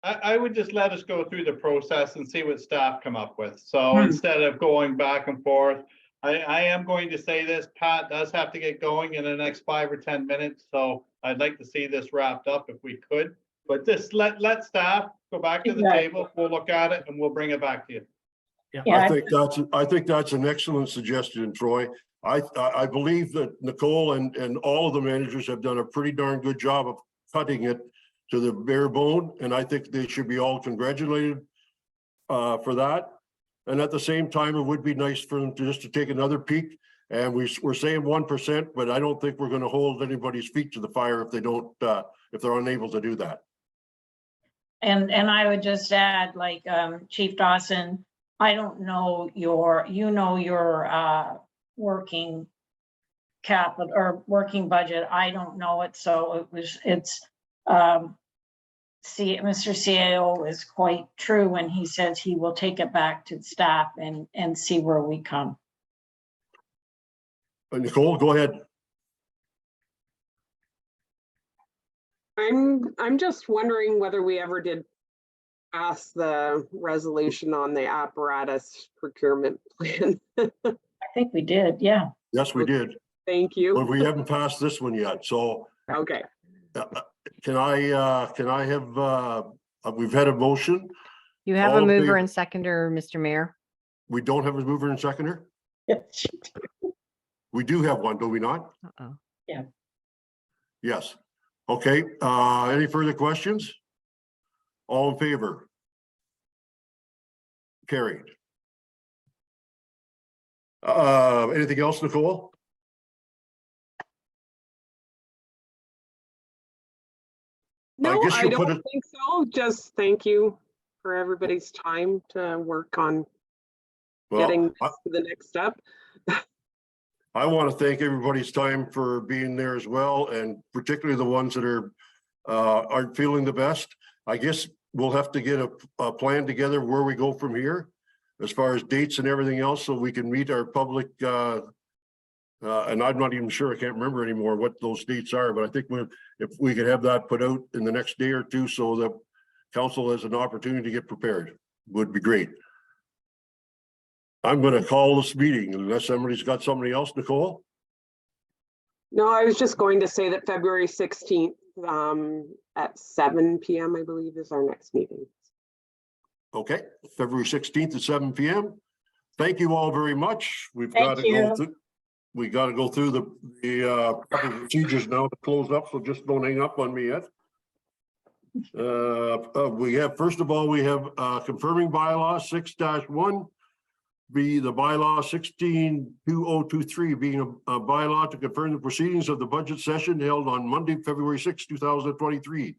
I would just let us go through the process and see what staff come up with. So instead of going back and forth, I am going to say this, Pat does have to get going in the next 5 or 10 minutes. So I'd like to see this wrapped up if we could, but just let staff go back to the table. We'll look at it and we'll bring it back to you. I think that's an excellent suggestion, Troy. I believe that Nicole and all of the managers have done a pretty darn good job of cutting it to the bare bone, and I think they should be all congratulated for that. And at the same time, it would be nice for them to take another peek. And we're saying 1%, but I don't think we're going to hold anybody's feet to the fire if they don't, if they're unable to do that. and I would just add, like, Chief Dawson, I don't know your working capital or working budget. I don't know it. So Mr. CAO is quite true when he says he will take it back to staff and see where we come. Nicole, go ahead. I'm just wondering whether we ever did pass the resolution on the apparatus procurement plan. I think we did, yeah. Yes, we did, Thank but you. we haven't passed this one yet. So Okay. can I have, we've had a motion. You have All a in mover favor? and seconder, Mr. Mayor. We don't have a mover and seconder? We do have one, do we not? Uh-oh. Yes. Okay, any further questions? All in favor? Carried. Anything else, Nicole? No, guess I you'll put don't it- think so. Just thank you for everybody's time to work on Well, getting this to the next step. I want to thank everybody's time for being there as well, and particularly the ones that aren't feeling the best. I guess we'll have to get a plan together where we go from here as far as dates and everything else, so we can meet our public And I'm not even sure, I can't remember anymore what those dates are, but I think if we could have that put out in the next day or two so that council has an opportunity to get prepared, would be great. I'm gonna call this meeting unless somebody's got somebody else, Nicole. No, I was just going to say that February 16th at 7 PM, I believe, is our next meeting. Okay, February 16th at 7 PM. Thank you all very much. We've Thank got to go you. through. We got to go through the proper procedures now to close up, so just don't hang up on me yet. We have, first of all, we have confirming bylaw 6-1. Be the bylaw 16-2023 being a bylaw to confirm the proceedings of the budget session held on Monday, February 6, 2023.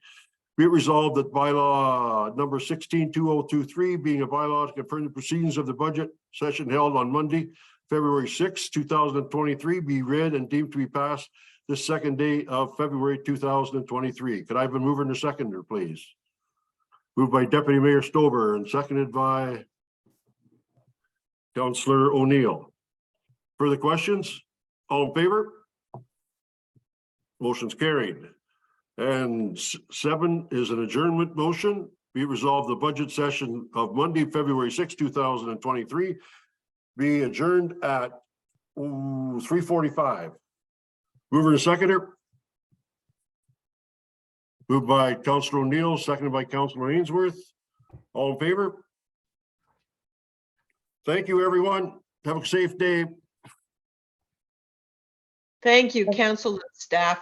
Be it resolved that bylaw number 16-2023 being a bylaw to confirm the proceedings of the budget session held on Monday, February 6, 2023, be read and deemed to be passed this second day of February 2023. Could I have a mover and a seconder, please? Moved by Deputy Mayor Stover and seconded by Councillor O'Neill. Further questions? All in favor? Motion's carried. And 7 is an adjournment motion. Be it resolved the budget session of Monday, February 6, 2023 be adjourned at 3:45. Mover and seconder. Moved by Councillor O'Neill, seconded by Councillor Ainsworth. All in favor? Thank you, everyone. Have a safe day. Thank you, council and staff.